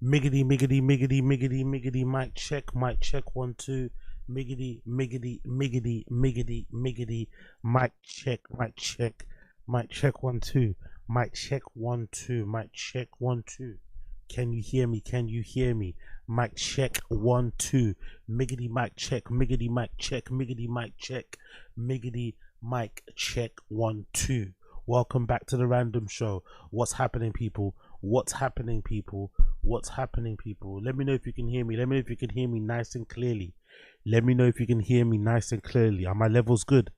Miggity, miggity, miggity, miggity, miggity, mic check, 1 2, miggity, miggity, miggity, miggity, miggity, mic check, 1 2, mic check, 1 2, mic check, 1 2. Can you hear me? Can you hear me? Mic check, 1 2, miggity, mic check, miggity, mic check, miggity, mic check, miggity, mic check, 1 2. Welcome back to the Random Show. What's happening, people? What's happening, people? What's happening, people? Let me know if you can hear me. Let me know if you can hear me nice and clearly. Let me know if you can hear me nice and clearly. Are my levels good?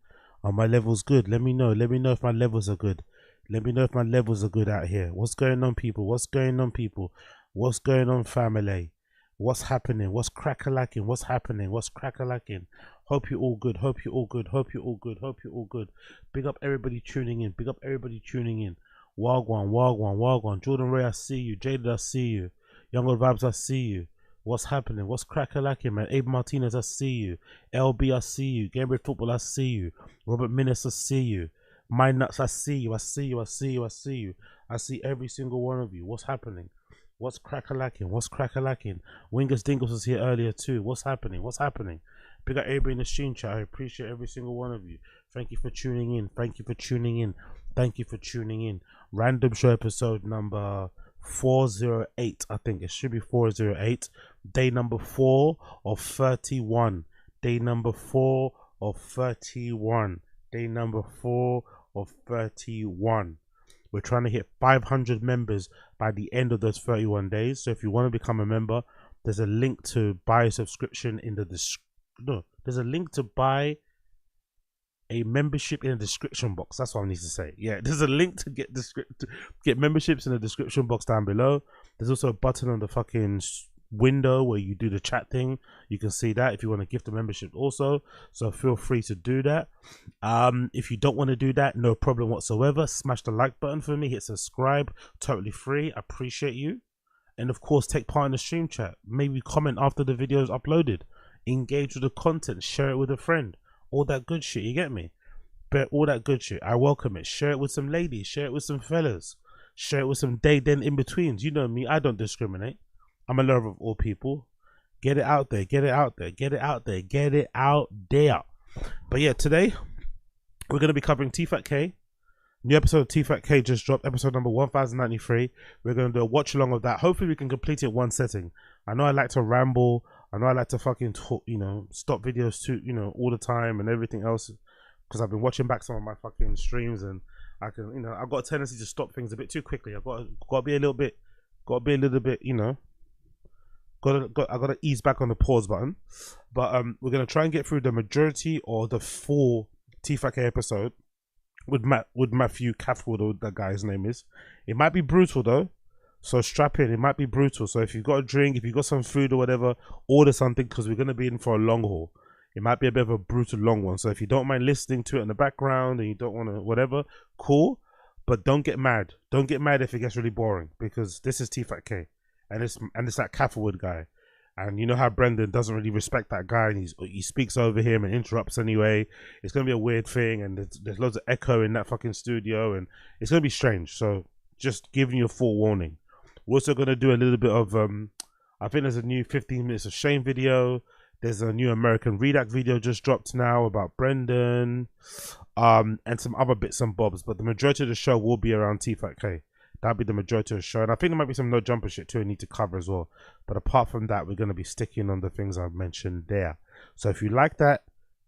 Are my levels good? Let me know. Let me know if my levels are good. Let me know if my levels are good out here. What's going on, people? What's going on, people? What's going on, family? What's happening? What's crack-a-lacking? What's happening? What's crack-a-lacking? Hope you're all good. Hope you're all good. Hope you're all good. Hope you're all good. Big up everybody tuning in. Big up everybody tuning in. Wagwan, Wagwan, Wagwan. Jordan Ray, I see you. Jaded, I see you. Younger Vibes, I see you. What's happening? What's crack-a-lacking, man? Abe Martinez, I see you. LB, I see you. Gamebred Football, I see you. Robert Minnis, I see you. My Nuts, I see you. I see you. I see you. I see you. I see every single one of you. What's happening? What's crack-a-lacking? What's crack-a-lacking? Wingus Dingles was here earlier too. What's happening? What's happening? Big up everybody in the stream chat. I appreciate every single one of you. Thank you for tuning in. Thank you for tuning in. Thank you for tuning in. Random Show episode number 408. I think it should be 408. Day number 4 of 31. Day number 4 of 31. Day number 4 of 31. We're trying to hit 500 members by the end of those 31 days. So if you want to become a member, there's a link to buy a subscription in the there's a link to buy a membership in the description box. That's what I need to say. Yeah, there's a link to get memberships in the description box down below. There's also a button on the fucking window where you do the chat thing. You can see that if you want to gift a membership also, so feel free to do that. If you don't want to do that, no problem whatsoever. Smash the like button for me, hit subscribe, totally free. I appreciate you. And of course, take part in the stream chat. Maybe comment after the video is uploaded, engage with the content, share it with a friend, all that good shit, you get me? But all that good shit, I welcome it. Share it with some ladies, share it with some fellas, share it with some then in-betweens. You know me, I don't discriminate. I'm a lover of all people. Get it out there, get it out there, get it out there, get it out there. But yeah, today we're going to be covering Tfatk. New episode of Tfatk just dropped, episode number 1093. We're going to do a watch along of that. Hopefully we can complete it one setting. I know I like to ramble. I know I like to fucking talk, stop videos too, all the time and everything else, because I've been watching back some of my fucking streams and I can, I've got a tendency to stop things a bit too quickly. I've got to be a little bit, I got to ease back on the pause button. But we're going to try and get through the majority or the full Tfatk episode with Matthew Cathwood, or that guy's name is. It might be brutal though, so strap in. It might be brutal. So if you've got a drink, if you've got some food or whatever, order something, because we're going to be in for a long haul. It might be a bit of a brutal long one. So if you don't mind listening to it in the background and you don't want to whatever, cool. But don't get mad. Don't get mad if it gets really boring, because this is Tfatk. And it's that Cathwood guy. And you know how Brendan doesn't really respect that guy, and he speaks over him and interrupts anyway. It's going to be a weird thing, and there's loads of echo in that fucking studio, and it's going to be strange. So just giving you a full warning. We're also going to do a little bit of, I think there's a new 15 minutes of shame video. There's a new American Redact video just dropped now about Brendan, and some other bits and bobs. But the majority of the show will be around Tfatk. That'll be the majority of the show. And I think there might be some no jumper shit too I need to cover as well. But apart from that, we're going to be sticking on the things I've mentioned there. So if you like that,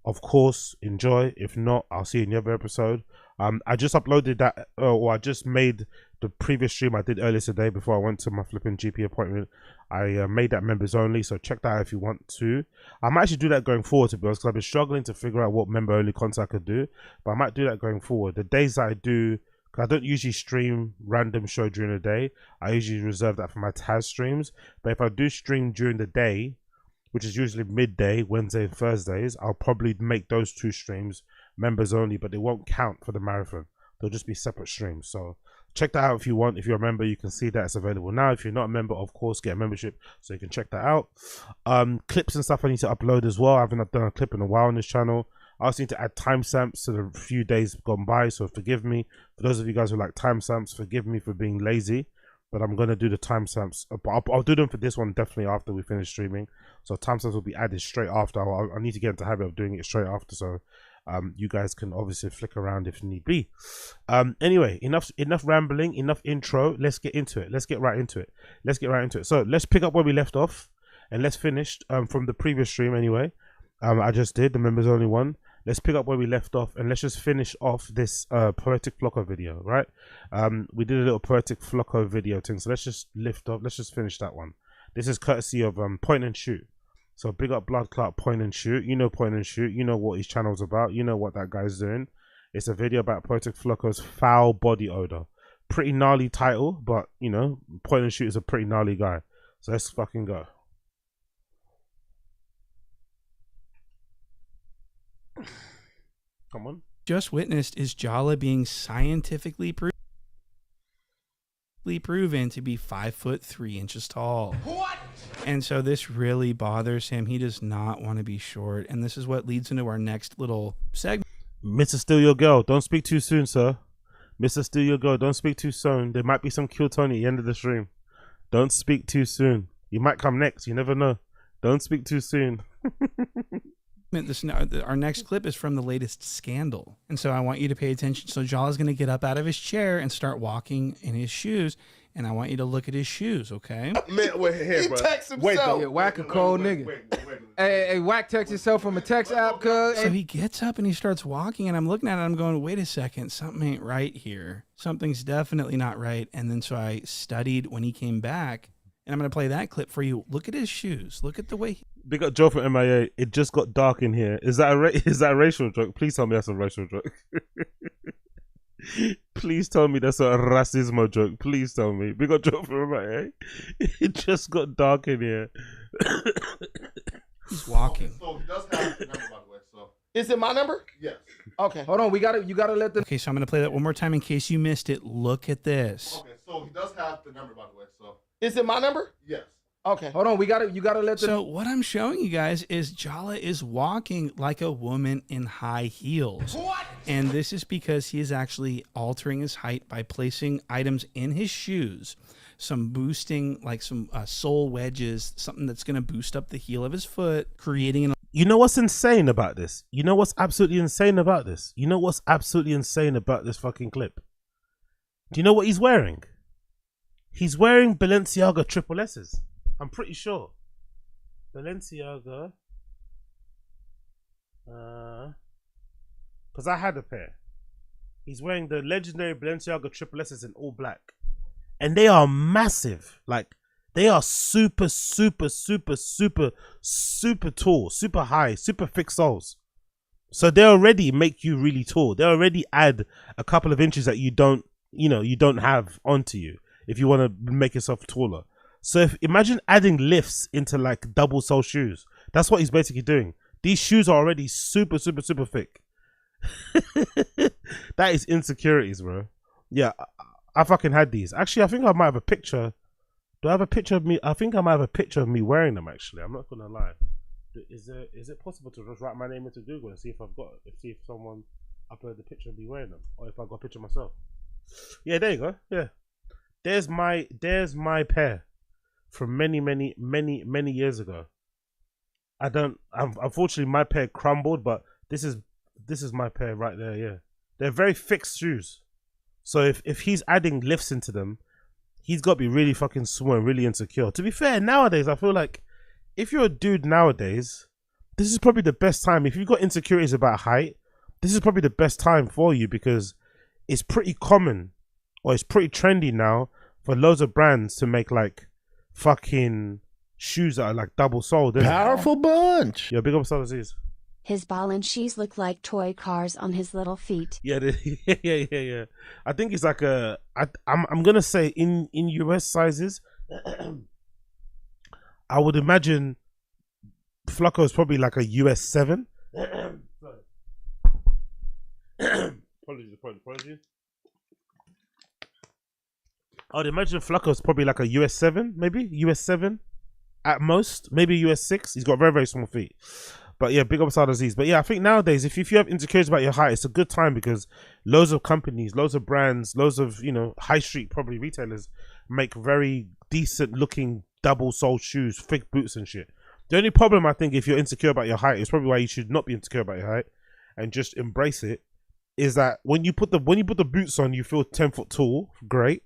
of course, enjoy. If not, I'll see you in the other episode. I just uploaded that, or I just made the previous stream I did earlier today before I went to my flipping GP appointment. I made that members only, so check that out if you want to. I might actually do that going forward, to be honest, because I've been struggling to figure out what member only content I could do. But I might do that going forward. The days that I do, I don't usually stream Random Show during the day. I usually reserve that for my Taz streams. But if I do stream during the day, which is usually midday, Wednesday and Thursdays, I'll probably make those two streams members only, but they won't count for the marathon. They'll just be separate streams. So check that out if you want. If you're a member, you can see that it's available now. If you're not a member, of course, get a membership so you can check that out. Clips and stuff I need to upload as well. I haven't done a clip in a while on this channel. I also need to add timestamps to the few days gone by, so forgive me. For those of you guys who like timestamps, forgive me for being lazy. but I'm gonna do the timestamps. But I'll do them for this one definitely after we finish streaming. So timestamps will be added straight after. I need to get into the habit of doing it straight after, so you guys can obviously flick around if need be. Anyway, enough rambling, enough intro. Let's get into it. Let's get right into it. So let's pick up where we left off, and let's finish from the previous stream anyway. I just did the members only one. Let's pick up where we left off, and let's just finish off this Poetic Flocko video, right? We did a little Poetic Flocko video thing, so let's just let's just finish that one. This is courtesy of Point and Shoot. So big up Blood Clot Point and Shoot. You know Point and Shoot. You know what his channel's about. You know what that guy's doing. It's a video about Poetic Flocko's foul body odor. Pretty gnarly title, but you know, Point and Shoot is a pretty gnarly guy. So let's fucking go. Come on. Just witnessed is Jala being scientifically proven to be 5'3" tall. What? And so this really bothers him. He does not want to be short, and this is what leads into our next little segment. Mr. Steal Your Girl, don't speak too soon, sir. Mr. Steal Your Girl, don't speak too soon. There might be some Kill Tony at the end of the stream. Don't speak too soon. You might come next. You never know. Don't speak too soon. Our next clip is from the latest scandal, and so I want you to pay attention. So Jala's going to get up out of his chair and start walking in his shoes, and I want you to look at his shoes, okay? Man, wait, here, bro. Text himself. Wait, whack a cold nigga. Hey, whack text yourself from a text app, cuz. So he gets up and he starts walking, and I'm looking at it, I'm going, wait a second, something ain't right here. Something's definitely not right. And then so I studied when he came back, and I'm going to play that clip for you. Look at his shoes. Look at the way he... Big up Joe from MIA. It just got dark in here. Is that a racial joke? Please tell me that's a racial joke. Please tell me that's a racismo joke. Please tell me. Big up Joe from MIA. It just got dark in here. He's walking. Okay, so he does have the number, by the way. So Is it my number? yes. Okay, hold on. You gotta let the. Okay, so I'm going to play that one more time in case you missed it. Look at this. Okay, so he does have the number, by the way. So Is it my number? yes. Okay, hold on. You gotta let the. So what I'm showing you guys is Jala is walking like a woman in high heels. What? And this is because he is actually altering his height by placing items in his shoes. Some boosting, like some sole wedges, something that's going to boost up the heel of his foot, creating an... You know what's insane about this? You know what's absolutely insane about this? You know what's absolutely insane about this fucking clip? Do you know what he's wearing? He's wearing Balenciaga triple S's. I'm pretty sure. Balenciaga. Because I had a pair. He's wearing the legendary Balenciaga triple S's in all black. And they are massive. Like, they are super, super, super, super, super tall, super high, super thick soles. So they already make you really tall. They already add a couple of inches that you don't have onto you if you want to make yourself taller. So imagine adding lifts into like double sole shoes. That's what he's basically doing. These shoes are already super, super, super thick. That is insecurities, bro. Yeah, I fucking had these. Actually, I think I might have a picture. Do I have a picture of me? I think I might have a picture of me wearing them, actually. I'm not gonna lie. Is it possible to just write my name into Google and see if someone uploaded the picture of me wearing them, or if I got a picture myself? Yeah, there you go. Yeah, there's my pair from many years ago. Unfortunately my pair crumbled, but this is my pair right there. Yeah, they're very fixed shoes. So if he's adding lifts into them, he's got to be really fucking small and really insecure. To be fair, nowadays I feel like if you're a dude nowadays, this is probably the best time. If you've got insecurities about height, this is probably the best time for you, because it's pretty common, or it's pretty trendy now for loads of brands to make like fucking shoes that are like double soled. Powerful bunch. Yeah, big up Star Disease. His ball and shoes look like toy cars on his little feet. Yeah, yeah. I think it's like I'm gonna say in US sizes, I would imagine Flocko is probably like a US 7. Apologies. I would imagine Flocko is probably like a US 7, maybe US 7 at most, maybe US 6. He's got very, very small feet. But yeah, big up Star Disease. But yeah, I think nowadays, if you have insecurities about your height, it's a good time, because loads of companies, loads of brands, loads of, high street probably retailers make very decent looking double sole shoes, thick boots and shit. The only problem I think if you're insecure about your height, is probably why you should not be insecure about your height and just embrace it, is that when you put the boots on, you feel 10 foot tall, great.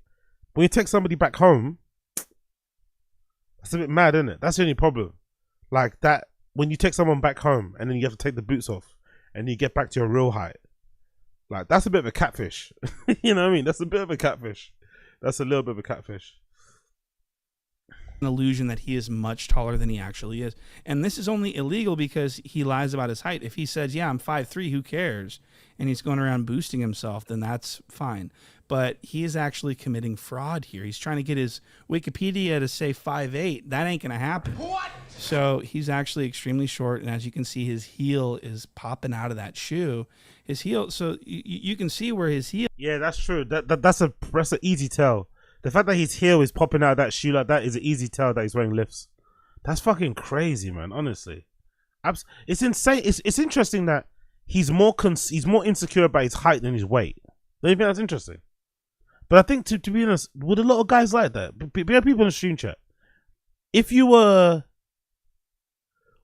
When you take somebody back home, that's a bit mad, isn't it? That's the only problem. Like that, when you take someone back home and then you have to take the boots off and you get back to your real height, like that's a bit of a catfish. You know what I mean? That's a bit of a catfish. That's a little bit of a catfish. An illusion that he is much taller than he actually is. And this is only illegal because he lies about his height. If he says, yeah, I'm 5'3", who cares? And he's going around boosting himself, then that's fine. But he is actually committing fraud here. He's trying to get his Wikipedia to say 5'8". That ain't going to happen. What? So he's actually extremely short. And as you can see, his heel is popping out of that shoe. His heel, so you can see where his heel. Yeah, that's true. That's an easy tell. The fact that his heel is popping out of that shoe like that is an easy tell that he's wearing lifts. That's fucking crazy, man. Honestly, it's insane. It's interesting that he's more insecure about his height than his weight. Don't you think that's interesting? But I think to be honest, with a lot of guys like that, be people in the stream chat. If you were,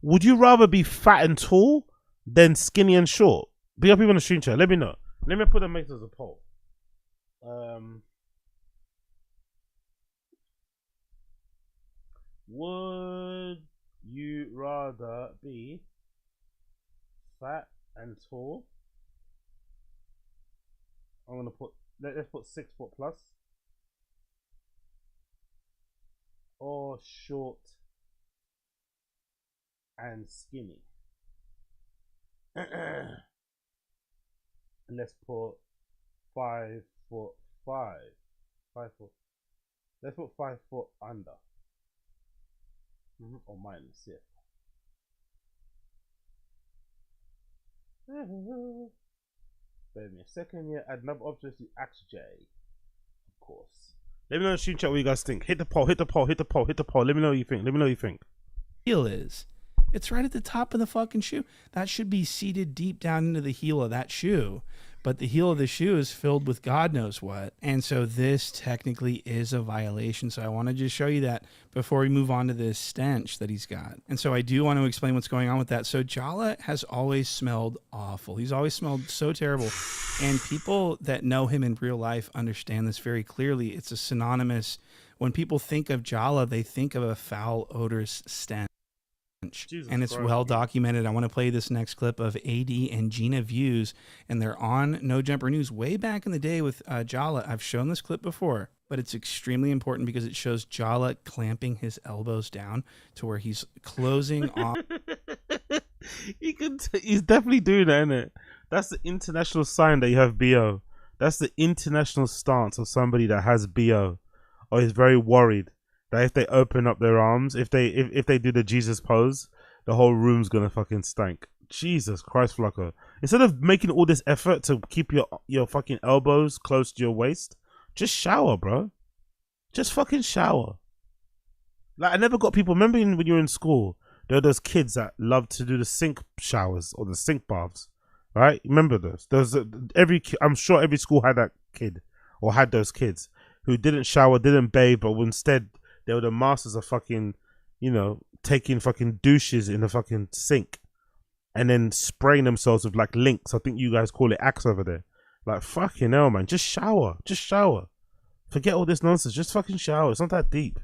would you rather be fat and tall than skinny and short? Be people in the stream chat. Let me know. Let me put them as a poll. Would you rather be fat and tall? I'm gonna put, let's put 6 foot plus, or short and skinny. Let's put 5 foot 5. 5 foot. Let's put 5 foot under. Or minus, yeah. Bear me a second, yeah. Add number options to XJ. Of course. Let me know in the stream chat what you guys think. Hit the poll, hit the poll, hit the poll, hit the poll. Let me know what you think. Let me know what you think. Heel is. It's right at the top of the fucking shoe. That should be seated deep down into the heel of that shoe. But the heel of the shoe is filled with God knows what. And so this technically is a violation. So I want to just show you that before we move on to this stench that he's got. And so I do want to explain what's going on with that. So Jala has always smelled awful. He's always smelled so terrible. And people that know him in real life understand this very clearly. It's a synonymous. When people think of Jala, they think of a foul, odorous stench. Jesus and it's Christ. Well documented. I want to play this next clip of AD and Gina views, and they're on No Jumper News way back in the day with Jala. I've shown this clip before, but it's extremely important because it shows Jala clamping his elbows down to where he's closing off. He's definitely doing that, isn't it? That's the international sign that you have BO. That's the international stance of somebody that has BO or is very worried that if they open up their arms, if they do the Jesus pose, the whole room's gonna fucking stank. Jesus Christ, Flacco. Instead of making all this effort to keep your fucking elbows close to your waist, just shower, bro. Just fucking shower. Like, I never got people, remember when you were in school, there were those kids that loved to do the sink showers or the sink baths, right? Remember those? I'm sure every school had that kid or had those kids who didn't shower, didn't bathe, but instead they were the masters of fucking, taking fucking douches in the fucking sink and then spraying themselves with like Lynx. I think you guys call it Axe over there. Like, fucking hell, man. Just shower. Just shower. Forget all this nonsense. Just fucking shower. It's not that deep.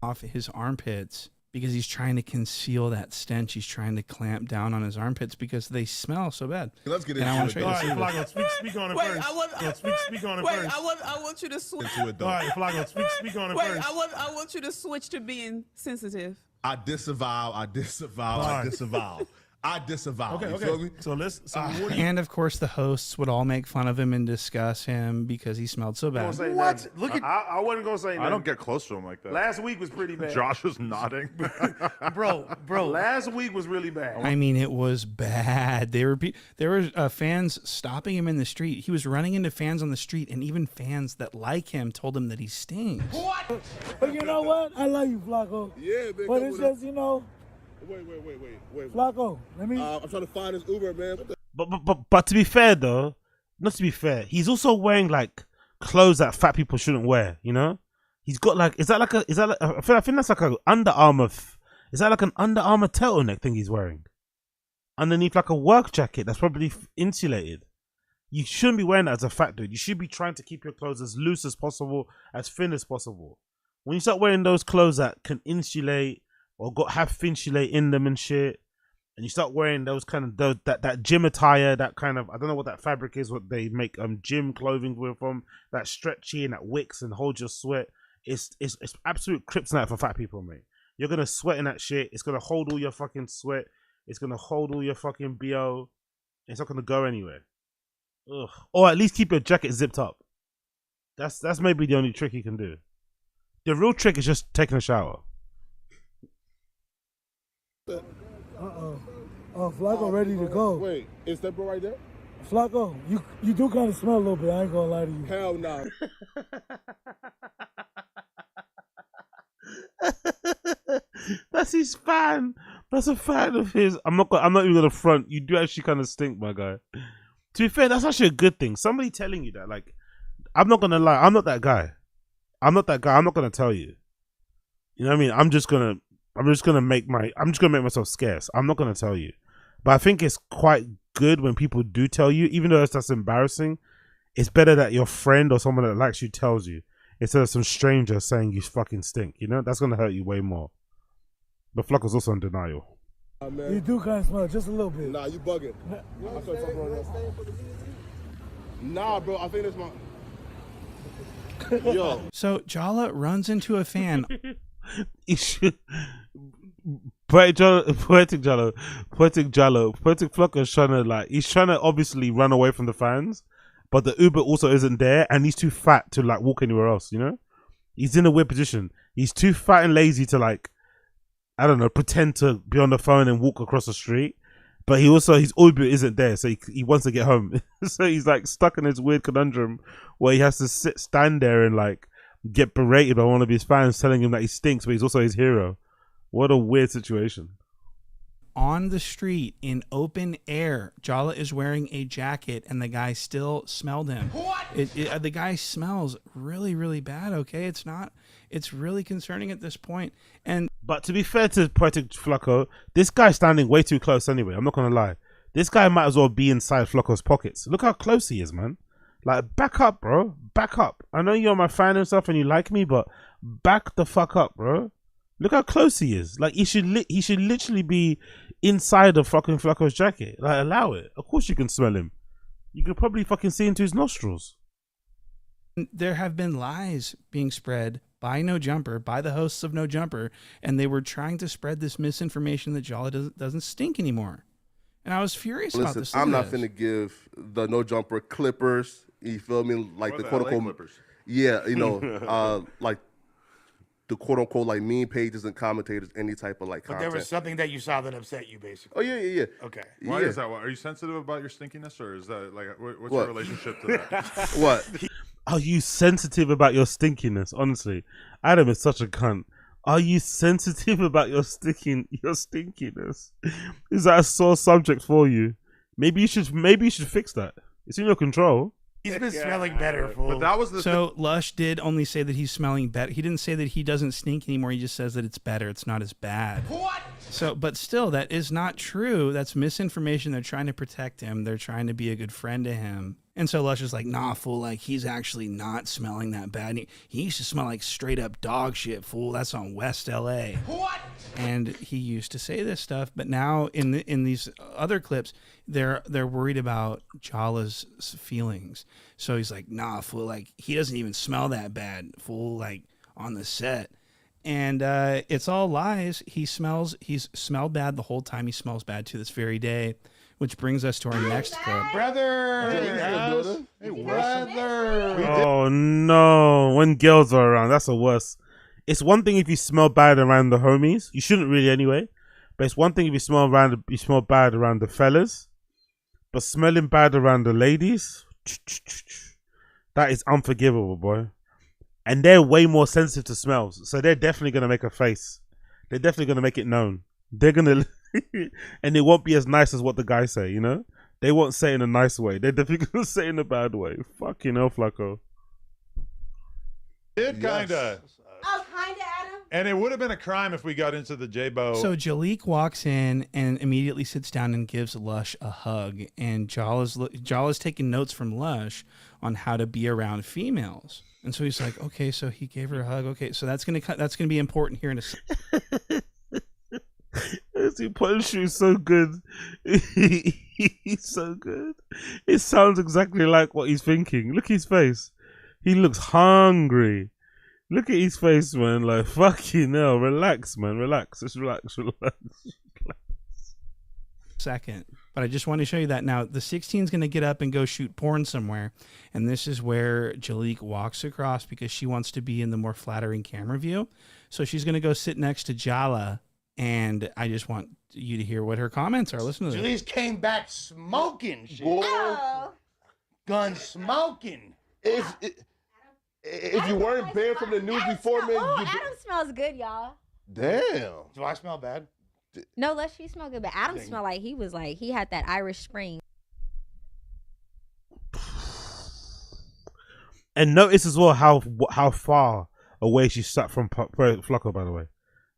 Off his armpits because he's trying to conceal that stench. He's trying to clamp down on his armpits because they smell so bad. Let's get into it. Flacco, speak on it first. Speak on it first. I want you to switch. All right, Flacco, speak on it first. I want you to switch to being sensitive. I disavow. Okay. You feel me? And of course, the hosts would all make fun of him and discuss him because he smelled so bad. What? Look at I wasn't gonna say. I don't get close to him like that. Last week was pretty bad. Josh was nodding. bro. Last week was really bad. I mean, it was bad. There were fans stopping him in the street. He was running into fans on the street, and even fans that like him told him that he stinks. What? But you know what? I love you, Flacco. Yeah, man. But it's just, Wait. Flacco, let me. I'm trying to find this Uber, man. But to be fair though, not to be fair, he's also wearing like clothes that fat people shouldn't wear. You know, he's got like, I think that's like a Under Armour. Is that like an Under Armour turtleneck thing he's wearing underneath like a work jacket that's probably insulated? You shouldn't be wearing that as a fat dude. You should be trying to keep your clothes as loose as possible, as thin as possible. When you start wearing those clothes that can insulate or have finsulate in them and shit, and you start wearing those kind of that gym attire, that kind of, I don't know what that fabric is, what they make gym clothing from, that stretchy and that wicks and holds your sweat. It's absolute kryptonite for fat people, mate. You're gonna sweat in that shit. It's gonna hold all your fucking sweat. It's gonna hold all your fucking BO. It's not gonna go anywhere. Ugh. Or at least keep your jacket zipped up. That's maybe the only trick you can do. The real trick is just taking a shower. Uh-oh. Oh, Flacco ready to go. Wait, is that bro right there? Flacco, you do kind of smell a little bit. I ain't gonna lie to you. Hell no. That's his fan. That's a fan of his. I'm not even gonna front. You do actually kind of stink, my guy. To be fair, that's actually a good thing. Somebody telling you that, like, I'm not gonna lie. I'm not that guy. I'm not gonna tell you. You know what I mean? I'm just gonna make myself scarce. I'm not gonna tell you. But I think it's quite good when people do tell you, even though that's embarrassing. It's better that your friend or someone that likes you tells you instead of some stranger saying you fucking stink. You know, that's gonna hurt you way more. But Flacco's also in denial. You do kind of smell it, just a little bit. Nah, you bugging. Nah, bro, I think that's my... Yo. So Jala runs into a fan. He should... Poetic Flacco is trying to, like, he's trying to obviously run away from the fans, but the Uber also isn't there, and he's too fat to, like, walk anywhere else, you know? He's in a weird position. He's too fat and lazy to, like, I don't know, pretend to be on the phone and walk across the street. But his Uber isn't there, so he wants to get home. So he's like stuck in this weird conundrum where he has to stand there and like get berated by one of his fans telling him that he stinks, but he's also his hero. What a weird situation. On the street in open air, Jala is wearing a jacket and the guy still smelled him. What? The guy smells really, really bad, okay? It's really concerning at this point. But to be fair to Poetic Flacco, this guy's standing way too close anyway. I'm not going to lie. This guy might as well be inside Flacco's pockets. Look how close he is, man. Like, back up, bro. Back up. I know you're my fan and stuff and you like me, but back the fuck up, bro. Look how close he is. Like, he should literally be inside of fucking Flacco's jacket. Like, allow it. Of course you can smell him. You can probably fucking see into his nostrils. There have been lies being spread by No Jumper, by the hosts of No Jumper, and they were trying to spread this misinformation that Jala doesn't stink anymore. And I was furious about this. I'm not finna give the No Jumper Clippers, you feel me, like Or the the quote LA unquote Clippers. Yeah, you know, like the quote unquote like meme pages and commentators, any type of like But content. there was something that you saw that upset you, basically. Oh yeah. Okay. Why Yeah. is that? Are you sensitive about your stinkiness, or is that like what's What? your relationship to that? What? Are you sensitive about your stinkiness? Honestly, Adam is such a cunt. Are you sensitive about your stinkiness? Is that a sore subject for you? Maybe you should fix that. It's in your control. He's been smelling better, fool. But that was the So Lush did only say that he's smelling better. He didn't say that he doesn't stink anymore. He just says that it's better. It's not as bad. What? So, but still, that is not true. That's misinformation. They're trying to protect him. They're trying to be a good friend to him. And so Lush is like, nah, fool, like, he's actually not smelling that bad. He used to smell like straight up dog shit, fool. That's on West LA. What? And he used to say this stuff, but now in these other clips, they're worried about Jala's feelings. So he's like, nah, fool, like, he doesn't even smell that bad, fool, like, on the set. And it's all lies. He's smelled bad the whole time. He smells bad to this very day. Which brings us to our next clip. Brother! Oh no! When girls are around, that's the worst. It's one thing if you smell bad around the homies. You shouldn't really anyway. But it's one thing if you smell bad around the fellas. But smelling bad around the ladies, that is unforgivable, boy. And they're way more sensitive to smells, so they're definitely gonna make a face. They're definitely gonna make it known. They're gonna. And it won't be as nice as what the guys say, you know? They won't say it in a nice way. They're definitely going to say it in a bad way. Fucking hell, Flacco. It kinda. Oh, kinda, Adam. And it would have been a crime if we got into the J-Bo. So Jalik walks in and immediately sits down and gives Lush a hug. And Jala's taking notes from Lush on how to be around females. And so he's like, okay, so he gave her a hug. Okay, so that's gonna be important here in a second. See, Punisher is so good. He's so good. It sounds exactly like what he's thinking. Look at his face. He looks hungry. Look at his face, man. Like, fucking hell. Relax, man. Relax. Just relax. Second. But I just want to show you that now. The 16 is going to get up and go shoot porn somewhere. And this is where Jalik walks across because she wants to be in the more flattering camera view. So she's going to go sit next to Jala. And I just want you to hear what her comments are. Listen to this. Julie's came back smoking. Shit. Oh. Gun smoking. If you weren't banned from the news before, man. Oh, Adam smells good, y'all. Damn. Do I smell bad? No, let's she smell good, but Adam smelled like he had that Irish Spring. And notice as well how far away she sat from Flocko, by the way.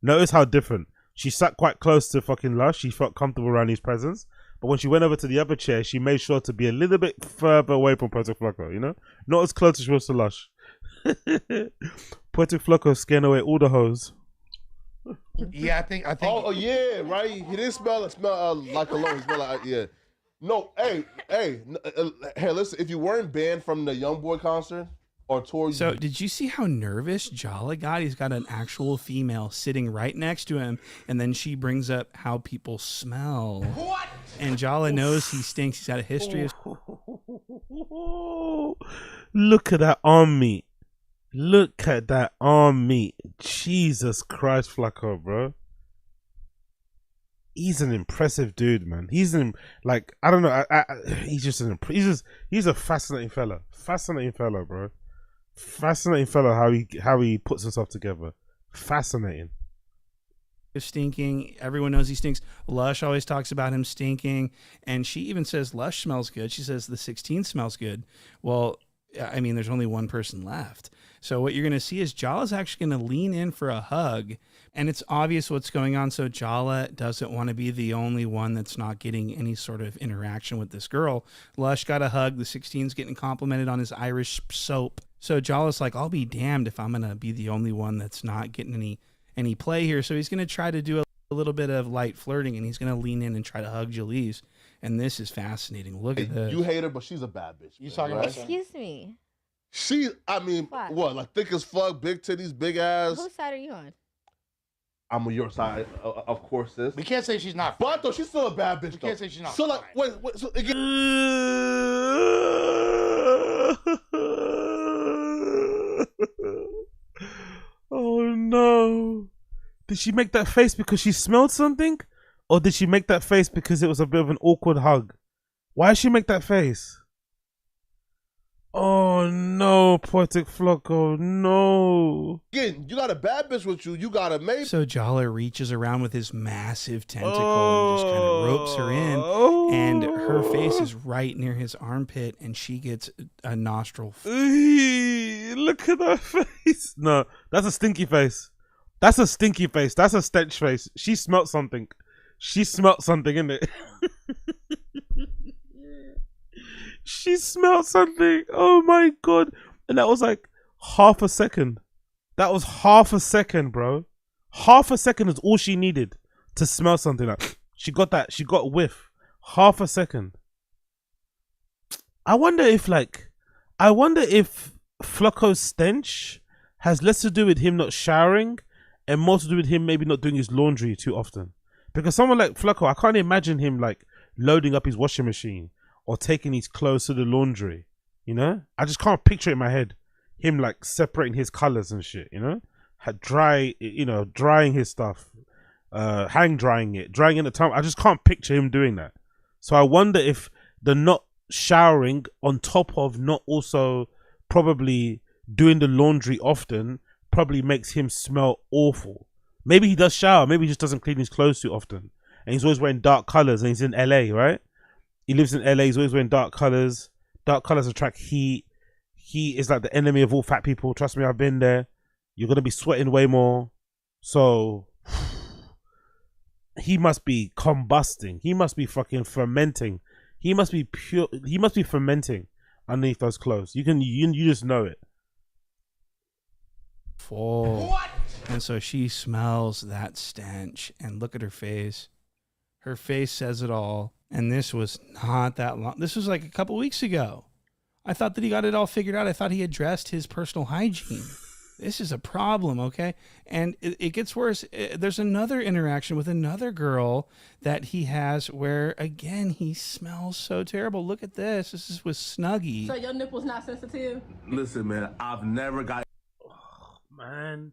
Notice how different. She sat quite close to fucking Lush. She felt comfortable around his presence. But when she went over to the other chair, she made sure to be a little bit further away from Puerto Flocko, you know? Not as close as she was to Lush. Puerto Flocko scaring away all the hoes. Yeah, I think. Oh yeah, right. He didn't smell like cologne. He smelled like yeah. No, hey, listen. If you weren't banned from the YoungBoy concert or tour, So did you see how nervous Jala got? He's got an actual female sitting right next to him, and then she brings up how people smell. What? And Jala knows he stinks. He's got a history of. Look at that arm meat. Look at that arm meat. Jesus Christ, Flacco, bro. He's an impressive dude, man. He's I don't know. He's just he's a fascinating fella. Fascinating fella, bro. Fascinating fella how he puts himself together. Fascinating. Stinking. Everyone knows he stinks. Lush always talks about him stinking, and she even says Lush smells good. She says the 16 smells good. Well, I mean, there's only one person left. So what you're going to see is Jala's actually going to lean in for a hug, and it's obvious what's going on. So Jala doesn't want to be the only one that's not getting any sort of interaction with this girl. Lush got a hug. The 16's getting complimented on his Irish soap. So Jala's like, I'll be damned if I'm going to be the only one that's not getting any play here. So he's going to try to do a little bit of light flirting, and he's going to lean in and try to hug Jalise. And this is fascinating. Look at this. You hate her, but she's a bad bitch. You talking about? Excuse me. I mean, what? Like thick as fuck, big titties, big ass. Whose side are you on? I'm on your side, of course, sis. We can't say she's not. But though, she's still a bad bitch. We can't say she's not. So like, wait. So again. Oh no! Did she make that face because she smelled something, or did she make that face because it was a bit of an awkward hug? Why did she make that face? Oh no, Poetic Flocko, no. Again, you got a bad bitch with you. You got a maybe. So Jala reaches around with his massive tentacle and just kind of ropes her in, and her face is right near his armpit, and she gets a nostril. Look at that face. No, that's a stinky face. That's a stinky face. That's a stench face. She smelt something. She smelt something, innit? She smelled something. Oh my god. And that was like half a second. That was half a second, bro. Half a second is all she needed to smell something. Like she got that. She got a whiff. Half a second. I wonder if Flocko's stench has less to do with him not showering and more to do with him maybe not doing his laundry too often. Because someone like Flocko, I can't imagine him like loading up his washing machine or taking his clothes to the laundry, you know? I just can't picture it in my head. Him like separating his colors and shit, you know? Drying his stuff, hang drying it in the time. I just can't picture him doing that. So I wonder if the not showering on top of not also probably doing the laundry often probably makes him smell awful. Maybe he does shower. Maybe he just doesn't clean his clothes too often. And he's always wearing dark colors and he's in LA, right? He lives in LA. He's always wearing dark colors. Dark colors attract heat. he is like the enemy of all fat people. Trust me, I've been there. You're gonna be sweating way more. So he must be combusting. He must be fucking fermenting. He must be pure. He must be fermenting underneath those clothes. You just know it. Full. What? And so she smells that stench, and look at her face. Her face says it all. And this was not that long. This was like a couple weeks ago. I thought that he got it all figured out. I thought he addressed his personal hygiene. This is a problem, okay? And it gets worse. There's another interaction with another girl that he has where, again, he smells so terrible. Look at this. This is with Snuggie. So your nipple's not sensitive? Listen, man, I've never got... Oh, man.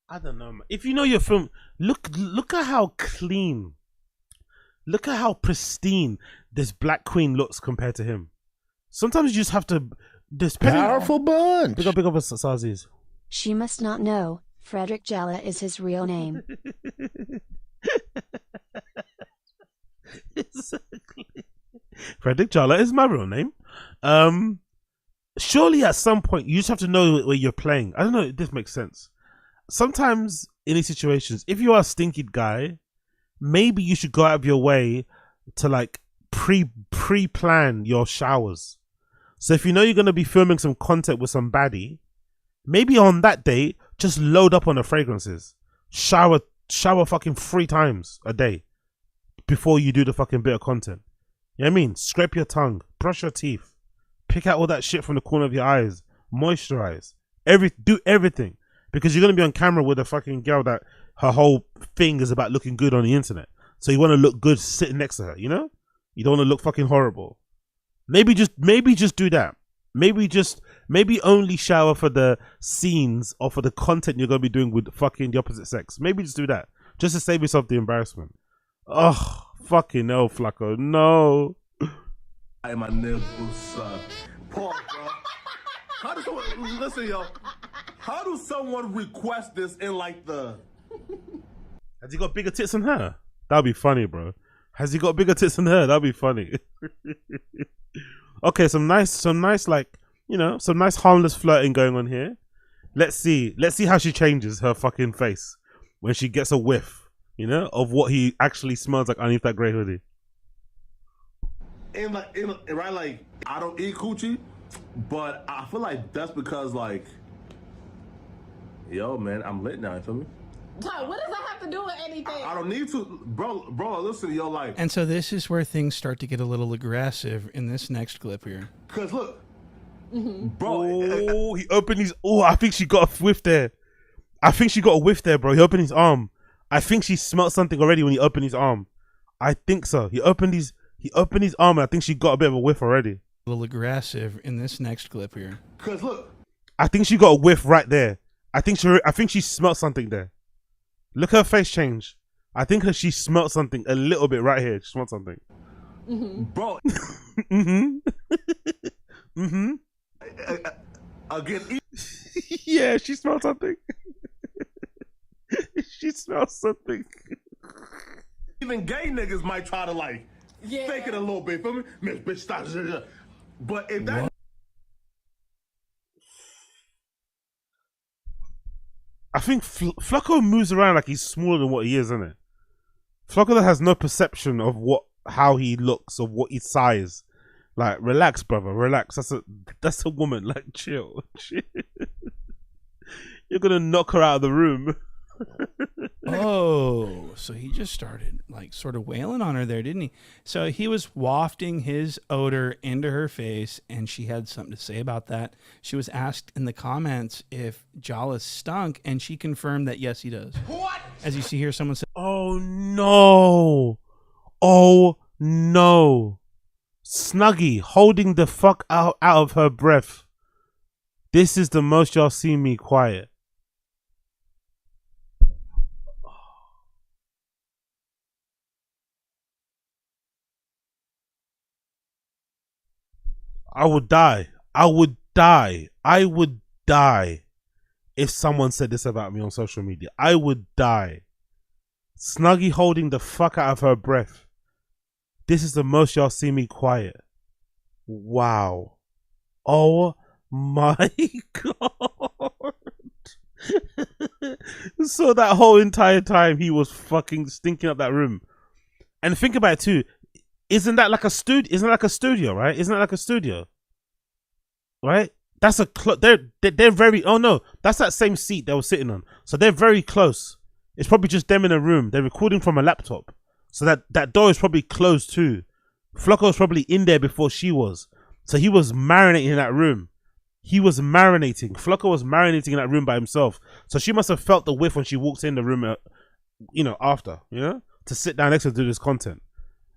I don't know, man. If you know your film, look at how clean, look at how pristine this Black Queen looks compared to him. Sometimes you just have to... This powerful bunch. Big up us, Sazis. She must not know, Frederick Jalla is his real name. Exactly. Frederick Jalla is my real name. Surely at some point you just have to know where you're playing. I don't know if this makes sense. Sometimes in these situations, if you are a stinky guy, maybe you should go out of your way to like pre-plan your showers. So if you know you're going to be filming some content with some baddie, maybe on that day, just load up on the fragrances. Shower fucking 3 times a day before you do the fucking bit of content. You know what I mean? Scrape your tongue, brush your teeth, pick out all that shit from the corner of your eyes, moisturize, do everything. Because you're going to be on camera with a fucking girl that her whole thing is about looking good on the internet. So you want to look good sitting next to her, you know? You don't want to look fucking horrible. Maybe just do that. Maybe only shower for the scenes or for the content you're going to be doing with fucking the opposite sex. Maybe just do that. Just to save yourself the embarrassment. Oh, fucking hell, Flacco. No. My nipples suck. Poor bro. How does someone, listen, yo. How does someone request this in like the... Has he got bigger tits than her? That'd be funny, bro. Has he got bigger tits than her? That'd be funny. Okay, some nice like, you know, some nice harmless flirting going on here. Let's see how she changes her fucking face when she gets a whiff, you know, of what he actually smells like underneath that grey hoodie. Right, like, I don't eat coochie, but I feel like that's because, like, yo, man, I'm lit now, you feel me? What does that have to do with anything? I don't need to, bro, listen, yo, like. And so this is where things start to get a little aggressive in this next clip here. Cause look, bro. Oh, he opened his, I think she got a whiff there. Bro. He opened his arm. I think she smelled something already when he opened his arm. I think so. He opened his arm and I think she got a bit of a whiff already. A little aggressive in this next clip here. Cause look. I think she got a whiff right there. I think she smelled something there. Look her face change. I think she smelled something a little bit right here. She smelled something. Bro. Again. Yeah, she smelled something. She smelled something. Even gay niggas might try to like fake it a little bit. Feel me? Bitch, stop. But if that. I think Flacco moves around like he's smaller than what he is, isn't it? Flacco that has no perception of how he looks or what his size. Like, relax, brother, relax. That's a woman. Like, chill. You're gonna knock her out of the room. Oh, so he just started like sort of wailing on her there, didn't he? So he was wafting his odor into her face, and she had something to say about that. She was asked in the comments if Jala stunk, and she confirmed that yes, he does. What? As you see here, someone said, "Oh no, oh no." Snuggie holding the fuck out of her breath. This is the most y'all see me quiet. I would die. I would die if someone said this about me on social media. I would die. Snuggie holding the fuck out of her breath. This is the most y'all see me quiet. Wow. Oh My God. So that whole entire time he was fucking stinking up that room. And think about it too. Isn't that like a studio? Isn't that like a studio, right? Isn't that like a studio? Right? That's a they're very. Oh no, that's that same seat they were sitting on. So they're very close. It's probably just them in a room. They're recording from a laptop, so that door is probably closed too. Flocko was probably in there before she was, so he was marinating in that room. He was marinating. Flocko was marinating in that room by himself. So she must have felt the whiff when she walked in the room, after, to sit down next to do this content.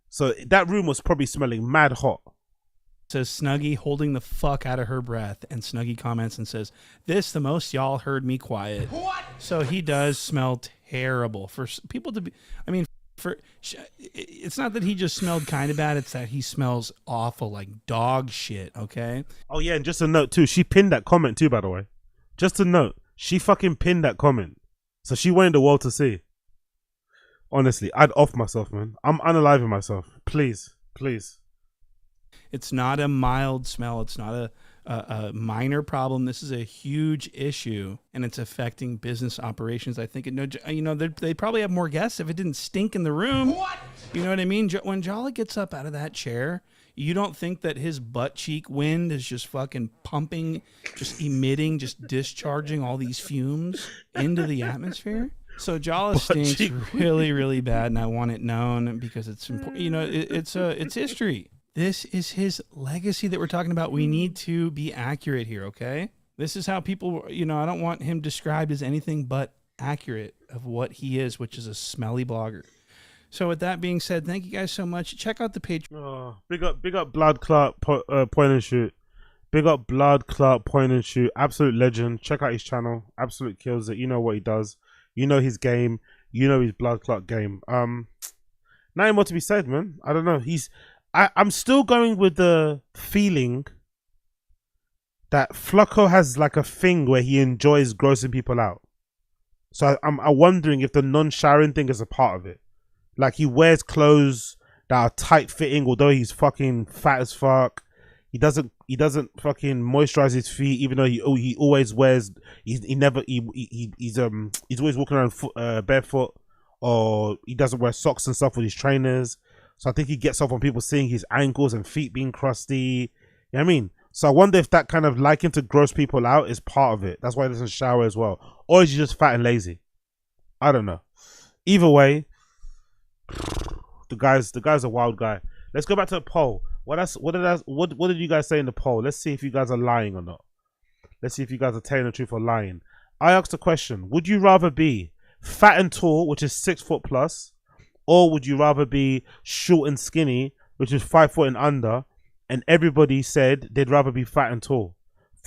So that room was probably smelling mad hot. Says Snuggie holding the fuck out of her breath, and Snuggie comments and says, "This the most y'all heard me quiet." What? So he does smell terrible for people to be. I mean, it's not that he just smelled kind of bad; it's that he smells awful, like dog shit. Okay. Oh yeah, and just a note too. She pinned that comment too, by the way. Just a note. She fucking pinned that comment, so she wanted the world to see. Honestly, I'd off myself, man. I'm unaliving myself. Please, please. It's not a mild smell. It's not a minor problem. This is a huge issue, and it's affecting business operations. I think they probably have more guests if it didn't stink in the room. What? You know what I mean? When Jala gets up out of that chair, you don't think that his butt cheek wind is just fucking pumping, just emitting, just discharging all these fumes into the atmosphere? So Jala stinks really, really bad, and I want it known because it's important. It's history. This is his legacy that we're talking about. We need to be accurate here, okay? This is how people, I don't want him described as anything but accurate of what he is, which is a smelly blogger. So with that being said, thank you guys so much. Check out the page. Oh, big up Blood Clot point and shoot. Big up Blood Clot point and shoot. Absolute legend. Check out his channel. Absolute kills it. You know what he does. You know his game. You know his Blood Clot game. Nothing more to be said, man. I don't know. I'm still going with the feeling that Flocko has like a thing where he enjoys grossing people out. So I'm wondering if the non-showering thing is a part of it. Like he wears clothes that are tight fitting, although he's fucking fat as fuck. He doesn't fucking moisturize his feet, even though he always wears. He's always walking around barefoot, or he doesn't wear socks and stuff with his trainers. So I think he gets off on people seeing his ankles and feet being crusty. You know what I mean? So I wonder if that kind of liking to gross people out is part of it. That's why he doesn't shower as well. Or is he just fat and lazy? I don't know. Either way, the guy's a wild guy. Let's go back to the poll. What did you guys say in the poll? Let's see if you guys are lying or not. Let's see if you guys are telling the truth or lying. I asked a question. Would you rather be fat and tall, which is 6 foot plus, or would you rather be short and skinny, which is 5 foot and under? And everybody said they'd rather be fat and tall.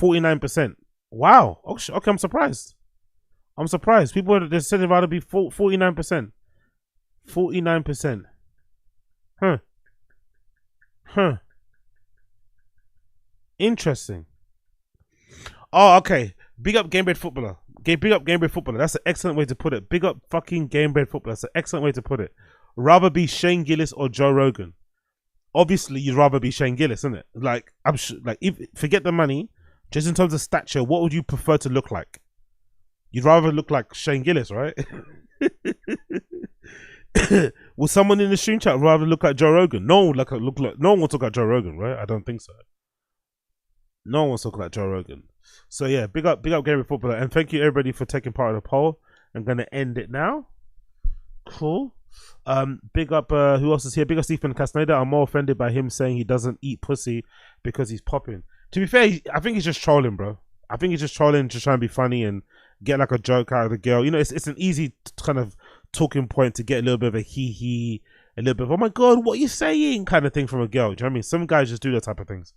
49%. Wow. Okay, I'm surprised. I'm surprised. People that said they'd rather be 49%. 49%. Huh. Interesting. Oh, okay. Big up Gamebred Footballer. Big up Gamebred Footballer. That's an excellent way to put it. Big up fucking Gamebred Footballer. That's an excellent way to put it. Rather be Shane Gillis or Joe Rogan. Obviously, you'd rather be Shane Gillis, isn't it? Like, I'm sure, like, if forget the money, just in terms of stature, what would you prefer to look like? You'd rather look like Shane Gillis, right? Will someone in the stream chat rather look like Joe Rogan? No one wants to look like Joe Rogan, right? I don't think so. No one wants to look like Joe Rogan. So yeah, big up Gamebred Footballer, and thank you everybody for taking part in the poll. I'm gonna end it now. Cool. Big up who else is here? Big up Stephen Castaneda. I'm more offended by him saying he doesn't eat pussy because he's popping. To be fair, I think he's just trolling, bro. I think he's just trolling to try and be funny and get like a joke out of the girl. You know, it's an easy kind of talking point to get a little bit of a hee, a little bit of, oh my god, what are you saying kind of thing from a girl. Do you know what I mean? Some guys just do that type of things.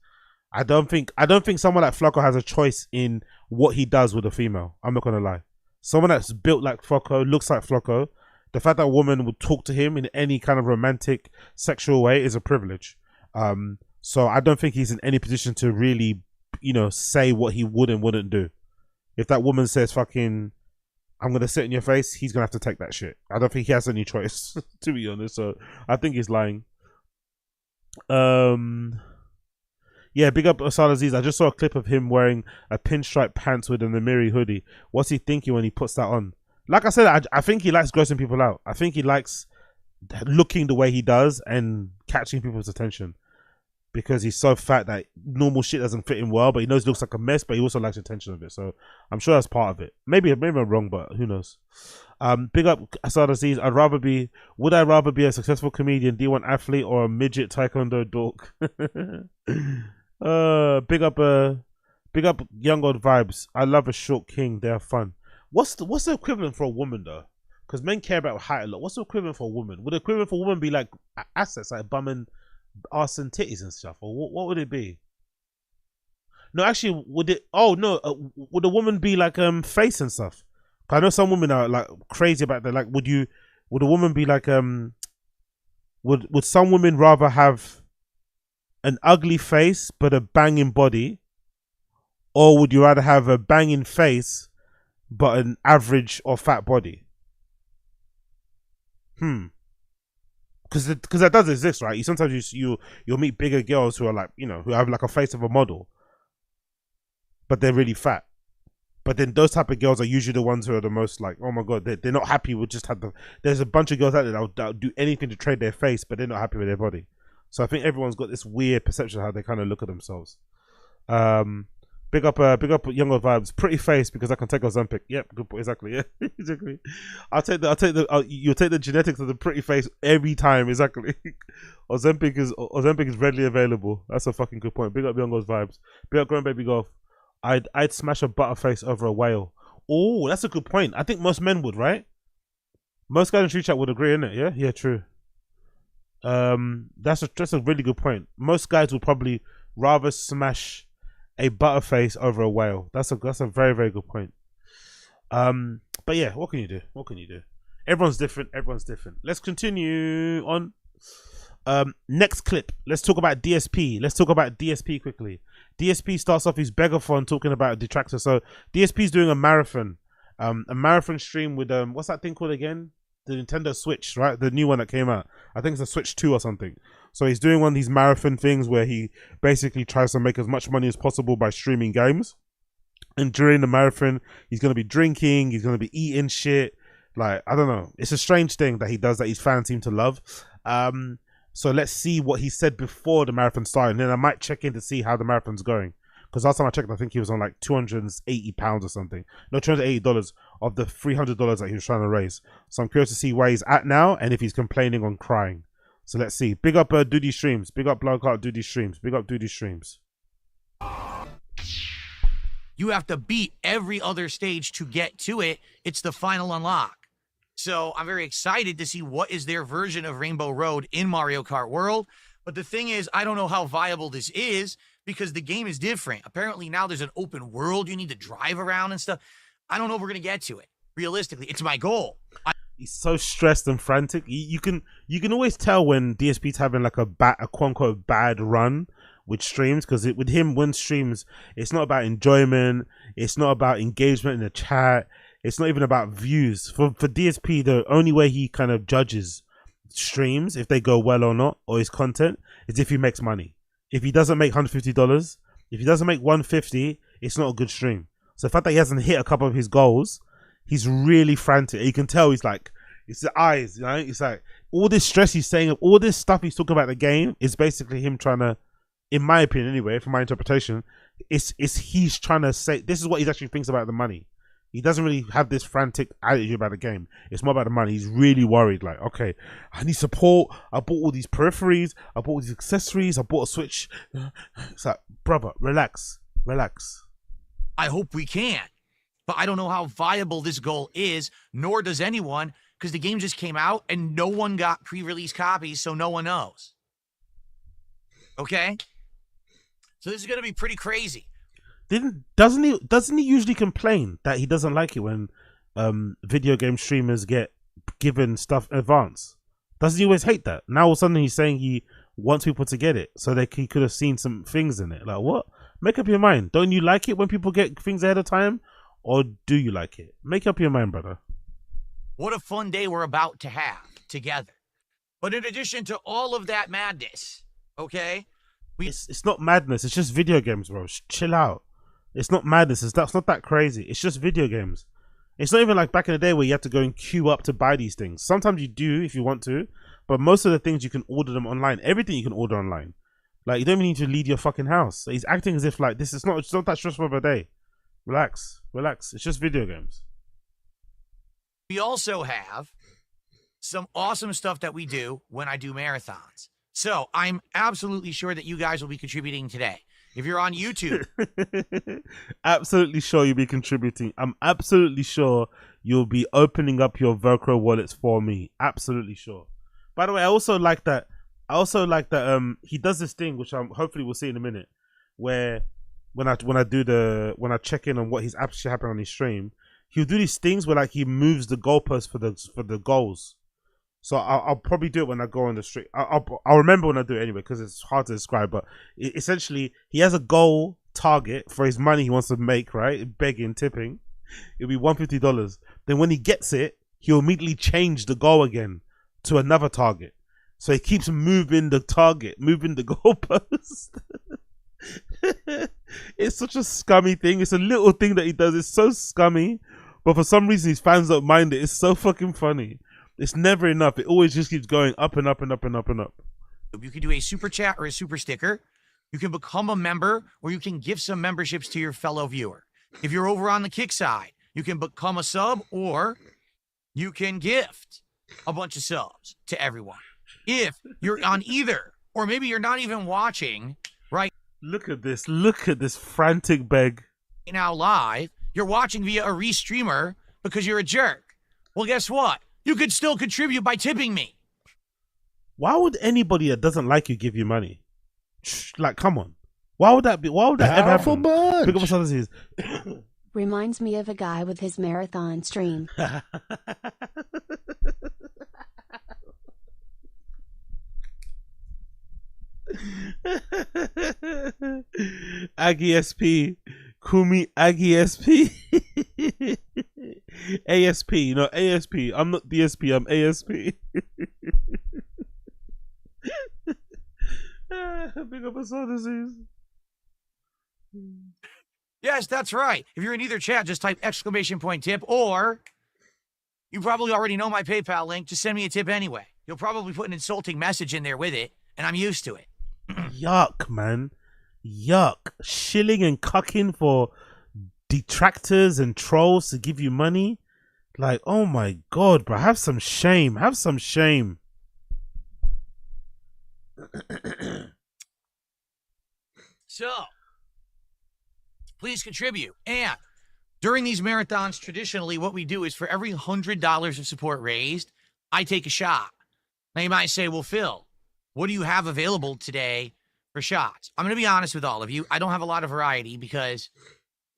I don't think someone like Flocko has a choice in what he does with a female. I'm not gonna lie. Someone that's built like Flocko, looks like Flocko, the fact that a woman would talk to him in any kind of romantic, sexual way is a privilege. So I don't think he's in any position to really, say what he would and wouldn't do. If that woman says fucking, I'm gonna sit in your face, he's gonna have to take that shit. I don't think he has any choice, to be honest. So I think he's lying. Yeah, big up Asad Aziz. I just saw a clip of him wearing a pinstripe pants with an Amiri hoodie. What's he thinking when he puts that on? Like I said, I think he likes grossing people out. I think he likes looking the way he does and catching people's attention because he's so fat that normal shit doesn't fit him well, but he knows it looks like a mess, but he also likes the attention of it. So I'm sure that's part of it. Maybe I'm wrong, but who knows? Big up Asad Aziz. Would I rather be a successful comedian, D1 athlete, or a midget taekwondo dork? Big up Young Old Vibes. I love a short king. They are fun. What's the equivalent for a woman though? Because men care about height a lot. What's the equivalent for a woman? Would the equivalent for a woman be like assets, like bum and arse and titties and stuff, or what would it be? No, actually, would it? Oh no, would a woman be like face and stuff? I know some women are like crazy about that. Like, would a woman be like would some women rather have an ugly face but a banging body, or would you rather have a banging face but an average or fat body? Because that does exist, right? Sometimes you'll meet bigger girls who are like, who have like a face of a model, but they're really fat. But then those type of girls are usually the ones who are the most like, oh my god, they're not happy with just have the. There's a bunch of girls out there that'll do anything to trade their face, but they're not happy with their body. So I think everyone's got this weird perception of how they kind of look at themselves. Big up Younger Vibes. Pretty face because I can take Ozempic. Yep, good point. Exactly. Yeah, exactly. You'll take the genetics of the pretty face every time. Exactly. Ozempic is readily available. That's a fucking good point. Big up Younger Vibes. Big up Grown Baby Golf. I'd smash a butterface over a whale. Oh, that's a good point. I think most men would, right? Most guys in Street Chat would agree, innit? Yeah, yeah, true. That's a really good point. Most guys would probably rather smash a butterface over a whale. That's a very, very good point. But yeah, what can you do? Everyone's different. Let's continue on. Next clip. Let's talk about DSP. Quickly. DSP starts off his begathon talking about a detractor. So DSP's doing a marathon stream with what's that thing called again? The Nintendo Switch, right? The new one that came out. I think it's a Switch 2 or something. So he's doing one of these marathon things where he basically tries to make as much money as possible by streaming games. And during the marathon, he's going to be drinking, he's going to be eating shit. Like, I don't know. It's a strange thing that he does that his fans seem to love. So let's see what he said before the marathon started. And then I might check in to see how the marathon's going. Because last time I checked, I think he was on like £280 or something. No, $280 of the $300 that he was trying to raise. So I'm curious to see where he's at now and if he's complaining on crying. So let's see. Big up Doody Streams. Big up Blowcart Doody Streams. Big up Doody Streams. You have to beat every other stage to get to it. It's the final unlock. So I'm very excited to see what is their version of Rainbow Road in Mario Kart World. But the thing is, I don't know how viable this is because the game is different. Apparently now there's an open world. You need to drive around and stuff. I don't know if we're going to get to it. Realistically, it's my goal. He's so stressed and frantic. You can always tell when DSP's having like a quote unquote bad run with streams, because with him, when streams, it's not about enjoyment, it's not about engagement in the chat, it's not even about views. For DSP, the only way he kind of judges streams if they go well or not, or his content, is if he makes money. If he doesn't make $150, if he doesn't make $150, it's not a good stream. So the fact that he hasn't hit a couple of his goals, he's really frantic. You can tell he's like, it's the eyes, you know. It's like all this stress he's saying, all this stuff he's talking about the game is basically him trying to, in my opinion anyway, from my interpretation, it's he's trying to say this is what he actually thinks about the money. He doesn't really have this frantic attitude about the game. It's more about the money. He's really worried. Like, okay, I need support. I bought all these peripheries. I bought all these accessories. I bought a Switch. It's like, brother, relax. I hope we can. But I don't know how viable this goal is, nor does anyone, because the game just came out and no one got pre-release copies, so no one knows. Okay? So this is going to be pretty crazy. Doesn't he usually complain that he doesn't like it when video game streamers get given stuff in advance? Doesn't he always hate that? Now all of a sudden he's saying he wants people to get it so he could have seen some things in it. Like, what? Make up your mind. Don't you like it when people get things ahead of time? Or do you like it? Make up your mind, brother. What a fun day we're about to have together. But in addition to all of that madness, okay, It's not madness. It's just video games, bro. Chill out. It's not madness. It's not that crazy. It's just video games. It's not even like back in the day where you have to go and queue up to buy these things. Sometimes you do if you want to, but most of the things you can order them online. Everything you can order online. Like, you don't even need to leave your fucking house. He's acting as if like this is not. It's not that stressful of a day. Relax, relax. It's just video games. We also have some awesome stuff that we do when I do marathons. So I'm absolutely sure that you guys will be contributing today. If you're on YouTube, absolutely sure you'll be contributing. I'm absolutely sure you'll be opening up your Velcro wallets for me. Absolutely sure. By the way, I also like that. He does this thing, which hopefully we'll see in a minute, where when I check in on what he's actually happening on his stream, he'll do these things where like he moves the goalposts for the goals. So I'll probably do it when I go on the street. I'll remember when I do it anyway, because it's hard to describe. But essentially, he has a goal target for his money he wants to make, right? Begging, tipping. It'll be $150. Then when he gets it, he'll immediately change the goal again to another target. So he keeps moving the target, moving the goalpost. It's such a scummy thing. It's a little thing that he does. It's so scummy. But for some reason, his fans don't mind it. It's so fucking funny. It's never enough. It always just keeps going up and up and up and up and up. you can do a super chat or a super sticker. You can become a member, or you can give some memberships to your fellow viewer. If you're over on the Kick side, you can become a sub, or you can gift a bunch of subs to everyone. If you're on either, or maybe you're not even watching right Look at this frantic beg. now live, you're watching via a restreamer because you're a jerk. Well, guess what? You could still contribute by tipping me. Why would anybody that doesn't like you give you money? Like, come on. Why would that ever happen? Bunch. Pick up some other things. Reminds me of a guy with his marathon stream. Aggie SP. Kumi Aggie SP. ASP, ASP. I'm not DSP, I'm ASP. Big up us all disease. Yes, that's right. If you're in either chat, just type ! tip, or you probably already know my PayPal link. Just send me a tip anyway. You'll probably put an insulting message in there with it, and I'm used to it. Yuck, man. Yuck. Shilling and cucking for detractors and trolls to give you money. Like, oh my God, bro. Have some shame. Have some shame. So, please contribute. And during these marathons, traditionally, what we do is for every $100 of support raised, I take a shot. Now, you might say, well, Phil, what do you have available today for shots? I'm going to be honest with all of you. I don't have a lot of variety because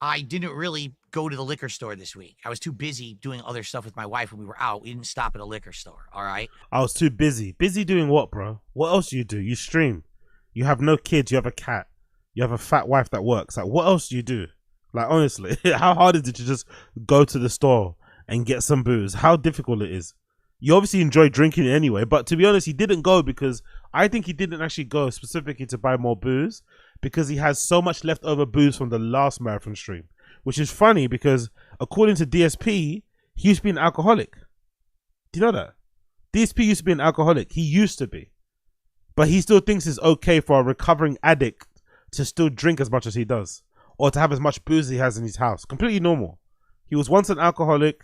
I didn't really go to the liquor store this week. I was too busy doing other stuff with my wife when we were out. We didn't stop at a liquor store, all right? I was too busy. Busy doing what, bro? What else do? You stream. You have no kids. You have a cat. You have a fat wife that works. Like, what else do you do? Like, honestly, how hard is it to just go to the store and get some booze? How difficult it is. You obviously enjoy drinking it anyway, but to be honest, he didn't go because I think he didn't actually go specifically to buy more booze because he has so much leftover booze from the last marathon stream, which is funny because according to DSP, he used to be an alcoholic. Do you know that? DSP used to be an alcoholic. He used to be. But he still thinks it's okay for a recovering addict to still drink as much as he does or to have as much booze as he has in his house. Completely normal. He was once an alcoholic.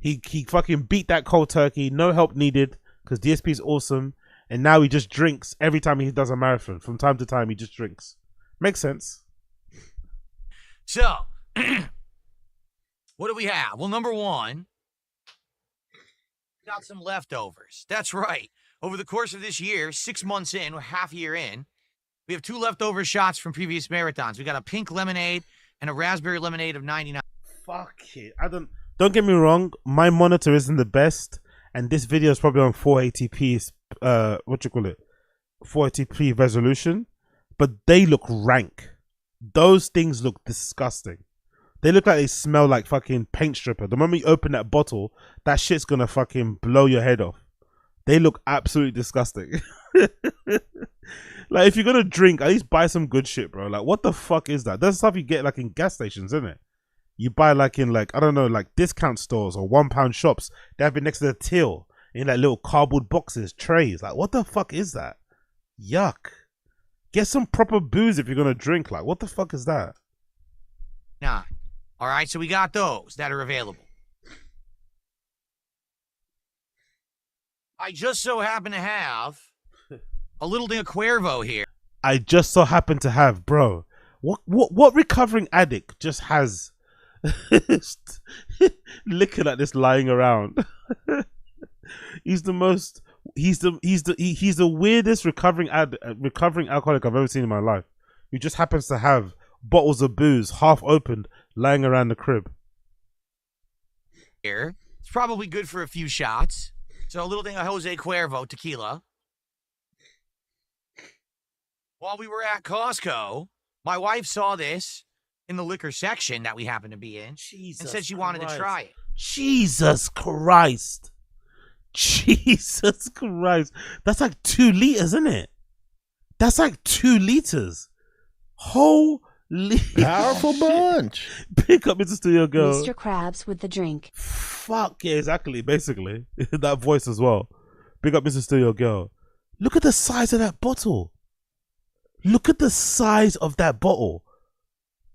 He fucking beat that cold turkey. No help needed because DSP is awesome. And now he just drinks every time he does a marathon. From time to time, he just drinks. Makes sense. So, what do we have? Well, number one, got some leftovers. That's right. Over the course of this year, 6 months in, we're half a year in, we have 2 leftover shots from previous marathons. We got a pink lemonade and a raspberry lemonade of 99. Fuck it. Don't get me wrong. My monitor isn't the best, and this video is probably on 480p. 480p resolution, but they look rank. Those things look disgusting. They look like they smell like fucking paint stripper. The moment you open that bottle, that shit's gonna fucking blow your head off. They look absolutely disgusting. Like, if you're gonna drink, at least buy some good shit, bro. Like, what the fuck is that? That's stuff you get like in gas stations, isn't it? You buy like in like, I don't know, like discount stores or £1 shops. They have it next to the till in like little cardboard boxes, trays. Like, what the fuck is that? Yuck. Get some proper booze if you're gonna drink. Like, what the fuck is that? Nah. All right, so we got those that are available. I just so happen to have a little thing of Cuervo here. I just so happen to have, bro. What recovering addict just has liquor like this lying around? He's the most. He's the weirdest recovering alcoholic I've ever seen in my life. Who just happens to have bottles of booze half opened lying around the crib. Here, it's probably good for a few shots. So a little thing of Jose Cuervo tequila. While we were at Costco, my wife saw this in the liquor section that we happened to be in, and said she wanted to try it. Jesus Christ. Jesus Christ. That's like 2 liters, isn't it? That's like 2 liters. Holy powerful bunch. Pick up Mr. Studio Girl. Mr. Krabs with the drink. Fuck yeah, exactly. Basically, that voice as well. Big up Mr. Studio Girl. Look at the size of that bottle. Look at the size of that bottle.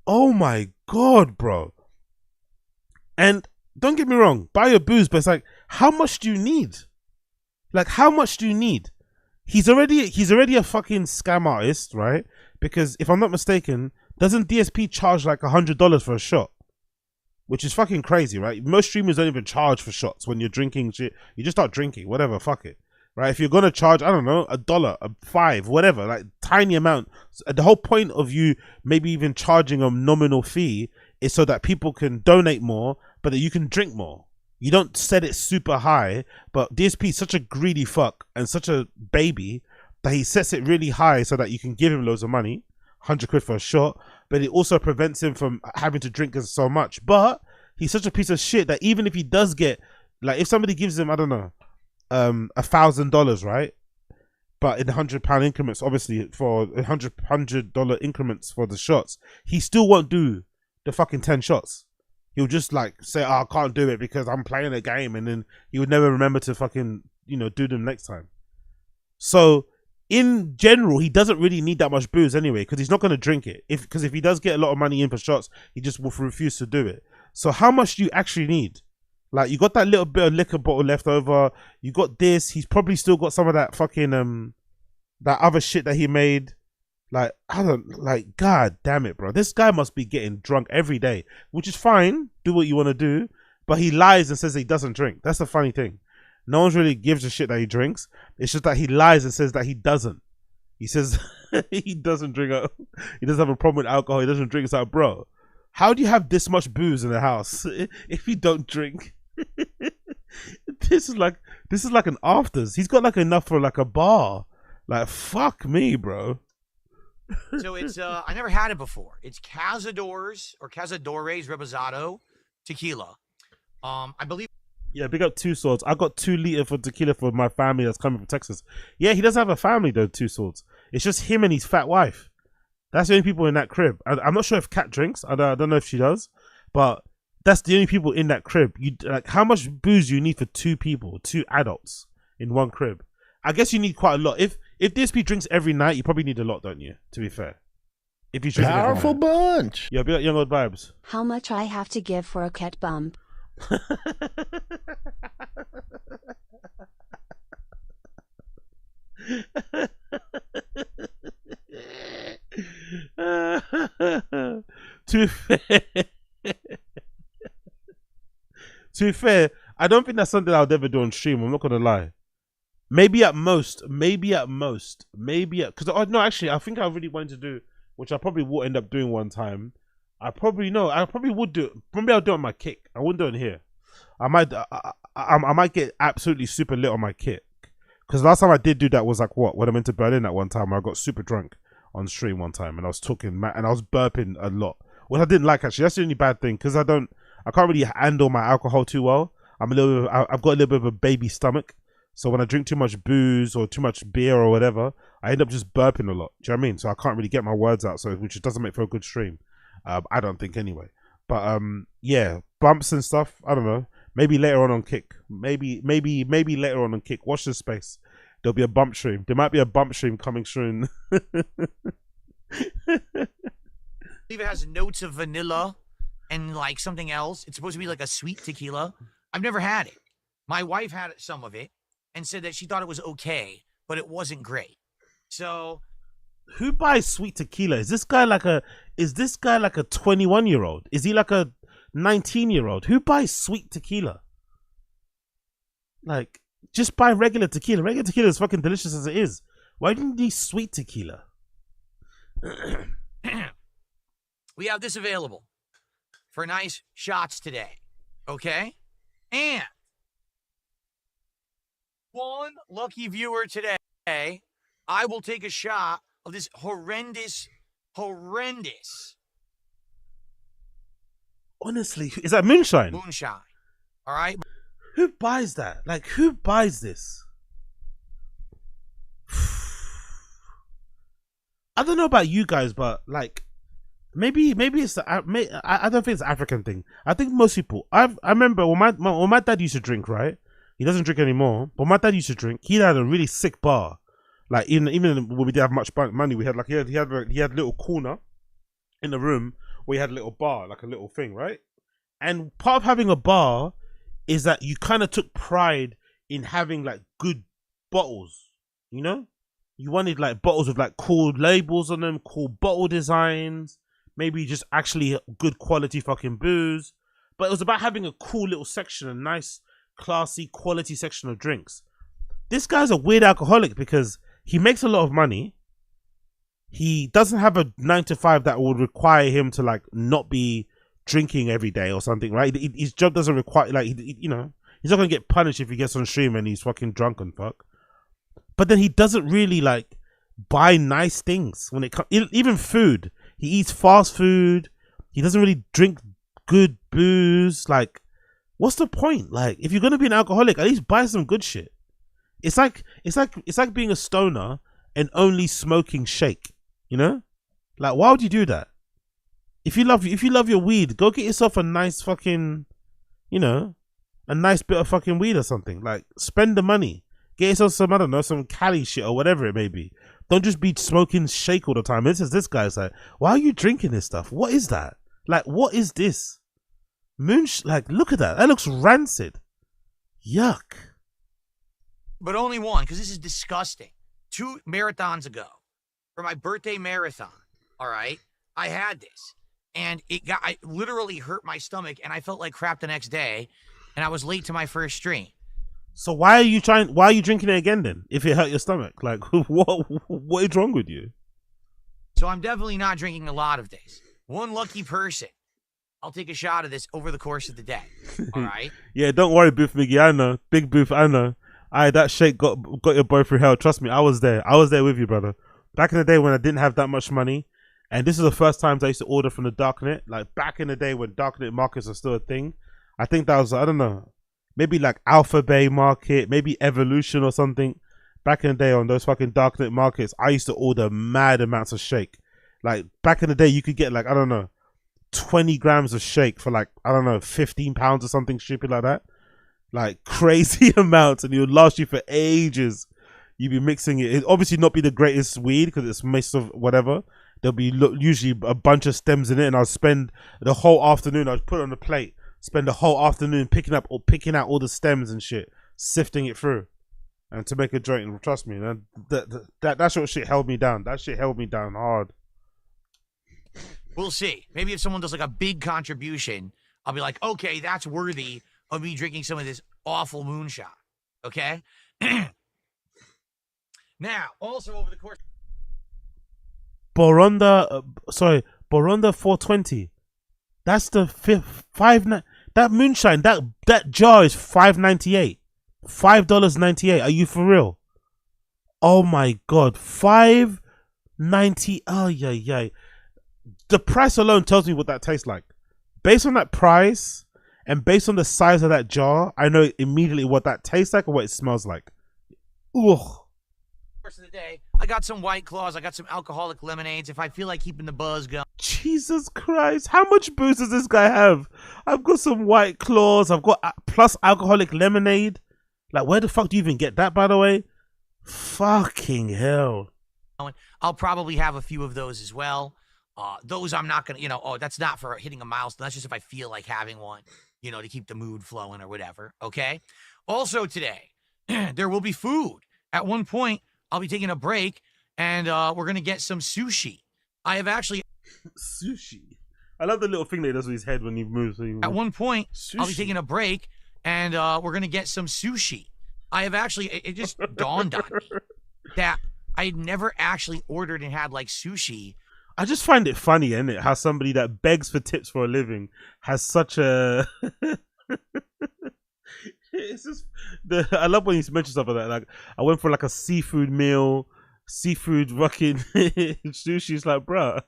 Oh my god, bro. And don't get me wrong, buy your booze, but it's like, how much do you need? Like, how much do you need? He's already a fucking scam artist, right? Because if I'm not mistaken, doesn't DSP charge like $100 for a shot? Which is fucking crazy, right? Most streamers don't even charge for shots when you're drinking shit. You just start drinking, whatever, fuck it. Right? If you're gonna charge, I don't know, $1, $5, whatever, like tiny amount. The whole point of you maybe even charging a nominal fee is so that people can donate more, but that you can drink more. You don't set it super high, but DSP is such a greedy fuck and such a baby that he sets it really high so that you can give him loads of money, 100 quid for a shot, but it also prevents him from having to drink so much. But he's such a piece of shit that even if he does get, like, if somebody gives him, I don't know, $1,000, right? But in £100 increments, obviously for $100 increments for the shots, he still won't do the fucking 10 shots. He'll just like say, oh, I can't do it because I'm playing a game, and then he would never remember to fucking, you know, do them next time. So in general, he doesn't really need that much booze anyway, because he's not going to drink it. Because if he does get a lot of money in for shots, he just will refuse to do it. So how much do you actually need? Like, you got that little bit of liquor bottle left over. You got this. He's probably still got some of that fucking that other shit that he made. Like, I don't, like, god damn it, bro. This guy must be getting drunk every day, which is fine. Do what you want to do. But he lies and says he doesn't drink. That's the funny thing. No one really gives a shit that he drinks. It's just that he lies and says that he doesn't. He says he doesn't drink. He doesn't have a problem with alcohol. He doesn't drink. It's like, bro, how do you have this much booze in the house if you don't drink? This is like an afters. He's got like enough for like a bar. Like, fuck me, bro. So it's I never had it before. It's Cazadores Reposado tequila. I believe. Yeah, big up Two Swords. I got 2 liters for tequila for my family that's coming from Texas. Yeah, he doesn't have a family though, Two Swords. It's just him and his fat wife. That's the only people in that crib. I'm not sure if Kat drinks. I don't know if she does, but that's the only people in that crib. You like, how much booze do you need for 2 people, 2 adults in one crib? I guess you need quite a lot. If DSP drinks every night, you probably need a lot, don't you? To be fair, if you drink powerful bunch. Yeah, be like Young Old Vibes. How much I have to give for a cat bump? To be fair, I don't think that's something I'll ever do on stream. I'm not gonna lie. Maybe at most, because no, actually, I think I really wanted to do, which I probably will end up doing one time. I probably would do it. Maybe I'll do it on my kick. I wouldn't do it here. I might get absolutely super lit on my kick. Because last time I did do that was like when I went to Berlin that one time, where I got super drunk on stream one time, and I was talking and I was burping a lot. What I didn't like, actually, that's the only bad thing, because I can't really handle my alcohol too well. I've got a little bit of a baby stomach. So when I drink too much booze or too much beer or whatever, I end up just burping a lot. Do you know what I mean? So I can't really get my words out. So which doesn't make for a good stream. I don't think anyway. But yeah, bumps and stuff. I don't know. Maybe later on Kick. Maybe later on Kick. Watch this space. There'll be a bump stream. There might be a bump stream coming soon. I believe it has notes of vanilla and like something else. It's supposed to be like a sweet tequila. I've never had it. My wife had some of it and said that she thought it was okay, but it wasn't great. So, who buys sweet tequila? Is this guy like a 21-year-old? Is he like a 19-year-old? Who buys sweet tequila? Like, just buy regular tequila. Regular tequila is fucking delicious as it is. Why do you need sweet tequila? we have this available for nice shots today. Okay? And one lucky viewer today, I will take a shot of this horrendous. Honestly, is that moonshine? Moonshine. All right? Who buys that? Like, who buys this? I don't know about you guys, but like, maybe it's I don't think it's an African thing. I think most people. I remember when my dad used to drink. Right, he doesn't drink anymore. But my dad used to drink. He had a really sick bar. Like even when we didn't have much money, we had like he had a little corner in the room where he had a little bar, like a little thing, right? And part of having a bar is that you kind of took pride in having like good bottles, you know? You wanted like bottles with like cool labels on them, cool bottle designs, maybe just actually good quality fucking booze. But it was about having a cool little section, a nice, classy, quality section of drinks. This guy's a weird alcoholic because he makes a lot of money. He doesn't have a 9-to-5 that would require him to like not be drinking every day or something, right? His job doesn't require, like, you know, he's not gonna get punished if he gets on stream and he's fucking drunk and fuck. But then he doesn't really like buy nice things when it comes, even food. He eats fast food. He doesn't really drink good booze. Like, what's the point? Like, if you're gonna be an alcoholic, at least buy some good shit. It's like being a stoner and only smoking shake. You know, like, why would you do that? If you love your weed, go get yourself a nice fucking, you know, a nice bit of fucking weed or something. Like, spend the money. Get yourself some, I don't know, some Cali shit or whatever it may be. Don't just be smoking shake all the time. This guy's like, why are you drinking this stuff? What is that? Like, what is this? Like, look at that. That looks rancid. Yuck. But only one, because this is disgusting. 2 marathons ago, for my birthday marathon, all right, I had this. And I literally hurt my stomach, and I felt like crap the next day, and I was late to my first stream. So why are you drinking it again then? If it hurt your stomach, like what is wrong with you? So I'm definitely not drinking a lot of this. One lucky person, I'll take a shot of this over the course of the day. All right. Yeah, don't worry, Booth Miggy. I know, Big Booth. I know. That shake got your boy through hell. Trust me, I was there. I was there with you, brother. Back in the day when I didn't have that much money, and this is the first times I used to order from the Darknet. Like back in the day when Darknet markets are still a thing. I think that was, I don't know, maybe like Alpha Bay Market, maybe Evolution or something. Back in the day on those fucking Darknet markets, I used to order mad amounts of shake. Like back in the day, you could get like, I don't know, 20 grams of shake for like, I don't know, 15 pounds or something stupid like that. Like crazy amounts, and it would last you for ages. You'd be mixing it. It'd obviously not be the greatest weed because it's mixed of whatever. There'll be usually a bunch of stems in it, and I'll spend the whole afternoon. I'll put it on the plate, spend the whole afternoon picking out all the stems and shit, sifting it through, and to make a joint. And trust me, that sort of shit held me down. That shit held me down hard. We'll see. Maybe if someone does like a big contribution, I'll be like, okay, that's worthy of me drinking some of this awful moonshine. Okay? Now, also over the course... Boronda 420. That's the that moonshine, that jar is $5.98. $5.98. Are you for real? Oh my god. $5.90. Oh yeah. The price alone tells me what that tastes like. Based on that price and based on the size of that jar, I know immediately what that tastes like or what it smells like. Ugh. Course of the day, I got some White Claws. I got some alcoholic lemonades. If I feel like keeping the buzz going. Jesus Christ. How much booze does this guy have? I've got some White Claws. I've got plus alcoholic lemonade. Like, where the fuck do you even get that, by the way? Fucking hell. I'll probably have a few of those as well. Those I'm not going to, that's not for hitting a milestone. That's just if I feel like having one, to keep the mood flowing or whatever. Okay. Also today, there will be food. At one point, I'll be taking a break and we're going to get some sushi. I have actually. Sushi. I love the little thing that he does with his head when he moves. At one point, sushi. I'll be taking a break and we're going to get some sushi. I have actually, it just dawned on me that I had never actually ordered and had like sushi. I just find it funny, innit? How somebody that begs for tips for a living has such a. It's just I love when he mentions stuff like that. Like, I went for like a seafood meal, seafood fucking sushi. It's like, bruh,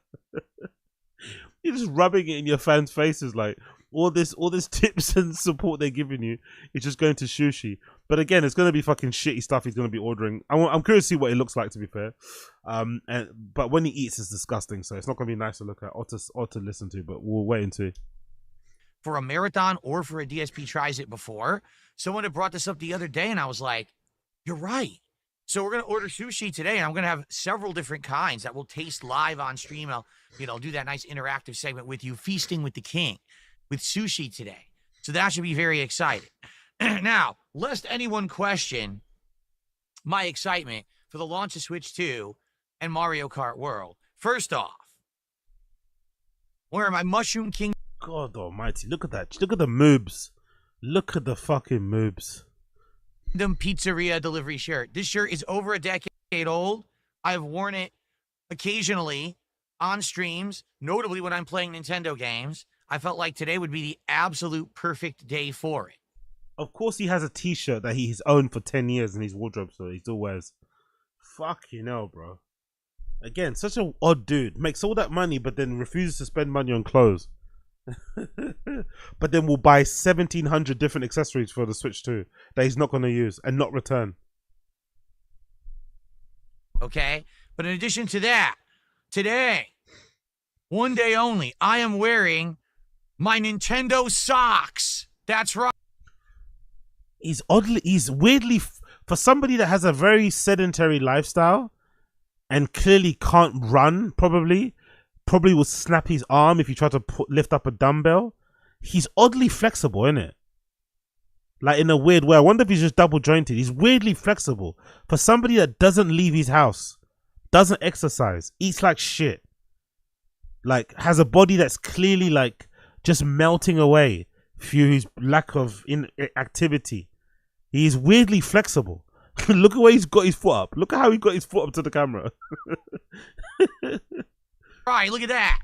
you're just rubbing it in your fans' faces. Like, all this tips and support they're giving you is just going to sushi. But again, it's going to be fucking shitty stuff he's going to be ordering. I'm curious to see what it looks like, to be fair. But when he eats, it's disgusting. So it's not going to be nice to look at or to listen to. But we'll wait and see. For a marathon or for a DSP tries it before. Someone had brought this up the other day, and I was like, "You're right." So we're going to order sushi today, and I'm going to have several different kinds that will taste live on stream. I'll, do that nice interactive segment with you, Feasting with the King, with sushi today. So that should be very exciting. Now, lest anyone question my excitement for the launch of Switch 2 and Mario Kart World. First off, wearing my Mushroom King. God almighty, look at that. Look at the moobs. Look at the fucking moobs. Pizzeria delivery shirt. This shirt is over a decade old. I've worn it occasionally on streams, notably when I'm playing Nintendo games. I felt like today would be the absolute perfect day for it. Of course, he has a t-shirt that he's owned for 10 years in his wardrobe, so he still wears. Fucking hell, bro. Again, such an odd dude. Makes all that money, but then refuses to spend money on clothes. But then will buy 1,700 different accessories for the Switch 2 that he's not going to use and not return. Okay? But in addition to that, today, one day only, I am wearing my Nintendo socks. That's right. He's weirdly, for somebody that has a very sedentary lifestyle and clearly can't run, probably will snap his arm if you try to lift up a dumbbell. He's oddly flexible, isn't it? Like, in a weird way. I wonder if he's just double jointed. He's weirdly flexible for somebody that doesn't leave his house, doesn't exercise, eats like shit, like has a body that's clearly like just melting away through his lack of activity. He's weirdly flexible. Look at where he's got his foot up. Look at how he got his foot up to the camera. Right, look at that.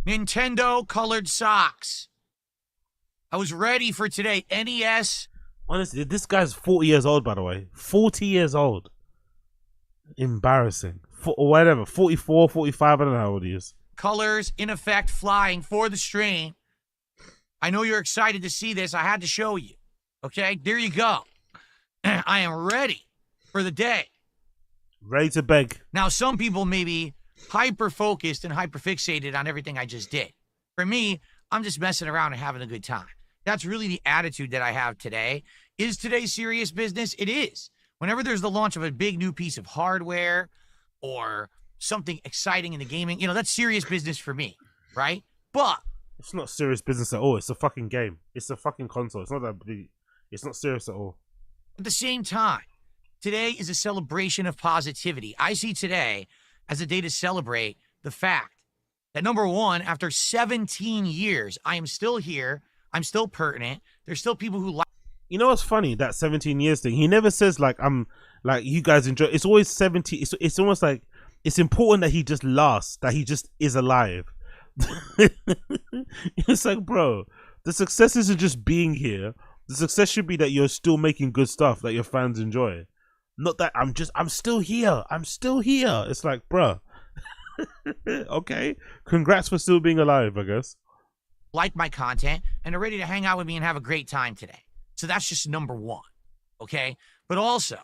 Nintendo colored socks. I was ready for today. NES. Honestly, this guy's 40 years old, by the way. 40 years old. Embarrassing. Or whatever. 44, 45, I don't know how old he is. Colors in effect flying for the stream. I know you're excited to see this. I had to show you. Okay, there you go. I am ready for the day. Ready to beg. Now, some people may be hyper-focused and hyper-fixated on everything I just did. For me, I'm just messing around and having a good time. That's really the attitude that I have today. Is today serious business? It is. Whenever there's the launch of a big new piece of hardware or something exciting in the gaming, that's serious business for me, right? But it's not serious business at all. It's a fucking game. It's a fucking console. It's not that big. It's not serious at all. At the same time, today is a celebration of positivity. I see today as a day to celebrate the fact that, number one, after 17 years, I am still here. I'm still pertinent. There's still people who like. You know what's funny? That 17 years thing. He never says like, I'm like, you guys enjoy. It's always 17. It's almost like it's important that he just lasts, that he just is alive. It's like, bro, the success isn't just being here. The success should be that you're still making good stuff that your fans enjoy. Not that I'm still here. I'm still here. It's like, bro. Okay. Congrats for still being alive, I guess. Like my content and are ready to hang out with me and have a great time today. So that's just number one. Okay. But also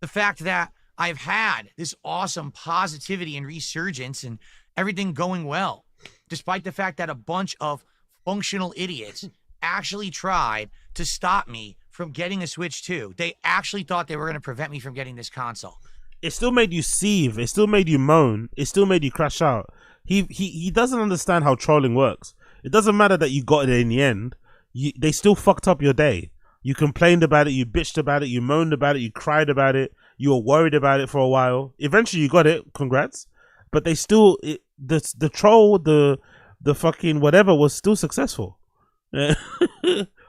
the fact that I've had this awesome positivity and resurgence and everything going well, despite the fact that a bunch of functional idiots actually tried to stop me from getting a Switch 2. They actually thought they were going to prevent me from getting this console. It still made you seethe. It still made you moan. It still made you crash out. He doesn't understand how trolling works. It doesn't matter that you got it in the end. They still fucked up your day. You complained about it. You bitched about it. You moaned about it. You cried about it. You were worried about it for a while. Eventually, you got it. Congrats. But they still the troll, the fucking whatever was still successful.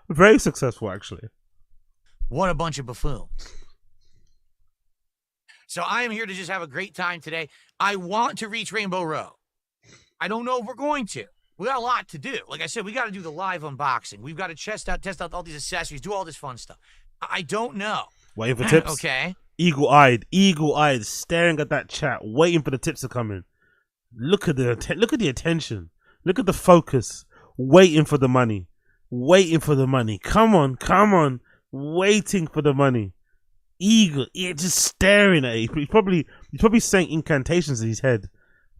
Very successful, actually. What a bunch of buffoons. So I am here to just have a great time today. I want to reach Rainbow Road. I don't know if we're going to. We got a lot to do. Like I said, we got to do the live unboxing. We've got to test out all these accessories, do all this fun stuff. I don't know. Waiting for tips. Okay. Eagle-eyed, staring at that chat, waiting for the tips to come in. Look at the attention. Look at the focus. Waiting for the money. Come on. Waiting for the money. Eagle, just staring at it. He's probably saying incantations in his head.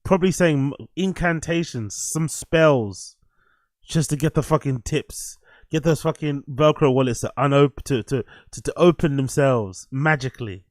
Probably saying incantations, some spells, just to get the fucking tips. Get those fucking Velcro wallets to open themselves magically.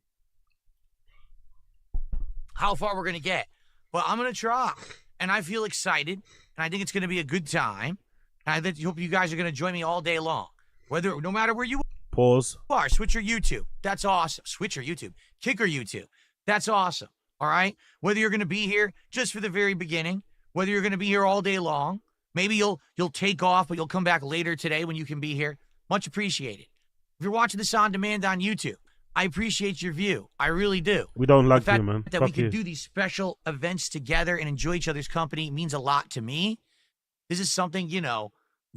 How far we're gonna get, but I'm gonna try, and I feel excited, and I think it's gonna be a good time. And I hope you guys are gonna join me all day long, no matter where you Pause. are. Switch or YouTube, that's awesome. Switch or YouTube, kick or YouTube, that's awesome. All right, whether you're gonna be here just for the very beginning, whether you're gonna be here all day long, maybe you'll take off, but you'll come back later today when you can be here. Much appreciated. If you're watching this on demand on YouTube, I appreciate your view. I really do. We don't like the fact you, man. that we can do these special events together and enjoy each other's company means a lot to me. This is something,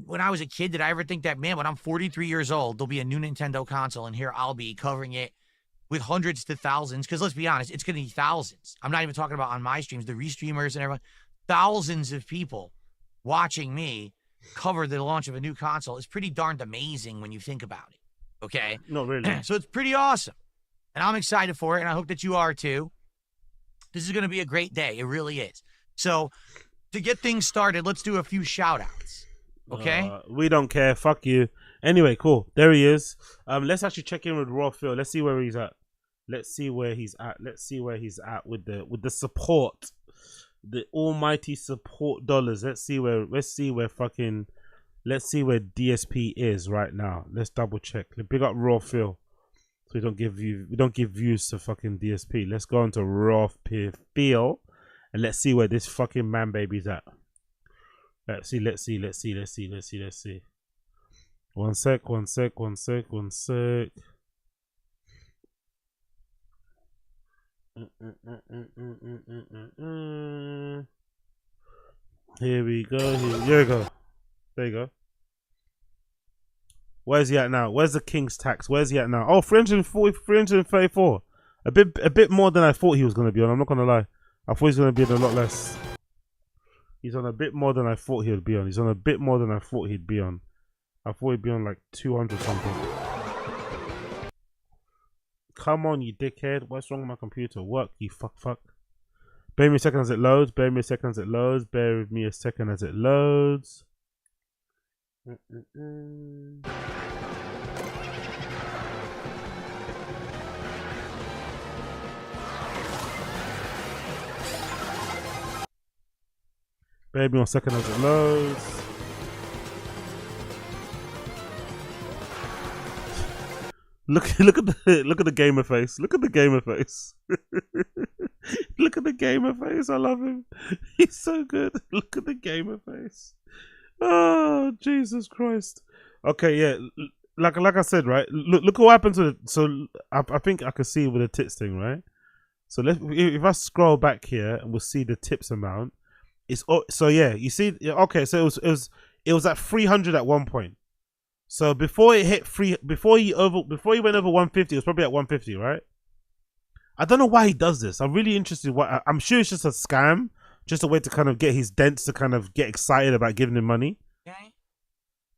when I was a kid, did I ever think that, man, when I'm 43 years old, there'll be a new Nintendo console, and here I'll be covering it with hundreds to thousands, because let's be honest, it's going to be thousands. I'm not even talking about on my streams, the restreamers and everyone. Thousands of people watching me cover the launch of a new console is pretty darned amazing when you think about it, okay? Not really. So it's pretty awesome, and I'm excited for it, and I hope that you are too. This is going to be a great day. It really is. So to get things started, let's do a few shout-outs, okay? We don't care. Fuck you. Anyway, cool. There he is. Let's actually check in with Raw Phil. Let's see where he's at. Let's see where he's at with the support, the almighty support dollars. Let's see where DSP is right now. Let's double check. Big up Raw Phil. So we don't give views to fucking DSP. Let's go into Raw Phil and let's see where this fucking man baby's at. Let's see. One sec. Here we go. Here we go. There you go. Where's he at now? Where's the King's tax? Where's he at now? Oh, 334. A bit more than I thought he was going to be on. I'm not going to lie. I thought he was going to be on a lot less. He's on a bit more than I thought he would be on. I thought he'd be on like 200 something. Come on, you dickhead. What's wrong with my computer? Work, you fuck. Bear with me a second as it loads. Bear with me a second as it loads. Bear with me 1 second as it loads. Look at the gamer face. Look at the gamer face. Look at the gamer face. I love him. He's so good. Look at the gamer face. Oh, Jesus Christ. Okay, yeah. Like I said, right? Look what happened to it. So I think I can see with the tips thing, right? So if I scroll back here and we'll see the tips amount. So yeah, you see. Okay, so it was at 300 at one point. So before it hit before he went over 150, it was probably at 150, right? I don't know why he does this. I'm really interested. I'm sure it's just a scam, just a way to kind of get his dents to kind of get excited about giving him money. Okay.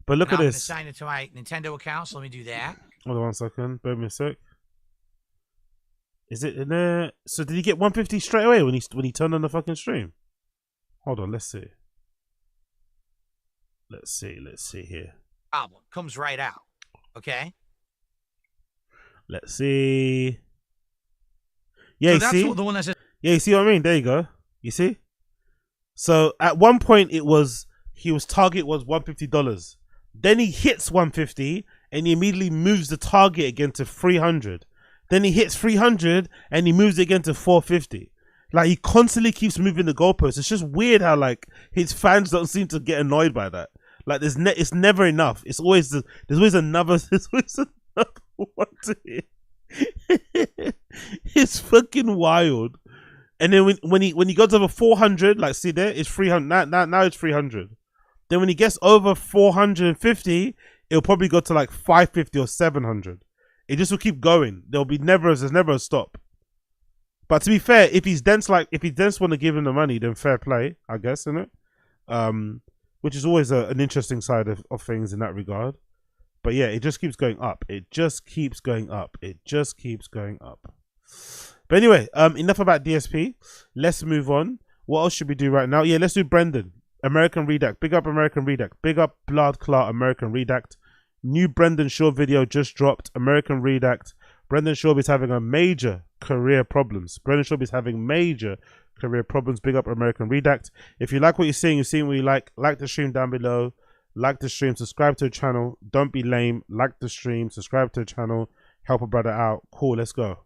But look at I'm this. going to sign it to my Nintendo account, so let me do that. Hold on 1 second. Bear with me a sec. Is it in there? So did he get 150 straight away when he turned on the fucking stream? Hold on, let's see. Let's see here. Problem comes right out. Okay. Let's see. Yeah, So you that's see? the one that says. Yeah, you see what I mean? There you go. You see? So at one point his target was $150. Then he hits 150 and he immediately moves the target again to 300. Then he hits 300 and he moves it again to 450. Like he constantly keeps moving the goalposts. It's just weird how like his fans don't seem to get annoyed by that. Like it's never enough. It's always there's always another one to hit. It's fucking wild. And then when he goes over 400, like see there, it's 300. Now it's 300. Then when he gets over 450, it'll probably go to like 550 or 700. It just will keep going. There's never a stop. But to be fair, if he's dense want to give him the money, then fair play, I guess, isn't it? Which is always an interesting side of things in that regard. But yeah, it just keeps going up. It just keeps going up. It just keeps going up. But anyway, enough about DSP. Let's move on. What else should we do right now? Yeah, let's do Brendan. American Redact. Big up American Redact. Big up Blood Clot American Redact. New Brendan Shaw video just dropped. American Redact. Brendan Shaw is having a major career problems. Brendan Shaw is having major career problems. Big up American Redact. If you like what you're seeing what you like the stream down below. Like the stream, subscribe to the channel. Don't be lame. Like the stream, subscribe to the channel. Help a brother out. Cool, let's go.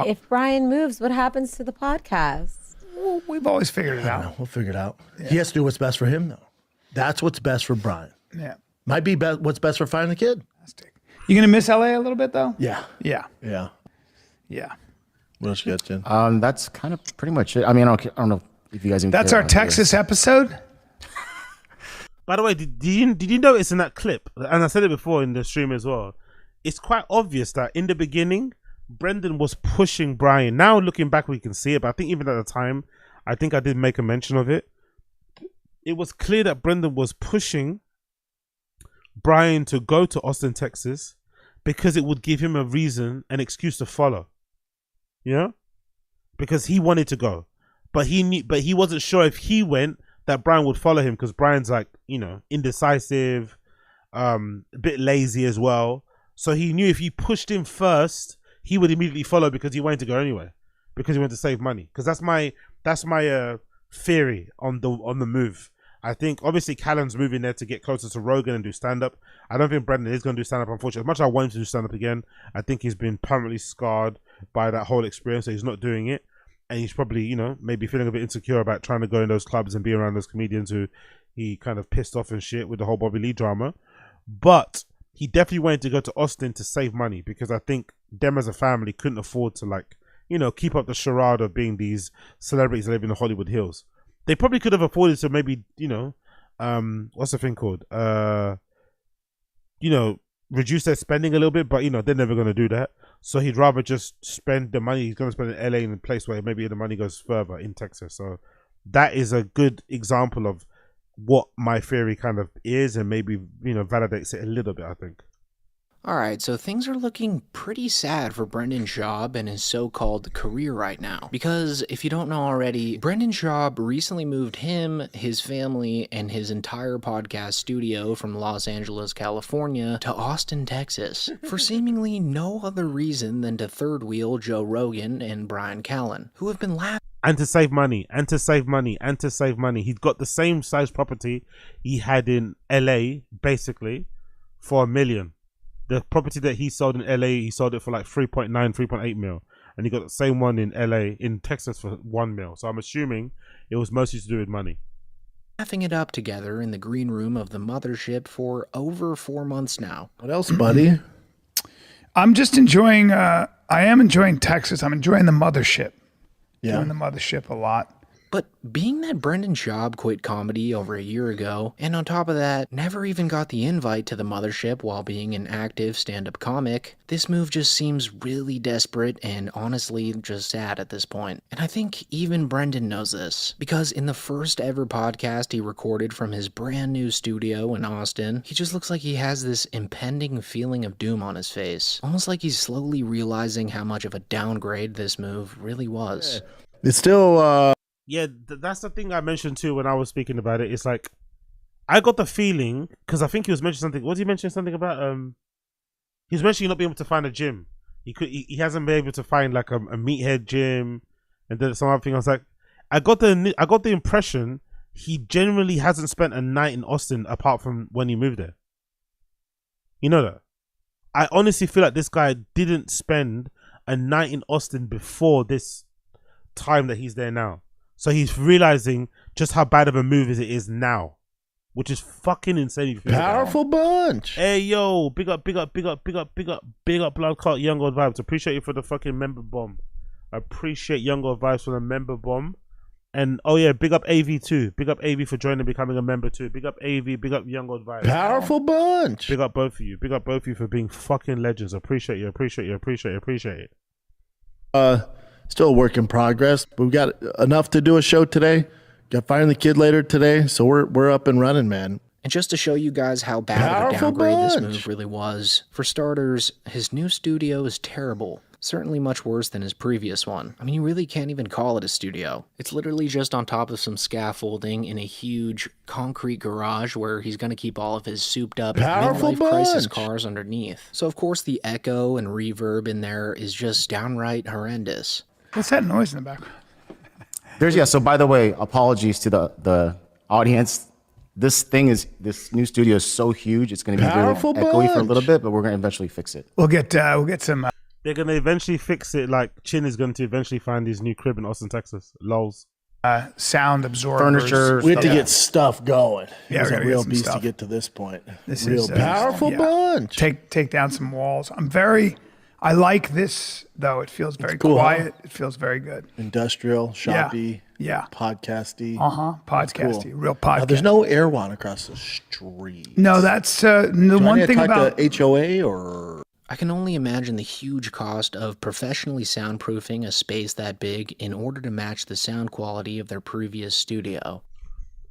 If Brian moves, what happens to the podcast? Well, we've always figured it out. We'll figure it out. Yeah. He has to do what's best for him, though. That's what's best for Brian. Yeah. Might be what's best for finding the kid. You gonna miss LA a little bit though? Yeah. Yeah. Yeah. Yeah. What else you got, Jen? That's kind of pretty much it. I mean, I don't know if you guys even. That's our Texas episode. By the way, did you notice in that clip, and I said it before in the stream as well, it's quite obvious that in the beginning, Brendan was pushing Brian. Now looking back, we can see it, but I think even at the time, I think I did make a mention of it. It was clear that Brendan was pushing Brian to go to Austin, Texas, because it would give him a reason, an excuse to follow. You know? Because he wanted to go. But he wasn't sure if he went that Brian would follow him, because Brian's like, you know, indecisive, a bit lazy as well. So he knew if he pushed him first, he would immediately follow because he wanted to go anyway, because he wanted to save money. Because that's my theory on the move. I think obviously Callum's moving there to get closer to Rogan and do stand up. I don't think Brendan is going to do stand up, unfortunately. As much as I want him to do stand up again, I think he's been permanently scarred by that whole experience, so he's not doing it. And he's probably, you know, maybe feeling a bit insecure about trying to go in those clubs and be around those comedians who he kind of pissed off and shit with the whole Bobby Lee drama. But he definitely wanted to go to Austin to save money, because I think them as a family couldn't afford to, like, you know, keep up the charade of being these celebrities that live in the Hollywood Hills. They probably could have afforded to maybe, you know, what's the thing called? You know, reduce their spending a little bit, but, you know, they're never going to do that. So he'd rather just spend the money he's going to spend in LA in a place where maybe the money goes further in Texas. So that is a good example of what my theory kind of is, and maybe, you know, validates it a little bit, I think. All right, so things are looking pretty sad for Brendan Schaub and his so-called career right now. Because if you don't know already, Brendan Schaub recently moved him, his family, and his entire podcast studio from Los Angeles, California to Austin, Texas, for seemingly no other reason than to third wheel Joe Rogan and Brian Callen, who have been laughing. And to save money, and to save money, and to save money. He's got the same size property he had in LA, basically, for $1 million. The property that he sold in LA, he sold it for like 3.9, 3.8 mil. And he got the same one in LA, in Texas, for 1 mil. So I'm assuming it was mostly to do with money. Laughing it up together in the green room of the mothership for over 4 months now. What else, buddy? I'm just enjoying, I am enjoying Texas. I'm enjoying the mothership. Yeah. Doing the mothership a lot. But being that Brendan Schaub quit comedy over a year ago, and on top of that, never even got the invite to the mothership while being an active stand-up comic, this move just seems really desperate and honestly just sad at this point. And I think even Brendan knows this, because in the first ever podcast he recorded from his brand new studio in Austin, he just looks like he has this impending feeling of doom on his face. Almost like he's slowly realizing how much of a downgrade this move really was. It's still, Yeah, that's the thing I mentioned too when I was speaking about it. It's like, I got the feeling, because I think he was mentioning something. Was he mentioning something about, he was mentioning not being able to find a gym. He hasn't been able to find like a meathead gym, and then some other thing. I was like, I got the impression he genuinely hasn't spent a night in Austin apart from when he moved there. You know that? I honestly feel like this guy didn't spend a night in Austin before this time that he's there now. So he's realizing just how bad of a move it is now, which is fucking insane. If you think about it. powerful bunch. Hey yo, big up, Blood Clot Young God Vibes. Appreciate you for the fucking member bomb. Appreciate Young God Vibes for the member bomb. And oh yeah, big up AV too. Big up AV for joining, becoming a member too. Big up AV, big up Young God Vibes. Powerful bunch. Big up both of you. Big up both of you for being fucking legends. Appreciate you. Appreciate it. Still a work in progress, but we've got enough to do a show today. Got Firing the Kid later today, so we're up and running, man. And just to show you guys how bad of a downgrade this move really was, for starters, his new studio is terrible. Certainly much worse than his previous one. I mean, you really can't even call it a studio. It's literally just on top of some scaffolding in a huge concrete garage where he's going to keep all of his souped up midlife crisis cars underneath. So of course the echo and reverb in there is just downright horrendous. What's that noise in the background? So by the way, apologies to the audience. This new studio is so huge, it's going to be really echoey for a little bit, but we're going to eventually fix it. We'll get some. They're going to eventually fix it. Like Chin is going to eventually find his new crib in Austin, Texas. Lols. Sound absorbers, furniture. We have to get stuff going. Yeah, it's a real beast to get to this point. This real is powerful bunch. Take down some walls. I like this though. It feels very cool, quiet. huh? It feels very good. Industrial, shoppy, yeah, podcasty. Podcasty, cool. real podcast. There's no Airwan across the street. No, that's the one thing about HOA or. I can only imagine the huge cost of professionally soundproofing a space that big in order to match the sound quality of their previous studio.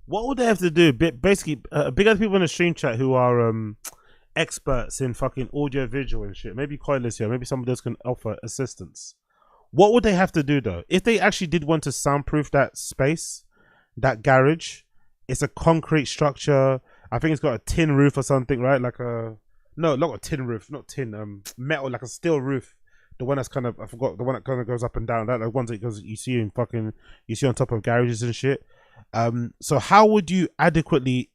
What would they have to do? Basically, big other people in the stream chat who are experts in fucking audio visual and shit. Maybe Coilers here. Maybe somebody else can offer assistance. What would they have to do though? If they actually did want to soundproof that space, that garage, it's a concrete structure. I think it's got a tin roof or something, right? No, not a tin roof, not tin, metal, like a steel roof. The one that's kind of, I forgot, the one that kind of goes up and down. That like ones that you see on top of garages and shit. So how would you adequately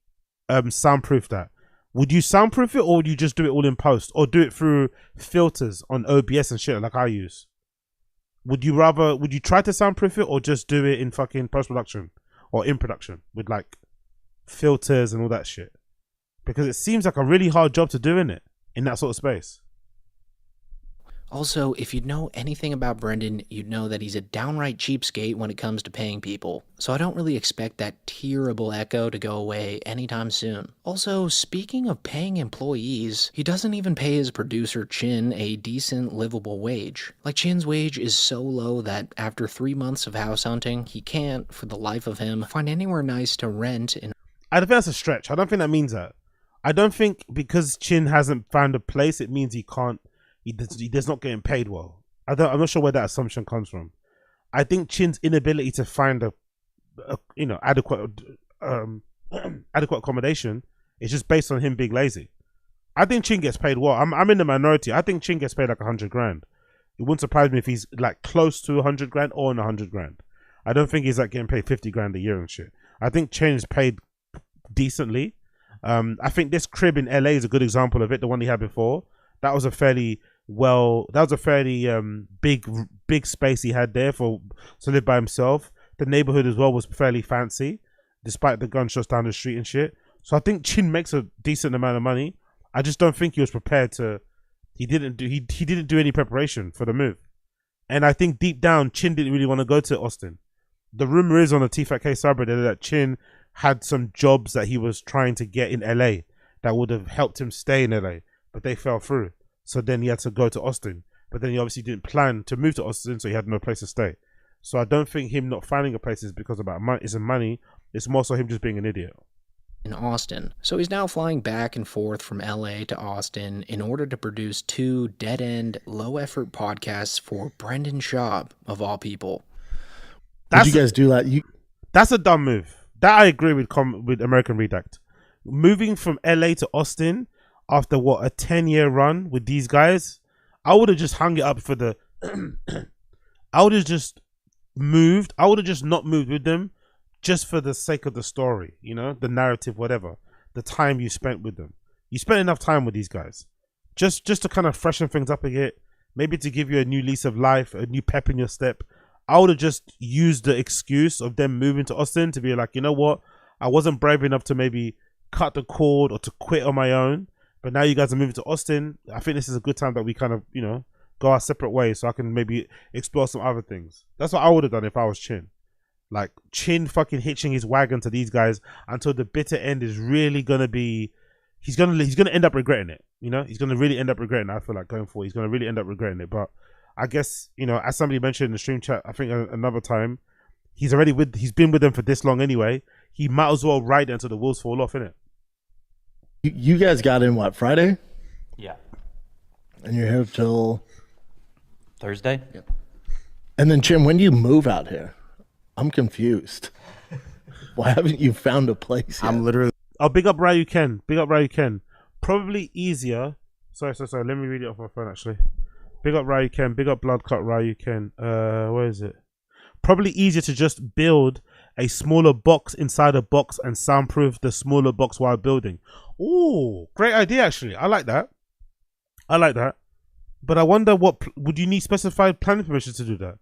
soundproof that? Would you soundproof it, or would you just do it all in post, or do it through filters on OBS and shit like I use? Would you try to soundproof it, or just do it in fucking post-production or in production with like filters and all that shit? Because it seems like a really hard job to do in that sort of space. Also, if you know anything about Brendan, you'd know that he's a downright cheapskate when it comes to paying people. So I don't really expect that terrible echo to go away anytime soon. Also, speaking of paying employees, he doesn't even pay his producer Chin a decent livable wage. Like, Chin's wage is so low that after 3 months of house hunting, he can't, for the life of him, find anywhere nice to rent in. I don't think that's a stretch. I don't think that means that. I don't think because Chin hasn't found a place, it means he can't. He's not getting paid well. I'm not sure where that assumption comes from. I think Chin's inability to find a adequate accommodation is just based on him being lazy. I think Chin gets paid well. I'm in the minority. I think Chin gets paid like 100 grand. It wouldn't surprise me if he's like close to 100 grand or on 100 grand. I don't think he's like getting paid 50 grand a year and shit. I think Chin is paid decently. I think this crib in LA is a good example of it. The one he had before, that was a fairly big space he had there to live by himself. The neighborhood as well was fairly fancy, despite the gunshots down the street and shit. So I think Chin makes a decent amount of money. I just don't think he was prepared to. He didn't do any preparation for the move, and I think deep down Chin didn't really want to go to Austin. the rumor is on the Tfatk subreddit that Chin had some jobs that he was trying to get in LA that would have helped him stay in LA, but they fell through. So then he had to go to Austin. But then he obviously didn't plan to move to Austin, so he had no place to stay. So I don't think him not finding a place is because about money. Isn't money. It's more so him just being an idiot. In Austin. So he's now flying back and forth from LA to Austin in order to produce 2 dead-end, low-effort podcasts for Brendan Schaub, of all people. Did you guys do that? That's a dumb move. That I agree with American Redact. Moving from LA to Austin after what, a 10-year run with these guys, I would have just hung it up for the I would have just moved. I would have just not moved with them just for the sake of the story, you know, the narrative, whatever, the time you spent with them. You spent enough time with these guys. Just to kind of freshen things up a bit, maybe to give you a new lease of life, a new pep in your step. I would have just used the excuse of them moving to Austin to be like, you know what, I wasn't brave enough to maybe cut the cord or to quit on my own, but now you guys are moving to Austin. I think this is a good time that we kind of, you know, go our separate ways so I can maybe explore some other things. That's what I would have done if I was Chin. Like, Chin fucking hitching his wagon to these guys until the bitter end is really gonna be, he's gonna end up regretting it. You know, he's gonna really end up regretting it. I feel like going forward, he's gonna really end up regretting it. But I guess, you know, as somebody mentioned in the stream chat, I think another time, he's been with them for this long anyway. He might as well ride it until the wheels fall off, innit? You guys got in what, Friday? Yeah. And you're here till Thursday? Yep. And then Jim, when do you move out here? I'm confused. Why haven't you found a place yet? I'm literally. Oh, big up Ryu Ken. Big up Ryu Ken. Probably easier. Sorry. Let me read it off my phone actually. Big up Ryu Ken. Big up Bloodcut Ryu Ken. Where is it? Probably easier to just build a smaller box inside a box and soundproof the smaller box while building. Ooh, great idea actually. I like that. But I wonder, would you need specified planning permission to do that?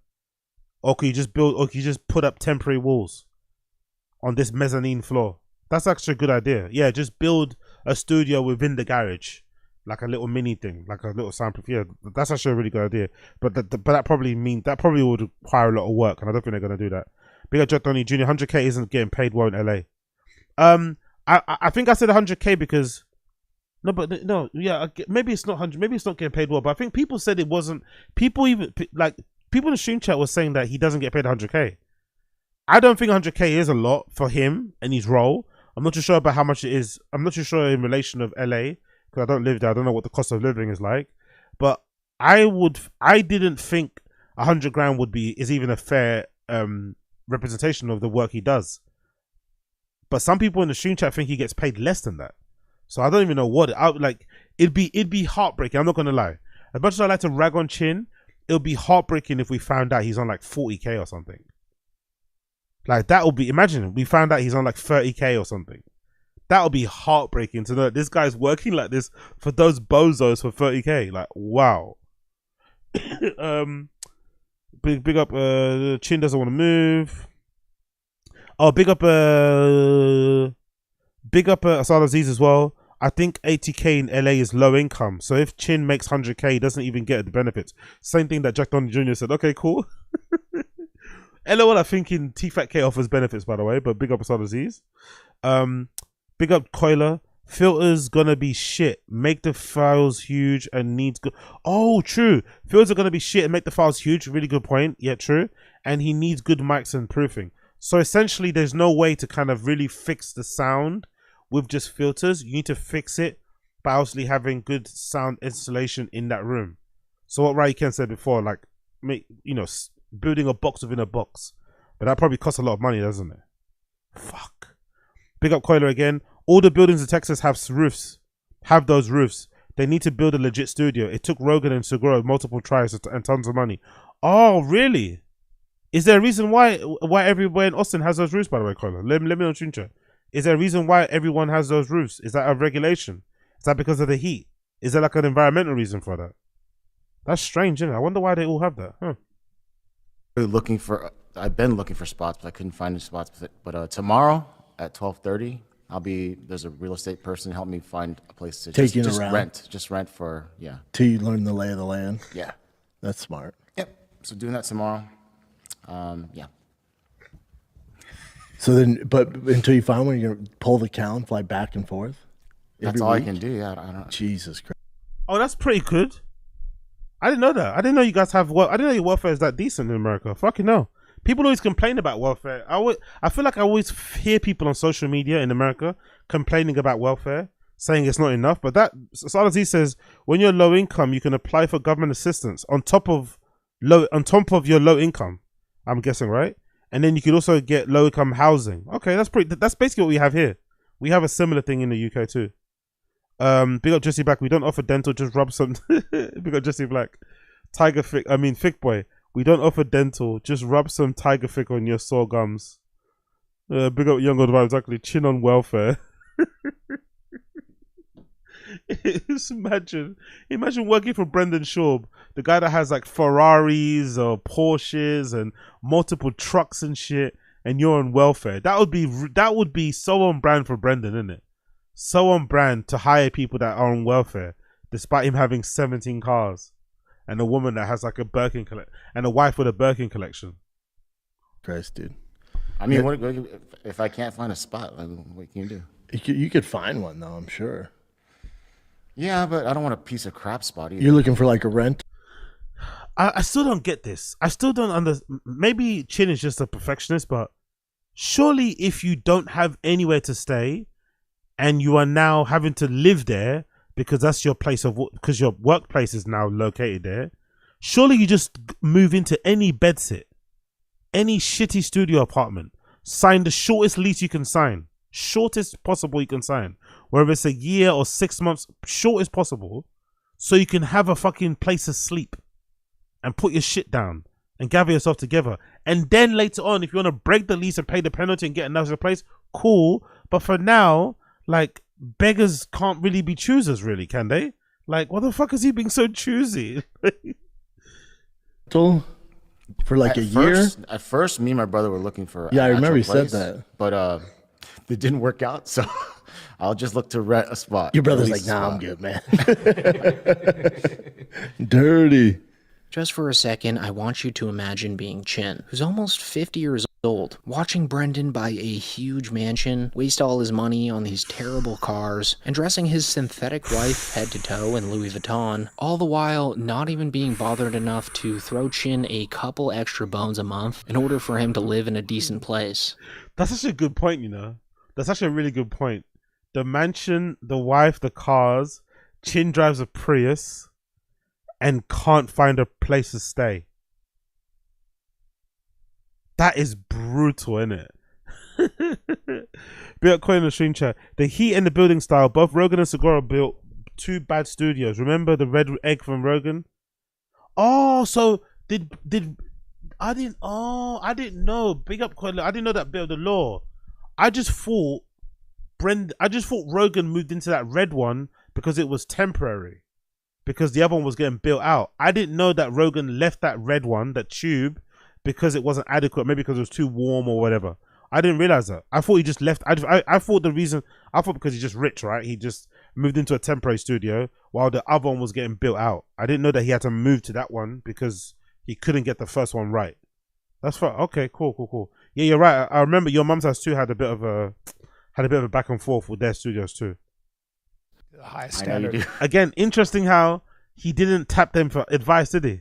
Or can you just build, or can you just put up temporary walls on this mezzanine floor? That's actually a good idea. Yeah, just build a studio within the garage, like a little mini thing, like a little soundproof. Yeah, that's actually a really good idea. But that probably would require a lot of work, and I don't think they're gonna do that. Big up Jack Donny Jr. 100K isn't getting paid well in LA. I think I said 100K because maybe it's not 100. Maybe it's not getting paid well. But I think people said it wasn't. People in the stream chat was saying that he doesn't get paid 100K. I don't think 100K is a lot for him and his role. I'm not too sure about how much it is. I'm not too sure in relation of LA because I don't live there. I don't know what the cost of living is like. But I didn't think 100 grand is even a fair representation of the work he does. But some people in the stream chat think he gets paid less than that. So I don't even know what it'd be heartbreaking. I'm not gonna lie. As much as I like to rag on Chin, it'll be heartbreaking if we found out he's on like 40K or something. Like that would be, imagine we found out he's on like 30K or something. That would be heartbreaking to know that this guy's working like this for those bozos for 30K. Like, wow. Big up Chin doesn't want to move. Oh, big up Asad Aziz as well. I think 80K in LA is low income. So if Chin makes 100K, he doesn't even get the benefits. Same thing that Jack Donny Jr. said. Okay, cool. LOL, I think in Tfatk offers benefits, by the way, but big up Asad Aziz. Big up Coiler. Filters gonna be shit. Make the files huge and needs good. Oh, true. Filters are gonna be shit and make the files huge. Really good point. Yeah, true. And he needs good mics and proofing. So essentially, there's no way to kind of really fix the sound with just filters. You need to fix it by obviously having good sound installation in that room. So what Ray Ken said before, like, building a box within a box. But that probably costs a lot of money, doesn't it? Fuck. Big up Coiler again. All the buildings in Texas have roofs. Have those roofs. They need to build a legit studio. It took Rogan and Segura multiple tries and tons of money. Oh, really? Is there a reason why everywhere in Austin has those roofs, by the way, Coiler? Let me know, Chincha. Is there a reason why everyone has those roofs? Is that a regulation? Is that because of the heat? Is there like an environmental reason for that? That's strange, isn't it? I wonder why they all have that. Huh. I've been looking for spots, but I couldn't find any spots. But tomorrow at 12:30, there's a real estate person to help me find a place to just rent. Just rent for, yeah. Till you learn the lay of the land? Yeah. That's smart. Yep. So doing that tomorrow. Yeah. So then, but until you find one, you're gonna pull the cow and fly back and forth. That's all I can do. Yeah, I don't. Jesus Christ. Oh, that's pretty good. I didn't know that. I didn't know you guys have I didn't know your welfare is that decent in America. Fucking no. People always complain about welfare. I feel like I always hear people on social media in America complaining about welfare, saying it's not enough. But that, Salazi says, when you're low income, you can apply for government assistance on top of your low income. I'm guessing, right? And then you could also get low income housing. Okay, that's basically what we have here. We have a similar thing in the UK too. Big up Jesse Black. We don't offer dental, just rub some. Big up Jesse Black. Thick Boy. We don't offer dental, just rub some Tiger Thick on your sore gums. Big up Young Old Vibes. Exactly. Chin on welfare. Imagine working for Brendan Schaub, the guy that has like Ferraris or Porsches and multiple trucks and shit, and you're on welfare. That would be so on brand for Brendan, isn't it? So on brand to hire people that are on welfare, despite him having 17 cars, and a woman that has like a Birkin and a wife with a Birkin collection. Christ, dude. I mean, what if I can't find a spot? Like, what can you do? You could find one though, I'm sure. Yeah, but I don't want a piece of crap spot either. You're looking for like a rent? I still don't get this. I still don't maybe Chin is just a perfectionist, but surely if you don't have anywhere to stay and you are now having to live there because that's your place of because your workplace is now located there, surely you just move into any bedsit, any shitty studio apartment, sign the shortest lease you can sign, shortest possible you can sign, whether it's a year or 6 months, shortest possible, so you can have a fucking place to sleep and put your shit down and gather yourself together. And then later on, if you want to break the lease and pay the penalty and get another place, cool. But for now, like, beggars can't really be choosers, really, can they? Like, what the fuck is he being so choosy? For like a year? At first, me and my brother were looking for I remember you place, said that. But it didn't work out, so I'll just look to rent a spot. Your brother's like, nah, I'm good, man. Dirty. Just for a second, I want you to imagine being Chin, who's almost 50 years old, watching Brendan buy a huge mansion, waste all his money on these terrible cars, and dressing his synthetic wife head to toe in Louis Vuitton, all the while not even being bothered enough to throw Chin a couple extra bones a month in order for him to live in a decent place. That's such a good point, you know. That's actually a really good point. The mansion, the wife, the cars, Chin drives a Prius and can't find a place to stay. That is brutal, isn't it? Be up coin in the stream chat. The heat and the building style, both Rogan and Segura built two bad studios. Remember the red egg from Rogan? Oh, so did I didn't know. Big up coin. I didn't know that bit of the law. I just thought Rogan moved into that red one because it was temporary, because the other one was getting built out. I didn't know that Rogan left that red one, that tube, because it wasn't adequate, maybe because it was too warm or whatever. I didn't realize that. I thought he just left. I thought because he's just rich, right? He just moved into a temporary studio while the other one was getting built out. I didn't know that he had to move to that one because he couldn't get the first one right. That's fine. Okay, cool. Yeah, you're right. I remember your mum's house too had a bit of a back and forth with their studios too. The highest standard. Again, interesting how he didn't tap them for advice, did he?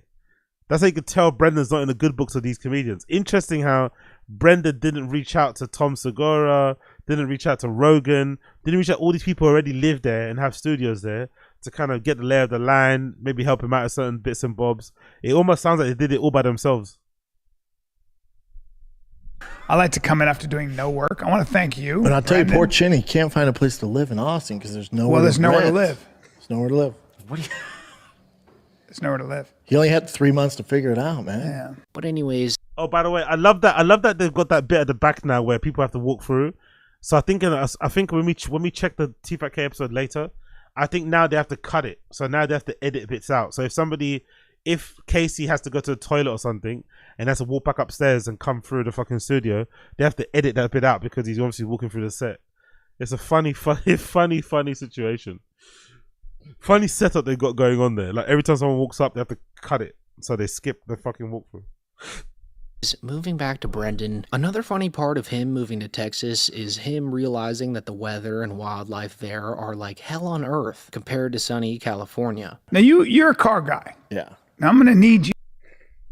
That's how you could tell Brendan's not in the good books of these comedians. Interesting how Brendan didn't reach out to Tom Segura, didn't reach out to Rogan, didn't reach out all these people who already live there and have studios there to kind of get the lay of the land, maybe help him out with certain bits and bobs. It almost sounds like they did it all by themselves. I like to come in after doing no work. I want to thank you. And I'll tell Brandon. you, poor Chin, he can't find a place to live in Austin because there's nowhere. Well, there's nowhere to rent. live. There's nowhere to live. What do you? There's nowhere to live. He only had 3 months to figure it out, man. Yeah. But anyways. Oh, by the way, I love that they've got that bit at the back now where people have to walk through. So I think when we check the Tfatk episode later, I think now they have to cut it. So now they have to edit bits out. So if Casey has to go to the toilet or something and has to walk back upstairs and come through the fucking studio, they have to edit that bit out because he's obviously walking through the set. It's a funny situation. Funny setup they got going on there. Like every time someone walks up, they have to cut it. So they skip the fucking walkthrough. anyways, moving back to Brendan, another funny part of him moving to Texas is him realizing that the weather and wildlife there are like hell on earth compared to sunny California. Now you're a car guy. Yeah. Now I'm gonna need you.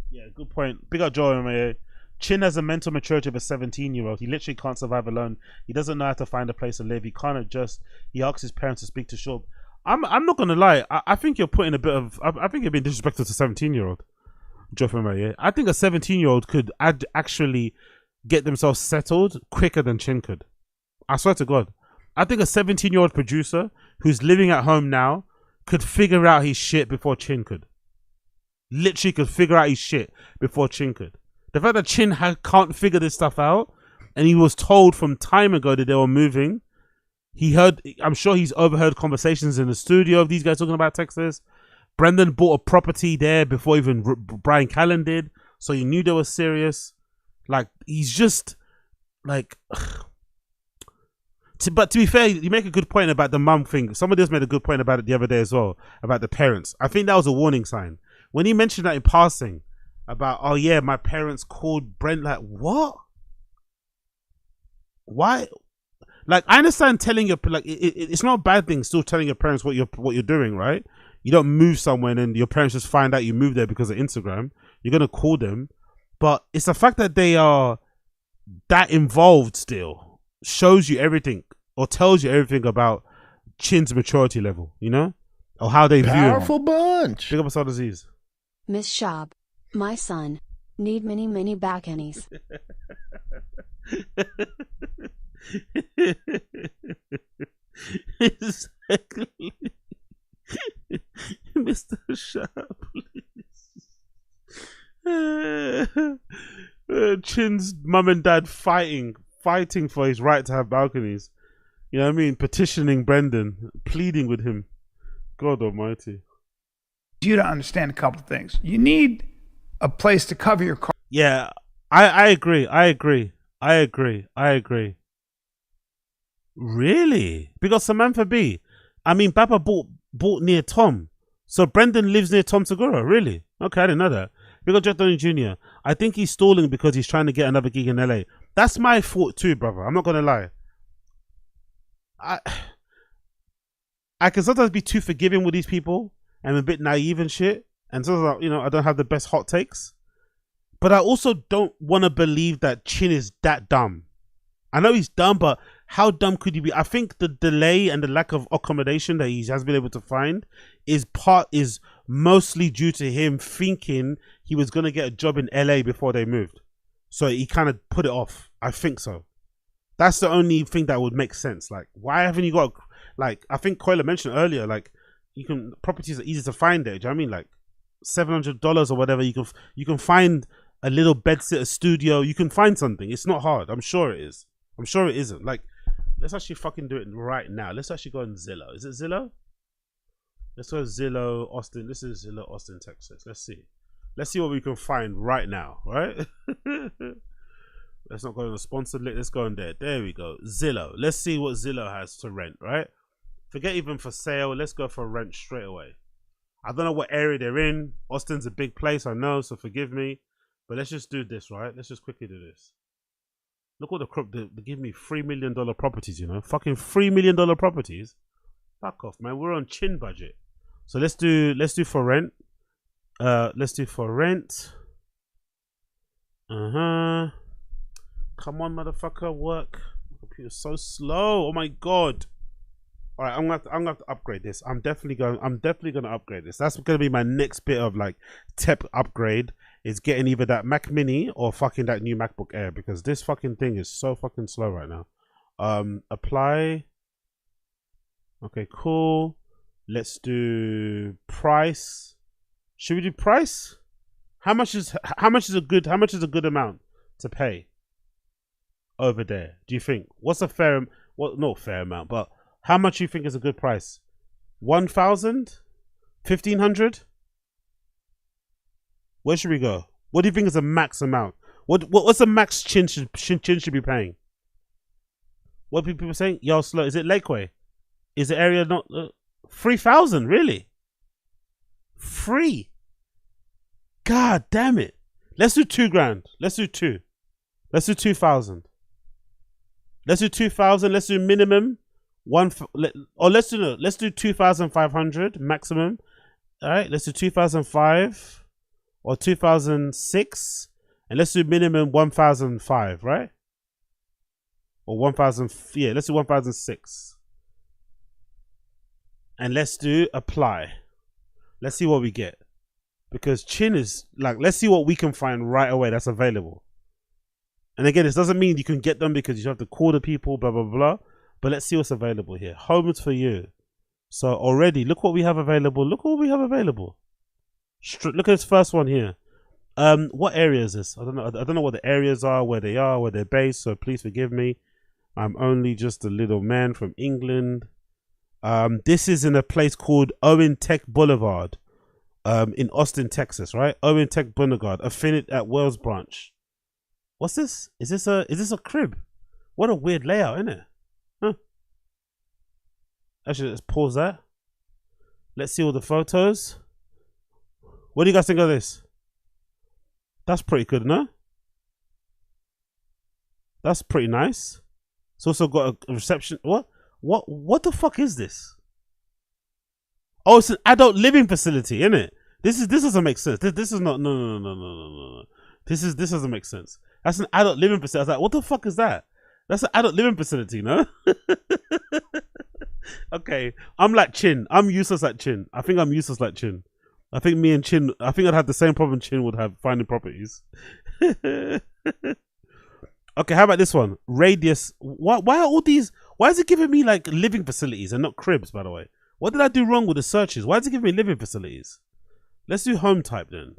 Yeah, good point. Big up Joe MMA. Chin has a mental maturity of a 17-year-old. He literally can't survive alone. He doesn't know how to find a place to live. He can't adjust. He asks his parents to speak to Short. I'm not gonna lie. I think you're putting a bit of. I think you're being disrespectful to a 17-year-old. Joe MMA. Yeah, I think a 17-year-old could actually get themselves settled quicker than Chin could. I swear to God. I think a 17-year-old producer who's living at home now could figure out his shit before Chin could. Literally could figure out his shit before Chin could. The fact that Chin can't figure this stuff out, and he was told from time ago that they were moving. He heard, I'm sure he's overheard conversations in the studio of these guys talking about Texas. Brendan bought a property there before even Brian Callen did, so he knew they were serious. Like, he's just like. But to be fair, you make a good point about the mum thing. Somebody else made a good point about it the other day as well, about the parents. I think that was a warning sign. When he mentioned that in passing, about, oh yeah, my parents called Brent, like, what? Why? Like, I understand telling your, like, it's not a bad thing still telling your parents what you're doing, right? You don't move somewhere and your parents just find out you moved there because of Instagram. You're going to call them. But it's the fact that they are that involved still shows you everything or tells you everything about Chin's maturity level, you know? Or how they view him. Powerful bunch. Big up Asad Aziz. Miss Shab, my son, need many, many back hennies. Exactly. Mr. Sharp, please. Chin's mum and dad fighting for his right to have balconies. You know what I mean? Petitioning Brendan, pleading with him. God almighty. You to understand a couple of things. You need a place to cover your car. Yeah, I agree. Really? Because Samantha B. I mean, Baba bought near Tom. So Brendan lives near Tom Segura. Really? Okay, I didn't know that. Because Jack Donny Jr., I think he's stalling because he's trying to get another gig in LA. That's my fault too, brother. I'm not going to lie. I can sometimes be too forgiving with these people. I'm a bit naive and shit. And sometimes, you know, I don't have the best hot takes. But I also don't want to believe that Chin is that dumb. I know he's dumb, but how dumb could he be? I think the delay and the lack of accommodation that he has been able to find is mostly due to him thinking he was going to get a job in LA before they moved. So he kind of put it off. I think so. That's the only thing that would make sense. Like, why haven't you got, like, I think Coiler mentioned earlier, like, properties are easy to find there. Do you know what I mean? Like, $700 or whatever, you can find a little bedsitter studio. You can find something. It's not hard. I'm sure it is. I'm sure it isn't. Like, let's actually fucking do it right now. Let's actually go on Zillow. Is it Zillow? Let's go Zillow, Austin. This is Zillow, Austin, Texas. Let's see. Let's see what we can find right now, right? Let's not go on a sponsored link. Let's go on there. There we go. Zillow. Let's see what Zillow has to rent, right? Forget even for sale. Let's go for rent straight away. I don't know what area they're in. Austin's a big place, I know, so forgive me. But let's just do this, right? Let's just quickly do this. Look what they give me $3 million properties, you know? Fucking $3 million properties. Fuck off, man. We're on Chin budget. So let's do for rent. Let's do for rent. Come on, motherfucker, work. My computer's so slow. Oh my god. All right, I'm gonna have to upgrade this. I'm definitely gonna upgrade this. That's gonna be my next bit of like tech upgrade. Is getting either that Mac Mini or fucking that new MacBook Air, because this fucking thing is so fucking slow right now. Apply. Okay, cool. Let's do price. Should we do price? How much is a good amount to pay over there? Do you think? What's a fair? Well, not fair amount, but how much do you think is a good price? 1,000? 1,500? Where should we go? What do you think is a max amount? What's the max Chin should be paying? What are people saying? Yo, slow. Is it Lakeway? Is the area not 3,000? Really? Free? God damn it! Let's do 2 grand. Let's do 2. Let's do 2,000. Let's do 2,000. Let's do minimum let's do 2,500 maximum. All right, let's do 2005 or 2006, and let's do minimum 1,005, right? Or 1,000. Yeah, let's do 1,006, and let's do apply. Let's see what we get, because Chin is like, let's see what we can find right away that's available. And again, this doesn't mean you can get them because you have to call the people, blah, blah, blah. But let's see what's available here. Homes for you. So already, look what we have available. Look what we have available. Look at this first one here. What area is this? I don't know. I don't know what the areas are, where they're based. So please forgive me. I'm only just a little man from England. This is in a place called Owen Tech Boulevard, in Austin, Texas, right? Owen Tech Boulevard, affiliate at Wells Branch. What's this? Is this a crib? What a weird layout, isn't it? Huh. Actually, let's pause that. Let's see all the photos. What do you guys think of this? That's pretty good, no? That's pretty nice. It's also got a reception. What the fuck is this? Oh, it's an adult living facility, isn't it? This doesn't make sense. This is not no. This doesn't make sense. That's an adult living facility. I was like, what the fuck is that? That's an adult living facility, no? Okay, I'm like Chin. I'm useless like Chin. I think I'm useless like Chin. I think me and Chin, I think I'd have the same problem Chin would have finding properties. Okay, how about this one? Radius. Why are all these? Why is it giving me like living facilities and not cribs, by the way? What did I do wrong with the searches? Why is it giving me living facilities? Let's do home type then.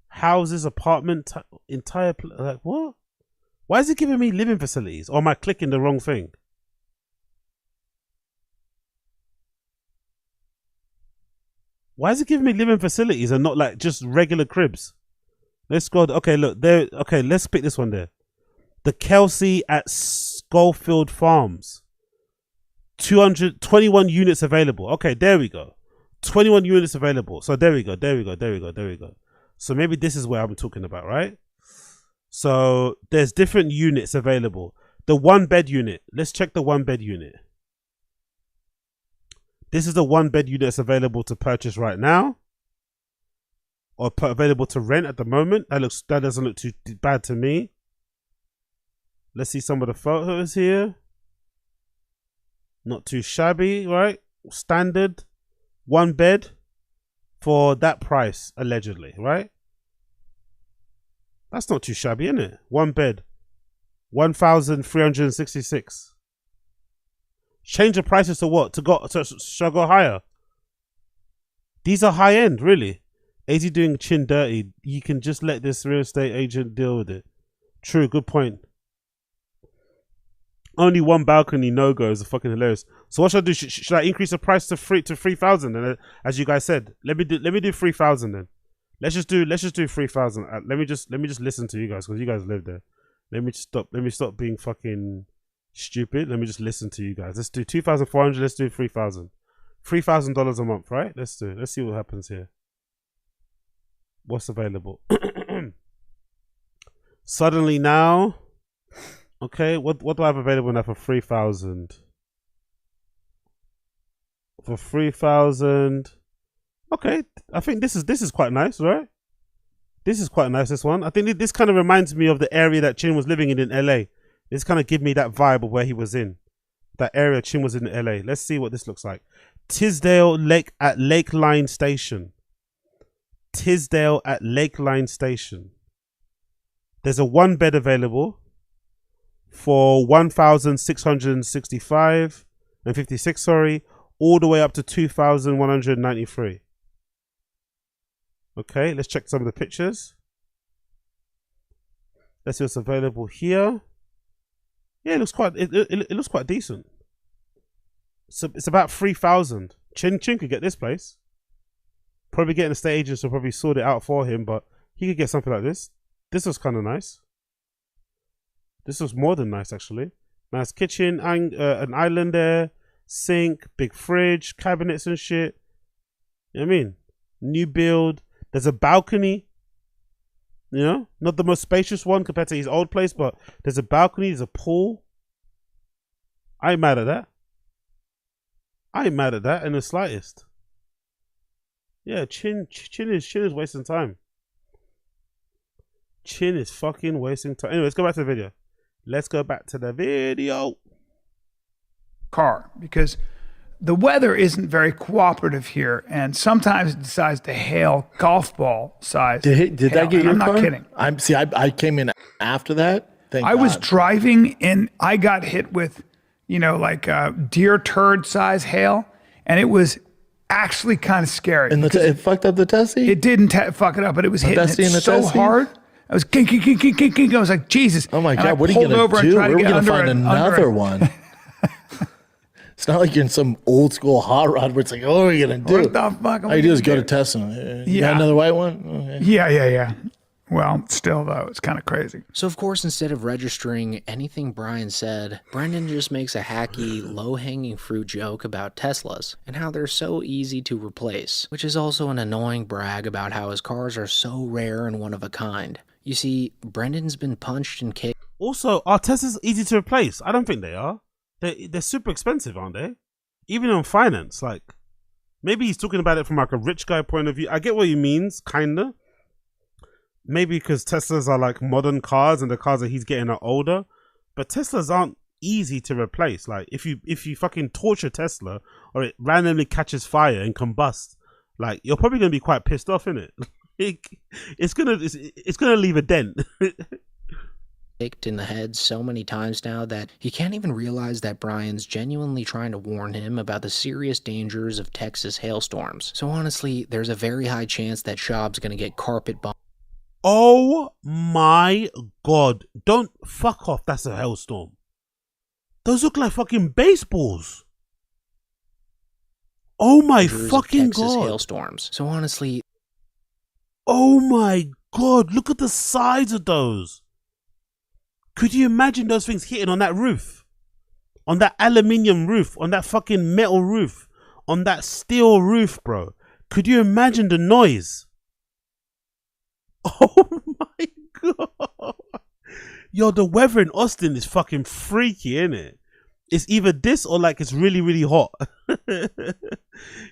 Houses, apartment, entire, like what? Why is it giving me living facilities? Or am I clicking the wrong thing? Why is it giving me living facilities and not like just regular cribs? Let's go. Okay, look there. Okay, let's pick this one there. The Kelsey at Schofield Farms. 221 units available. Okay, there we go. 21 units available. So there we go. So maybe this is where I'm talking about, right? So there's different units available. The 1-bed unit. Let's check the 1-bed unit. This is the 1-bed unit that's available to purchase right now, or available to rent at the moment. That doesn't look too bad to me. Let's see some of the photos here. Not too shabby, right? Standard 1 bed for that price, allegedly, right? That's not too shabby, isn't it? 1 bed, 1,366. Change the prices to what? Should I go higher? These are high end, really. AZ doing Chin dirty. You can just let this real estate agent deal with it. True, good point. Only 1 balcony no go is fucking hilarious. So what should I do? Should I increase the price to 3,000? And as you guys said, let me do 3,000 then. Let's just do 3,000. Let me just listen to you guys because you guys live there. Let me stop being fucking stupid. Let me just listen to you guys. Let's do 2,400. Let's do 3,000. $3,000 a month, right? Let's see what happens here. What's available? Suddenly now. Okay, what do I have available now for 3,000? For 3,000. Okay, I think this is quite nice, right? This is quite nice, this one. I think this kind of reminds me of the area that Chin was living in LA. This kind of give me that vibe of where he was in. That area Chin was in LA. Let's see what this looks like. Tisdale Lake at Lakeline Station. Tisdale at Lakeline Station. There's a 1 bed available for 1,665 and 56, sorry, all the way up to 2,193. Okay, let's check some of the pictures. Let's see what's available here. Yeah, it looks quite it looks quite decent. So it's about 3,000. Chin could get this place. Probably getting a estate agent to probably sort it out for him, but he could get something like this. This was kind of nice. This was more than nice, actually. Nice kitchen, an island there, sink, big fridge, cabinets and shit. You know what I mean? New build. There's a balcony. You know, not the most spacious one compared to his old place, but there's a balcony, there's a pool. I ain't mad at that. I ain't mad at that in the slightest. Yeah, Chin is wasting time. Chin is fucking wasting time. Anyway, let's go back to the video. Let's go back to the video. Car, because the weather isn't very cooperative here, and sometimes it decides to hail golf ball size. Did that get your I'm car? not kidding. I came in after that. Thank I was God. driving and I got hit with, like deer turd size hail, and it was actually kind of scary. And it fucked up the Tessie? It didn't fuck it up, but it was hitting it so hard. I was kink. I was like, Jesus. Oh my And God, I what are you pulled going over to and do? tried to We're get going to under find it- another under it. one. It's not like you're in some old school hot rod where it's like, oh, what are you going to do? What the fuck am All I you do is gonna go do? to Tesla. You Yeah. got another white one? Okay. Yeah. Well, still though, it's kind of crazy. So of course, instead of registering anything Brian said, Brendan just makes a hacky, low-hanging fruit joke about Teslas and how they're so easy to replace, which is also an annoying brag about how his cars are so rare and one of a kind. You see, Brendan's been punched and kicked. Also, are Teslas easy to replace? I don't think they are. They're super expensive, aren't they? Even on finance, like maybe he's talking about it from like a rich guy point of view. I get what he means, kinda. Maybe because Teslas are like modern cars and the cars that he's getting are older, but Teslas aren't easy to replace. Like if you fucking torch a Tesla or it randomly catches fire and combusts, like you're probably gonna be quite pissed off, innit? It's gonna leave a dent. Kicked in the head so many times now that he can't even realize that Brian's genuinely trying to warn him about the serious dangers of Texas hailstorms. So honestly, there's a very high chance that Schaub's gonna get carpet bombed. Oh my God. Don't fuck off. That's a hailstorm. Those look like fucking baseballs. Oh my fucking Texas God. hailstorms. So honestly, oh my God. Look at the size of those. Could you imagine those things hitting on that roof? On that aluminium roof? On that fucking metal roof? On that steel roof, bro? Could you imagine the noise? Oh my God. Yo, the weather in Austin is fucking freaky, innit? It's either this or like it's really, really hot.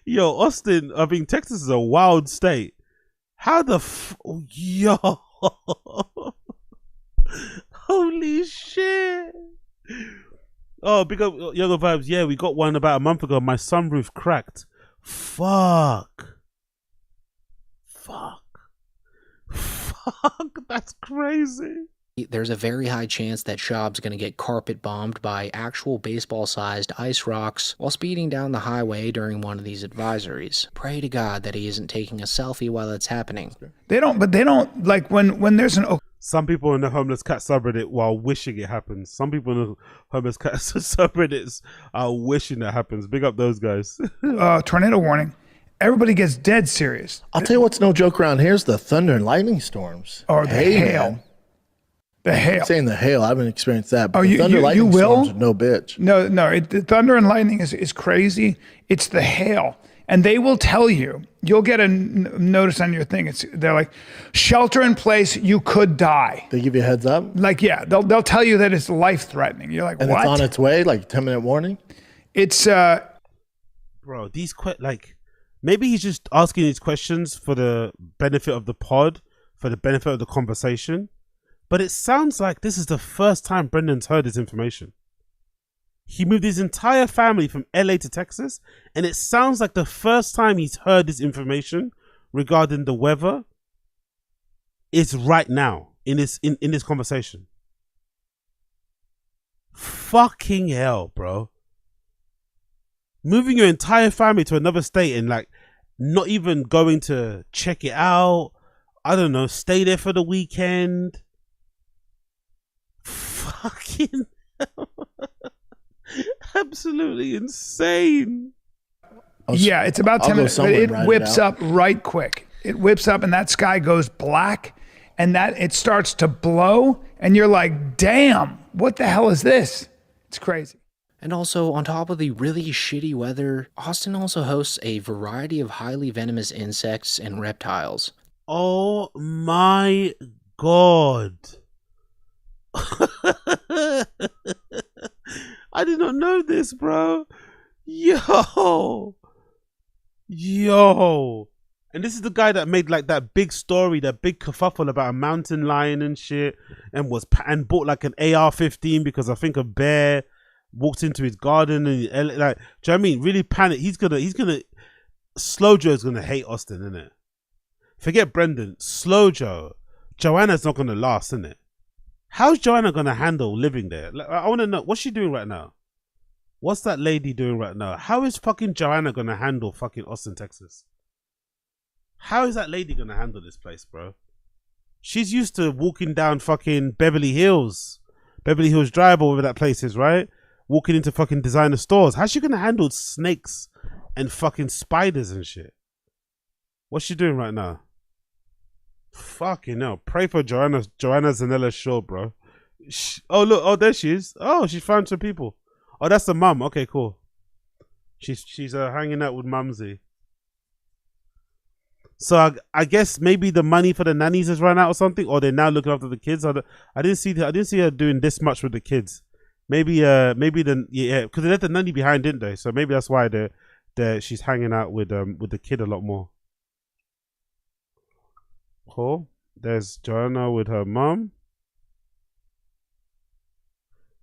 Yo, Austin, I mean, Texas is a wild state. How the yo. Holy shit. Oh, big up Yoga Vibes. Yeah, we got one about a month ago. My sunroof cracked. Fuck, that's crazy. there's a very high chance that Schaub's going to get carpet bombed by actual baseball-sized ice rocks while speeding down the highway during one of these advisories. Pray to God that he isn't taking a selfie while it's happening. They don't like when there's an. Some people in the homeless cat subreddit while wishing it happens. Some people in the homeless cat subreddits are wishing that happens. Big up those guys. Tornado warning. Everybody gets dead serious. I'll tell you what's no joke around here is the thunder and lightning storms. Or the hail. Man. The hail. I'm saying the hail. I haven't experienced that. But Oh, the thunder you lightning will? storms are no bitch. No. The thunder and lightning is crazy. It's the hail. And they will tell you, you'll get a notice on your thing. They're like, shelter in place, you could die. They give you a heads up? Like, yeah, they'll tell you that it's life-threatening. You're like, And what? it's on its way, like 10-minute warning? It's, Bro, these maybe he's just asking these questions for the benefit of the pod, for the benefit of the conversation. But it sounds like this is the first time Brendan's heard this information. He moved his entire family from LA to Texas, and it sounds like the first time he's heard this information regarding the weather is right now in this conversation. Fucking hell, bro. Moving your entire family to another state and like not even going to check it out. I don't know, stay there for the weekend. Fucking hell. Absolutely insane. yeah, it's about 10 minutes, but it whips up right quick. It whips up and that sky goes black and that it starts to blow and you're like, damn, what the hell is this? It's crazy. And also, on top of the really shitty weather, Austin also hosts a variety of highly venomous insects and reptiles. Oh my God. I did not know this, bro. Yo. And this is the guy that made like that big story, that big kerfuffle about a mountain lion and shit, and bought like an AR-15 because I think a bear walked into his garden and like, do you know what I mean? Really panic. He's gonna Slow Joe's gonna hate Austin, innit? Forget Brendan. Slow Joe. Joanna's not gonna last, innit? How's Joanna gonna handle living there? Like, I wanna know, what's she doing right now? What's that lady doing right now? How is fucking Joanna gonna handle fucking Austin, Texas? How is that lady gonna handle this place, bro? She's used to walking down fucking Beverly Hills Drive, or whatever that place is, right? Walking into fucking designer stores. How's she gonna handle snakes and fucking spiders and shit? What's she doing right now? Fucking hell. Pray for Joanna Zanella Shaw, bro. Oh, look. Oh, there she is. Oh, she found some people. Oh, that's the mum. Okay, cool. She's hanging out with Mumsy. So I guess maybe the money for the nannies has run out or something, or they're now looking after the kids. I didn't see her doing this much with the kids. Maybe because they left the nanny behind, didn't they? So maybe that's why she's hanging out with the kid a lot more. Cool. There's Joanna with her mum.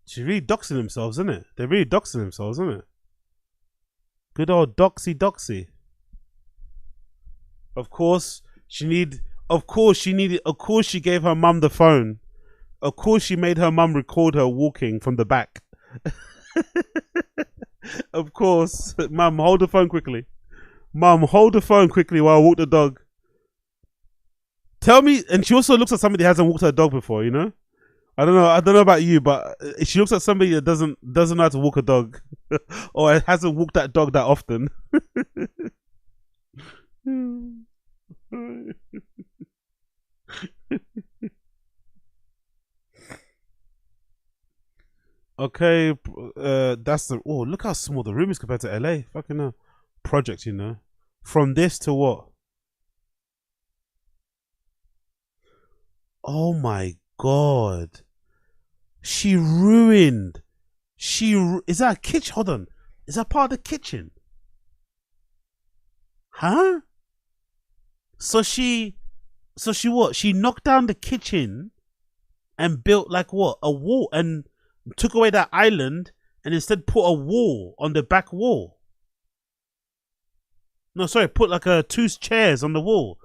She's really doxing themselves, isn't it? They're really doxing themselves, isn't it? Good old doxy. Of course she gave her mum the phone. Of course she made her mum record her walking from the back. Of course. Mum, hold the phone quickly. Mum, hold the phone quickly while I walk the dog. Tell me, and she also looks at somebody that hasn't walked her dog before, you know? I don't know about you, but she looks at somebody that doesn't know how to walk a dog, or hasn't walked that dog that often. Okay, that's the. Oh, look how small the room is compared to LA. Fucking hell. Project, you know. From this to what? Oh my God. She ruined. Is that a kitchen? Hold on. Is that part of the kitchen? Huh? So she what? She knocked down the kitchen and built like what? A wall, and took away that island and instead put a wall on the back wall. No, sorry, put like two chairs on the wall.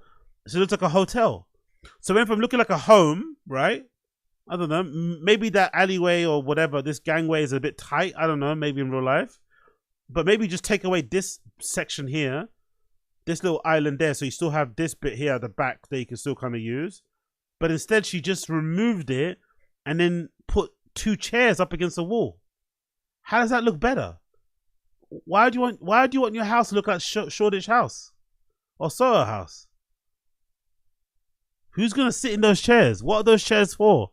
So it looks like a hotel. So it went from looking like a home, right? I don't know. Maybe that alleyway or whatever, this gangway is a bit tight. I don't know. Maybe in real life. But maybe just take away this section here. This little island there. So you still have this bit here at the back that you can still kind of use. But instead she just removed it and then put two chairs up against the wall. How does that look better? Why do you want your house to look like Shoreditch House? Or Soho House? Who's gonna sit in those chairs? What are those chairs for?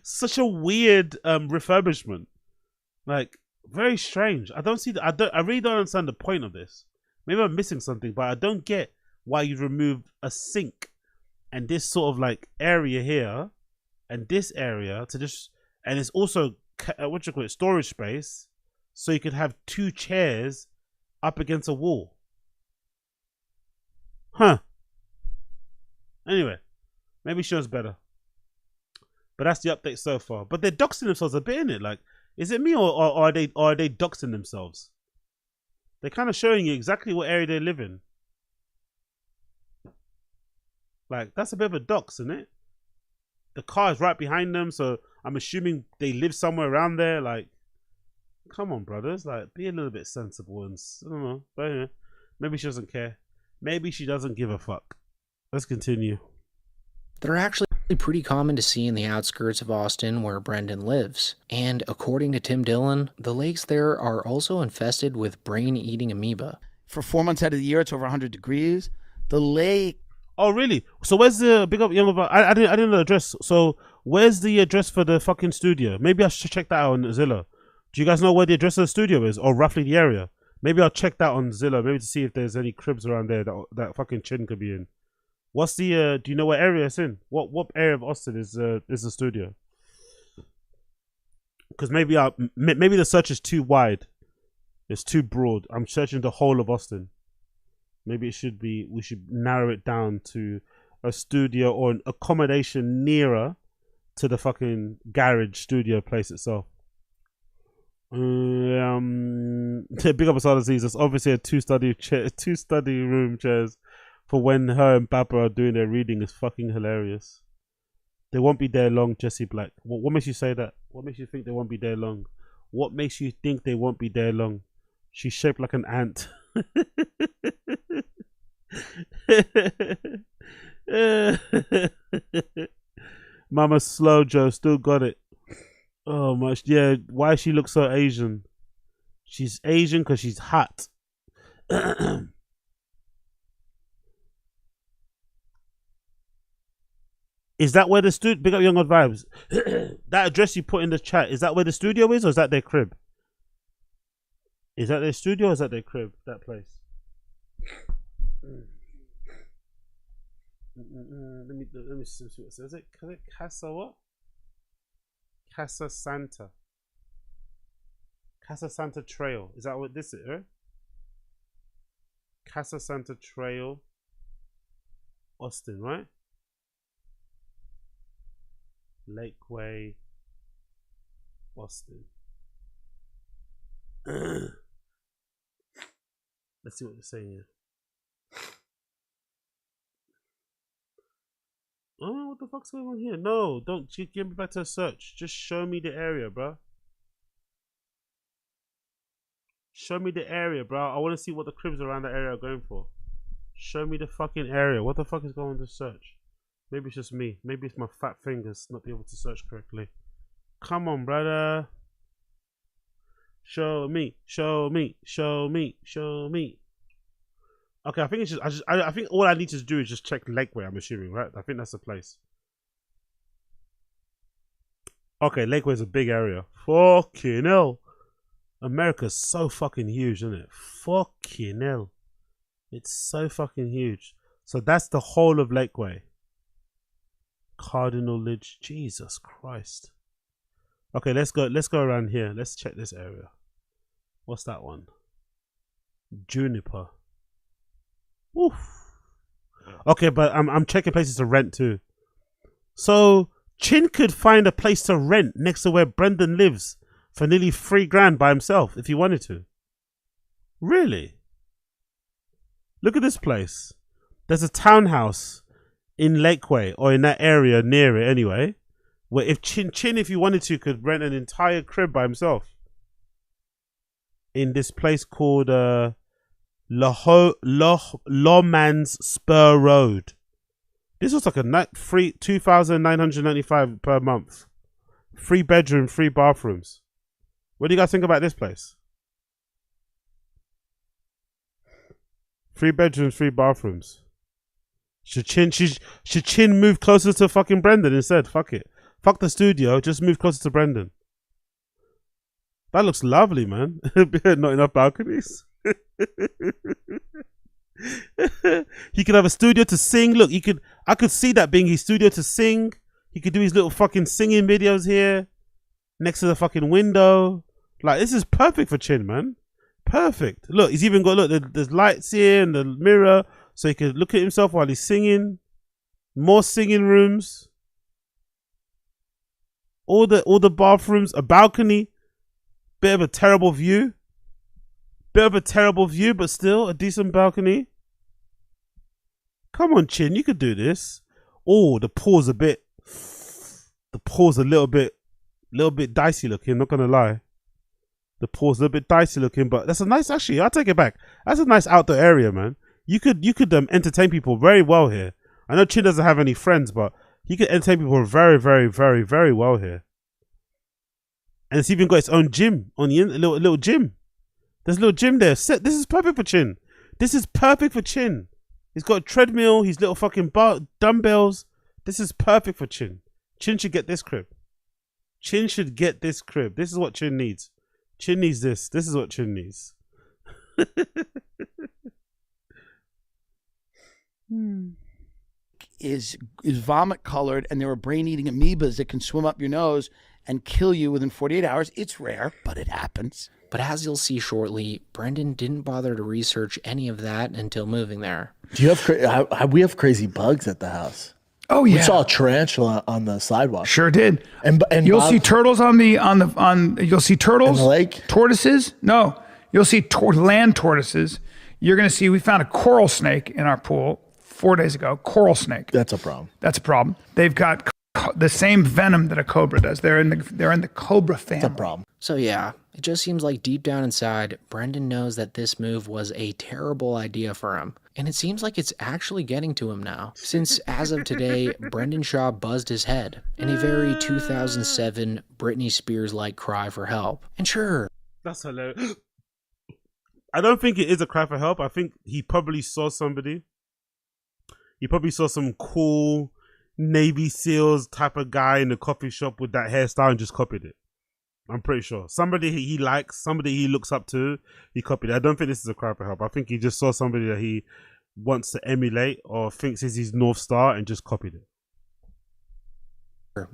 Such a weird refurbishment. Like, very strange. I really don't understand the point of this. Maybe I'm missing something, but I don't get why you remove a sink and this sort of like area here and this area to just, and it's also storage space, so you could have two chairs up against a wall. Huh. Anyway, maybe she knows better. But that's the update so far. But they're doxing themselves a bit, innit? Like, is it me or are they doxing themselves? They're kind of showing you exactly what area they live in. Like, that's a bit of a dox, isn't it? The car is right behind them, so I'm assuming they live somewhere around there. Like, come on, brothers. Like, be a little bit sensible and I don't know. But anyway, maybe she doesn't care. Maybe she doesn't give a fuck. Let's continue. They're actually pretty common to see in the outskirts of Austin where Brendan lives. And according to Tim Dillon, the lakes there are also infested with brain-eating amoeba. For 4 months out of the year, it's over 100 degrees. The lake... Oh, really? So where's the... Big up, young... I didn't know the address. So where's the address for the fucking studio? Maybe I should check that out on Zillow. Do you guys know where the address of the studio is? Or roughly the area? Maybe I'll check that on Zillow. Maybe to see if there's any cribs around there that fucking Chin could be in. What's the? Do you know what area it's in? What area of Austin is the studio? Because maybe the search is too wide. It's too broad. I'm searching the whole of Austin. Maybe it should be. We should narrow it down to a studio or an accommodation nearer to the fucking garage studio place itself. Big up Asada Z's. There's obviously a two study room chairs for when her and Baba are doing their reading. Is fucking hilarious. They won't be there long, Jesse Black. What makes you say that? What makes you think they won't be there long? What makes you think they won't be there long? She's shaped like an ant. Mama Slow Joe still got it. Oh much, yeah. Why she look so Asian? She's Asian because she's hot. Is that where the studio? Big up Young Odd Vibes. That address you put in the chat, is that where the studio is, or is that their crib? Is that their studio or is that their crib? That place. Let me see what it says. Is it Casa what? Casa Santa. Casa Santa Trail. Is that what this is? Eh? Casa Santa Trail, Austin, right? Lakeway, Austin. Let's see what they're saying here. Oh, what the fuck's going on here? No, don't give me back to a search. Just show me the area, bro. Show me the area, bro. I want to see what the cribs around the area are going for. Show me the fucking area. What the fuck is going on to search? Maybe it's just me. Maybe it's my fat fingers not being able to search correctly. Come on, brother. Show me, show me, show me, show me. Okay, I think it's just I think all I need to do is just check Lakeway, I'm assuming, right? I think that's the place. Okay, Lakeway is a big area. Fucking hell. America's so fucking huge, isn't it? Fucking hell. It's so fucking huge. So that's the whole of Lakeway. Cardinal Lidge. Jesus Christ. Okay, let's go around here. Let's check this area. What's that one? Juniper. Oof. Okay, but I'm checking places to rent too. So Chin could find a place to rent next to where Brendan lives for nearly $3,000 by himself if he wanted to. Really? Look at this place. There's a townhouse in Lakeway, or in that area near it anyway, where if Chin, if he wanted to, could rent an entire crib by himself in this place called Lawman's Spur Road. This was like a free $2,995 per month. 3 bedroom, 3 bathrooms. What do you guys think about this place? 3 bedrooms, 3 bathrooms. Should Chin move closer to fucking Brendan instead? Fuck it. Fuck the studio. Just move closer to Brendan. That looks lovely, man. Not enough balconies. He could have a studio to sing. Look, I could see that being his studio to sing. He could do his little fucking singing videos here next to the fucking window. Like, this is perfect for Chin, man. Perfect. Look, he's even got, look, there's lights here and the mirror, so he can look at himself while he's singing. More singing rooms. All the bathrooms, a balcony. Bit of a terrible view. But still a decent balcony. Come on, Chin, you could do this. Oh, the pool's a little bit dicey looking, not gonna lie. The pool's a little bit dicey looking, but that's a nice, actually, I'll take it back. That's a nice outdoor area, man. You could entertain people very well here. I know Chin doesn't have any friends, but he could entertain people very, very, very, very well here. And it's even got its own gym on the end, a little gym. There's a little gym there. This is perfect for Chin. This is perfect for Chin. He's got a treadmill, his little fucking dumbbells. This is perfect for Chin. Chin should get this crib. Chin should get this crib. This is what Chin needs. Chin needs this. This is what Chin needs. is vomit colored, and there are brain-eating amoebas that can swim up your nose and kill you within 48 hours. It's rare, but it happens. But as you'll see shortly, Brendan didn't bother to research any of that until moving there. Do you have we have crazy bugs at the house? Oh yeah, we saw a tarantula on the sidewalk. Sure did. And you'll Bob, see turtles on you'll see turtles in the lake. Tortoises. No, you'll see land tortoises. You're gonna see. We found a coral snake in our pool 4 days ago. Coral snake. That's a problem. That's a problem. They've got the same venom that a cobra does. They're in the cobra family. That's a problem. So yeah, it just seems like deep down inside, Brendan knows that this move was a terrible idea for him. And it seems like it's actually getting to him now, since as of today, Brendan Shaw buzzed his head in a very 2007 Britney Spears-like cry for help. And sure, that's hilarious. I don't think it is a cry for help. I think he probably saw somebody. He probably saw some cool Navy SEALs type of guy in the coffee shop with that hairstyle and just copied it. I'm pretty sure. Somebody he likes, somebody he looks up to, he copied it. I don't think this is a cry for help. I think he just saw somebody that he wants to emulate or thinks is his North Star and just copied it.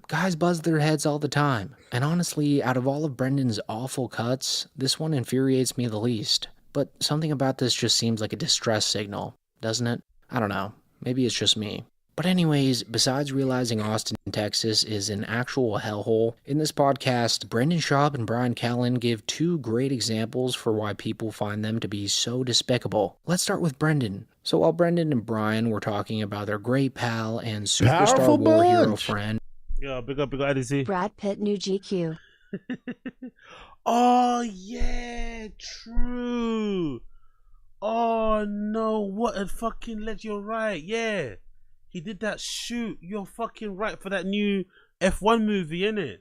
guys buzz their heads all the time. And honestly, out of all of Brendan's awful cuts, this one infuriates me the least. But something about this just seems like a distress signal, doesn't it? I don't know. Maybe it's just me. But anyways, besides realizing Austin, Texas is an actual hellhole, in this podcast, Brendan Schaub and Brian Callen give two great examples for why people find them to be so despicable. Let's start with Brendan. So while Brendan and Brian were talking about their great pal and superstar war hero friend, yeah, big up, IDC. Brad Pitt new GQ. Oh yeah, true. Oh no, what a fucking legend. You're right, yeah. He did that shoot. You're fucking right for that new F1 movie, innit?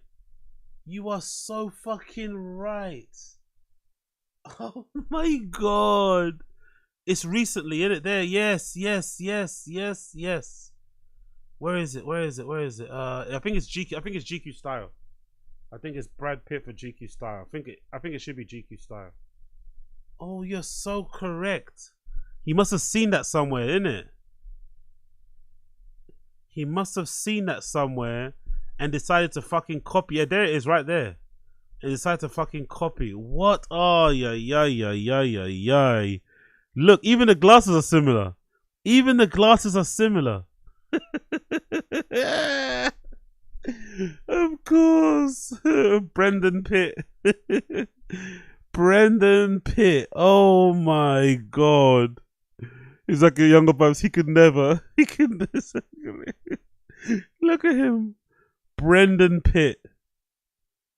You are so fucking right. Oh my god. It's recently, innit? There, yes. Where is it? I think it's GQ. I think it's GQ style. I think it's Brad Pitt for GQ style. I think it should be GQ style. Oh, you're so correct. He must have seen that somewhere, innit? He must have seen that somewhere and decided to fucking copy. Yeah, there it is, right there. And decided to fucking copy. What? Oh, yeah. Look, even the glasses are similar. Of course. Brendan Pitt. Brendan Pitt. Oh my god. He's like a younger Bubs. He could never. Look at him. Brendan Pitt.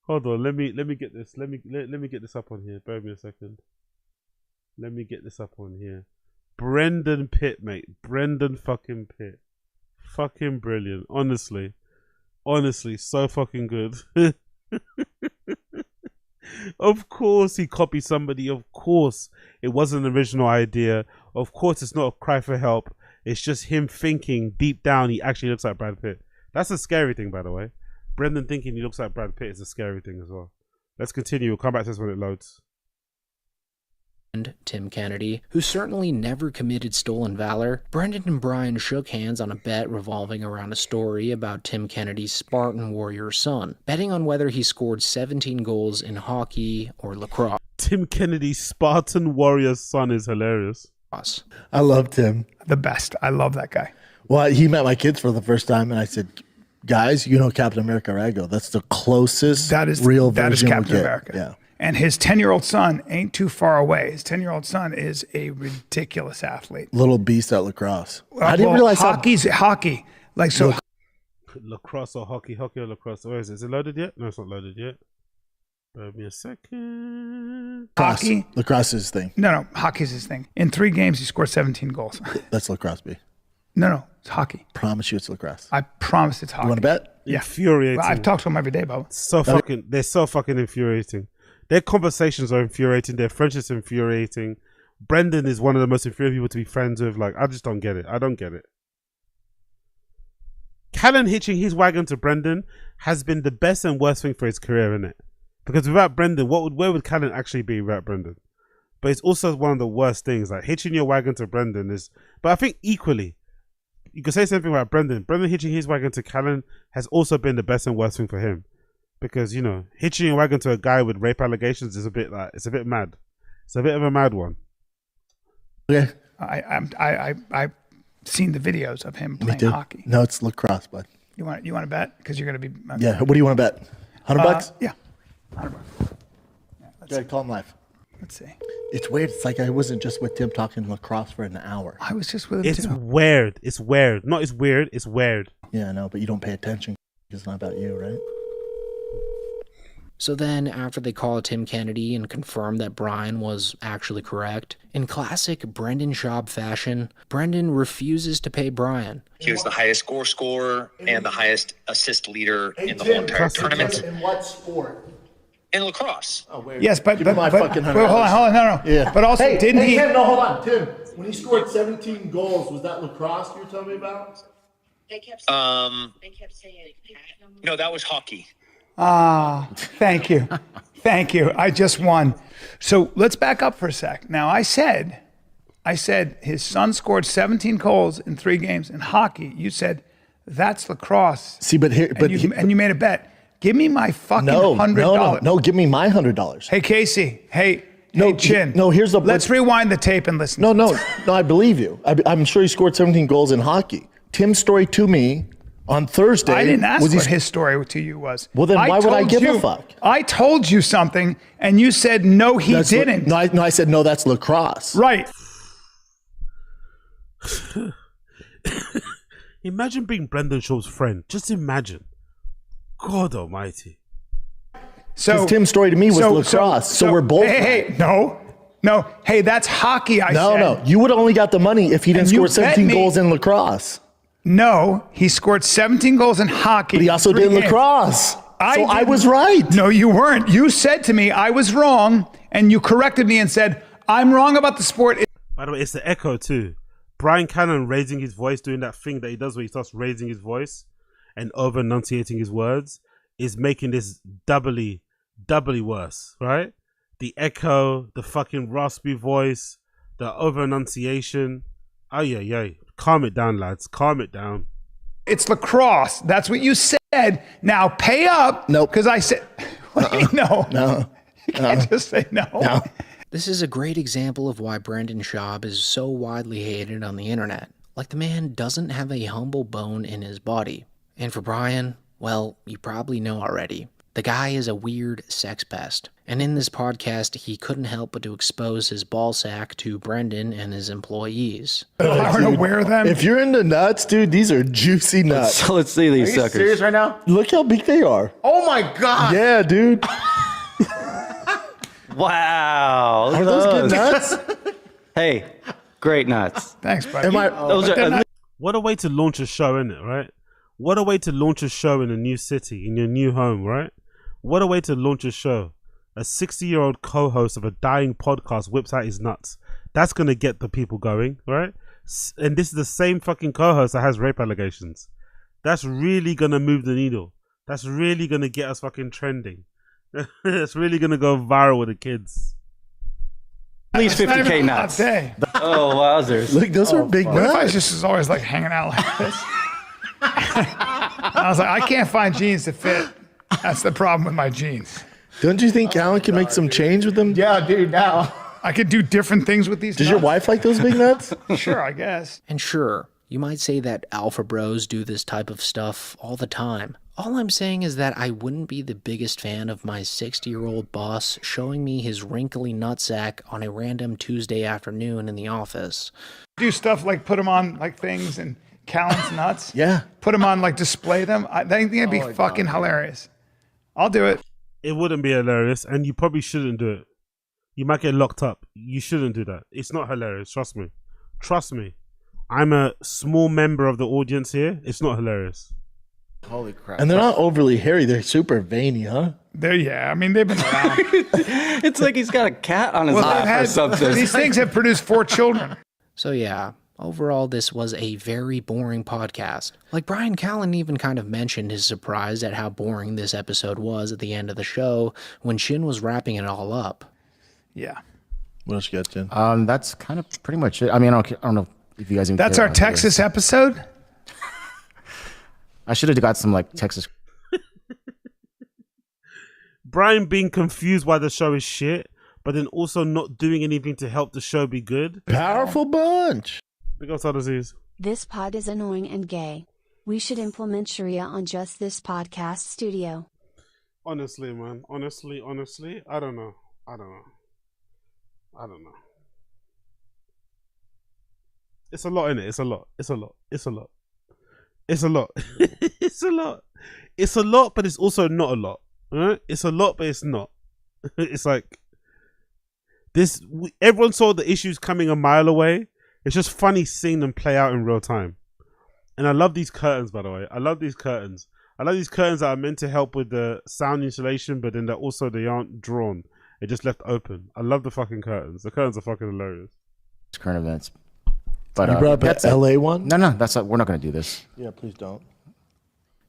Hold on. Let me get this. Let me get this up on here. Bear with me a second. Let me get this up on here. Brendan Pitt, mate. Brendan fucking Pitt. Fucking brilliant. Honestly, so fucking good. Of course he copied somebody. Of course it wasn't an original idea. Of course it's not a cry for help. It's just him thinking deep down he actually looks like Brad Pitt. That's a scary thing, by the way. Brendan thinking he looks like Brad Pitt is a scary thing as well. Let's continue. We'll come back to this when it loads. Tim Kennedy, who certainly never committed stolen valor, Brendan and Brian shook hands on a bet revolving around a story about Tim Kennedy's Spartan warrior son, betting on whether he scored 17 goals in hockey or lacrosse. Tim Kennedy's Spartan warrior son is hilarious. I love Tim. The best. I love that guy. Well, he met my kids for the first time, and I said, guys, you know Captain America, right? I go, that's the closest real version that is Captain we get. America. Yeah. And his 10-year-old son ain't too far away. His 10-year-old son is a ridiculous athlete. Little beast at lacrosse. I didn't realize hockey. Like so. Lacrosse or hockey or lacrosse. Where is it? Is it loaded yet? No, it's not loaded yet. Give me a second. Hockey. Lacrosse is his thing. No, hockey's his thing. In 3 games, he scored 17 goals. That's lacrosse, B. No, it's hockey. Promise you it's lacrosse. I promise it's hockey. You want to bet? Yeah. Infuriating. Well, I've talked to him every day, Bob. They're so fucking infuriating. Their conversations are infuriating. Their friendship's infuriating. Brendan is one of the most infuriating people to be friends with. Like, I just don't get it. I don't get it. Callen hitching his wagon to Brendan has been the best and worst thing for his career, isn't it? Because without Brendan, where would Callen actually be without Brendan? but it's also one of the worst things. Like hitching your wagon to Brendan is, but I think equally, you could say something about Brendan. Brendan hitching his wagon to Callan has also been the best and worst thing for him, because you know hitching your wagon to a guy with rape allegations is a bit like it's a bit mad. It's a bit of a mad one. Yeah, I've seen the videos of him playing hockey. No, it's lacrosse, bud. You want to bet because you're going to be. Yeah. What do you want to bet? $100? Yeah. $100. Go ahead, call him live. Let's see. It's weird. It's like I wasn't just with Tim talking lacrosse for an hour. I was just with him It's too. weird. It's weird. Not it's weird. It's weird. Yeah, I know, but you don't pay attention. It's not about you, right? So then, after they call Tim Kennedy and confirm that Brian was actually correct, in classic Brendan Schaub fashion, Brendan refuses to pay Brian. He was the highest goal scorer and the highest assist leader in the whole entire tournament. In what sport? In lacrosse. Oh, wait. Yes, but Give me my fucking $100. hold on, no. Yeah. But also, didn't he? Tim, no, hold on, Tim. When he scored 17 goals, was that lacrosse you were telling me about? No, that was hockey. Thank you. Thank you. I just won. So let's back up for a sec. Now, I said his son scored 17 goals in 3 games in hockey. You said that's lacrosse. See, but here, and you made a bet. Give me my fucking $100. No, give me my $100. Hey, Casey. Hey, Chin. No, here's the. Let's rewind the tape and listen. No, I believe you. I'm sure he scored 17 goals in hockey. Tim's story to me on Thursday. I didn't ask what his story to you was. Well, then why would I give a fuck? I told you something, and you said no, he didn't. I said no. That's lacrosse. Right. Imagine being Brendan Schaub's friend. Just imagine. God Almighty. So Tim's story to me was lacrosse. So we're both. Hey, no. Hey, that's hockey. I said. No. You would have only got the money if he didn't score 17 goals in lacrosse. No, he scored 17 goals in hockey. But he also did lacrosse. I was right. No, you weren't. You said to me I was wrong, and you corrected me and said I'm wrong about the sport. By the way, it's the echo too. Brian Cannon raising his voice, doing that thing that he does where he starts raising his voice and over enunciating his words, is making this doubly worse, right? The echo, the fucking raspy voice, the over enunciation. Yeah. Calm it down, lads. Calm it down. It's lacrosse. That's what you said. Now pay up. Nope. Because I said, no. No. You can't just say no. No. This is a great example of why Brendan Schaub is so widely hated on the internet. Like, the man doesn't have a humble bone in his body. And for Brian, well, you probably know already. The guy is a weird sex pest. And in this podcast, he couldn't help but to expose his ballsack to Brendan and his employees. I want to wear them. If you're into nuts, dude, these are juicy nuts. So let's see these suckers. Are you serious right now? Look how big they are. Oh my God. Yeah, dude. Wow. Look Are at those good nuts? Hey, great nuts. Thanks, buddy. Those are, What a way to launch a show, isn't it, right? What a way to launch a show in a new city, in your new home, right? What a way to launch a show. A 60-year-old co-host of a dying podcast whips out his nuts. That's going to get the people going, right? And this is the same fucking co-host that has rape allegations. That's really going to move the needle. That's really going to get us fucking trending. That's really going to go viral with the kids. at least 50K nuts. Oh, wowzers. Look, those are big What if I nuts. just was always like hanging out like this? I was like, I can't find jeans to fit. That's the problem with my jeans. Don't you think Alan can make some change with them? Yeah, dude, now. I could do different things with these Does your wife like those big nuts? Sure, I guess. And sure, you might say that alpha bros do this type of stuff all the time. All I'm saying is that I wouldn't be the biggest fan of my 60-year-old boss showing me his wrinkly nutsack on a random Tuesday afternoon in the office. Do stuff like put them on like things and Callan's nuts. Yeah. Put them on, like display them. I think it'd be fucking hilarious. I'll do it. It wouldn't be hilarious, and you probably shouldn't do it. You might get locked up. You shouldn't do that. It's not hilarious. Trust me. Trust me. I'm a small member of the audience here. It's not hilarious. Holy crap. And they're not overly hairy. They're super veiny, huh? Yeah. I mean, they've been around. It's like he's got a cat on his lap or something. These things have produced 4 children. So yeah, overall this was a very boring podcast. Like, Brian Callen even kind of mentioned his surprise at how boring this episode was at the end of the show when Shin was wrapping it all up. Yeah. What else you got, Jen? That's kind of pretty much it. I mean, I don't know if you guys even That's care our about Texas this. episode? I should have got some like Texas. Brian being confused why the show is shit, but then also not doing anything to help the show be good. Powerful bunch. Big up Disease. This pod is annoying and gay. We should implement Sharia on just this podcast studio. Honestly, man. Honestly, I don't know. It's a lot in it. It's a lot, but it's also not a lot. Right? It's a lot, but it's not. It's like this. Everyone saw the issues coming a mile away. It's just funny seeing them play out in real time. And I love these curtains, by the way. I love these curtains that are meant to help with the sound insulation, but then they aren't drawn. They're just left open. I love the fucking curtains. The curtains are fucking hilarious. Current events. But you brought up that LA one? No, we're not going to do this. Yeah, please don't.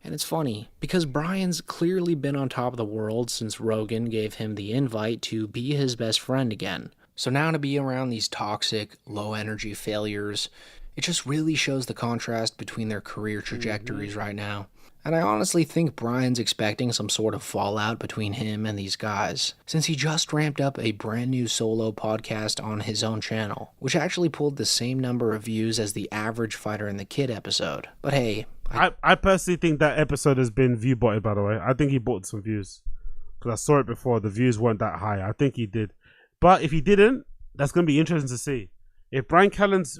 And it's funny, because Brian's clearly been on top of the world since Rogan gave him the invite to be his best friend again. So now to be around these toxic, low-energy failures, it just really shows the contrast between their career trajectories right now. And I honestly think Brian's expecting some sort of fallout between him and these guys, since he just ramped up a brand new solo podcast on his own channel, which actually pulled the same number of views as the average Fighter and the Kid episode. But hey, I personally think that episode has been view botted, by the way. I think he bought some views. Because I saw it before, the views weren't that high. I think he did. But if he didn't, that's going to be interesting to see. If Brian Callen's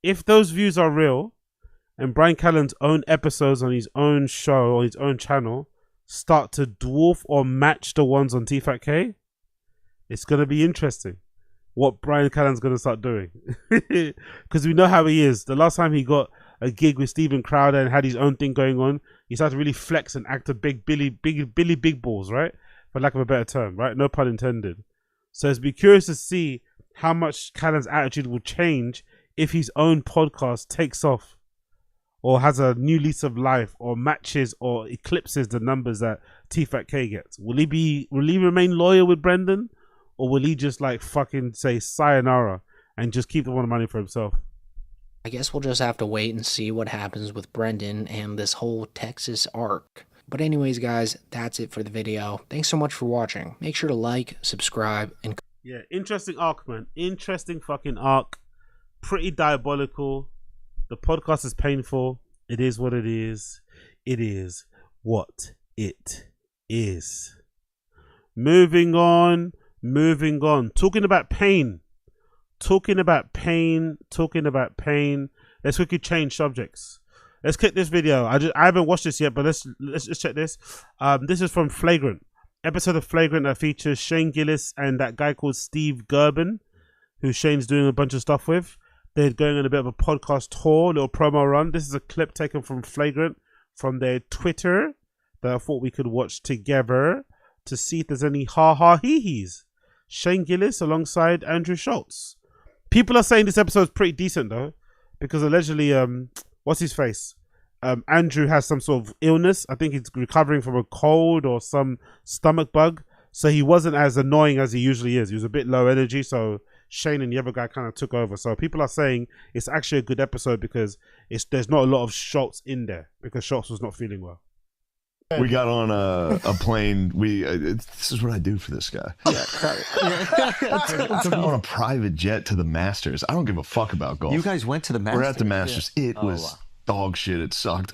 if those views are real, and Brian Callen's own episodes on his own show, on his own channel, start to dwarf or match the ones on Tfatk, it's going to be interesting what Brian Callen's going to start doing. Because we know how he is. The last time he got a gig with Steven Crowder and had his own thing going on, he started to really flex and act a big big balls, right? For lack of a better term, right? No pun intended. So it's be curious to see how much Callen's attitude will change if his own podcast takes off or has a new lease of life or matches or eclipses the numbers that Tfatk gets. Will he remain loyal with Brendan, or will he just like fucking say sayonara and just keep the money for himself? I guess we'll just have to wait and see what happens with Brendan and this whole Texas arc. But anyways, guys, that's it for the video. Thanks so much for watching. Make sure to like, subscribe, and... Yeah, interesting arc, man. Interesting fucking arc. Pretty diabolical. The podcast is painful. It is what it is. It is what it is. Moving on. Talking about pain. Let's quickly change subjects. Let's click this video. I haven't watched this yet, but let's check this. This is from Flagrant. Episode of Flagrant that features Shane Gillis and that guy called Steve Gerben, who Shane's doing a bunch of stuff with. They're going on a bit of a podcast tour, little promo run. This is a clip taken from Flagrant from their Twitter that I thought we could watch together to see if there's any ha-ha-hee-hees. Shane Gillis alongside Andrew Schultz. People are saying this episode's pretty decent though, because allegedly, what's his face? Andrew has some sort of illness. I think he's recovering from a cold or some stomach bug. So he wasn't as annoying as he usually is. He was a bit low energy. So Shane and the other guy kind of took over. So people are saying it's actually a good episode because there's not a lot of Schultz in there because Schultz was not feeling well. We got on a plane. This is what I do for this guy. On a private jet to the Masters. I don't give a fuck about golf. You guys went to the Masters? We're at the Masters. Yeah. It was dog shit. It sucked.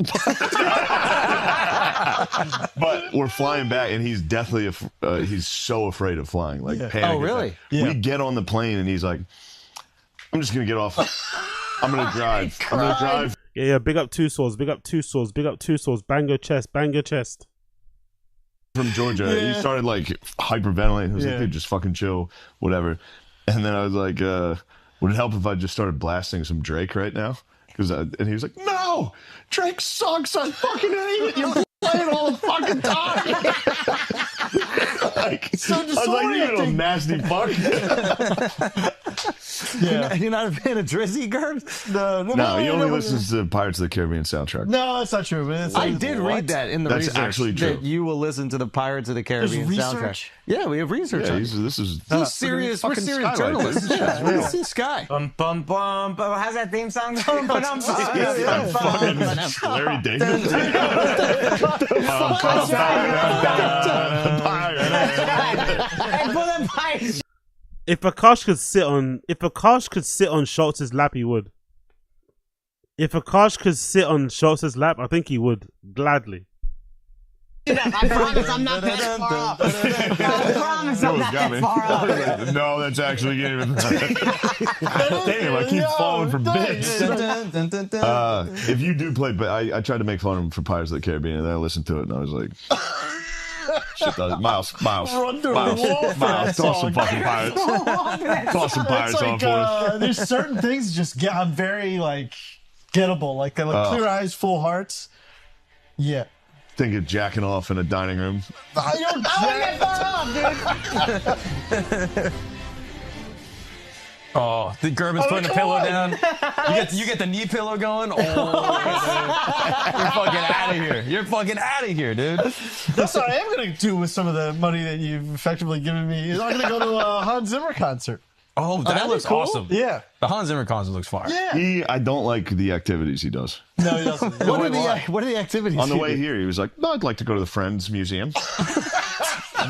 But we're flying back, and he's deathly he's so afraid of flying, like panic. Oh, really? Yeah. We get on the plane, and he's like, "I'm just gonna get off. I'm gonna drive. I'm gonna drive." Yeah. Big up two swords. Big up two swords. Bang your chest. Bang your chest. From Georgia, he started like hyperventilating. He was like, "Dude, just fucking chill, whatever." And then I was like, "Would it help if I just started blasting some Drake right now?" And he was like, "No, Drake sucks. I fucking hate it. You play it all the fucking time." Like, so I was like, "You're a nasty fuck." You're not a fan of Drizzy, Gerbs? No, he only listens to the Pirates of the Caribbean soundtrack. No, that's not true. But I did read that in the That's research. actually true. That you will listen to the Pirates of the Caribbean soundtrack. Yeah, we have research. Yeah, on this is serious. We're serious journalists. This is Sky. Bum bum bum. How's that theme song? Bum bum bum. Fucking Larry David. If Akash could sit on Schultz's lap, he would. If Akash could sit on Schultz's lap, I think he would gladly. I promise I'm not that far up. I promise I'm not that far up. No, that's actually getting even damn, I keep falling for bits. If you do play, but I tried to make fun of him for Pirates of the Caribbean, and then I listened to it, and I was like, shit, Miles, toss some fucking Pirates. Toss some Pirates on for us. There's certain things just get. I'm very like gettable, like clear eyes, full hearts. Yeah. Think of jacking off in a dining room. I don't that far off, dude. Oh, the Gerben's putting a pillow down. You get the knee pillow going. Oh, you're fucking out of here. You're fucking out of here, dude. That's what I am going to do with some of the money that you've effectively given me. Is I'm going to go to a Hans Zimmer concert. Oh, that looks cool. awesome. Yeah. The Hans Zimmer concert looks fire. Yeah. I don't like the activities he does. No, he doesn't. What are the activities? On the way here, he was like, "No, I'd like to go to the Friends Museum." And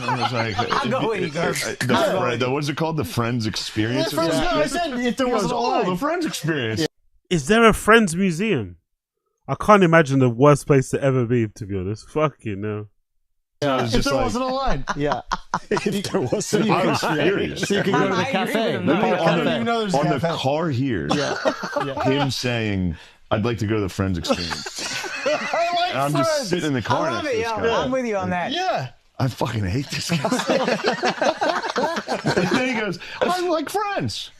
I was like, I'll go with you, Gerb. What's it called? The Friends Experience? No, I said if there wasn't a line. the Friends Experience. Yeah. Is there a Friends museum? I can't imagine the worst place to ever be, to be honest. Fucking no. Yeah, if there wasn't a line. Yeah. If there wasn't I was furious. So you can go to the cafe. On the car here, him saying, "I'd like to go to the Friends Experience." I like I'm Friends. just sitting in the car. I love it, yo. I'm with you on that. Yeah. I fucking hate this guy. And then he goes, "I like Friends.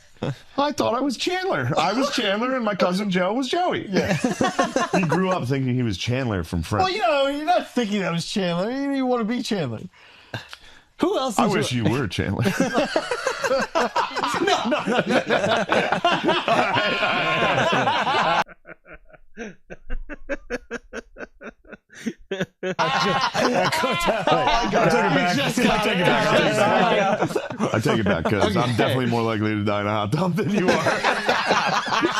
I thought I was Chandler. I was Chandler, and my cousin Joe was Joey." Yeah. He grew up thinking he was Chandler from Friends. Well, you're not thinking that was Chandler. You want to be Chandler. Who else? I wish you were Chandler. I take it back because I'm definitely more likely to die in a hot tub than you are.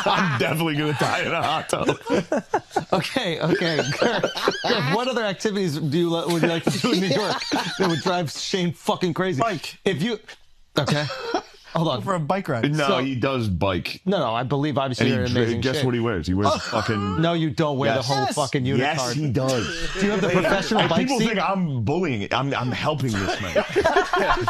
I'm definitely going to die in a hot tub. Okay. Gerb, what other activities would you like to do in New York that would drive Shane fucking crazy? Bike. If you... Okay. Hold on. For a bike ride. No, he does bike. No, I believe obviously you're in amazing guess shape. what he wears? He wears fucking... No, you don't wear the whole fucking unit Yes, card. he does. Do you have the professional bike People seat? think I'm bullying it. I'm helping this man.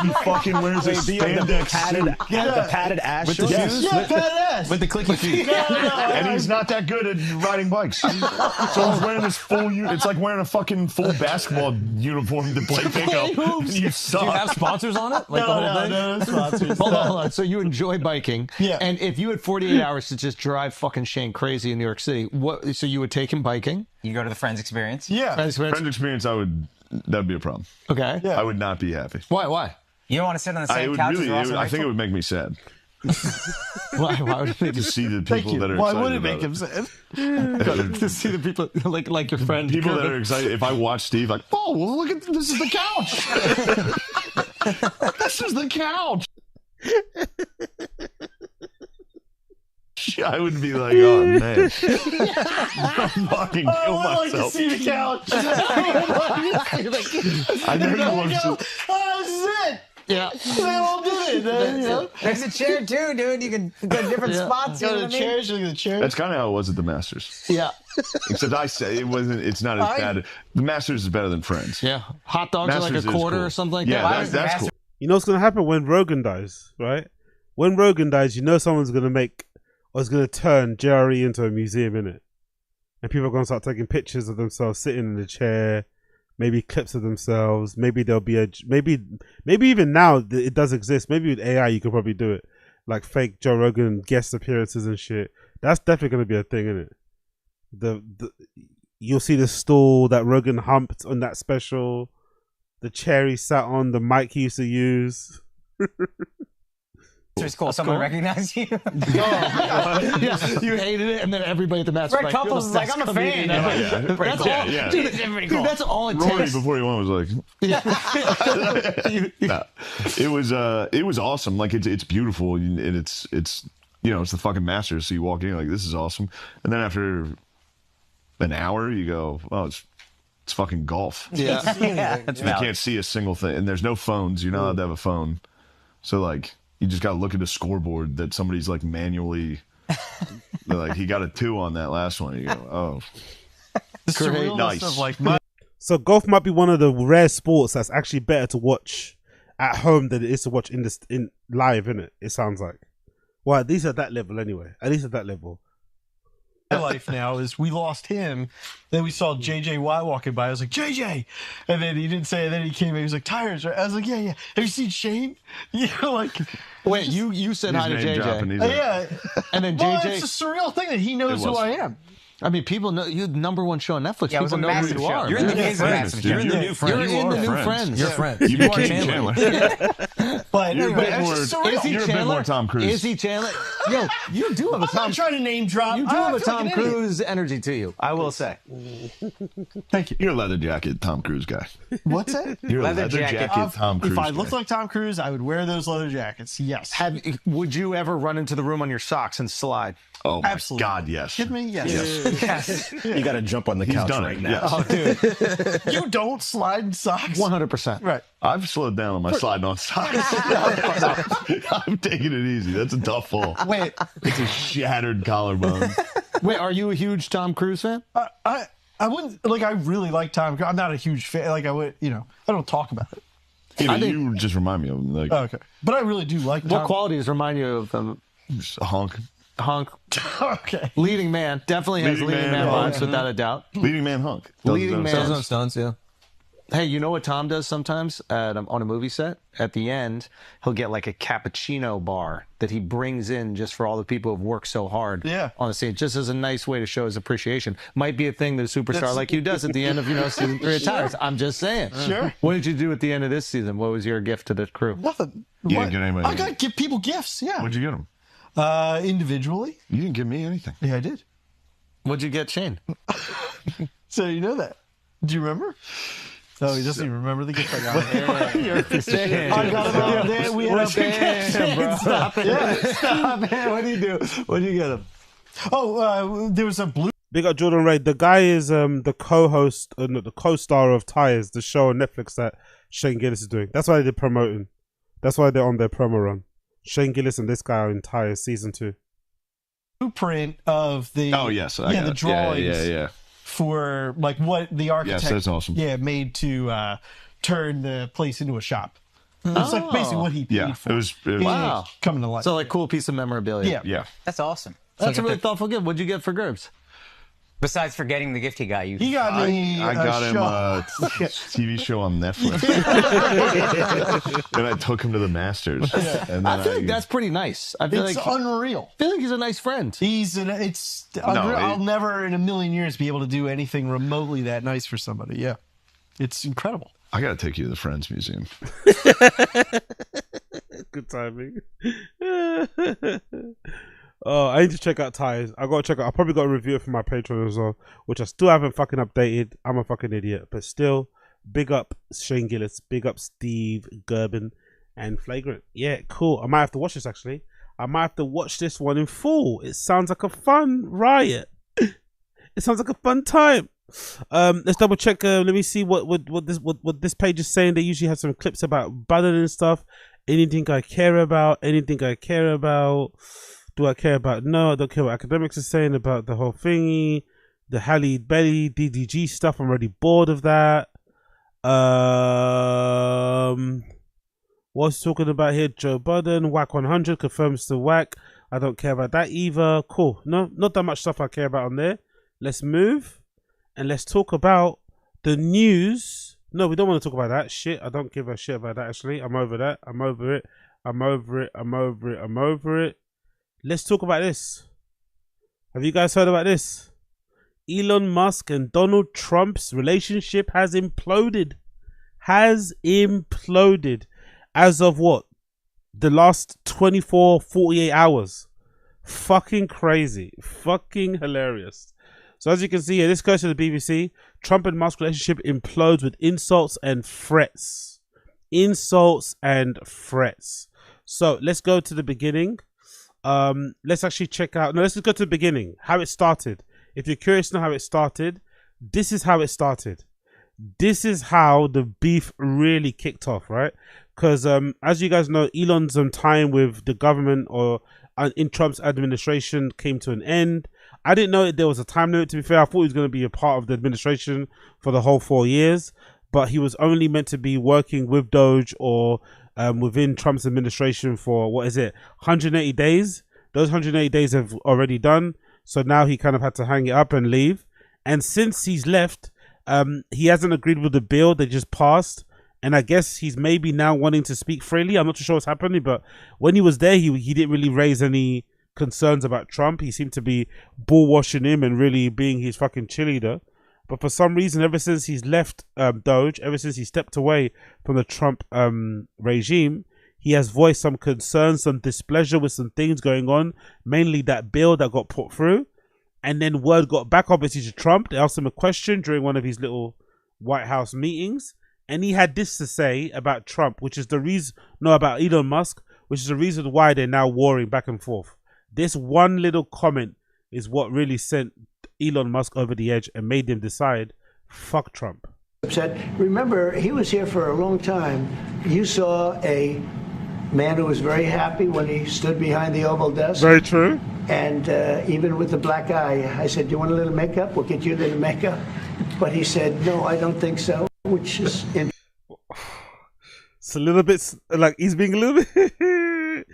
He fucking wears a spandex suit. The padded ass with the shoes? Yeah, padded ass. With the clicky feet. And he's not that good at riding bikes. So he's wearing this full... It's like wearing a fucking full basketball uniform to play pickup. You suck. Do you have sponsors on it? Like the whole thing? No sponsors. Hold on. So you enjoy biking. Yeah. And if you had 48 hours to just drive fucking Shane crazy in New York City, so you would take him biking? You go to the Friends Experience? Yeah. Friends Experience, that'd be a problem. Okay. Yeah. I would not be happy. Why? You don't want to sit on the same couch as Ross and I think it Rachel? would make me sad. Why would it make To you see the people that are Why excited would it about make him sad? to see the people like your friend? People that are excited. If I watch Steve, like, oh, well, look at this is the couch. This is the couch. I would be like, oh man, I'm fucking kill I would like to myself. see the couch. I know you want to. Oh, this is it. Yeah. They all did it. You know? There's a chair too, dude. You can go to different spots. You know Go what to I the mean? chairs. Look at the chairs. That's kind of how it was at the Masters. Yeah. Except I say it wasn't. It's not as bad. The Masters is better than Friends. Yeah. Hot dogs are like Masters a is quarter cool. or something like Yeah, that. that's cool. You know what's gonna happen when Rogan dies, right? When Rogan dies, you know someone's gonna make or is gonna turn JRE into a museum, innit? And people are gonna start taking pictures of themselves sitting in the chair, maybe clips of themselves. Maybe there'll be maybe even now it does exist. Maybe with AI you could probably do it, like fake Joe Rogan guest appearances and shit. That's definitely gonna be a thing, innit? The you'll see the stool that Rogan humped on that special, the chair he sat on, the mic he used to use. So it's cool. Someone recognized you. Yeah, you hated it, and then everybody at the match was Red like, Couples was like, I'm a fan. That's all. Yeah. Dude, Cool. that's all it Rory takes. before he won was like, nah, it was awesome. Like it's beautiful, and it's it's the fucking Masters. So you walk in, you're like, this is awesome, and then after an hour, you go, oh, it's fucking golf. Yeah. You can't see a single thing, and there's no phones. You're not allowed to have a phone, so like you just gotta look at a scoreboard that somebody's like manually. Like he got a 2 on that last one. You go, oh, Surrealness nice. of like So golf might be one of the rare sports that's actually better to watch at home than it is to watch in live, innit? It sounds like. Well, at least at that level anyway. At least at that level. my life now is we lost him. Then we saw JJ Watt walking by. I was like, JJ. And then he didn't say it. Then he came in. He was like, Tires, right? I was like, yeah. Have you seen Shane? Like. Wait, you said hi to JJ. Yeah. And then well, JJ. it's a surreal thing that he knows who I am. I mean, people know you're the #1 show on Netflix. Yeah, people know who you are. You're in the friends. You're in the new friends. You're in the new friends. You're friends. You are became Chandler. But You're anyway, a bit more. it's just surreal. Is he You're a bit Chandler? more Tom Cruise. Is he Chandler? Yo, you do have a I'm Tom. not trying to name drop. You do have a Tom Cruise energy to you. I will say. Thank you. You're a leather jacket Tom Cruise guy. What's that? You're a leather jacket Tom Cruise. If I guy. looked like Tom Cruise, I would wear those leather jackets. Yes. Would you ever run into the room on your socks and slide? Oh my Absolutely. God, yes. Kidding me? Yes. Yes. You got to jump on the couch done right it, now. yes. Oh, dude. You don't slide in socks. 100%. Right. I've slowed down on my sliding on socks. I'm taking it easy. That's a tough fall. Wait. It's a shattered collarbone. Wait, are you a huge Tom Cruise fan? I wouldn't like. I really like Tom Cruise. I'm not a huge fan. Like I would, I don't talk about it. You just remind me of him. Like, Okay, but I really do like. What qualities remind you of him? just a honk. Hunk. Okay. Leading man. Definitely has leading man vibes, without a doubt. Leading man hunk. Leading man. Does no stunts, yeah. Hey, you know what Tom does sometimes on a movie set? At the end, he'll get like a cappuccino bar that he brings in just for all the people who've worked so hard on the scene, just as a nice way to show his appreciation. Might be a thing that a superstar like you does at the end of season 3 of Tires. I'm just saying. Sure. What did you do at the end of this season? What was your gift to the crew? Nothing. You didn't get anybody. I gotta give people gifts. Yeah. What'd you get him? Individually. You didn't give me anything. Yeah, I did. What'd you get Shane? So you know that. Do you remember? No, he doesn't even remember the gift I got him. You're Shane. I got him out there. We had a Shane, bro. Stop it. Yeah. Stop it. What do you do? What do you get him? Oh, there was a blue. Big up Jordan Ray. The guy is the co-host, the co-star of Tires, the show on Netflix that Shane Gillis is doing. That's why they're promoting. That's why they're on their promo run. Shane Gillis and this guy are in Tires season 2. Blueprint of the the drawings yeah for like what the architect that's awesome. made to turn the place into a shop. It's like basically what he paid for. It was Wow. Coming to life. So like cool piece of memorabilia. Yeah. That's awesome. That's a really thoughtful gift. What'd you get for Gerbs? Besides forgetting the gift he got you. He got me I got him a TV show on Netflix. Then I took him to the Masters. And then I feel like that's pretty nice. I feel It's like unreal. I feel like he's a nice friend. It's unreal. I'll never in a million years be able to do anything remotely that nice for somebody. Yeah. It's incredible. I got to take you to the Friends Museum. Good timing. Oh, I need to check out Tires. I gotta check out. I probably got a review for my Patreon as well, which I still haven't fucking updated. I'm a fucking idiot, but still, big up Shane Gillis, big up Steve Gerben, and Flagrant. Yeah, cool. I might have to watch this actually. I might have to watch this one in full. It sounds like a fun riot. It sounds like a fun time. Let's double check. Let me see what this page is saying. They usually have some clips about Bannon and stuff. Anything I care about? Anything I care about? Do I care about? No, I don't care what academics are saying about the whole thingy. The Halle Berry DDG stuff. I'm already bored of that. What's talking about here? Joe Budden, Whack 100 confirms to Whack. I don't care about that either. Cool. No, not that much stuff I care about on there. Let's move and let's talk about the news. No, we don't want to talk about that shit. I don't give a shit about that actually. I'm over that. I'm over it. I'm over it. I'm over it. I'm over it. Let's talk about this. Have you guys heard about this? Elon Musk and Donald Trump's relationship has imploded. Has imploded. As of what? the last 24, 48 hours. Fucking crazy. Fucking hilarious. So as you can see here, this goes to the BBC. Trump and Musk relationship implodes with insults and threats. Insults and threats. So let's go to the beginning. Let's actually check out. No, let's just go to the beginning. How it started. If you're curious to know how it started, this is how it started. This is how the beef really kicked off, right? Because as you guys know, Elon's time with the government or in Trump's administration came to an end. I didn't know there was a time limit, to be fair. I thought he was going to be a part of the administration for the whole 4 years, but he was only meant to be working with Doge or within Trump's administration for, 180 days? Those 180 days have already done, so now he kind of had to hang it up and leave. And since he's left, he hasn't agreed with the bill that just passed, and I guess he's maybe now wanting to speak freely. I'm not too sure what's happening, but when he was there, he didn't really raise any concerns about Trump. He seemed to be bull washing him and really being his fucking cheerleader. But for some reason, ever since he's left Doge, ever since he stepped away from the Trump regime, he has voiced some concerns, some displeasure with some things going on, mainly that bill that got put through. And then word got back, obviously, to Trump. They asked him a question during one of his little White House meetings. And he had this to say about Trump, which is the reason, no, about Elon Musk, which is the reason why they're now warring back and forth. This one little comment is what really sent Elon Musk over the edge and made him decide, fuck Trump. Upset. Remember, he was here for a long time. You saw a man who was very happy when he stood behind the Oval Desk. Very true. And even with the black eye, I said, do you want a little makeup? We'll get you a little makeup. But he said, no, I don't think so, which is it's a little bit like he's being a little bit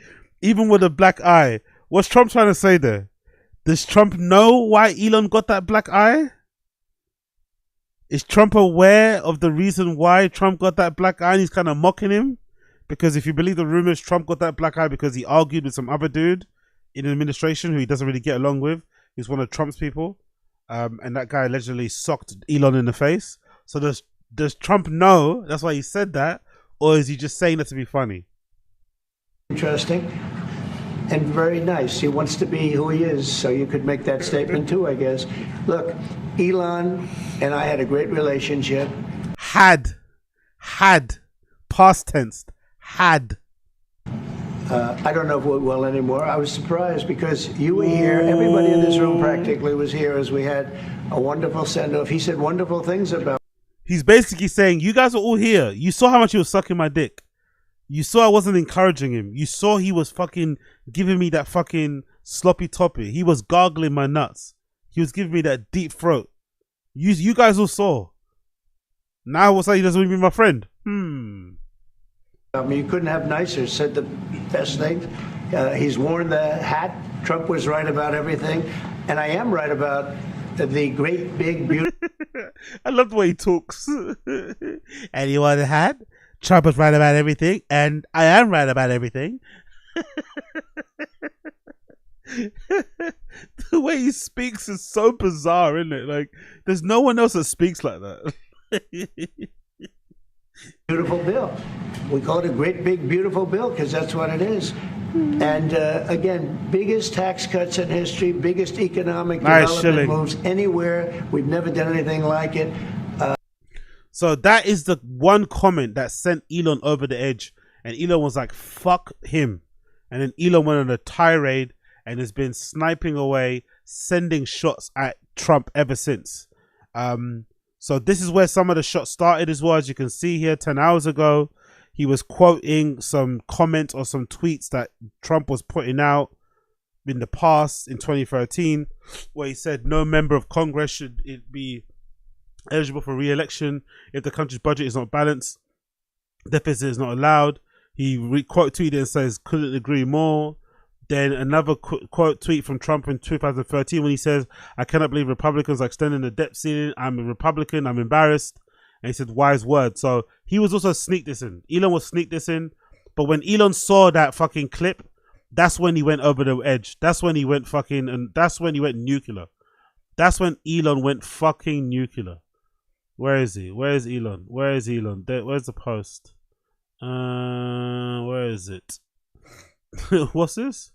even with a black eye. What's Trump trying to say there? Does Trump know why Elon got that black eye? Is Trump aware of the reason why Trump got that black eye and he's kind of mocking him? Because if you believe the rumors, Trump got that black eye because he argued with some other dude in the administration who he doesn't really get along with. He's one of Trump's people. And that guy allegedly socked Elon in the face. So does Trump know that's why he said that? Or is he just saying that to be funny? Interesting and very nice. He wants to be who he is, so you could make that statement too, I guess. Look, Elon and I had a great relationship. Had. Past tense. Had. I don't know if we will anymore. I was surprised because you were here. Everybody in this room practically was here as we had a wonderful send-off. He said wonderful things about. He's basically saying, you guys are all here. You saw how much he was sucking my dick. You saw I wasn't encouraging him. You saw he was fucking giving me that fucking sloppy toppy. He was gargling my nuts. He was giving me that deep throat. You guys all saw. Now what's that? He doesn't want to be my friend. I mean, you couldn't have nicer. Said the best thing. He's worn the hat. Trump was right about everything. And I am right about the great, big, beautiful. I love the way he talks. And you want the hat? Trump was right about everything. And I am right about everything. The way he speaks is so bizarre, isn't it? Like, there's no one else that speaks like that. Beautiful bill. We call it a great, big, beautiful bill because that's what it is. And again, biggest tax cuts in history, biggest economic development moves anywhere. We've never done anything like it. So that is the one comment that sent Elon over the edge. And Elon was like, fuck him. And then Elon went on a tirade and has been sniping away, sending shots at Trump ever since. So this is where some of the shots started as well. As you can see here, 10 hours ago, he was quoting some comments or some tweets that Trump was putting out in the past in 2013, where he said no member of Congress should be eligible for re-election if the country's budget is not balanced, deficit is not allowed. He quote tweeted and says, couldn't agree more. Then another quote tweet from Trump in 2013 when he says, I cannot believe Republicans are extending the debt ceiling. I'm a Republican. I'm embarrassed. And he said, wise word. So he was also sneak dissing. Elon was sneak dissing. But when Elon saw that fucking clip, that's when he went over the edge. That's when he went fucking, and that's when he went nuclear. That's when Elon went fucking nuclear. Where is he? Where is Elon? Where is Elon? Where's the post? Where is it? What's this?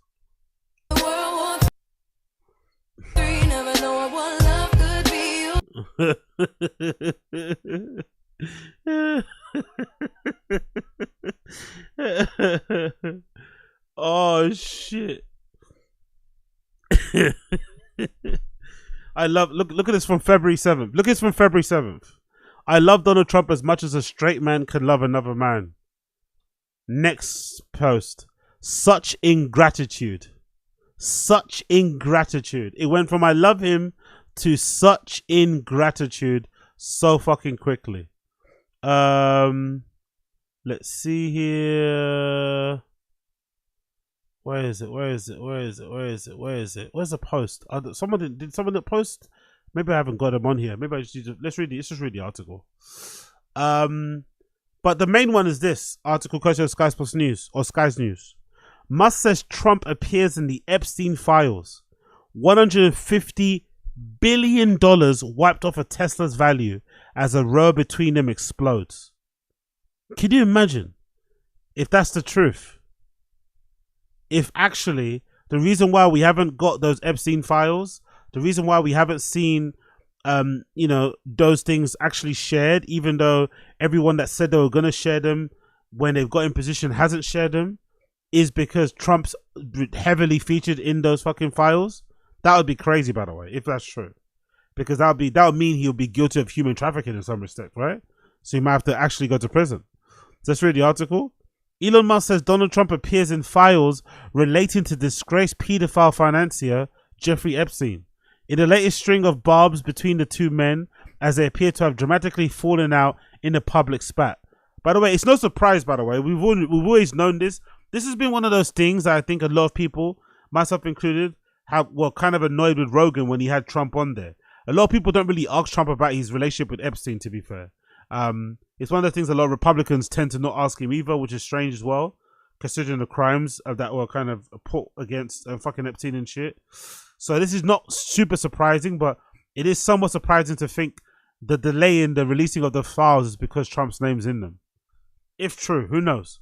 Oh shit. I love look at this from February 7th. Look at this from February 7th. I love Donald Trump as much as a straight man can love another man. Next post. Such ingratitude. Such ingratitude. It went from I love him to such ingratitude so fucking quickly. Let's see here. Where is it? Where's the post? Did someone that post? Maybe I haven't got them on here. Maybe I just need to, let's just read the article. But the main one is this article quoted on Sky Sports News or Sky's News. Musk says Trump appears in the Epstein files. $150 billion wiped off of Tesla's value as a row between them explodes. Can you imagine if that's the truth? If actually the reason why we haven't got those Epstein files, the reason why we haven't seen, those things actually shared, even though everyone that said they were going to share them when they've got in position hasn't shared them, is because Trump's heavily featured in those fucking files. That would be crazy, by the way, if that's true, because that would mean he'll be guilty of human trafficking in some respect, right? So he might have to actually go to prison. So let's read the article. Elon Musk says Donald Trump appears in files relating to disgraced pedophile financier Jeffrey Epstein. In the latest string of barbs between the two men, as they appear to have dramatically fallen out in a public spat. By the way, it's no surprise, by the way. We've always known this. This has been one of those things that I think a lot of people, myself included, were kind of annoyed with Rogan when he had Trump on there. A lot of people don't really ask Trump about his relationship with Epstein, to be fair. It's one of the things a lot of Republicans tend to not ask him either, which is strange as well, considering the crimes that were kind of put against fucking Epstein and shit. So this is not super surprising, but it is somewhat surprising to think the delay in the releasing of the files is because Trump's name's in them. If true, who knows?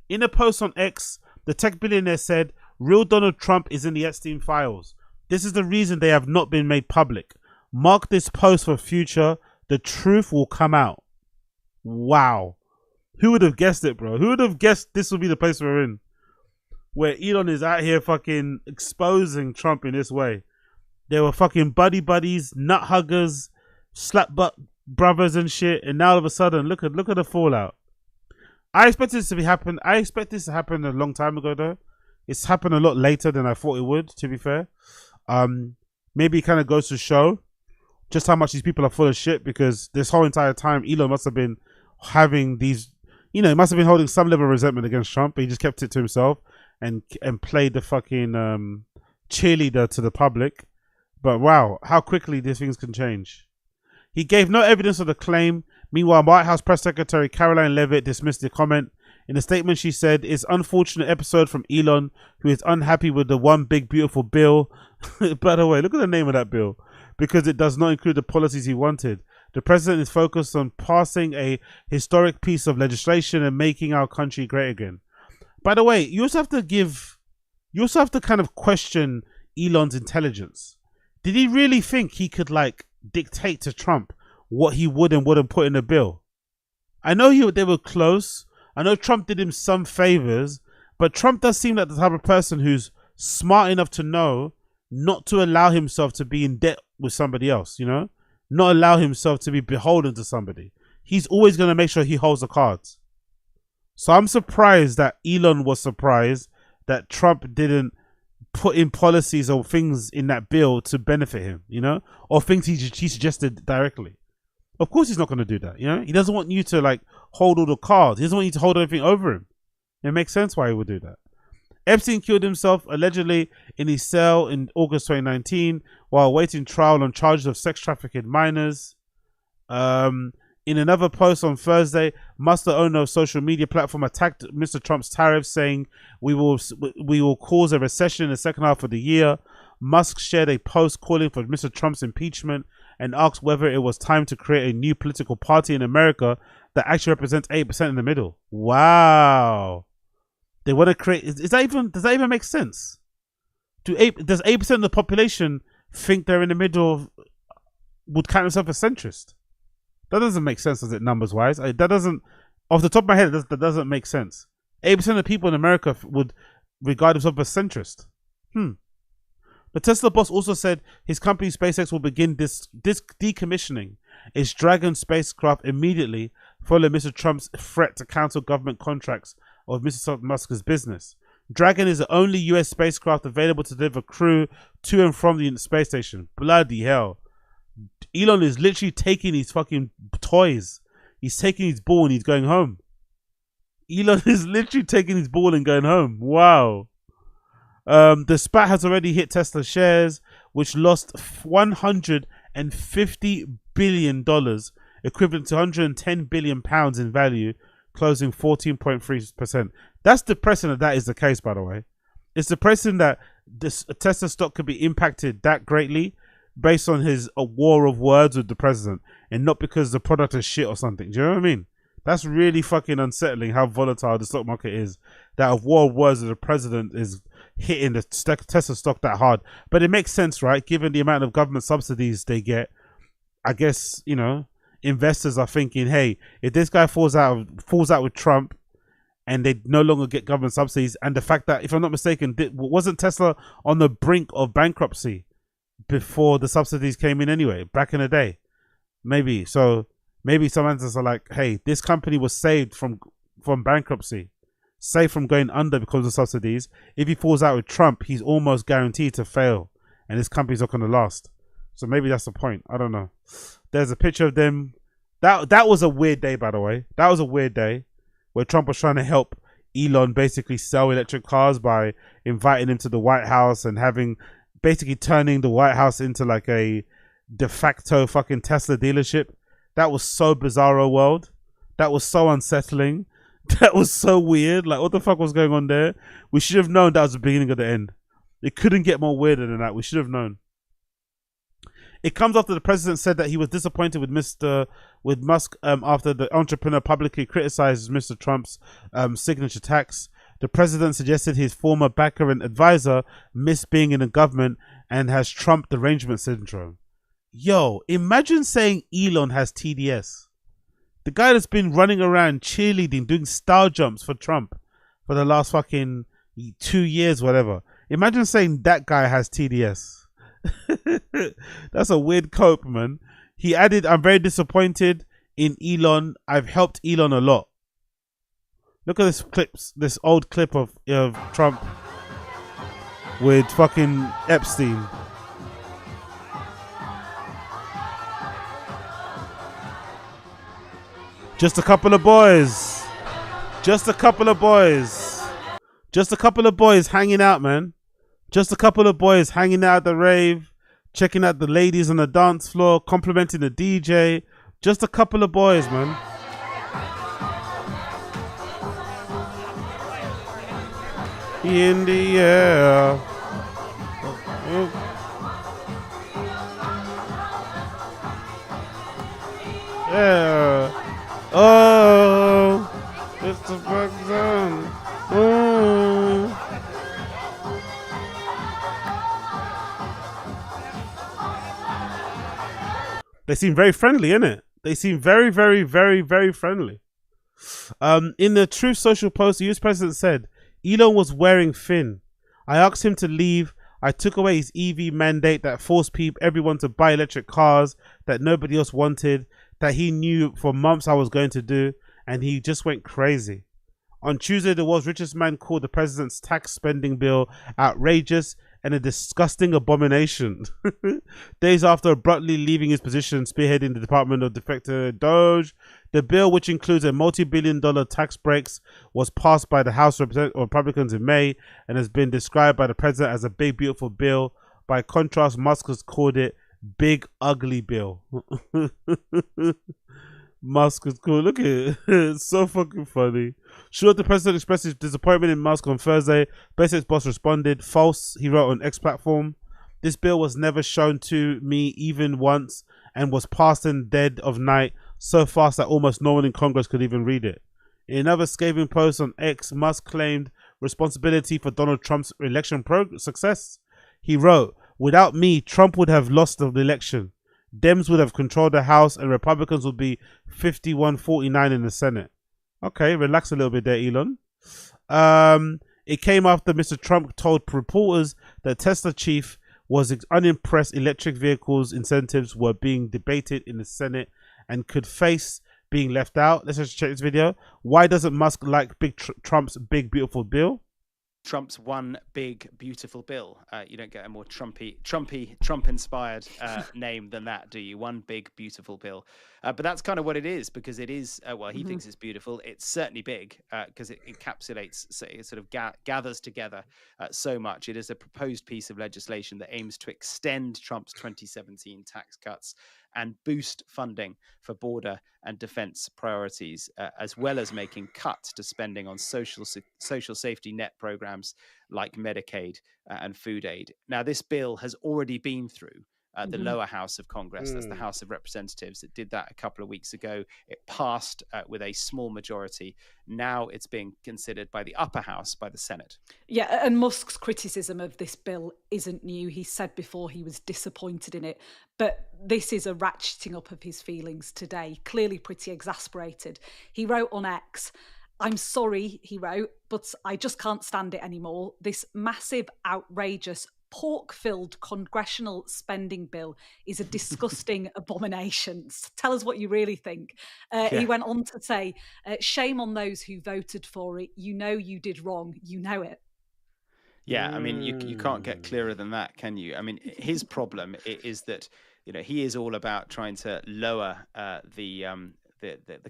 In a post on X, the tech billionaire said, real Donald Trump is in the Epstein files. This is the reason they have not been made public. Mark this post for future. The truth will come out. Wow. Who would have guessed it, bro? Who would have guessed this would be the place we're in? Where Elon is out here fucking exposing Trump in this way. They were fucking buddies, nut huggers, slap butt brothers and shit, and now all of a sudden, look at the fallout. I expect this to happen. I expect this to happen a long time ago, though. It's happened a lot later than I thought it would, to be fair. Maybe it kind of goes to show just how much these people are full of shit, because this whole entire time, Elon must have been having these, he must have been holding some level of resentment against Trump, but he just kept it to himself and played the fucking cheerleader to the public. But wow, how quickly these things can change. He gave no evidence of the claim. Meanwhile, White House Press Secretary Caroline Leavitt dismissed the comment. In a statement, she said, "It's unfortunate episode from Elon, who is unhappy with the one big beautiful bill." By the way, look at the name of that bill. Because it does not include the policies he wanted. The president is focused on passing a historic piece of legislation and making our country great again. By the way, you also have to kind of question Elon's intelligence. Did he really think he could dictate to Trump what he would and wouldn't put in a bill? I know they were close. I know Trump did him some favors, but Trump does seem like the type of person who's smart enough to know not to allow himself to be in debt with somebody else, not allow himself to be beholden to somebody. He's always going to make sure he holds the cards. So I'm surprised that Elon was surprised that Trump didn't put in policies or things in that bill to benefit him, or things he suggested directly. Of course he's not going to do that, He doesn't want you to hold all the cards. He doesn't want you to hold everything over him. It makes sense why he would do that. Epstein killed himself allegedly in his cell in August 2019 while awaiting trial on charges of sex trafficking minors. In another post on Thursday, Musk, the owner of social media platform, attacked Mr. Trump's tariffs, saying, we will cause a recession in the second half of the year. Musk shared a post calling for Mr. Trump's impeachment and asked whether it was time to create a new political party in America that actually represents 8% in the middle. Wow. They want to create. Does that even make sense? Does 8% of the population think they're in the middle of, would count themselves as centrist? That doesn't make sense, does it, numbers wise? That doesn't, off the top of my head, that doesn't make sense. 8% of people in America would regard themselves as centrist. The Tesla boss also said his company SpaceX will begin decommissioning its Dragon spacecraft immediately following Mr. Trump's threat to cancel government contracts of Mr. Musk's business. Dragon is the only US spacecraft available to deliver crew to and from the space station. Bloody hell. Elon is literally taking his fucking toys. He's taking his ball and he's going home. Elon is literally taking his ball and going home. Wow. The spat has already hit Tesla shares, which lost $150 billion, equivalent to 110 billion pounds in value, closing 14.3%. That's depressing that is the case, by the way. It's depressing that this Tesla stock could be impacted that greatly based on a war of words with the president, and not because the product is shit or something. Do you know what I mean? That's really fucking unsettling how volatile the stock market is. That a war of words with the president is hitting the Tesla stock that hard. But it makes sense, right? Given the amount of government subsidies they get, I guess, you know, investors are thinking, hey, if this guy falls out with Trump and they no longer get government subsidies, and the fact that, if I'm not mistaken, wasn't Tesla on the brink of bankruptcy before the subsidies came in anyway, back in the day? Maybe. So maybe some answers are like, hey, this company was saved from bankruptcy, saved from going under because of subsidies. If he falls out with Trump, he's almost guaranteed to fail, and this company's not going to last. So maybe that's the point. I don't know. There's a picture of them. That was a weird day, by the way. That was a weird day where Trump was trying to help Elon basically sell electric cars by inviting him to the White House and basically turning the White House into like a de facto fucking Tesla dealership. That was so bizarro world. That was so unsettling. That was so weird. Like, what the fuck was going on there? We should have known that was the beginning of the end. It couldn't get more weirder than that. We should have known. It comes after the president said that he was disappointed with Musk after the entrepreneur publicly criticized Mr. Trump's signature tax. The president suggested his former backer and advisor missed being in the government and has Trump derangement syndrome. Yo, imagine saying Elon has TDS. The guy that's been running around cheerleading, doing star jumps for Trump for the last fucking 2 years, whatever. Imagine saying that guy has TDS. That's a weird cope, man. He added, I'm very disappointed in Elon. I've helped Elon a lot. Look at this old clip of Trump with fucking Epstein. Just a couple of boys. Just a couple of boys. Just a couple of boys hanging out, man. Just a couple of boys hanging out at the rave, checking out the ladies on the dance floor, complimenting the DJ. Just a couple of boys, man. In the air. Yeah. Oh, it's the fuck zone. They seem very friendly, innit? They seem very, very, very, very friendly. In the Truth Social post, the US president said, Elon was wearing thin. I asked him to leave. I took away his EV mandate that forced everyone to buy electric cars that nobody else wanted, that he knew for months I was going to do, and he just went crazy. On Tuesday, the world's richest man called the president's tax spending bill outrageous and a disgusting abomination. Days after abruptly leaving his position spearheading the Department of Defector Doge, the bill, which includes a multi-billion-dollar tax breaks, was passed by the House Republicans in May and has been described by the president as a big, beautiful bill. By contrast, Musk has called it big, ugly bill. Musk is cool. Look at it. It's so fucking funny. Sure, the president expressed his disappointment in Musk on Thursday. SpaceX boss responded, false, he wrote on X platform. This bill was never shown to me even once and was passed in dead of night so fast that almost no one in Congress could even read it. In another scathing post on X, Musk claimed responsibility for Donald Trump's election success. He wrote, "Without me, Trump would have lost the election. Dems would have controlled the House and Republicans would be 51-49 in the Senate." Okay, relax a little bit there, Elon. It came after Mr. Trump told reporters that Tesla chief was unimpressed electric vehicles incentives were being debated in the Senate and could face being left out. Let's just check this video. Why doesn't Musk like Trump's big beautiful bill? Trump's one big beautiful bill. You don't get a more Trump-inspired name than that, do you? One big beautiful bill. But that's kind of what it is, because it is. Well, he thinks it's beautiful. It's certainly big because it encapsulates, it sort of gathers together so much. It is a proposed piece of legislation that aims to extend Trump's 2017 tax cuts and boost funding for border and defense priorities, as well as making cuts to spending on social safety net programs like Medicaid and food aid. Now, this bill has already been through the lower house of Congress. That's the House of Representatives. It did that a couple of weeks ago. It passed with a small majority. Now it's being considered by the upper house, by the Senate. Yeah, and Musk's criticism of this bill isn't new. He said before he was disappointed in it, but this is a ratcheting up of his feelings today, clearly pretty exasperated. He wrote on X, "I'm sorry," he wrote, "but I just can't stand it anymore. This massive, outrageous, pork-filled congressional spending bill is a disgusting abomination. Tell us what you really think." He went on to say, "Shame on those who voted for it. You know you did wrong. You know it." Yeah, I mean, you can't get clearer than that, can you? I mean, his problem is that, you know, he is all about trying to lower the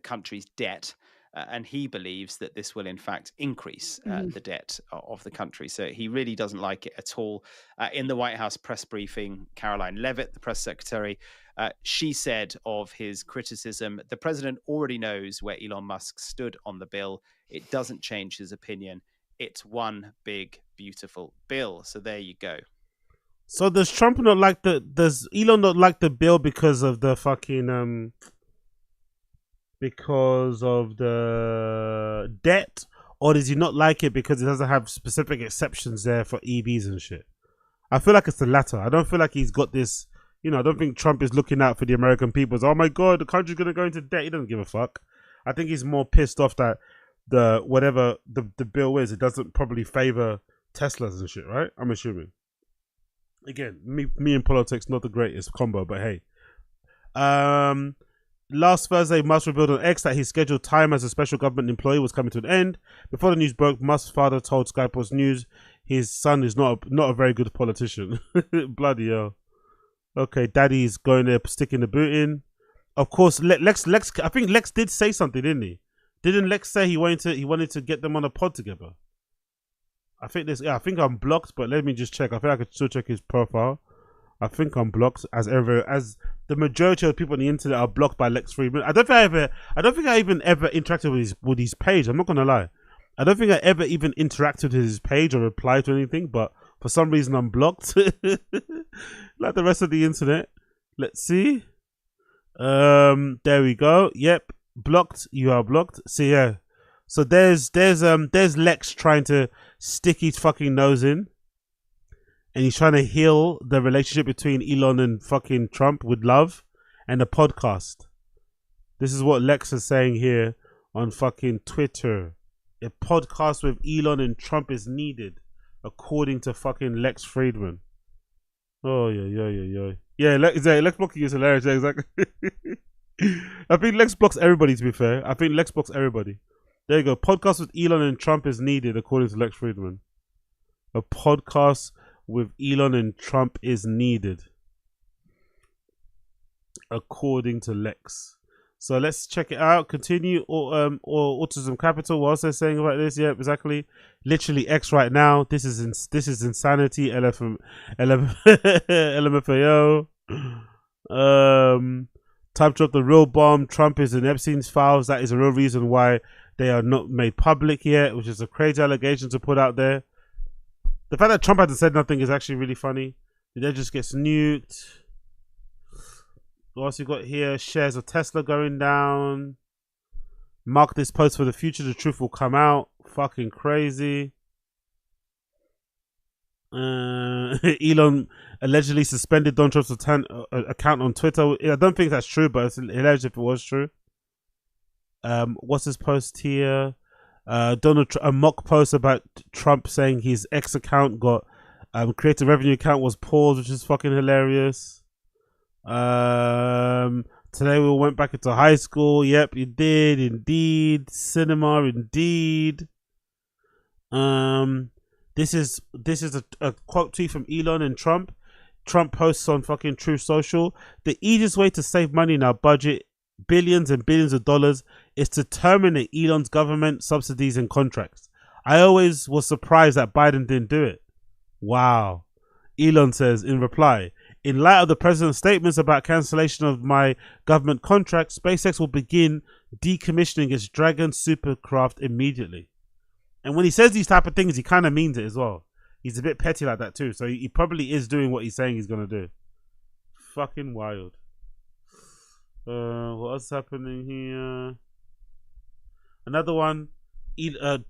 country's debt. And he believes that this will, in fact, increase the debt of the country. So he really doesn't like it at all. In the White House press briefing, Caroline Leavitt, the press secretary, she said of his criticism, "The president already knows where Elon Musk stood on the bill. It doesn't change his opinion. It's one big, beautiful bill." So there you go. So does Elon not like the bill because of the fucking because of the debt, or does he not like it because it doesn't have specific exceptions there for EVs and shit? I feel like it's the latter. I don't feel like he's got this, you know, I don't think Trump is looking out for the American people. Oh my God, the country's going to go into debt. He doesn't give a fuck. I think he's more pissed off that whatever the bill is, it doesn't probably favor Teslas and shit, right? I'm assuming. Again, me in politics, not the greatest combo, but hey. Last Thursday, Musk revealed on X that his scheduled time as a special government employee was coming to an end. Before the news broke, Musk's father told Sky Sports News his son is not a very good politician. Bloody hell. Okay, daddy's going there, sticking the boot in. Of course, Lex. I think Lex did say something, didn't he? Didn't Lex say he wanted to get them on a pod together? I think I think I'm blocked, but let me just check. I think I could still check his profile. I think I'm blocked as the majority of people on the internet are blocked by Lex Friedman. I don't think I even ever interacted with his page. I'm not gonna lie. I don't think I ever even interacted with his page or replied to anything, but for some reason I'm blocked. Like the rest of the internet. Let's see. There we go. Yep. Blocked. You are blocked. See, yeah. So there's Lex trying to stick his fucking nose in. And he's trying to heal the relationship between Elon and fucking Trump with love and a podcast. This is what Lex is saying here on fucking Twitter. A podcast with Elon and Trump is needed, according to fucking Lex Friedman. Oh, yeah. Yeah, Lex blocking is hilarious. Yeah, exactly. I think Lex blocks everybody, to be fair. I think Lex blocks everybody. There you go. Podcast with Elon and Trump is needed, according to Lex Friedman. A podcast with Elon and Trump is needed, according to Lex. So let's check it out. Continue or Autism Capital. What else they're saying about this? Yeah, exactly. Literally X right now. This is insanity. LMFAO. Time to drop the real bomb. Trump is in Epstein's files. That is a real reason why they are not made public yet, which is a crazy allegation to put out there. The fact that Trump hasn't said nothing is actually really funny. Did they just get nuked? What else you got here? Shares of Tesla going down. Mark this post for the future. The truth will come out. Fucking crazy. Elon allegedly suspended Donald Trump's account on Twitter. I don't think that's true, but it's alleged if it was true. What's his post here? A mock post about Trump saying his X account got creative revenue account was paused, which is fucking hilarious. Today we went back into high school. Yep, you did indeed. Cinema indeed. This is a quote tweet from Elon and Trump. Trump posts on fucking Truth Social. The easiest way to save money in our budget, billions and billions of dollars, is to terminate Elon's government subsidies and contracts. I always was surprised that Biden didn't do it. Wow. Elon says in reply, in light of the president's statements about cancellation of my government contract, SpaceX will begin decommissioning its Dragon supercraft immediately. And when he says these type of things, he kind of means it as well. He's a bit petty like that too. So he probably is doing what he's saying he's going to do. Fucking wild. What else happening here? Another one.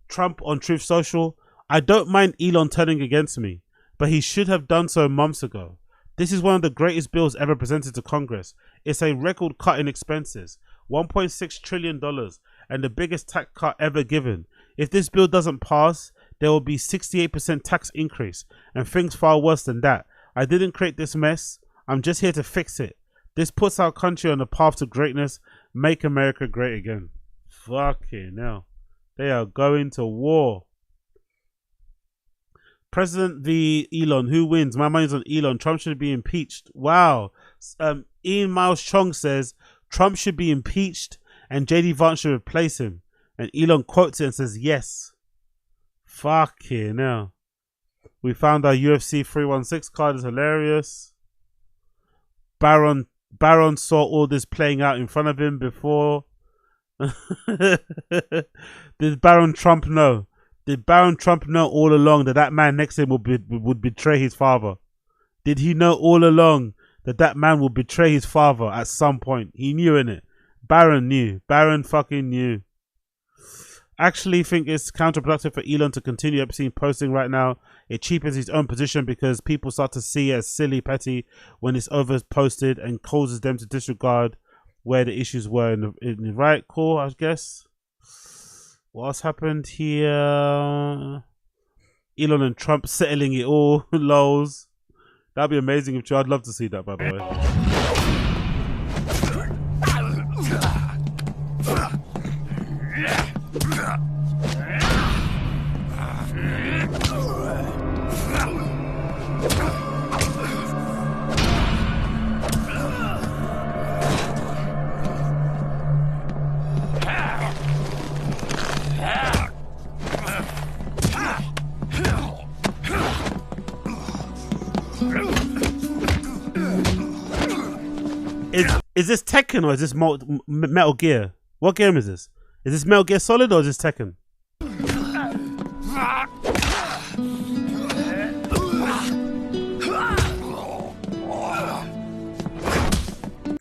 Trump on Truth Social. I don't mind Elon turning against me, but he should have done so months ago. This is one of the greatest bills ever presented to Congress. It's a record cut in expenses. $1.6 trillion and the biggest tax cut ever given. If this bill doesn't pass, there will be 68% tax increase and things far worse than that. I didn't create this mess. I'm just here to fix it. This puts our country on the path to greatness. Make America great again. Fucking hell. They are going to war. President v. Elon. Who wins? My money's on Elon. Trump should be impeached. Wow. Ian Miles Chong says Trump should be impeached and JD Vance should replace him. And Elon quotes it and says yes. Fucking hell. We found our UFC 316 card is hilarious. Baron saw all this playing out in front of him before. Did Baron Trump know? Did Baron Trump know all along that man next to him would betray his father? Did he know all along that man will betray his father at some point? He knew, innit? Baron knew. Baron fucking knew. Actually think it's counterproductive for Elon to continue Epstein posting right now. It cheapens his own position because people start to see it as silly petty when it's over posted and causes them to disregard where the issues were in the right. Cool, I guess. What else happened here? Elon and Trump settling it all. Lols. That'd be amazing if I'd love to see that, by the way. Is this Tekken or is this Metal Gear? What game is this? Is this Metal Gear Solid or is this Tekken?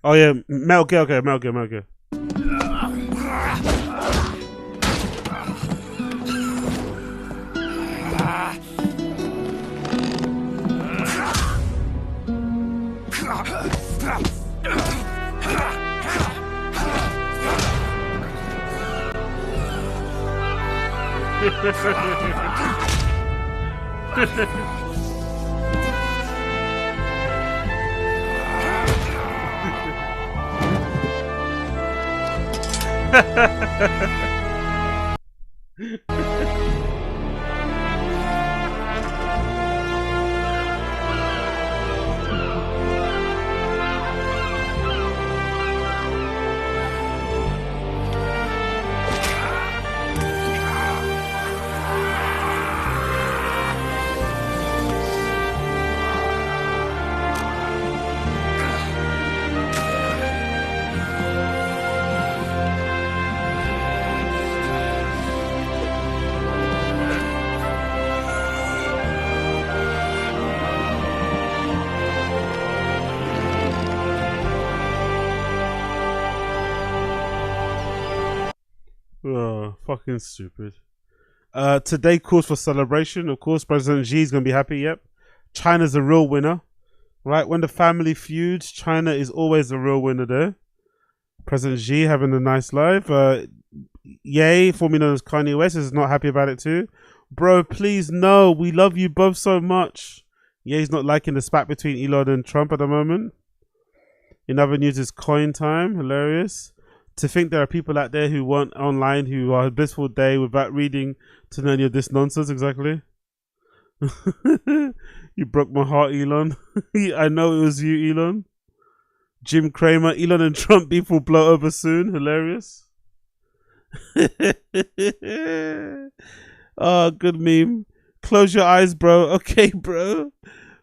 Oh yeah, Metal Gear. Okay, Metal Gear. Oh, fucking stupid. Today calls for celebration. Of course, President Xi is going to be happy. Yep. China's a real winner, right? When the family feuds, China is always a real winner there. President Xi having a nice life. Ye, formerly known as Kanye West, is not happy about it too. Bro, please, no. We love you both so much. Ye's not liking the spat between Elon and Trump at the moment. In other news, it's coin time. Hilarious. To think there are people out there who want online who are a blissful day without reading to know any of this nonsense. Exactly. You broke my heart, Elon. I know it was you, Elon. Jim Cramer, Elon and Trump beef will blow over soon. Hilarious. Oh, good meme. Close your eyes, bro. Okay, bro.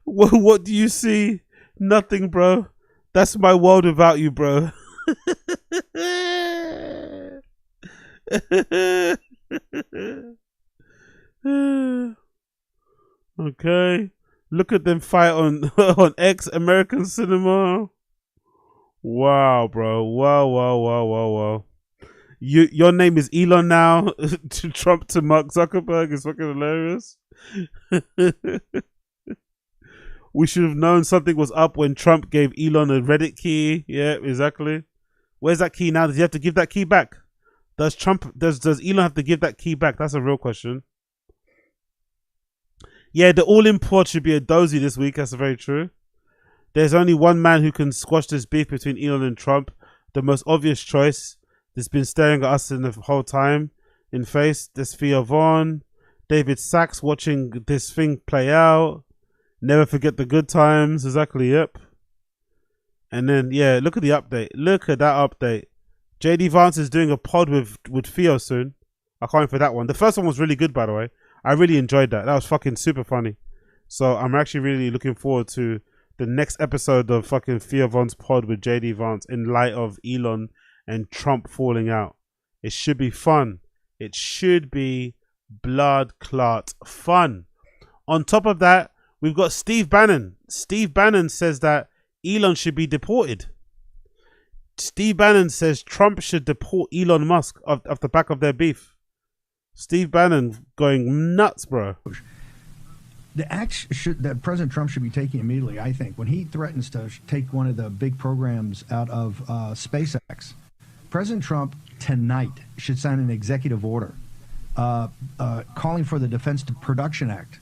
What do you see? Nothing, bro. That's my world without you, bro. Okay. Look at them fight on on X American cinema. Wow, bro. Wow. Your name is Elon now. To Trump to Mark Zuckerberg is fucking hilarious. We should have known something was up when Trump gave Elon a Reddit key. Yeah, exactly. Where's that key now? Does he have to give that key back? Does Elon have to give that key back? That's a real question. Yeah, the all-in pod should be a dozy this week. That's very true. There's only one man who can squash this beef between Elon and Trump. The most obvious choice that's been staring at us in the whole time in face. There's Theo Vaughn, David Sachs watching this thing play out. Never forget the good times. Exactly, yep. And then, yeah, look at the update. Look at that update. JD Vance is doing a pod with Theo soon. I can't wait for that one. The first one was really good, by the way. I really enjoyed that. That was fucking super funny. So I'm actually really looking forward to the next episode of fucking Theo Von's pod with JD Vance in light of Elon and Trump falling out. It should be fun. It should be blood clot fun. On top of that, we've got Steve Bannon. Steve Bannon says that Elon should be deported. Steve Bannon says Trump should deport Elon Musk off the back of their beef. Steve Bannon going nuts, bro. The act that President Trump should be taking immediately, I think, when he threatens to take one of the big programs out of SpaceX, President Trump tonight should sign an executive order calling for the Defense Production Act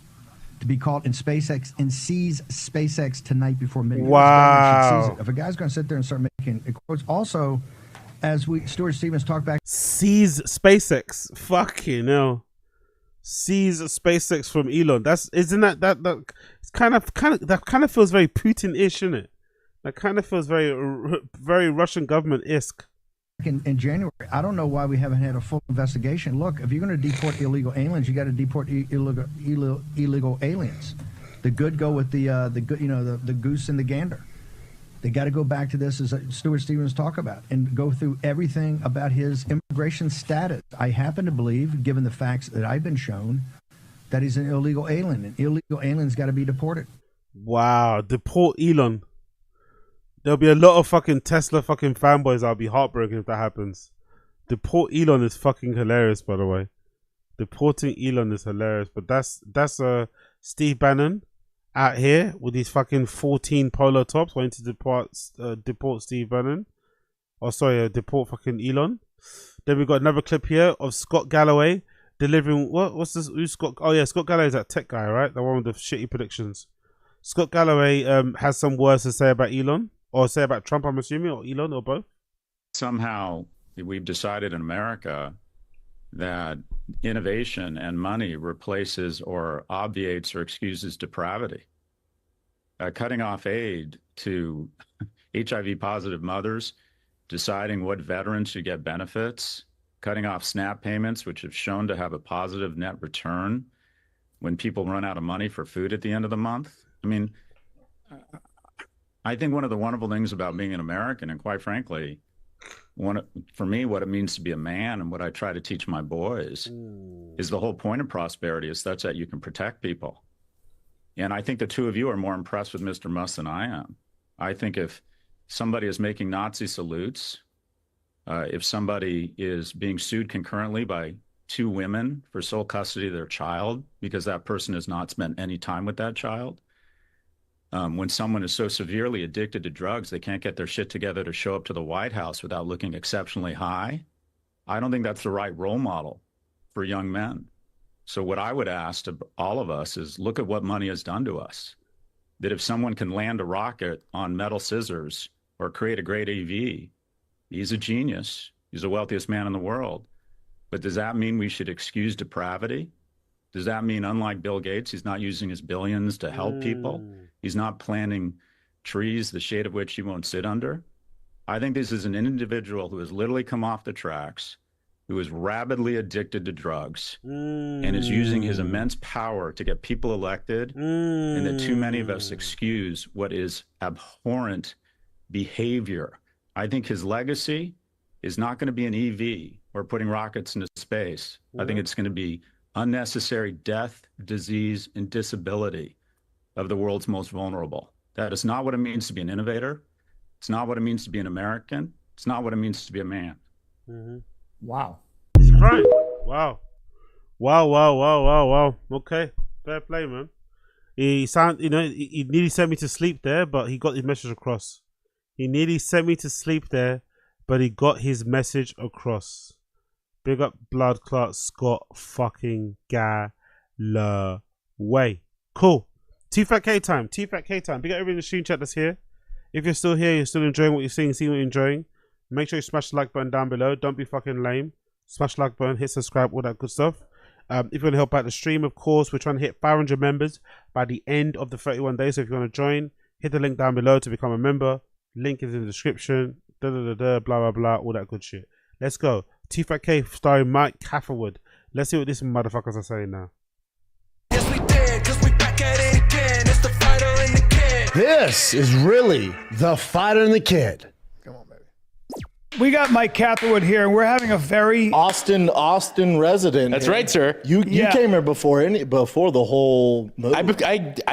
to be called in SpaceX and seize SpaceX tonight before midnight. Wow. If a guy's going to sit there and start making quotes, also, as Stuart Stevens talked back, seize SpaceX. Fucking hell. Seize SpaceX from Elon. Isn't that it's kind of feels very Putin-ish, isn't it? That kind of feels very Russian government-esque. In January, I don't know why we haven't had a full investigation. Look, if you're going to deport illegal aliens, you got to deport illegal aliens. The good go with the good, the goose and the gander. They got to go back to this, as Stuart Stevens talked about, and go through everything about his immigration status. I happen to believe, given the facts that I've been shown, that he's an illegal alien, and illegal aliens got to be deported. Wow, deport Elon. There'll be a lot of fucking Tesla fucking fanboys. I'll be heartbroken if that happens. Deport Elon is fucking hilarious, by the way. Deporting Elon is hilarious, but that's Steve Bannon out here with his fucking 14 polo tops wanting to deport Steve Bannon. Oh, sorry, deport fucking Elon. Then we got another clip here of Scott Galloway delivering what's this? Who's Scott? Oh yeah, Scott Galloway is that tech guy, right? The one with the shitty predictions. Scott Galloway has some words to say about Elon. Or say about Trump, I'm assuming, or Elon, or both? Somehow we've decided in America that innovation and money replaces or obviates or excuses depravity. Cutting off aid to HIV-positive mothers, deciding what veterans should get benefits, cutting off SNAP payments, which have shown to have a positive net return when people run out of money for food at the end of the month. I mean, I think one of the wonderful things about being an American, and quite frankly, for me, what it means to be a man and what I try to teach my boys is the whole point of prosperity is such that you can protect people. And I think the two of you are more impressed with Mr. Musk than I am. I think if somebody is making Nazi salutes, if somebody is being sued concurrently by two women for sole custody of their child because that person has not spent any time with that child, When someone is so severely addicted to drugs, they can't get their shit together to show up to the White House without looking exceptionally high. I don't think that's the right role model for young men. So what I would ask to all of us is look at what money has done to us. That if someone can land a rocket on metal scissors or create a great AV, he's a genius. He's the wealthiest man in the world. But does that mean we should excuse depravity? Does that mean, unlike Bill Gates, he's not using his billions to help people? He's not planting trees, the shade of which he won't sit under? I think this is an individual who has literally come off the tracks, who is rabidly addicted to drugs and is using his immense power to get people elected, and that too many of us excuse what is abhorrent behavior. I think his legacy is not going to be an EV or putting rockets into space. I think it's going to be unnecessary death, disease, and disability of the world's most vulnerable. That is not what it means to be an innovator. It's not what it means to be an American. It's not what it means to be a man. Wow. He's crying. Wow. Wow. Okay. Fair play, man. He nearly sent me to sleep there, but he got his message across. He nearly sent me to sleep there, but he got his message across. Big up Blood Clot Scott fucking Galloway. Cool. Tfatk K time. Tfatk K time. Big up everybody in the stream chat that's here. If you're still here, you're still enjoying what you're seeing, see what you're enjoying, make sure you smash the like button down below. Don't be fucking lame. Smash the like button, hit subscribe, all that good stuff. If you want to help out the stream, of course, we're trying to hit 500 members by the end of the 31 days. So if you want to join, hit the link down below to become a member. Link is in the description. Blah, blah, blah, all that good shit. Let's go. Tfatk K starring Mike Catherwood. Let's see what these motherfuckers are saying now. Yes, we did, 'cause we back at it again. It's the fighter and the kid. This is really the fighter and the kid. We got Mike Catherwood here, and we're having a very Austin resident. That's right, sir. You came here before the whole movie. I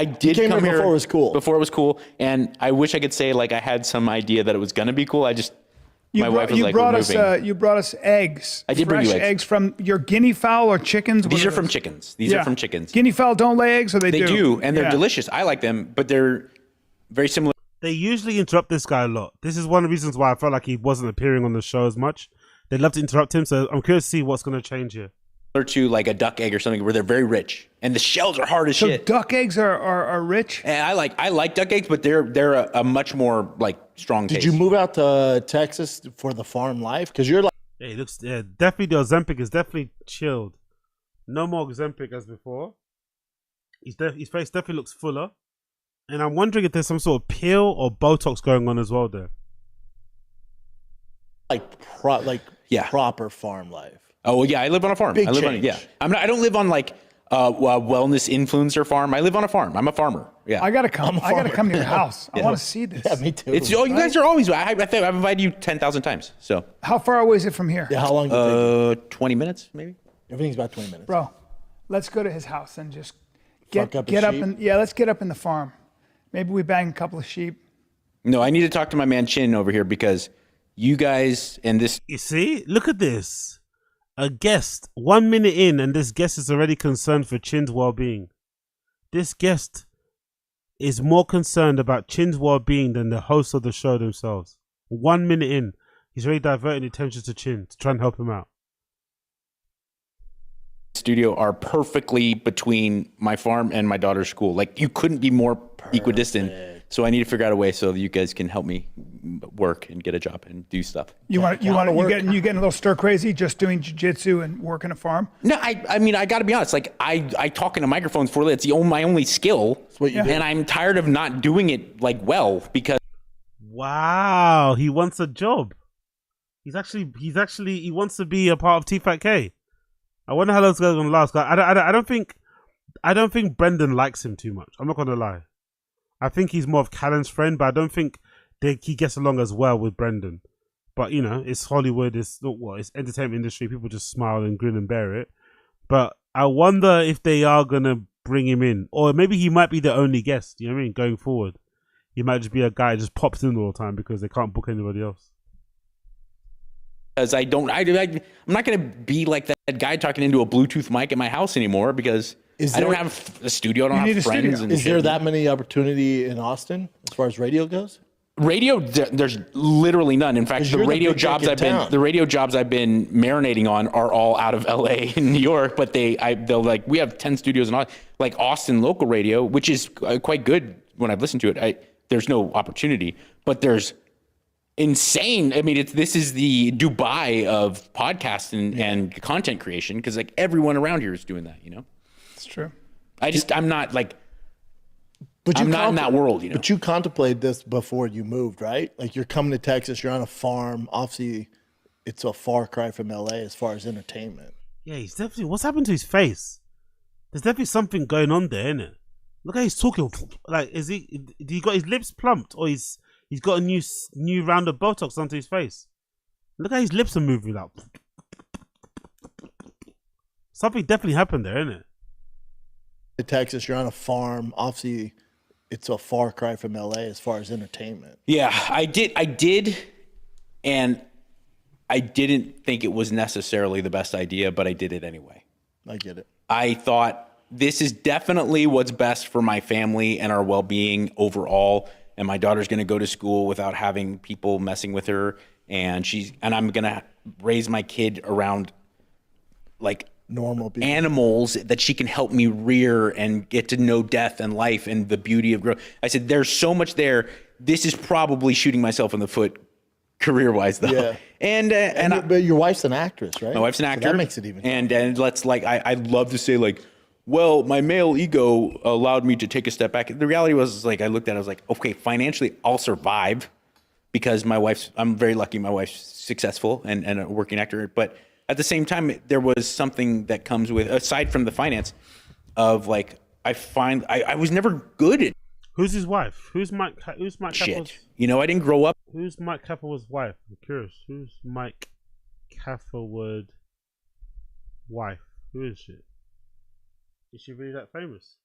did came come here before it was cool. Before it was cool, and I wish I could say like I had some idea that it was gonna be cool. My wife was like, "We're moving." You brought us eggs. I did bring you fresh eggs. From your guinea fowl or chickens. These are from chickens. These are from chickens. Guinea fowl don't lay eggs, or they do. They do, and they're delicious. I like them, but they're very similar. They usually interrupt this guy a lot. This is one of the reasons why I felt like he wasn't appearing on the show as much. They love to interrupt him, so I'm curious to see what's going to change here. To like a duck egg or something, where they're very rich, and the shells are hard as shit. So duck eggs are rich. And I like duck eggs, but they're a much more like strong taste. Did you move out to Texas for the farm life? Because you're like, yeah, he looks. Yeah, definitely the Ozempic is definitely chilled. No more Ozempic as before. His face definitely looks fuller. And I'm wondering if there's some sort of peel or Botox going on as well there. Proper farm life. Oh well, yeah, I live on a farm. Big I live change. I don't live on like wellness influencer farm. I live on a farm. I'm a farmer. Yeah. I gotta come to your house. I want to see this. Yeah, me too. You guys are always. I think I've invited you 10,000 times. So how far away is it from here? Yeah, how long? Do you think? 20 minutes maybe. Everything's about 20 minutes. Bro, let's go to his house and just get up and let's get up in the farm. Maybe we bang a couple of sheep. No, I need to talk to my man Chin over here because you guys and this. You see, look at this. A guest 1 minute in, and this guest is already concerned for Chin's well-being. This guest is more concerned about Chin's well-being than the hosts of the show themselves. 1 minute in, he's already diverting attention to Chin to try and help him out. Studio are perfectly between my farm and my daughter's school. Like you couldn't be more equidistant. So I need to figure out a way so that you guys can help me work and get a job and do stuff. You getting a little stir crazy just doing jiu-jitsu and working a farm? No, I mean I got to be honest. Like I talk into microphones for it's my only skill, and I'm tired of not doing it like well because. Wow, he wants a job. He wants to be a part of Tfatk K. I wonder how long this guy's gonna last. I don't think Brendan likes him too much. I'm not gonna lie. I think he's more of Callan's friend, but I don't think he gets along as well with Brendan. But you know, it's Hollywood. It's entertainment industry. People just smile and grin and bear it. But I wonder if they are gonna bring him in, or maybe he might be the only guest. You know what I mean? Going forward, he might just be a guy that just pops in all the time because they can't book anybody else. Because I'm not going to be like that guy talking into a Bluetooth mic at my house anymore because I don't have a studio. I don't have friends. And is there that many opportunity in Austin as far as radio goes? Radio, there's literally none. In fact, the radio jobs I've been marinating on are all out of LA and New York. But they'll like, we have 10 studios in like Austin local radio, which is quite good when I've listened to it. There's no opportunity, but there's insane. I mean, this is the Dubai of podcast and content creation, because like everyone around here is doing that. It's true. I'm not like. But I'm not in that world, But you contemplated this before you moved, right? Like you're coming to Texas, you're on a farm. Obviously, it's a far cry from LA as far as entertainment. Yeah, he's definitely. What's happened to his face? There's definitely something going on there, isn't it? Look how he's talking. Like, he got his lips plumped, or he's got a new round of Botox onto his face? Look how his lips are moving up. Something definitely happened there, isn't it? In Texas, you're on a farm. Obviously, it's a far cry from LA as far as entertainment. Yeah, I did, and I didn't think it was necessarily the best idea, but I did it anyway. I get it. I thought this is definitely what's best for my family and our well-being overall. And my daughter's going to go to school without having people messing with her, and I'm going to raise my kid around like normal people. Animals that she can help me rear and get to know death and life and the beauty of growth. I said, there's so much there. This is probably shooting myself in the foot career-wise, though. Yeah. But your wife's an actress, right? My wife's an actor. So that makes it even. And let's like, I'd love to say like, well, my male ego allowed me to take a step back. The reality was like, I looked at it, I was like, okay, financially, I'll survive because I'm very lucky. My wife's successful and a working actor, but at the same time, there was something that comes with, aside from the finance, of like, I was never good at. Who's his wife? Who's Mike Shit. Catherwood's? I didn't grow up. Who's Mike Catherwood's wife? I'm curious. Who's Mike Catherwood's wife? Who is she? Is she really that famous?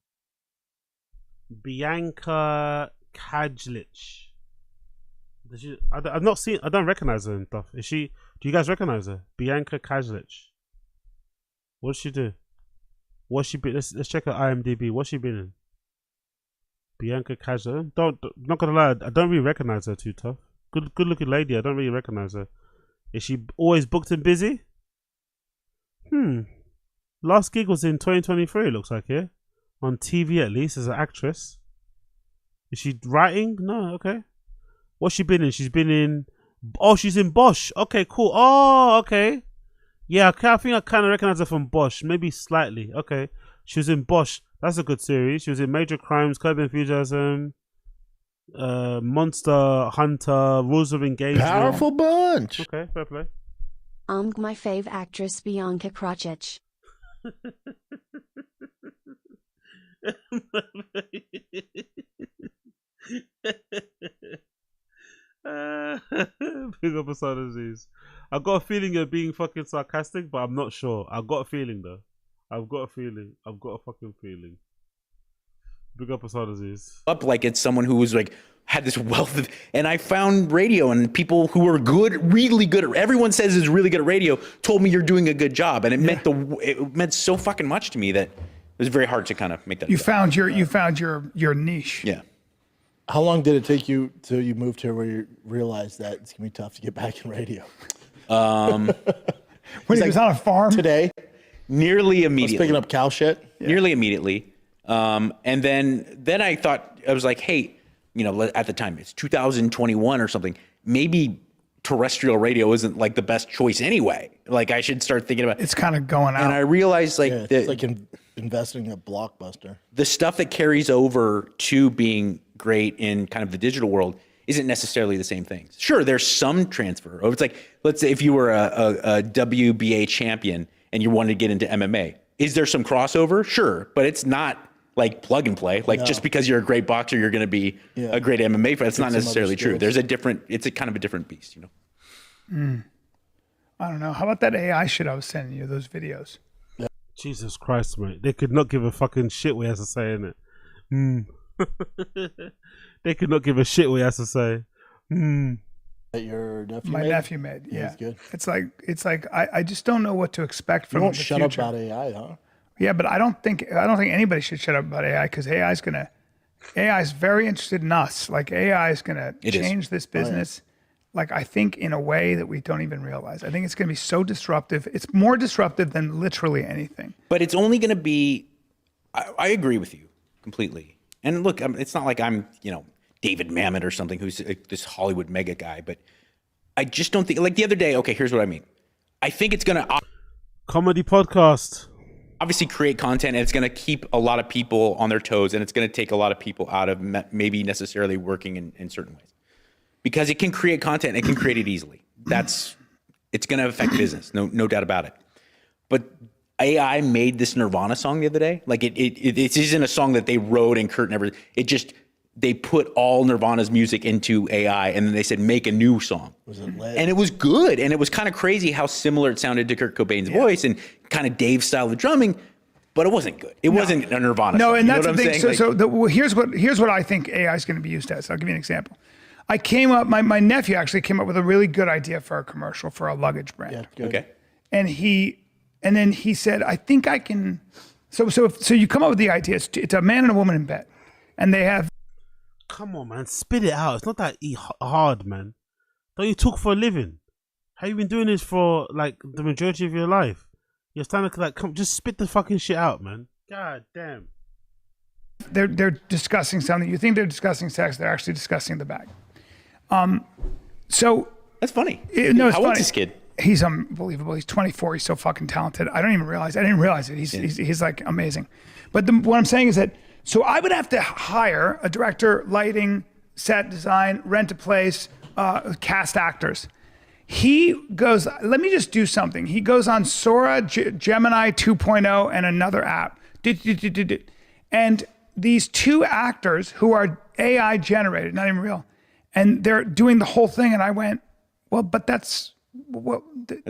Bianca Kajlich. I've not seen. I don't recognize her and stuff. Is she? Do you guys recognize her? Bianca Kajlich. What does she do? What's she been? Let's check her IMDb. What's she been in? Bianca Kajlich. Not gonna lie, I don't really recognize her too tough. Good looking lady. I don't really recognize her. Is she always booked and busy? Last gig was in 2023. It looks like here, on TV at least as an actress. Is she writing? No. Okay. What's she been in? She's been in. Oh, she's in Bosch. Okay, cool. Oh, okay. Yeah, I think I kind of recognize her from Bosch. Maybe slightly. Okay. She was in Bosch. That's a good series. She was in Major Crimes, Curb Enthusiasm, Monster Hunter, Rules of Engagement. Powerful bunch. Okay, fair play. My fave actress Bianca Krachich. Big up Asada Aziz. I got a feeling you're being fucking sarcastic, but I'm not sure. I've got a feeling though. I've got a fucking feeling. Big up Asada Aziz. Up like it's someone who was like had this wealth of, and I found radio and people who were good, really good at. Everyone says is really good at radio. Told me you're doing a good job, and it meant so fucking much to me that it was very hard to kind of make that. You found your niche. Yeah. How long did it take you till you moved here where you realized that it's gonna be tough to get back in radio? When he was on a farm today, nearly immediately. Picking up cow shit. Yeah. Nearly immediately, and then I thought, I was like, hey, at the time it's 2021 or something. Maybe terrestrial radio isn't like the best choice anyway. Like I should start thinking about. It's kind of going out. And I realized it's like investing in a Blockbuster. The stuff that carries over to being great in kind of the digital world isn't necessarily the same things. Sure, there's some transfer. It's like, let's say if you were a WBA champion and you wanted to get into MMA, is there some crossover? Sure, but it's not like plug and play. Like just because you're a great boxer, you're going to be a great MMA fighter. It's not necessarily true. There's it's a kind of a different beast, I don't know. How about that AI shit I was sending you, those videos? Jesus Christ, mate. They could not give a fucking shit what he has to say, innit? They could not give a shit what he has to say. That your nephew My made? nephew made, yeah. It's good. It's like I just don't know what to expect from You won't the shut future. up about AI, huh? Yeah, but I don't think anybody should shut up about AI because AI is very interested in us. Like AI is gonna change this business. Like I think in a way that we don't even realize. I think it's gonna be so disruptive. It's more disruptive than literally anything. But it's only gonna be. I agree with you completely. And look, it's not like I'm David Mamet or something who's this Hollywood mega guy, but I just don't think. Like the other day, okay, here's what I mean. I think it's gonna comedy podcast. Obviously create content, and it's going to keep a lot of people on their toes, and it's going to take a lot of people out of maybe necessarily working in certain ways, because it can create content, it can create it easily. It's going to affect business, no doubt about it. But AI made this Nirvana song the other day. Like it isn't a song that they wrote and Kurt never. They put all Nirvana's music into AI, and then they said make a new song. Was it lit? And it was good, and it was kind of crazy how similar it sounded to Kurt Cobain's voice and kind of Dave's style of drumming, but it wasn't good. It wasn't a Nirvana song. And that's the thing. Saying? Here's what I think AI is going to be used as. I'll give you an example. I came up. My nephew actually came up with a really good idea for a commercial for a luggage brand. Yeah, okay. And then he said, I think I can. So you come up with the idea. It's a man and a woman in bed, and they have. Come on, man, spit it out. It's not that hard, man. Don't you talk for a living? How you been doing this for like the majority of your life? You're starting to come, just spit the fucking shit out, man. God damn. They're discussing something. You think they're discussing sex? They're actually discussing the bag. So that's funny. It's How funny. old's this kid? He's unbelievable. He's 24. He's so fucking talented. I didn't realize it. He's like amazing. But what I'm saying is that. So I would have to hire a director, lighting, set design, rent a place, cast actors. He goes, let me just do something. He goes on Sora, Gemini 2.0, and another app. And these two actors who are AI generated, not even real, and they're doing the whole thing. And I went, well, but that's what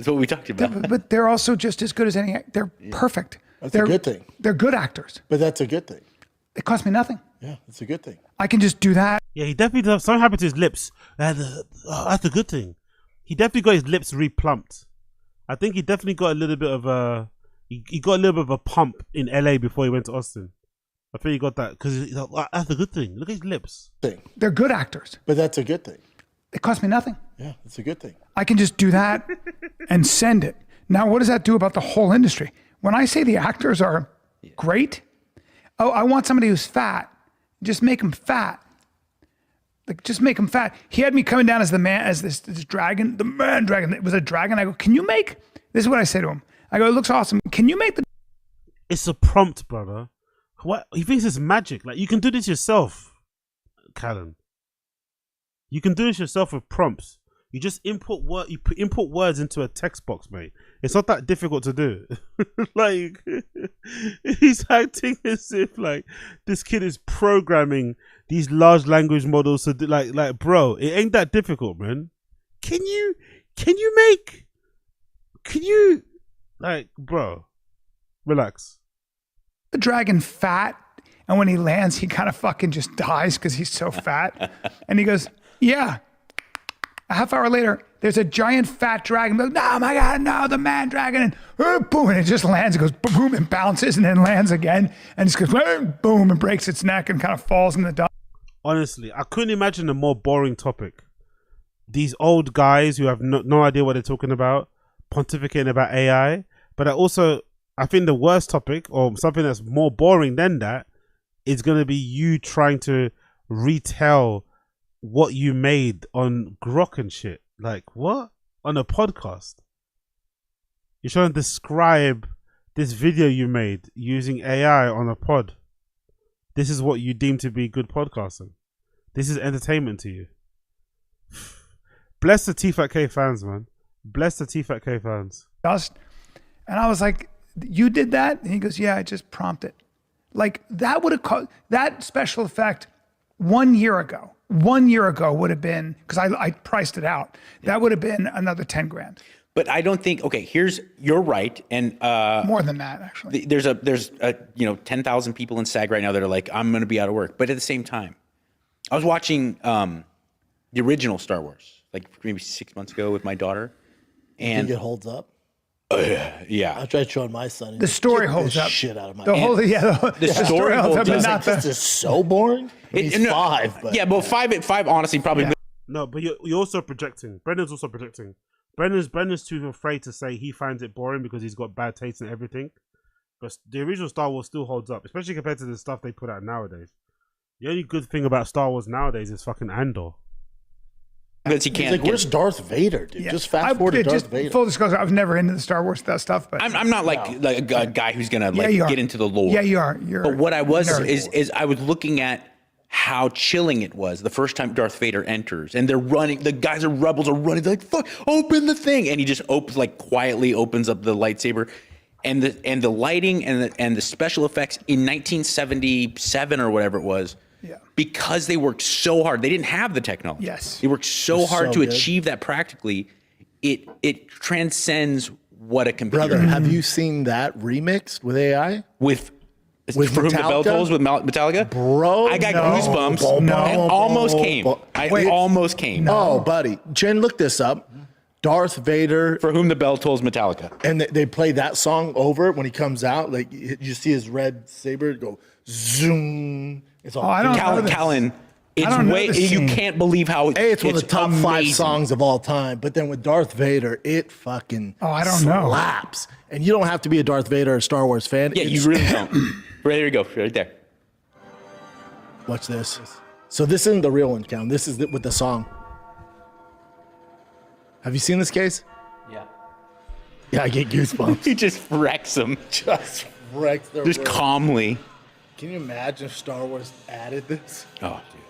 we talked about. But they're also just as good as any. They're perfect. That's a good thing. They're good actors. But that's a good thing. It cost me nothing. Yeah, that's a good thing. I can just do that. Yeah, he definitely does. Something happened to his lips. That's a good thing. He definitely got his lips replumped. I think he definitely got a little bit of a. He got a little bit of a pump in LA before he went to Austin. I think he got that because that's a good thing. Look at his lips. They're good actors. But that's a good thing. It cost me nothing. Yeah, that's a good thing. I can just do that and send it. Now, what does that do about the whole industry? When I say the actors are great. Oh, I want somebody who's fat. Just make him fat. Like, just make him fat. He had me coming down as the man, as this dragon, the man dragon. It was a dragon. I go, can you make, this is what I say to him. I go, it looks awesome. Can you make the. It's a prompt, brother. What? He thinks it's magic. Like, you can do this yourself, Callum. You can do this yourself with prompts. You just input words into a text box, mate. It's not that difficult to do. Like, he's acting as if like this kid is programming these large language models to do, like, bro, it ain't that difficult, man. Can you like, bro, relax. The dragon fat, and when he lands, he kind of fucking just dies because he's so fat. And he goes, yeah. A half hour later, there's a giant fat dragon. Oh my God, no, the man dragon. And boom, and it just lands. It goes boom and bounces and then lands again. And it goes boom and breaks its neck and kind of falls in the dust. Honestly, I couldn't imagine a more boring topic. These old guys who have no idea what they're talking about, pontificating about AI. But I think the worst topic, or something that's more boring than that, is going to be you trying to retell what you made on Grok and shit. Like, what? On a podcast? You're trying to describe this video you made using AI on a pod. This is what you deem to be good podcasting. This is entertainment to you. Bless the Tfatk fans, man. Bless the Tfatk fans. And I was like, you did that? And he goes, yeah, I just prompted. Like, that would have cost, that special effect 1 year ago would have been, because I priced it out, that would have been another 10 grand. But I don't think, okay, you're right. And more than that, actually. There's 10,000 people in SAG right now that are like, I'm going to be out of work. But at the same time, I was watching the original Star Wars, like maybe 6 months ago with my daughter. And you think it holds up? Yeah. I tried showing my son. The story holds up. Shit out of my. The story holds up, but not this is so boring. He's 5, but yeah, but five honestly probably. Yeah. No, but you're also projecting. Brendan's also projecting. Brendan's too afraid to say he finds it boring because he's got bad taste in everything. But the original Star Wars still holds up, especially compared to the stuff they put out nowadays. The only good thing about Star Wars nowadays is fucking Andor. Because he can't. He's like, where's Darth Vader, dude? Yeah. Just fast forward to Darth Vader. Full disclosure, I was never into the Star Wars stuff, but I'm not like a guy who's gonna get into the lore. Yeah, you are. But what I was is I was looking at how chilling it was the first time Darth Vader enters, and they're running. The guys are rebels are running. They're like, "Fuck, open the thing!" And he just quietly opens up the lightsaber, and the lighting and the special effects in 1977 or whatever it was. Yeah. Because they worked so hard. They didn't have the technology. Yes. They worked so hard to achieve that practically. It transcends what a computer. Brother, have you seen that remixed with AI? With For Whom the Bell Tolls with Metallica? Bro, I got goosebumps. It almost came. Almost came. Oh, buddy. Jen, look this up. Darth Vader. For Whom the Bell Tolls Metallica. And they play that song over when he comes out. Like, you see his red saber go zoom. It's all Callan, it's way, you can't believe how it's one of the top 5 songs of all time. But then with Darth Vader, it fucking slaps. And you don't have to be a Darth Vader or Star Wars fan. Yeah, you really don't. There you go, right there. Watch this. So this isn't the real one, Callan. This is with the song. Have you seen this case? Yeah. Yeah, I get goosebumps. He just wrecks them. Just wrecks their Just world. calmly. Can you imagine if Star Wars added this? Oh, dude.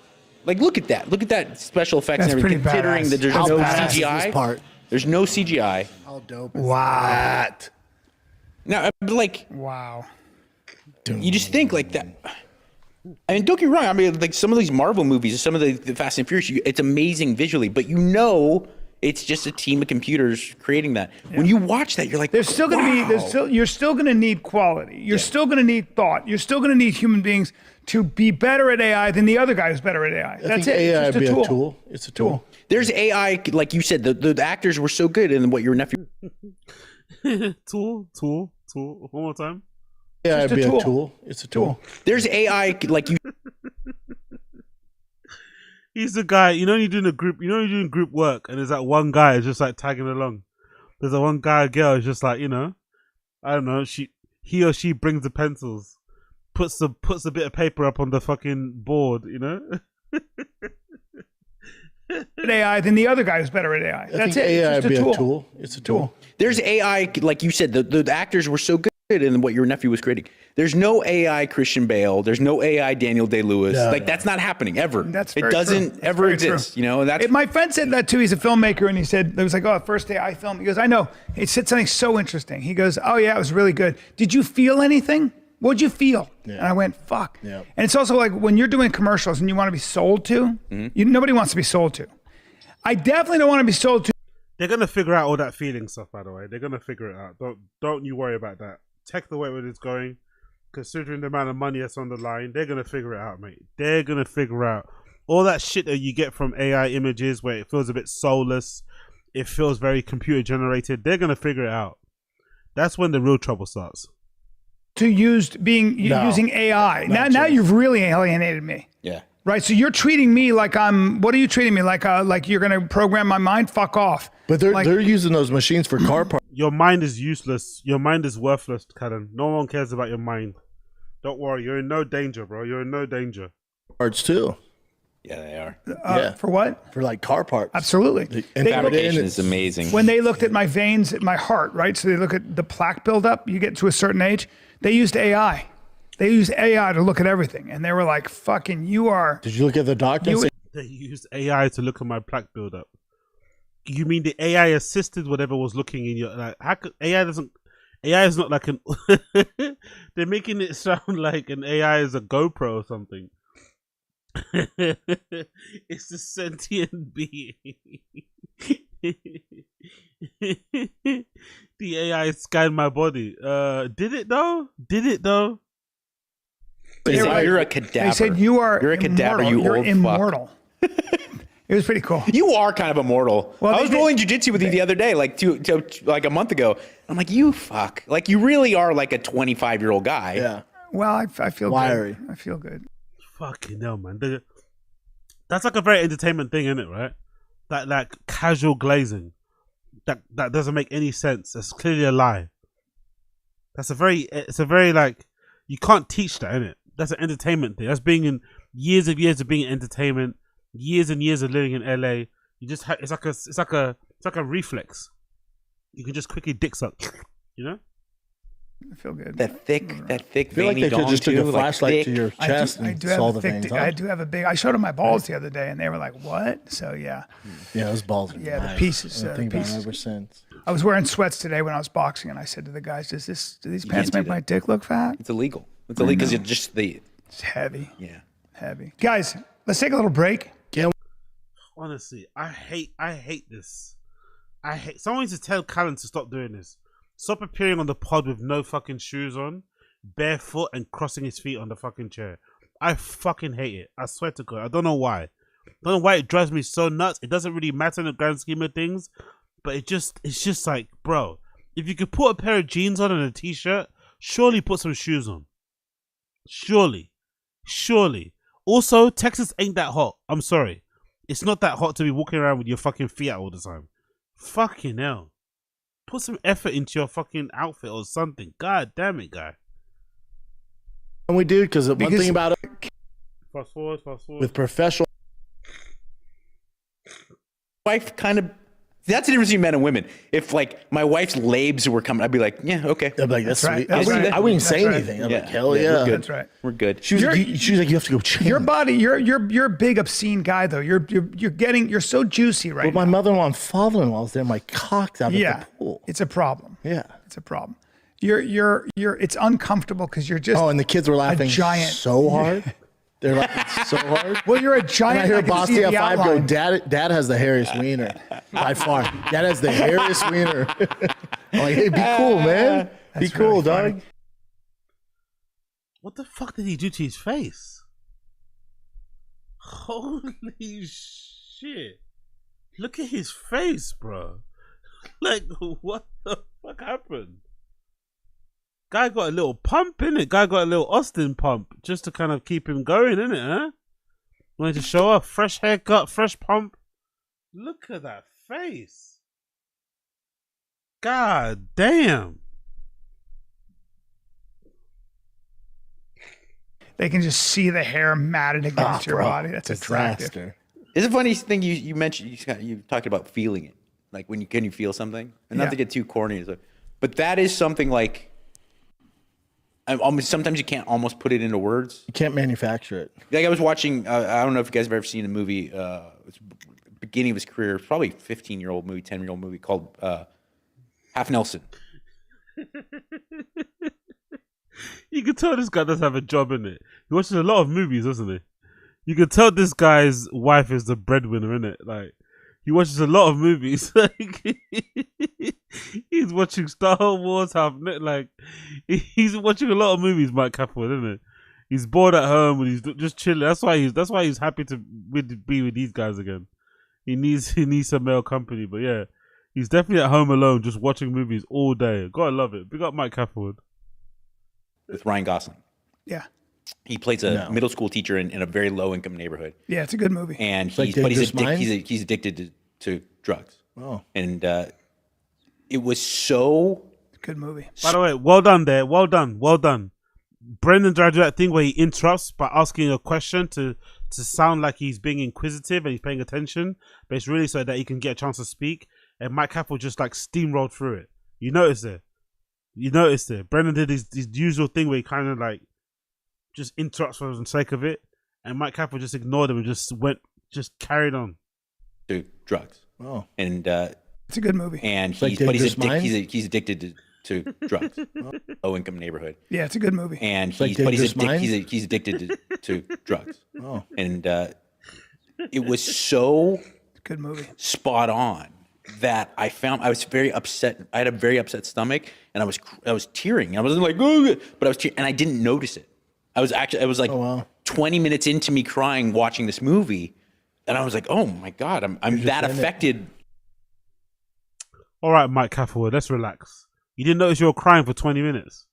Like, look at that. Look at that special effects That's and everything. pretty Considering badass. that there's How no badass is CGI. this part? There's no CGI. How dope is that? Now, like, wow. You just think like that. I mean, don't get me wrong. I mean, like some of these Marvel movies, some of the Fast and Furious, it's amazing visually, but it's just a team of computers creating that. Yeah. When you watch that, you're like, there's still going to be, you're still going to need quality. You're still going to need thought. You're still going to need human beings to be better at AI than the other guy who's better at AI. That's it. AI it's would just be a a tool. It's a tool. There's AI, like you said, the actors were so good in what your nephew. Tool. One more time. Yeah, it'd be a tool. It's a tool. There's AI, like you. He's the guy, you're doing group work, and there's that one guy who's just like tagging along. There's that one guy or girl who's just like, I don't know, he or she brings the pencils, puts a bit of paper up on the fucking board, AI than the other guy who's better at AI. That's it. AI It's would just be a a tool. It's a tool. There's AI, like you said, the actors were so good in what your nephew was creating. There's no AI Christian Bale. There's no AI Daniel Day-Lewis. That's not happening ever. It doesn't ever exist. And that's my friend said that too. He's a filmmaker, and he said it was like, first AI film. He goes, I know. He said something so interesting. He goes, oh yeah, it was really good. Did you feel anything? What'd you feel? Yeah. And I went, fuck. Yeah. And it's also like when you're doing commercials and you want to be sold to, nobody wants to be sold to. I definitely don't want to be sold to. They're gonna figure out all that feeling stuff, by the way. They're gonna figure it out. Don't you worry about that. Tech the way it's going, considering the amount of money that's on the line, they're gonna figure it out, mate. They're gonna figure out all that shit that you get from AI images where it feels a bit soulless, it feels very computer generated. They're gonna figure it out. That's when the real trouble starts. Using AI. Now you've really alienated me. Yeah. Right. So you're treating me like what are you treating me like? Like you're gonna program my mind? Fuck off. But they're using those machines for car parts. Your mind is useless. Your mind is worthless, Karen. No one cares about your mind. Don't worry. You're in no danger, bro. You're in no danger. Parts too. Yeah, they are. For what? For like car parts. Absolutely. Fabrication is amazing. When they looked at my veins, at my heart, right? So they look at the plaque buildup. You get to a certain age. They used AI. They used AI to look at everything, and they were like, "Fucking, you are." Did you look at the doctor? They used AI to look at my plaque buildup. You mean the AI assisted whatever was looking in your how could AI doesn't? AI is not like an. They're making it sound like an AI is a GoPro or something. It's a sentient being. The AI scanned my body. Did it though? You're a cadaver. They said you are. You're a cadaver. Immortal. You You're old immortal. It was pretty cool. You are kind of immortal. Well, I was rolling jujitsu with you the other day, like like a month ago. I'm like, you fuck. Like, you really are like a 25-year-old guy. Yeah. Well, I feel Wiry. good. I feel good. Fucking hell, man. That's like a very entertainment thing, isn't it, right? That like casual glazing. That doesn't make any sense. That's clearly a lie. It's a very like, you can't teach that, innit? That's an entertainment thing. That's being in years of being in entertainment, years and years of living in LA. You just it's like a reflex. You can just quickly dick suck, you know? I feel good. That thick I feel like veiny they could dong just took too, a like flashlight thick. to your chest and saw the veins. I do have a big. I showed them my balls the other day, and they were like, "What?" So yeah. Yeah, those balls are Yeah, nice. the pieces. I think about pieces. them ever since. I was wearing sweats today when I was boxing, and I said to the guys, "Do these pants make my dick look fat?" It's illegal. It's illegal because it's just It's heavy. Yeah. Heavy. Guys, let's take a little break. Honestly, I hate this. Someone needs to tell Callan to stop doing this. Stop appearing on the pod with no fucking shoes on, barefoot, and crossing his feet on the fucking chair. I fucking hate it. I swear to God. I don't know why. I don't know why it drives me so nuts. It doesn't really matter in the grand scheme of things, but it's just like, bro, if you could put a pair of jeans on and a t-shirt, surely put some shoes on. Surely. Also, Texas ain't that hot. I'm sorry. It's not that hot to be walking around with your fucking feet out all the time. Fucking hell. Put some effort into your fucking outfit or something. God damn it, guy. And we do, because one thing about it, Fast forward. with professional. Wife kind of. That's the difference between men and women. If like my wife's labes were coming, I'd be like, yeah, okay. I'd be like, that's right. sweet. That's right. I wouldn't say That's right. anything. I'm like, hell yeah. We're good. That's right. We're good. She was like, you have to go change. Your body, you're a big obscene guy though. You're so juicy right But my mother-in-law and father-in-law was there. My cock's out of the pool. It's a problem. Yeah. It's a problem. It's uncomfortable because you're just. Oh, and the kids were laughing giant. so hard. They're laughing so hard. Well, you're a giant. And I hear can see Basti the at 5 go, outline. Dad has the hairiest wiener by far. Dad has the hairiest wiener. I'm like, hey, be cool, man. Be That's cool, really dog. funny. What the fuck did he do to his face? Holy shit. Look at his face, bro. Like, what the fuck happened? Guy got a little pump, innit? Guy got a little Austin pump just to kind of keep him going, innit, huh? Wanted to show off. Fresh haircut, fresh pump. Look at that face. God damn. They can just see the hair matted against your body. That's attractive. It's a funny thing you mentioned. You talked about feeling it, like can you feel something? And not to get too corny, but that is something like. Sometimes you can't almost put it into words. You can't manufacture it. Like I was watching. I don't know if you guys have ever seen a movie. It's beginning of his career. It's probably a 15-year-old movie, 10-year-old movie called Half Nelson. You can tell this guy does have a job in it. He watches a lot of movies, doesn't he? You can tell this guy's wife is the breadwinner, in it. Like he watches a lot of movies. Like he's watching Star Wars, he's watching a lot of movies. Mike Capel, isn't it? He's bored at home and he's just chilling. That's why he's happy to be with these guys again. He needs some male company, but yeah, he's definitely at home alone, just watching movies all day. Gotta love it. Big up Mike Capel. With Ryan Gosling. Yeah. He plays a middle school teacher in a very low income neighborhood. Yeah, it's a good movie. And It's like he's addicted to drugs. Oh. And it was so good movie. By the way, well done there. Well done. Brendan tried to do that thing where he interrupts by asking a question to sound like he's being inquisitive and he's paying attention, but it's really so that he can get a chance to speak. And Mike Capel just like steamrolled through it. You noticed it. Brendan did his usual thing where he kind of like just interrupts for the sake of it, and Mike Capel just ignored him and just carried on. To drugs. Oh. And it's a good movie. And he's addicted to drugs. Low income neighborhood. Yeah, it's a good movie. And he's addicted to drugs. Oh. And it was so good movie. Spot on that I was very upset. I had a very upset stomach, and I was tearing. I wasn't like, oh, but I was tearing, and I didn't notice it. I was like 20 minutes into me crying watching this movie, and I was like, oh my God, I'm that affected. All right, Mike Catherwood, let's relax. You didn't notice you were crying for 20 minutes?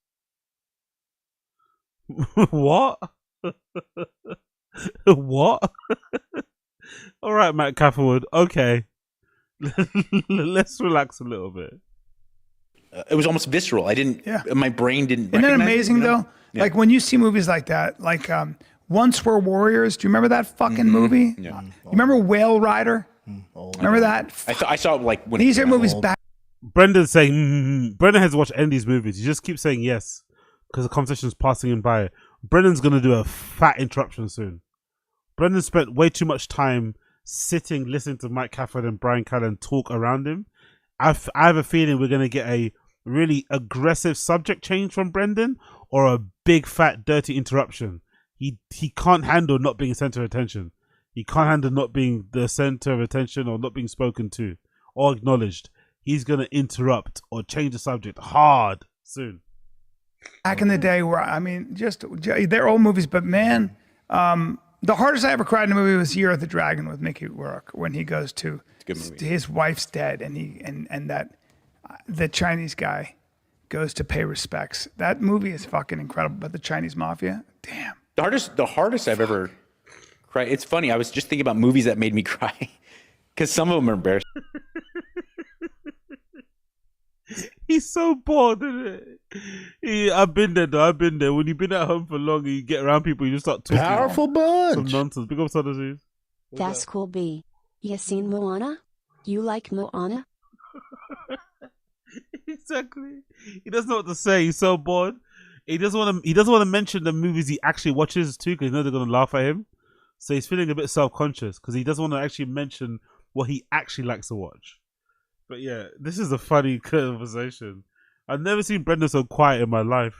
What? What? All right, Mike Catherwood, okay. Let's relax a little bit. It was almost visceral. My brain didn't. Isn't that recognize amazing it, you know? though? Like when you see movies like that, like Once Were Warriors. Do you remember that fucking movie? Yeah. You remember Whale Rider? Remember that? I saw like when These are movies back. Brendan's saying, Brendan has watched any of these movies. He just keeps saying yes because the conversation's passing him by. Brendan's going to do a fat interruption soon. Brendan spent way too much time sitting, listening to Mike Catherwood and Brian Callen talk around him. I have a feeling we're going to get a really aggressive subject change from Brendan or a big, fat, dirty interruption. He can't handle not being center of attention. He can't handle not being the center of attention or not being spoken to or acknowledged. He's going to interrupt or change the subject hard soon. Back in the day where, I mean, they're old movies, but man, the hardest I ever cried in a movie was Year of the Dragon with Mickey Rourke when he goes to his wife's dead and that the Chinese guy goes to pay respects. That movie is fucking incredible, but the Chinese mafia, damn. The hardest I've ever cried. It's funny. I was just thinking about movies that made me cry because some of them are embarrassing. He's so bored, isn't it? I've been there, though. I've been there. When you've been at home for long and you get around people, you just start talking. Powerful bunch. Some nonsense. Big up, Sadazis. That's cool, B. You seen Moana? You like Moana? Exactly. He doesn't know what to say. He's so bored. He doesn't want to mention the movies he actually watches too, because he knows they're going to laugh at him. So he's feeling a bit self-conscious because he doesn't want to actually mention what he actually likes to watch. But yeah, this is a funny conversation. I've never seen Brendan so quiet in my life.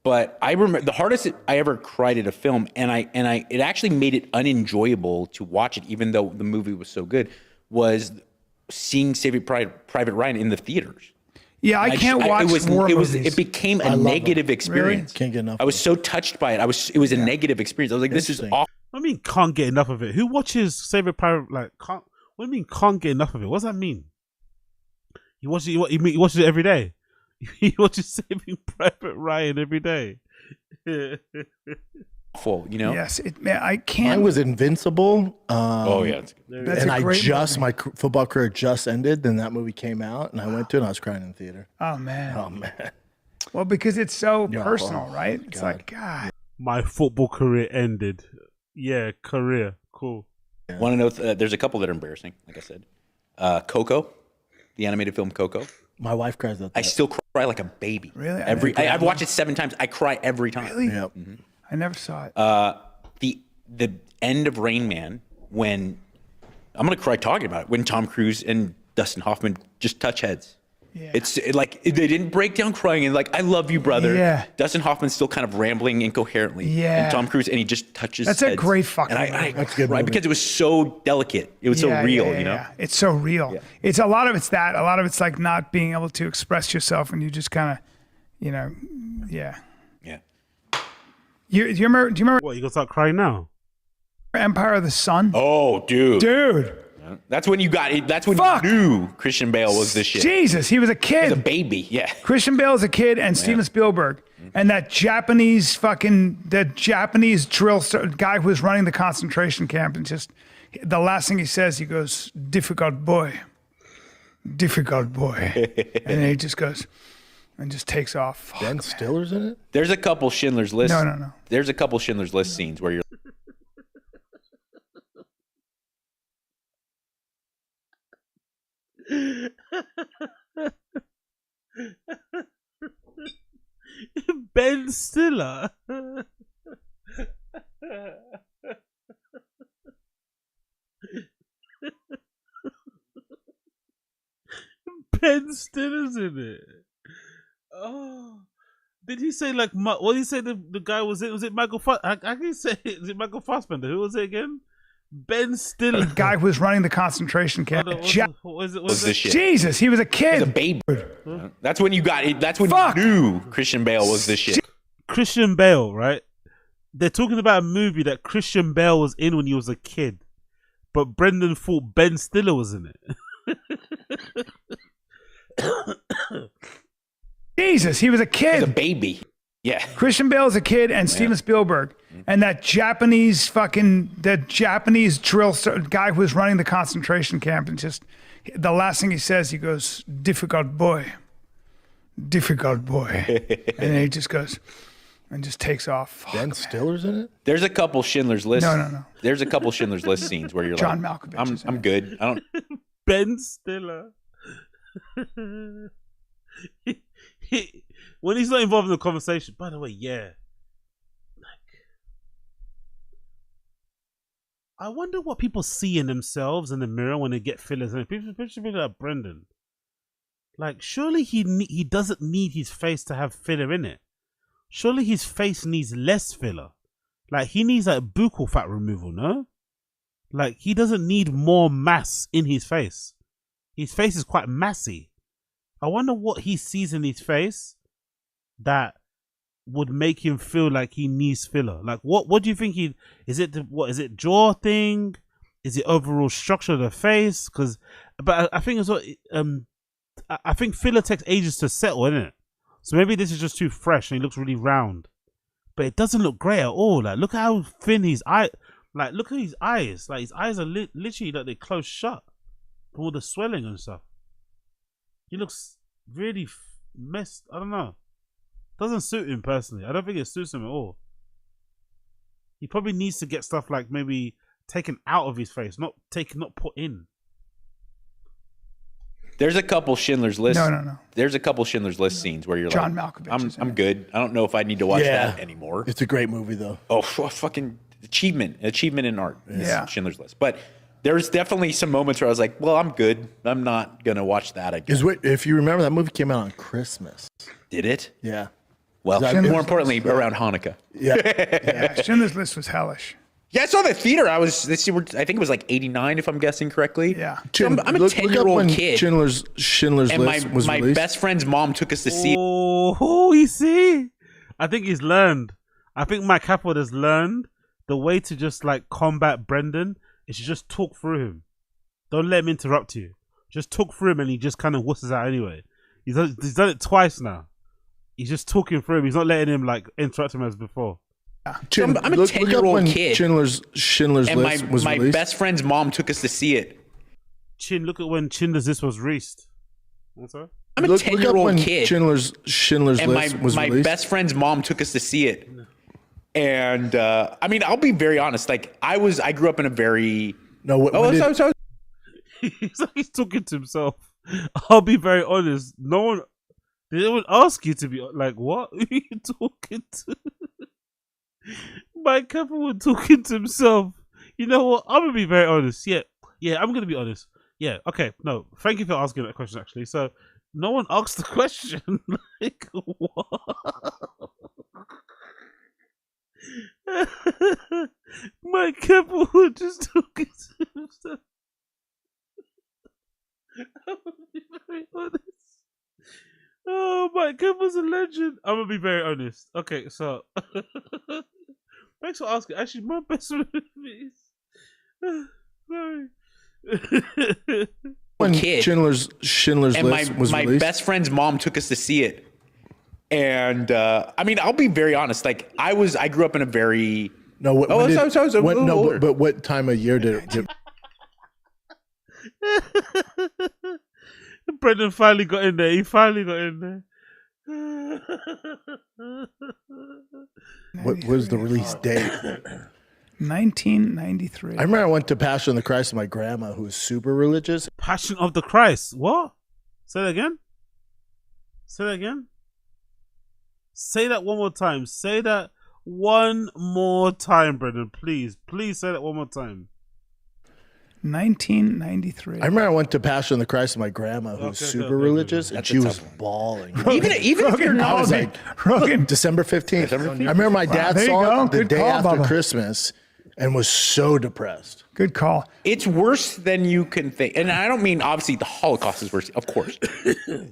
But I remember the hardest I ever cried at a film, and it actually made it unenjoyable to watch it, even though the movie was so good, was seeing Saving Private Ryan in the theaters. Yeah, I can't watch war movies. It became a negative experience. Can't get enough. I was so touched by it. It was a negative experience. I was like, this is awful. I mean, can't get enough of it. Who watches Saving Private? Like, can't. What do you mean can't get enough of it? What does that mean? He watches it every day. He watches Saving Private Ryan every day. Awful, you know? Yes, man, I can't. Mine was Invincible. Oh yeah, and my football career just ended. Then that movie came out, and I went to it, and I was crying in the theater. Oh man. Oh man. Well, because it's so personal, right? It's like God. My football career ended. Yeah, career. Cool. Yeah. Want to know? There's a couple that are embarrassing. Like I said, Coco, the animated film Coco. My wife cries at that. I still cry like a baby. Really? I've watched it 7 times. I cry every time. Really? Yep. Mm-hmm. I never saw it. The end of Rain Man, when I'm gonna cry talking about it, when Tom Cruise and Dustin Hoffman just touch heads. Yeah. It's like they didn't break down crying and like, I love you, brother. Yeah. Dustin Hoffman's still kind of rambling incoherently. Yeah. And Tom Cruise, and he just touches. That's heads. a great fucking. And I That's a good cried movie. because it was so delicate. It was so real, you know. Yeah. It's so real. Yeah. It's a lot of it's that. A lot of it's like not being able to express yourself, and you just kind of, yeah. Yeah. Do you remember? What, you gonna start crying now? Empire of the Sun. Oh, dude. That's when you got it. That's when you knew Christian Bale was the shit. Jesus, he was a kid. He was a baby. Yeah. Christian Bale is a kid, and Steven Spielberg, and that Japanese drill guy who was running the concentration camp, and just the last thing he says, he goes, "Difficult boy," and then he just goes and just takes off. Ben Stiller's in it. There's a couple Schindler's List. No. There's a couple Schindler's List scenes where you're. Ben Stiller. Ben Stiller's in it. Oh, did he say like what did he say? The guy was it? Was it Michael? I can say is it Michael Fassbender? Who was it again? Ben Stiller. The guy who was running the concentration camp. Was this shit? Jesus, he was a kid. He was a baby. That's when you got it. That's when you knew Christian Bale was this shit. Christian Bale, right? they're talking about a movie that Christian Bale was in when he was a kid, but Brendan thought Ben Stiller was in it. Jesus, he was a kid. He's a baby. Yeah. Christian Bale is a kid, and Steven Spielberg, and that Japanese drill guy who was running the concentration camp, and just the last thing he says, he goes, "Difficult boy, difficult boy," and then he just goes and just takes off. Ben Stiller's in it. There's a couple Schindler's List. No. There's a couple Schindler's List scenes where you're John like, Malkovich I'm good. I don't. Ben Stiller. When he's not involved in the conversation, by the way, yeah. I wonder what people see in themselves in the mirror when they get fillers. And people like Brendan. Like, surely he doesn't need his face to have filler in it. Surely his face needs less filler. Like, he needs like buccal fat removal, no? Like, he doesn't need more mass in his face. His face is quite massy. I wonder what he sees in his face that would make him feel like he needs filler. Like, what do you think is it jaw thing? Is it overall structure of the face? But I think as well, I think filler takes ages to settle, innit? So maybe this is just too fresh and he looks really round, but it doesn't look great at all. Like, look how thin his eye. Like, look at his eyes. Like, his eyes are literally like they're closed shut from all the swelling and stuff. He looks really messed. I don't know. Doesn't suit him personally. I don't think it suits him at all. He probably needs to get stuff like maybe taken out of his face, not put in. There's a couple Schindler's List. No. There's a couple Schindler's List scenes where you're John like, Malkovich. I'm good. I don't know if I need to watch that anymore. It's a great movie though. Oh, fucking achievement in art. Yeah. Schindler's List. But there's definitely some moments where I was like, well, I'm good. I'm not gonna watch that again. If you remember, that movie came out on Christmas. Did it? Yeah. Well, more importantly, around Hanukkah. Yeah. Schindler's List was hellish. Yeah, I saw the theater. I think it was like 89, if I'm guessing correctly. Yeah. So I'm a 10-year-old kid. Schindler's and List was my released. best friend's mom took us to see it. Oh, you see? I think he's learned. I think Mike Capwood has learned the way to just like combat Brendan is to just talk through him. Don't let him interrupt you. Just talk through him and he just kind of wusses out anyway. He's done it twice now. He's just talking through him. He's not letting him like interrupt him as before. I'm a 10-year-old kid. Schindler's and List was my released. best friend's mom took us to see it. Chin, look at when Schindler's List was released. What's that? I'm a 10-year-old kid. Schindler's and List was my released. best friend's mom took us to see it. And I mean, I'll be very honest. Like, I grew up in a very He's talking to himself. I'll be very honest. Did anyone ask you to be like, what are you talking to? Mike Capwood talking to himself. You know what? I'm gonna be very honest. Yeah, I'm gonna be honest. Yeah, okay. No, thank you for asking that question. Actually, so no one asked the question. Like, what? Mike Capwood just talking to himself. I'm gonna be very honest. Oh, Mike Capwood's a legend. I'm gonna be very honest. Okay, so. Thanks for asking. Actually, my best friend is sorry. Kid. Schindler's and List was my released. best friend's mom took us to see it. And I mean, I'll be very honest. Like, I grew up in a very but what time of year did Brendan finally got in there. He finally got in there. What was the release date? 1993. I remember I went to Passion of the Christ with my grandma, who was super religious. Passion of the Christ. What? Say that again. Say that again. Say that one more time. Say that one more time, Brendan. Please. Please say that one more time. 1993. I remember I went to Passion of the Christ with my grandma, who was super religious, and she was bawling. Even if you're I was not, like, December 15th. I remember my dad saw it the day after Christmas and was so depressed. Good call. It's worse than you can think. And I don't mean, obviously, the Holocaust is worse, of course.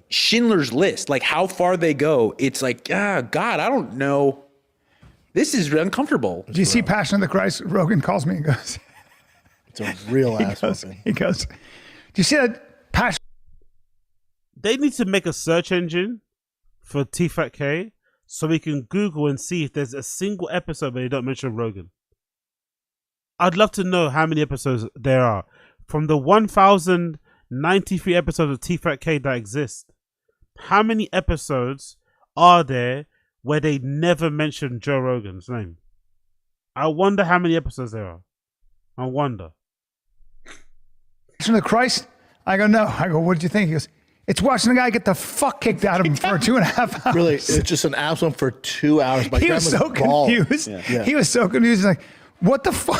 Schindler's List, like how far they go, it's like, God, I don't know. This is uncomfortable. Do you see Passion of the Christ? Rogan calls me and goes, it's a real ass. He goes, do you see that Passion? They need to make a search engine for Tfatk so we can Google and see if there's a single episode where they don't mention Rogan. I'd love to know how many episodes there are. From the 1,093 episodes of Tfatk that exist, how many episodes are there where they never mention Joe Rogan's name? I wonder how many episodes there are. I wonder. Passion of the Christ? I go, no. I go, what did you think? He goes, it's watching the guy get the fuck kicked out of him for 2.5 hours. Really, it's just an ass one for 2 hours. He was so confused. Yeah. He was so confused. He's like, what the fuck?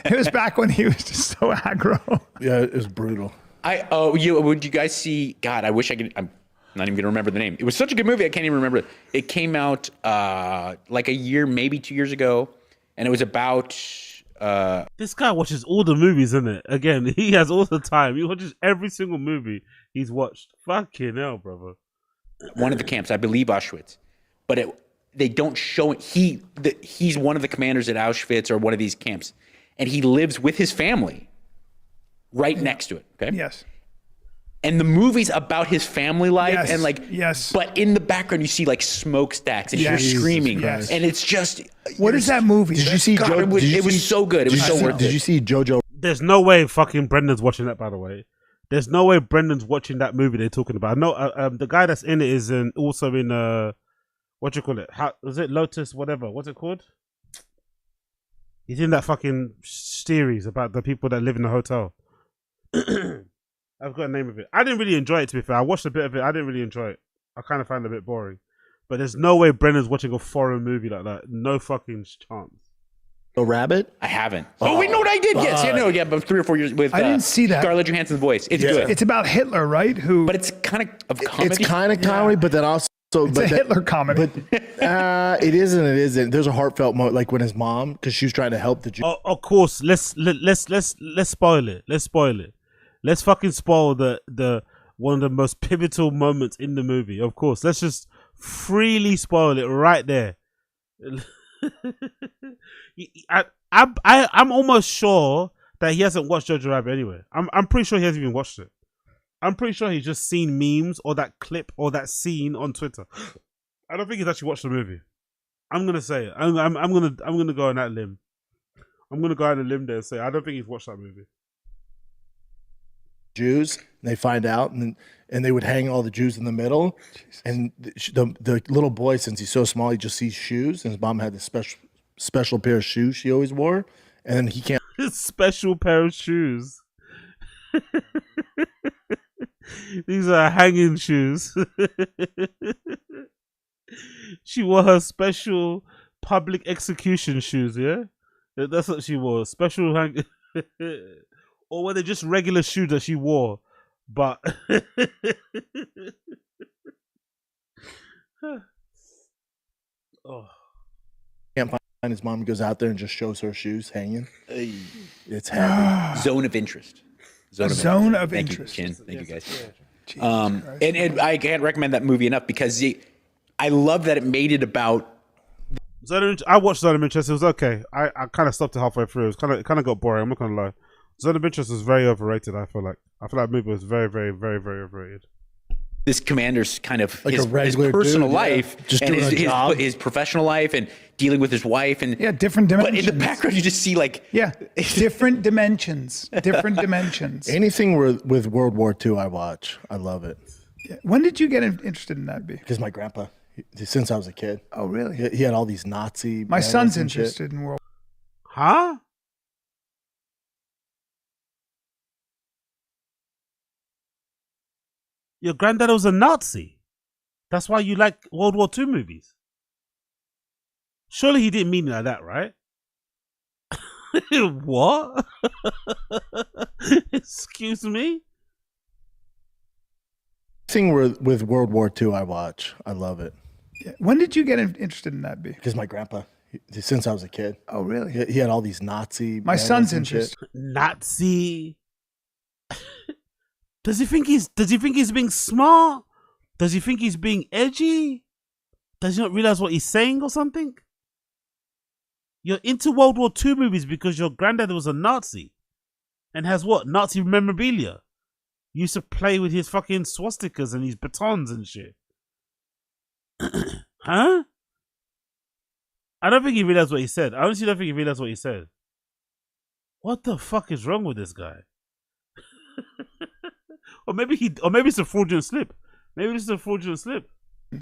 It was back when he was just so aggro. Yeah, it was brutal. Would you guys see? God, I wish I could. I'm not even gonna remember the name. It was such a good movie. I can't even remember it. It came out like a year, maybe 2 years ago, and it was about. This guy watches all the movies, isn't it? Again, he has all the time. He watches every single movie he's watched. Fucking hell, brother. One of the camps, I believe Auschwitz, but they don't show it. He's one of the commanders at Auschwitz or one of these camps, and he lives with his family right next to it. Okay. Yes. And the movie's about his family life, Yes. and like, yes. But in the background, you see like smokestacks and Yes. you're screaming, Yes. and it's just. What is that movie? Did you see God, Joe? it was so good. It was so worth it. Did you see JoJo? There's no way fucking Brendan's watching that, by the way. There's no way Brendan's watching that movie they're talking about. No, the guy that's in it is also in what do you call it? Was it Lotus? Whatever. What's it called? He's in that fucking series about the people that live in the hotel. I've got a name of it. I didn't really enjoy it, to be fair. I watched a bit of it. I didn't really enjoy it. I kind of found it a bit boring. But there's no way Brendan's watching a foreign movie like that. No fucking chance. The Rabbit? I haven't. Oh, wait, no, I did. Yes, but 3 or 4 years with. I didn't see that. Scarlett Johansson's voice. It's good. It's about Hitler, right? But it's kind of comedy. It's kind of comedy, but then also. It's a Hitler comedy. But it isn't. It isn't. There's a heartfelt moment, like when his mom, because she was trying to help the Jews. Oh, of course. Let's spoil it. Let's spoil it. Let's fucking spoil the one of the most pivotal moments in the movie. Of course. Let's just freely spoil it right there. I'm almost sure that he hasn't watched Jojo Rabbit anyway. I'm pretty sure he hasn't even watched it. I'm pretty sure he's just seen memes or that clip or that scene on Twitter. I don't think he's actually watched the movie. I'm gonna say it. I'm gonna go on that limb. I'm gonna go on a limb there and say I don't think he's watched that movie. Jews, and they find out, and they would hang all the Jews in the middle. Jesus. And the little boy, since he's so small, he just sees shoes, and his mom had this special pair of shoes she always wore, and then he can't. Special pair of shoes. These are hanging shoes. She wore her special public execution shoes, yeah? That's what she wore. Special hang. Or were they just regular shoes that she wore? But oh. Can't find his mom. He goes out there and just shows her shoes hanging. It's heavy. Zone of interest. Zone of Thank interest. You, Chin. Thank you guys. And I can't recommend that movie enough because I love that it made it about. I watched Zone of Interest. It was okay. I kind of stopped it halfway through. It kind of got boring. I'm not gonna lie. Zone of Interest was very overrated. I feel like that movie was very, very, very, very overrated. This commander's kind of like his personal dude, life, just and doing his professional life, and dealing with his wife, and different dimensions. But in the background, you just see different dimensions, different dimensions. Anything with World War II, I watch. I love it. Yeah. When did you get interested in that? Because my grandpa, since I was a kid. Oh, really? He had all these Nazi. My son's interested in World. Huh? Your granddad was a Nazi. That's why you like World War II movies. Surely he didn't mean it like that, right? What? Excuse me? Anything with World War II, I watch. I love it. Yeah. When did you get interested in that? Because my grandpa, since I was a kid. Oh, really? He had all these Nazi. My son's interested. Nazi. Does he think he's being smart? Does he think he's being edgy? Does he not realize what he's saying or something? You're into World War II movies because your granddad was a Nazi and has what? Nazi memorabilia. He used to play with his fucking swastikas and his batons and shit. Huh? I don't think he realized what he said. I honestly don't think he realized what he said. What the fuck is wrong with this guy? or maybe it's a fraudulent slip. Maybe this is a fraudulent slip.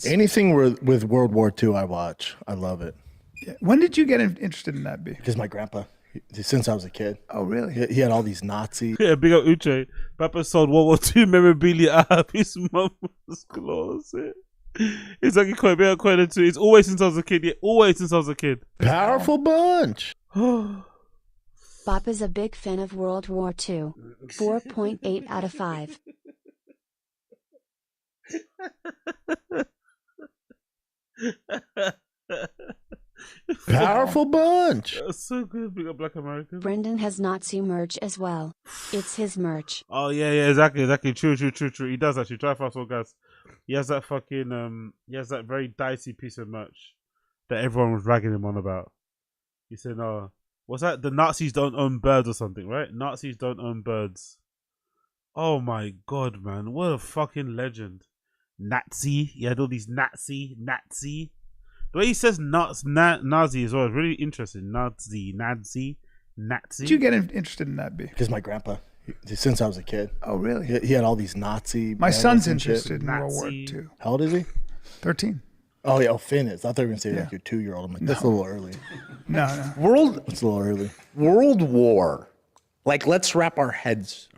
Anything with World War II, I watch. I love it. When did you get interested in that, B? Because my grandpa, since I was a kid. Oh, really? He had all these Nazi. Yeah, big up Uche. Papa sold World War II memorabilia out of his mum's closet. It's like quite too. It's always since I was a kid. Yeah, always since I was a kid. Powerful bunch. Bop is a big fan of World War II. 4.8 out of 5. Powerful bunch. That's so good. Big up Black Americans. Brendan has Nazi merch as well. It's his merch. Oh yeah, exactly. True. He does actually. Try fast, all guys. He has that fucking he has that very dicey piece of merch that everyone was ragging him on about. He said, what's that? The Nazis don't own birds or something, right? Nazis don't own birds. Oh my god, man. What a fucking legend. Nazi. He had all these Nazi. The way he says Nazi as well is really interesting. Nazi. Did you get interested in that, B? Because my grandpa, since I was a kid. Oh, really? He had all these Nazi. My son's interested in World War II. How old is he? 13. Oh, yeah. Finn is. I thought you were going to say like your 2-year-old. I'm like, that's a little early. No. It's a little early. World War. Like, let's wrap our heads.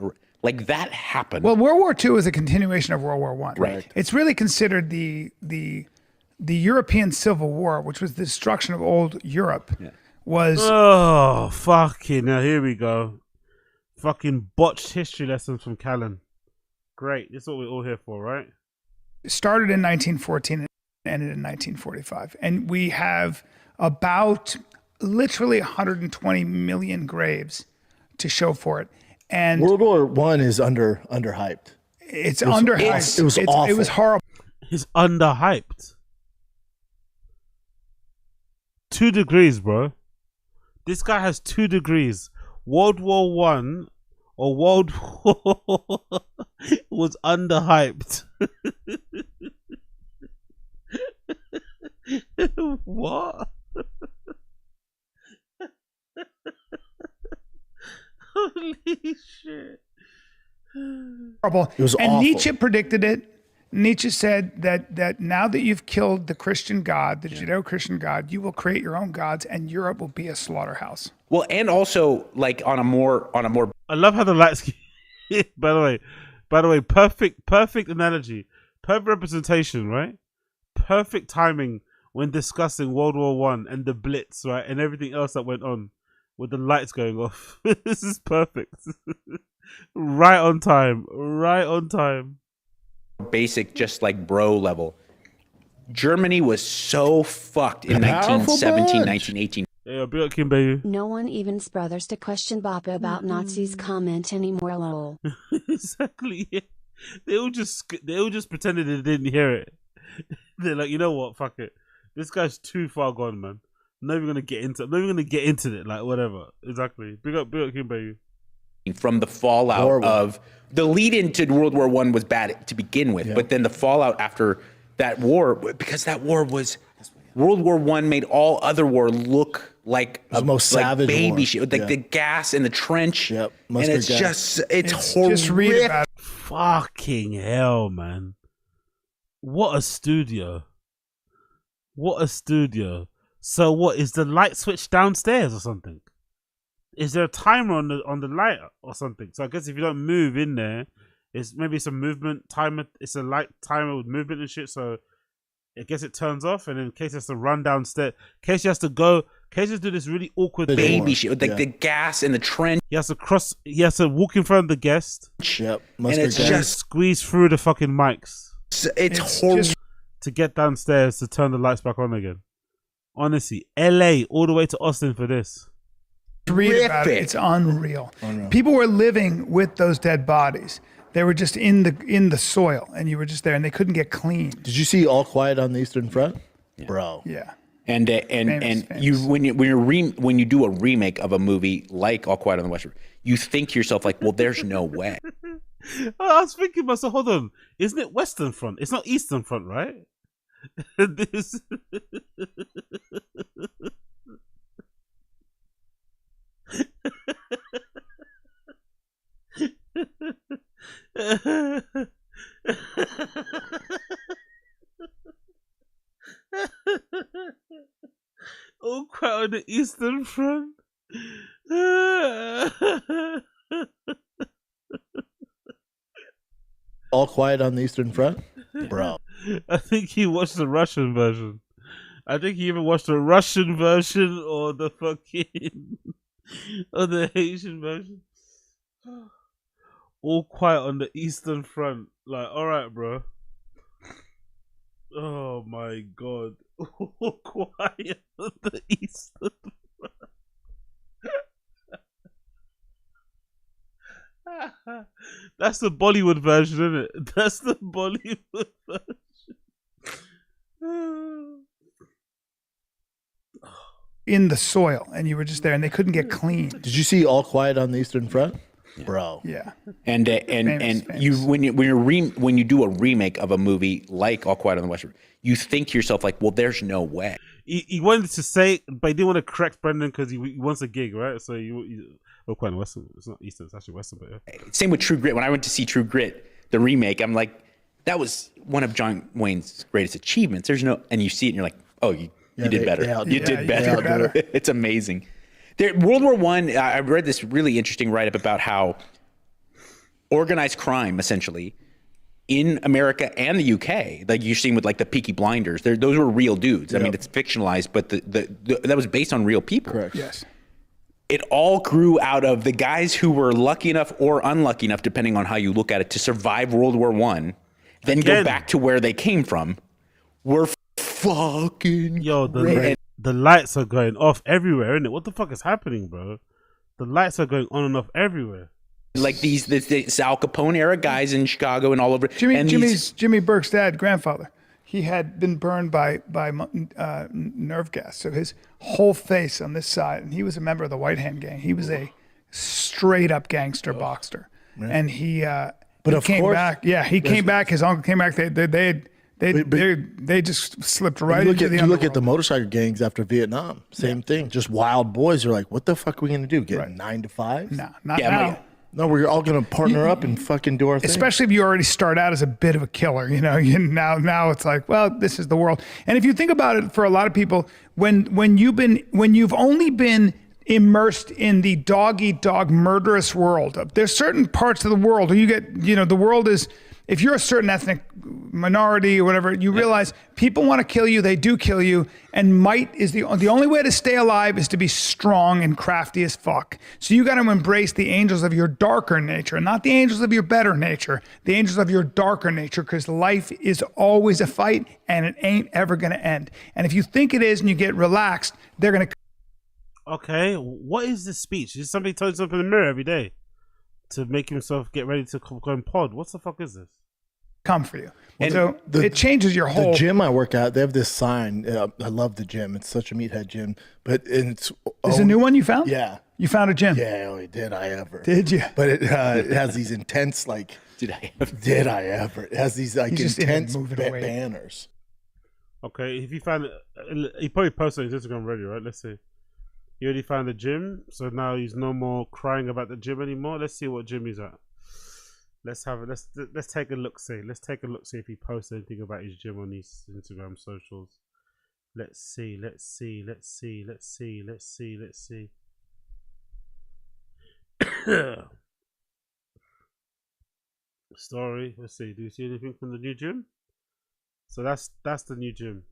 Like, that happened. Well, World War II is a continuation of World War I. Right. It's really considered the European Civil War, which was the destruction of old Europe, was... Oh, fucking now here we go. Fucking botched history lessons from Callan. Great. This is what we're all here for, right? It started in 1914 and ended in 1945. And we have about literally 120 million graves to show for it. And World War I is underhyped. It's underhyped. It was awful. It was horrible. It's underhyped. 2 degrees, bro. This guy has 2 degrees. World War One or World War was underhyped. What? Holy shit. Horrible. It was and awful. Nietzsche predicted it. Nietzsche said that now that you've killed the Christian God, the Judeo-Christian God, you will create your own gods, and Europe will be a slaughterhouse. Well, and also like on a more. I love how the lights. By the way, perfect analogy, perfect representation, right? Perfect timing when discussing World War One and the Blitz, right, and everything else that went on with the lights going off. This is perfect. Right on time. Basic, just like bro level. Germany was so fucked in 1917, 1918. Yeah, big up Kimbe. No one even bothers to question Bappa about Nazis comment anymore, lol. Exactly. Yeah. They all just pretended they didn't hear it. They're like, you know what? Fuck it. This guy's too far gone, man. I'm not even gonna get into it. Like whatever. Exactly. Big up Kimbe. From the fallout of the lead into World War I was bad to begin with, but then the fallout after that war, because that war was World War I made all other war look like the most savage baby war. shit, like the gas in the trench. Yep, and it's gas. it's horrific. Just read about it. Fucking hell, man. What a studio. So what, is the light switch downstairs or something? Is there a timer on the light or something? So I guess if you don't move in there, it's a movement timer. It's a light timer with movement and shit. So I guess it turns off, and in case he has to run downstairs, in case he has to do this really awkward baby shit, like the gas in the trench. He has to walk in front of the guest. Yep, and it's just squeeze through the fucking mics. It's horrible to get downstairs to turn the lights back on again. Honestly, LA all the way to Austin for this. Read about it. It's unreal. People were living with those dead bodies. They were just in the soil, and you were just there, and they couldn't get clean. Did you see All Quiet on the Eastern Front? Bro. Yeah. And you when you do a remake of a movie like All Quiet on the Western Front, you think to yourself like, well, there's no way. I was thinking myself, hold on, isn't it Western Front? It's not Eastern Front, right? This. All Quiet on the Eastern Front. All Quiet on the Eastern Front, bro. I think he watched the Russian version. I think he even watched the Russian version or the fucking or the Asian version. All Quiet on the Eastern Front. Like, all right, bro. Oh my god. All Quiet on the Eastern Front. That's the Bollywood version, isn't it? That's the Bollywood version. In the soil, and you were just there, and they couldn't get clean. Did you see All Quiet on the Eastern Front, bro? Yeah. And you when you do a remake of a movie like All Quiet on the Western Front, you think to yourself like, well, there's no way. He wanted to say, but he didn't want to correct Brendan because he wants a gig, right? So All Quiet on Western. It's not Eastern, it's actually Western. But yeah. Same with True Grit. When I went to see True Grit, the remake, I'm like, that was one of John Wayne's greatest achievements. There's no, and you see it, and you're like, oh, you did better. You did better. It's amazing. World War I read this really interesting write-up about how organized crime, essentially, in America and the UK, like you're seeing with like the Peaky Blinders, those were real dudes. Yep. I mean, it's fictionalized, but that was based on real people. Correct. Yes. It all grew out of the guys who were lucky enough or unlucky enough, depending on how you look at it, to survive World War I, then go back to where they came from, were fucking the lights are going off everywhere, isn't it? What the fuck is happening, bro? The lights are going on and off everywhere. Like these Al Capone era guys in Chicago and all over. Jimmy Burke's dad, grandfather, he had been burned by nerve gas, so his whole face on this side, and he was a member of the White Hand Gang. He was a straight up gangster boxer, and he came back. Yeah, he came back. His uncle came back. They just slipped right into the underworld. You look at the motorcycle gangs after Vietnam, same thing. Just wild boys. You're like, what the fuck are we gonna do? Get 9 to 5? No, not now. No, we're all gonna partner up and fucking do our thing. Especially if you already start out as a bit of a killer, now it's like, well, this is the world. And if you think about it, for a lot of people, when you've only been immersed in the dog-eat-dog murderous world, there's certain parts of the world where you get, the world is, if you're a certain ethnic minority or whatever, you realize people want to kill you, they do kill you, and might is the only way to stay alive is to be strong and crafty as fuck. So you got to embrace the angels of your darker nature, not the angels of your better nature, the angels of your darker nature, because life is always a fight and it ain't ever going to end. And if you think it is and you get relaxed, they're going to... Okay, what is this speech? Is somebody telling himself in the mirror every day to make himself get ready to go and pod? What the fuck is this? Come for you. And so it changes your whole... The gym I work at, they have this sign. I love the gym. It's such a meathead gym. But it's... Is a new one you found? Yeah. You found a gym? Yeah, oh, did I ever. Did you? But it has these intense, like... Did I ever. It has these, like, intense banners. Okay, if you found it... He probably posted on his Instagram already, right? Let's see. He already found the gym, so now he's no more crying about the gym anymore. Let's see what gym he's at. Let's take a look. See if he posts anything about his gym on his Instagram socials. Let's see. Story. Let's see. Do you see anything from the new gym? So that's the new gym.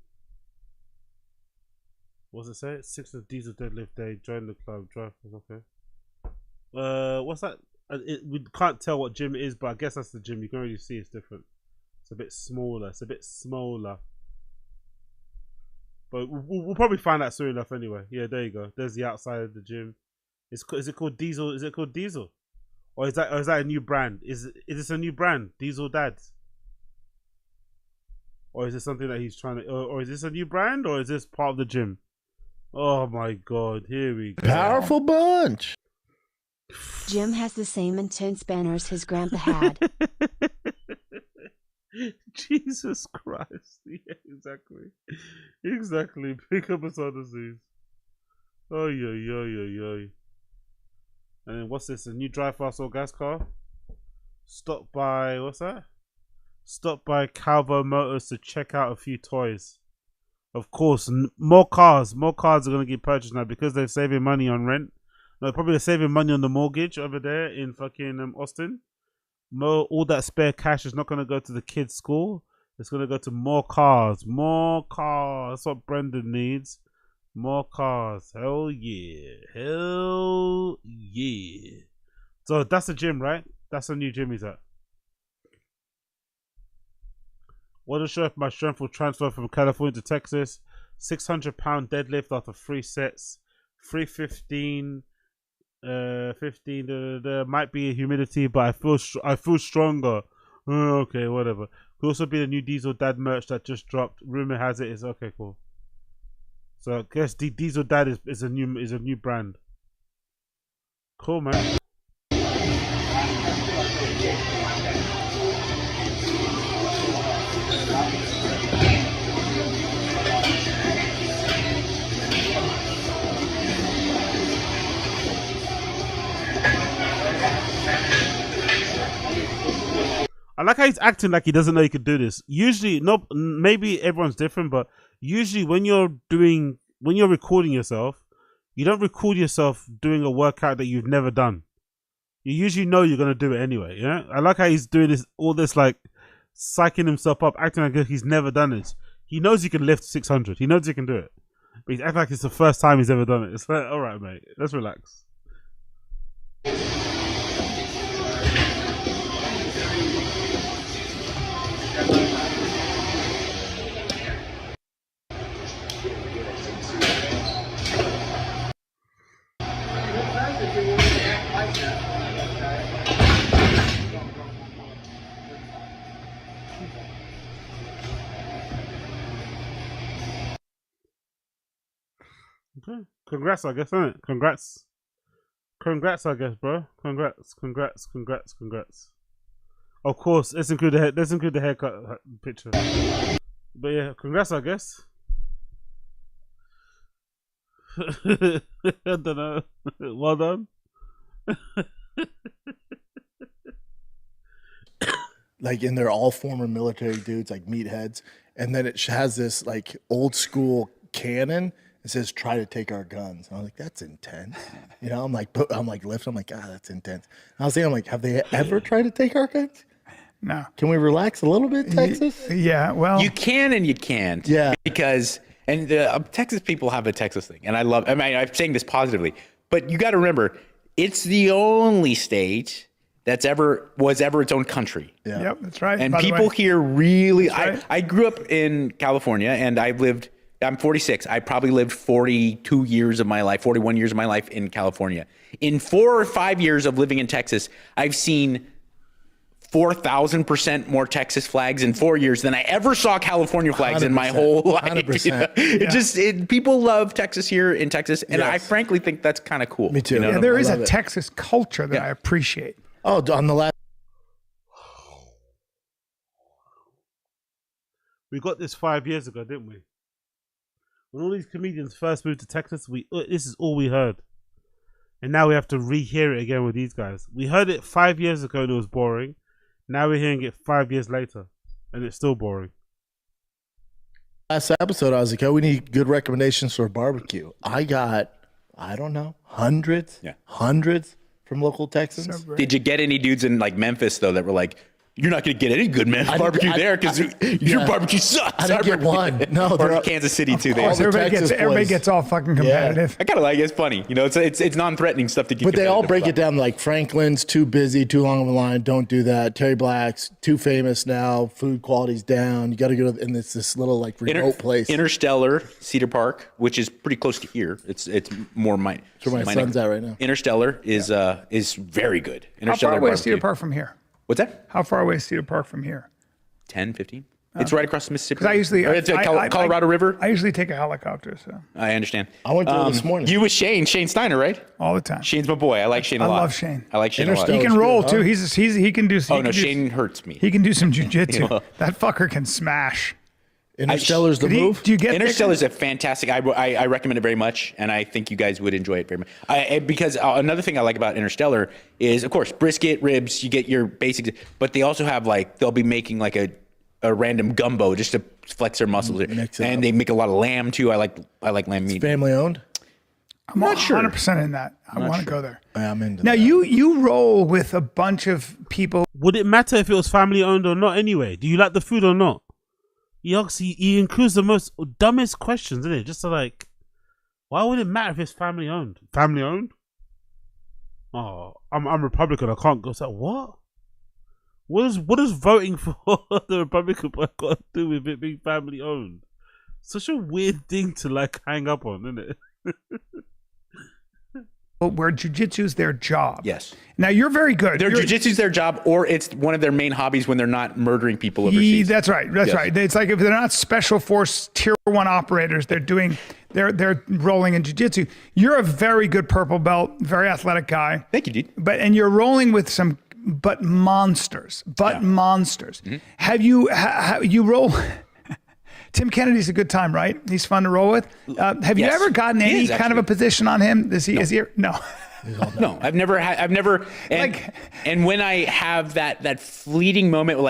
What's it say? 6th diesel deadlift day. Join the club. Drive. Okay. What's that? We can't tell what gym it is, but I guess that's the gym. You can already see it's different. It's a bit smaller. But we'll probably find out soon enough anyway. Yeah, there you go. There's the outside of the gym. Is it called Diesel? Is it called Diesel? Or is that a new brand? Is this a new brand? Diesel Dads. Or is this something that he's trying to, or is this a new brand, or is this part of the gym? Oh my God, here we go. Powerful bunch. Jim has the same intense banners his grandpa had. Jesus Christ. Yeah, exactly. Exactly. Pick up us on the seas. Oh, yo. And then what's this? A new dry fast or gas car? Stop by, what's that? Stop by Calvo Motors to check out a few toys. Of course, more cars are going to get purchased now because they're saving money on rent. No, probably they're saving money on the mortgage over there in fucking Austin. All that spare cash is not going to go to the kids' school. It's going to go to more cars. More cars. That's what Brendan needs. More cars. Hell yeah. Hell yeah. So that's the gym, right? That's the new gym he's at. What a show if my strength will transfer from California to Texas. 600-pound deadlift after 3 sets. 315. 15. Might be humidity, but I feel stronger. Okay, whatever. Could also be the new Diesel Dad merch that just dropped. Rumor has it is okay. Cool. So I guess Diesel Dad is a new brand. Cool, man. I like how he's acting like he doesn't know he could do this. Usually, no, maybe everyone's different, but usually when you're recording yourself, you don't record yourself doing a workout that you've never done. You usually know you're gonna do it anyway. Yeah, I like how he's doing all this like psyching himself up, acting like he's never done this. He knows he can lift 600. He knows he can do it, but he's acting like it's the first time he's ever done it. It's like, all right, mate, let's relax. Okay. Congrats, I guess, isn't it? Congrats, I guess, bro. Congrats. Of course, let's include the haircut picture. But yeah, congrats, I guess. I don't know. Well done. Like, and they're all former military dudes, like meatheads. And then it has this like old school cannon. It says, "Try to take our guns." And I'm like, that's intense. You know, I'm like lifting. I'm like, that's intense. And I was thinking, I'm like, have they ever tried to take our guns? No. Can we relax a little bit, Texas? Yeah, well. You can and you can't. Yeah. Because, and Texas people have a Texas thing. And I'm saying this positively, but you got to remember, it's the only state was ever its own country. Yeah. Yep, that's right. And people here really, I grew up in California and I'm 46. I probably lived 41 years of my life in California. In 4 or 5 years of living in Texas, I've seen 4,000% more Texas flags in 4 years than I ever saw California flags in my whole life. 100%. People love Texas here in Texas, and I frankly think that's kind of cool. Me too. You know? Yeah, there is a Texas culture that I appreciate. Oh, on the last. We got this 5 years ago, didn't we? When all these comedians first moved to Texas, this is all we heard. And now we have to rehear it again with these guys. We heard it 5 years ago and it was boring. Now we're hearing it 5 years later and it's still boring. Last episode, I was like, we need good recommendations for a barbecue. I got, I don't know, hundreds from local Texans. Did you get any dudes in like Memphis, though, that were like, you're not going to get any good barbecue there because your barbecue sucks. I didn't get one. No, or Kansas City too. Of course, everybody gets all fucking competitive. Yeah. I kind of like it. It's funny, you know. It's non-threatening stuff to keep. But they all break it down like Franklin's too busy, too long of a line. Don't do that. Terry Black's too famous now. Food quality's down. You got to go to and it's this little like remote place. Interstellar, Cedar Park, which is pretty close to here. It's more mine. That's where my son's at right now. Interstellar is very good. How far away is Cedar Park from here? What's that? How far away is Cedar Park from here? 10, 15. It's right across the Mississippi. Because I usually It's Colorado River. I usually take a helicopter. So I understand. I went there this morning. You with Shane Steiner, right? All the time. Shane's my boy. I like Shane a lot. I love Shane. I like Shane a lot. He can roll too. He can do. Oh no, Shane hurts me. He can do some jujitsu. That fucker can smash. Interstellar's the move. Do you get Interstellar's a fantastic. I recommend it very much, and I think you guys would enjoy it very much. Because another thing I like about Interstellar is, of course, brisket, ribs. You get your basics, but they also have they'll be making like a random gumbo just to flex their muscles, and they make a lot of lamb too. I like lamb meat. Family owned. I'm not 100% in that. I want to go there. I'm into now. that. You roll with a bunch of people. Would it matter if it was family owned or not? Anyway, do you like the food or not? He includes the most dumbest questions, isn't it? Just to why would it matter if it's family owned? Family owned? Oh, I'm Republican. I can't go. So what? What is voting for the Republican Party got to do with it being family owned? Such a weird thing to hang up on, isn't it? Where jiu-jitsu is their job. Yes. Now you're very good. Jiu-jitsu's their job, or it's one of their main hobbies when they're not murdering people overseas. That's right. Yes. Right. It's like if they're not special force tier 1 operators, they're rolling in jiu-jitsu. You're a very good purple belt, very athletic guy. Thank you, dude. And you're rolling with some monsters. Mm-hmm. Have you roll? Tim Kennedy's a good time, right? He's fun to roll with. Have you ever gotten any kind of a position on him? Is he? No. No, I've never. And when I have that fleeting moment,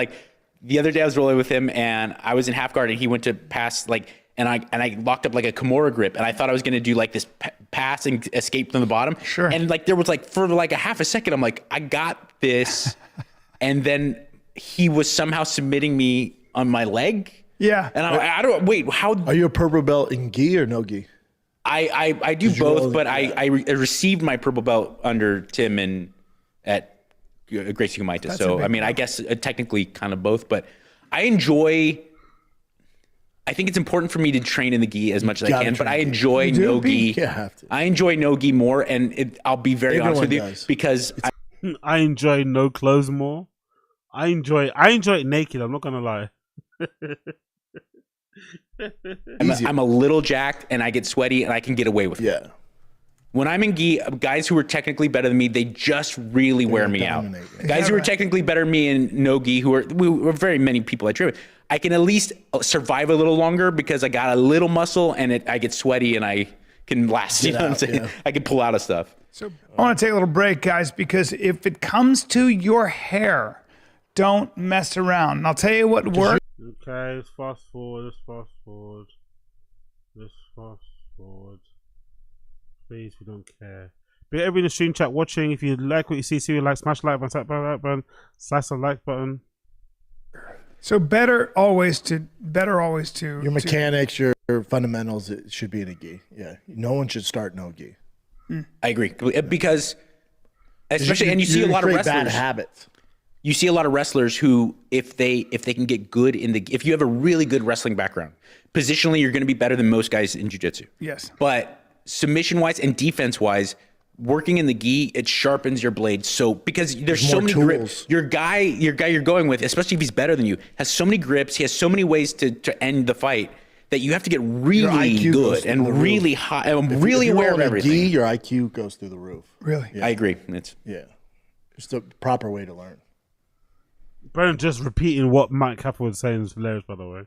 the other day I was rolling with him and I was in half guard and he went to pass and I locked up a Kimura grip and I thought I was going to do this pass and escape from the bottom. Sure. And there was for a half a second, I'm like, I got this. And then he was somehow submitting me on my leg. Yeah. And I don't wait. How are you a purple belt in gi or no gi? I do both, but I received my purple belt under Tim and at Gracie Humaita. So I guess technically kind of both, but I think it's important for me to train in the gi as much as I can, but I enjoy no gi. I enjoy no gi more, and I'll be very honest with you because I enjoy no clothes more. I enjoy it naked. I'm not gonna lie. I'm a little jacked and I get sweaty and I can get away with it. Yeah. When I'm in gi, guys who are technically better than me, they just really wear me out. Guys who are technically better than me in no gi, who are very many people I train with, I can at least survive a little longer because I got a little muscle and I get sweaty and I can last. You know what I'm saying? Yeah. I can pull out of stuff. So I want to take a little break, guys, because if it comes to your hair, don't mess around. And I'll tell you what works. Okay, let's fast forward. Please, we don't care. But everybody in the stream chat watching, if you like what you see, smash the like button, tap the like button, slash the like button. So better always to your mechanics, your fundamentals. It should be in a gi. Yeah, no one should start no gi. I agree because, especially, and you see a lot of wrestlers. Bad habits. You see a lot of wrestlers who, if they can get good if you have a really good wrestling background, positionally you're going to be better than most guys in jiu-jitsu. Yes. But submission-wise and defense-wise, working in the gi, it sharpens your blade. So because there's so many grips, your guy you're going with, especially if he's better than you, has so many grips. He has so many ways to end the fight that you have to get really good and really high. I'm really aware of everything. Gi, your IQ goes through the roof. Really, I agree. It's the proper way to learn. Brendan just repeating what Mike Capel was saying is hilarious, by the way.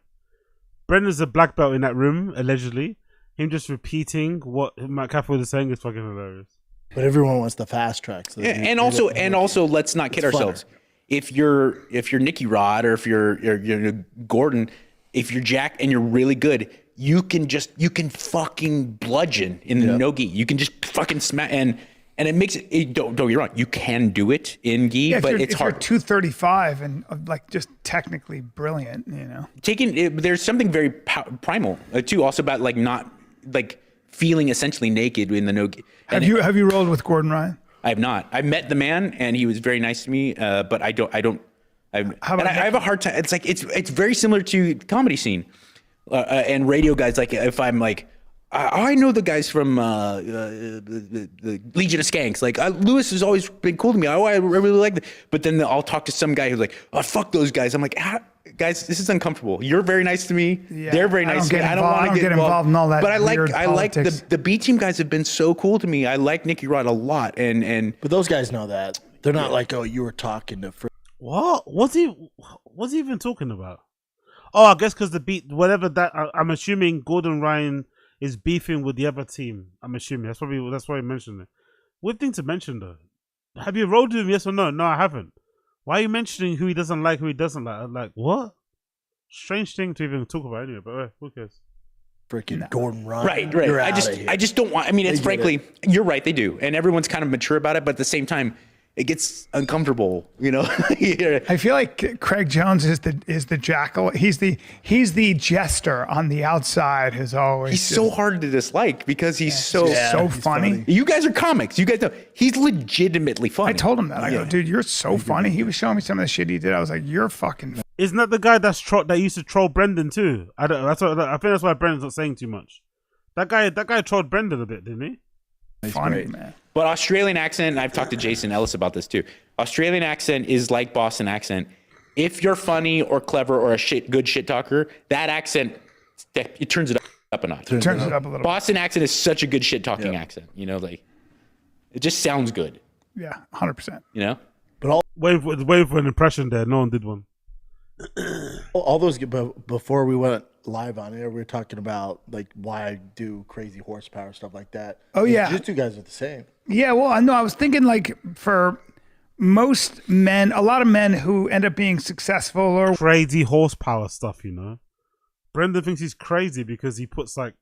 Brendan's a black belt in that room, allegedly. Him just repeating what Mike Capel was saying is fucking hilarious. But everyone wants the fast track. So and also, let's not kid ourselves. If you're Nicky Rod or if you're Gordon, if you're Jack and you're really good, you can fucking bludgeon in the no gi. You can just fucking smack and it makes it. Don't get me wrong. You can do it in gi, but it's hard. If you're 235 and just technically brilliant, there's something very primal too. Also about not feeling essentially naked in the no gi. Have you rolled with Gordon Ryan? I have not. I met the man and he was very nice to me. But I have a hard time. It's it's very similar to the comedy scene and radio guys. If I'm I know the guys from the Legion of Skanks. Lewis has always been cool to me. I really like that. But then I'll talk to some guy who's like, "Oh, fuck those guys." I'm like, guys, this is uncomfortable. You're very nice to me. Yeah, They're very nice to me. I don't want to get involved in all that. But I like politics. the B team guys have been so cool to me. I like Nicky Rod a lot, and but those guys know that they're not like, oh, you were talking to. What? What's he even talking about? Oh, I guess because whatever that. I'm assuming Gordon Ryan is beefing with the other team. I'm assuming that's why he mentioned it. Weird thing to mention though. Have you rolled with him? Yes or no? No, I haven't. Why are you mentioning who he doesn't like, who he doesn't like? I'm like, what? Strange thing to even talk about anyway. But who cares? Freaking Gordon Ryan. Right. You're I just don't want. I mean, it's frankly, you're right. They do, and everyone's kind of mature about it. But at the same time, it gets uncomfortable, you know. I feel like Craig Jones is the jackal. He's the jester on the outside. Who's always he's so hard to dislike because he's so funny. You guys are comics. You guys know he's legitimately funny. I told him that. I go, dude, you're so funny. He was showing me some of the shit he did. I was like, you're fucking. Isn't that the guy that used to troll Brendan too? I think that's why Brendan's not saying too much. That guy trolled Brendan a bit, didn't he? Funny, man. But Australian accent, and I've talked to Jason Ellis about this too. Australian accent is like Boston accent. If you're funny or clever or a good shit talker, that accent, it turns it up a notch. Turns it up a little. Boston accent is such a good shit talking accent. You know, like it just sounds good. Yeah, 100%. You know. But wait for an impression there. No one did one. All those before we went live on air, we were talking about like why I do crazy horsepower stuff like that. Oh yeah, you two guys are the same. Yeah, well, I know. I was thinking like for most men, a lot of men who end up being successful or crazy horsepower stuff, you know. Brendan thinks he's crazy because he puts like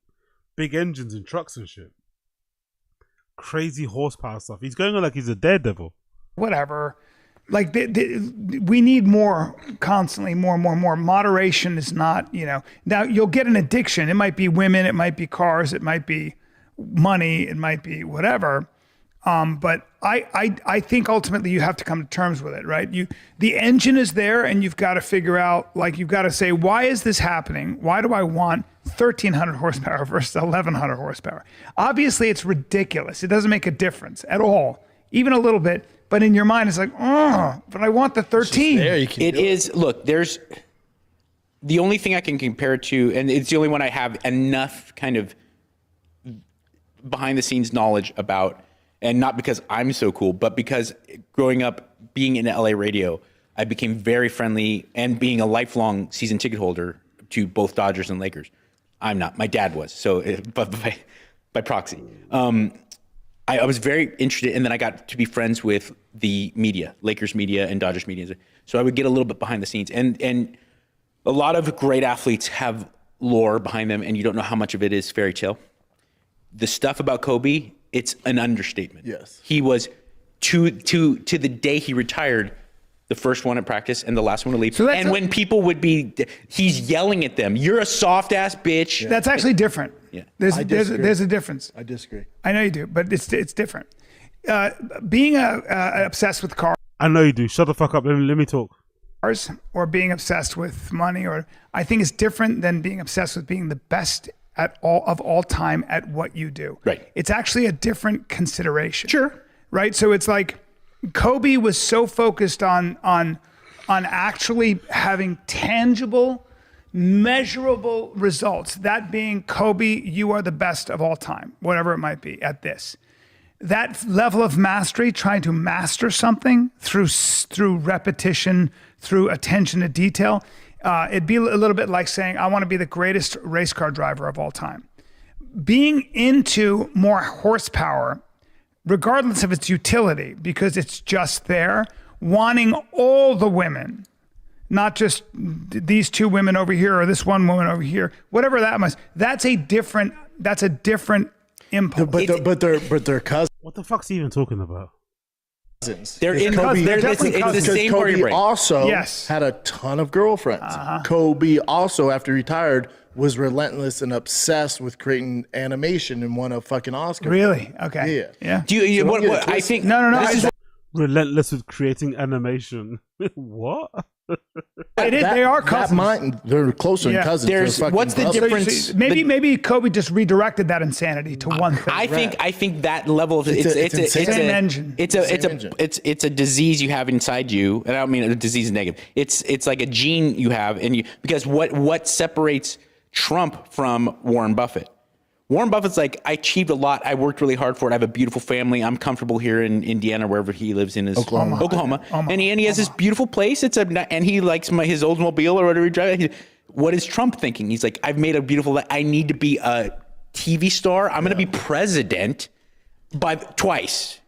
big engines in trucks and shit. Crazy horsepower stuff. He's going on like he's a daredevil. Whatever. Like we need more constantly, more. Moderation is not, you know. Now you'll get an addiction. It might be women, it might be cars, it might be money, it might be whatever. But I think ultimately you have to come to terms with it, right? The engine is there, and you've got to figure out, like, you've got to say, why is this happening? Why do I want 1,300 horsepower versus 1,100 horsepower? Obviously, it's ridiculous. It doesn't make a difference at all, even a little bit. But in your mind, it's like, oh, but I want the 13. It is. Look, there's the only thing I can compare it to, and it's the only one I have enough kind of behind the scenes knowledge about, and not because I'm so cool, but because growing up, being in LA radio, I became very friendly, and being a lifelong season ticket holder to both Dodgers and Lakers. I'm not. My dad was, so but by proxy. I was very interested, and then I got to be friends with the media, Lakers media and Dodgers media. So I would get a little bit behind the scenes. And a lot of great athletes have lore behind them, and you don't know how much of it is fairy tale. The stuff about Kobe, it's an understatement. Yes. He was, to the day he retired, the first one at practice and the last one to leave. And when people would be, he's yelling at them, "You're a soft ass bitch." Yeah. That's actually different. Yeah. There's a difference. I disagree. I know you do, but it's different. Being obsessed with cars. I know you do. Shut the fuck up. Let me talk. Or being obsessed with money, or I think it's different than being obsessed with being the best at all time at what you do. Right. It's actually a different consideration. Sure. Right. So it's like Kobe was so focused on actually having tangible, measurable results. That being, Kobe, you are the best of all time, whatever it might be at this. That level of mastery, trying to master something through repetition, through attention to detail, it'd be a little bit like saying, I want to be the greatest race car driver of all time. Being into more horsepower, regardless of its utility, because it's just there, wanting all the women, not just these two women over here or this one woman over here, whatever that must. That's a different impulse. But they're cousins. What the fuck's he even talking about? They're in Kobe. It's the same part of your Kobe brain. also had a ton of girlfriends. Kobe also, after he retired, was relentless and obsessed with creating animation and won a fucking Oscar. Really? Okay. Yeah. Do you? So what I think. No. Relentless with creating animation. What? It is. They are cousins. They're closer than cousins. There's what's the difference? So maybe Kobe just redirected that insanity to one thing. I think that level of it's a disease you have inside you, and I don't mean a disease is negative. It's like a gene you have, and because what separates Trump from Warren Buffett? Warren Buffett's like, I achieved a lot. I worked really hard for it. I have a beautiful family. I'm comfortable here in Indiana, wherever he lives in, is Oklahoma. And he has this beautiful place. And he likes his Oldsmobile or whatever he drives. What is Trump thinking? He's like, I've made a beautiful. I need to be a TV star. I'm going to be president twice,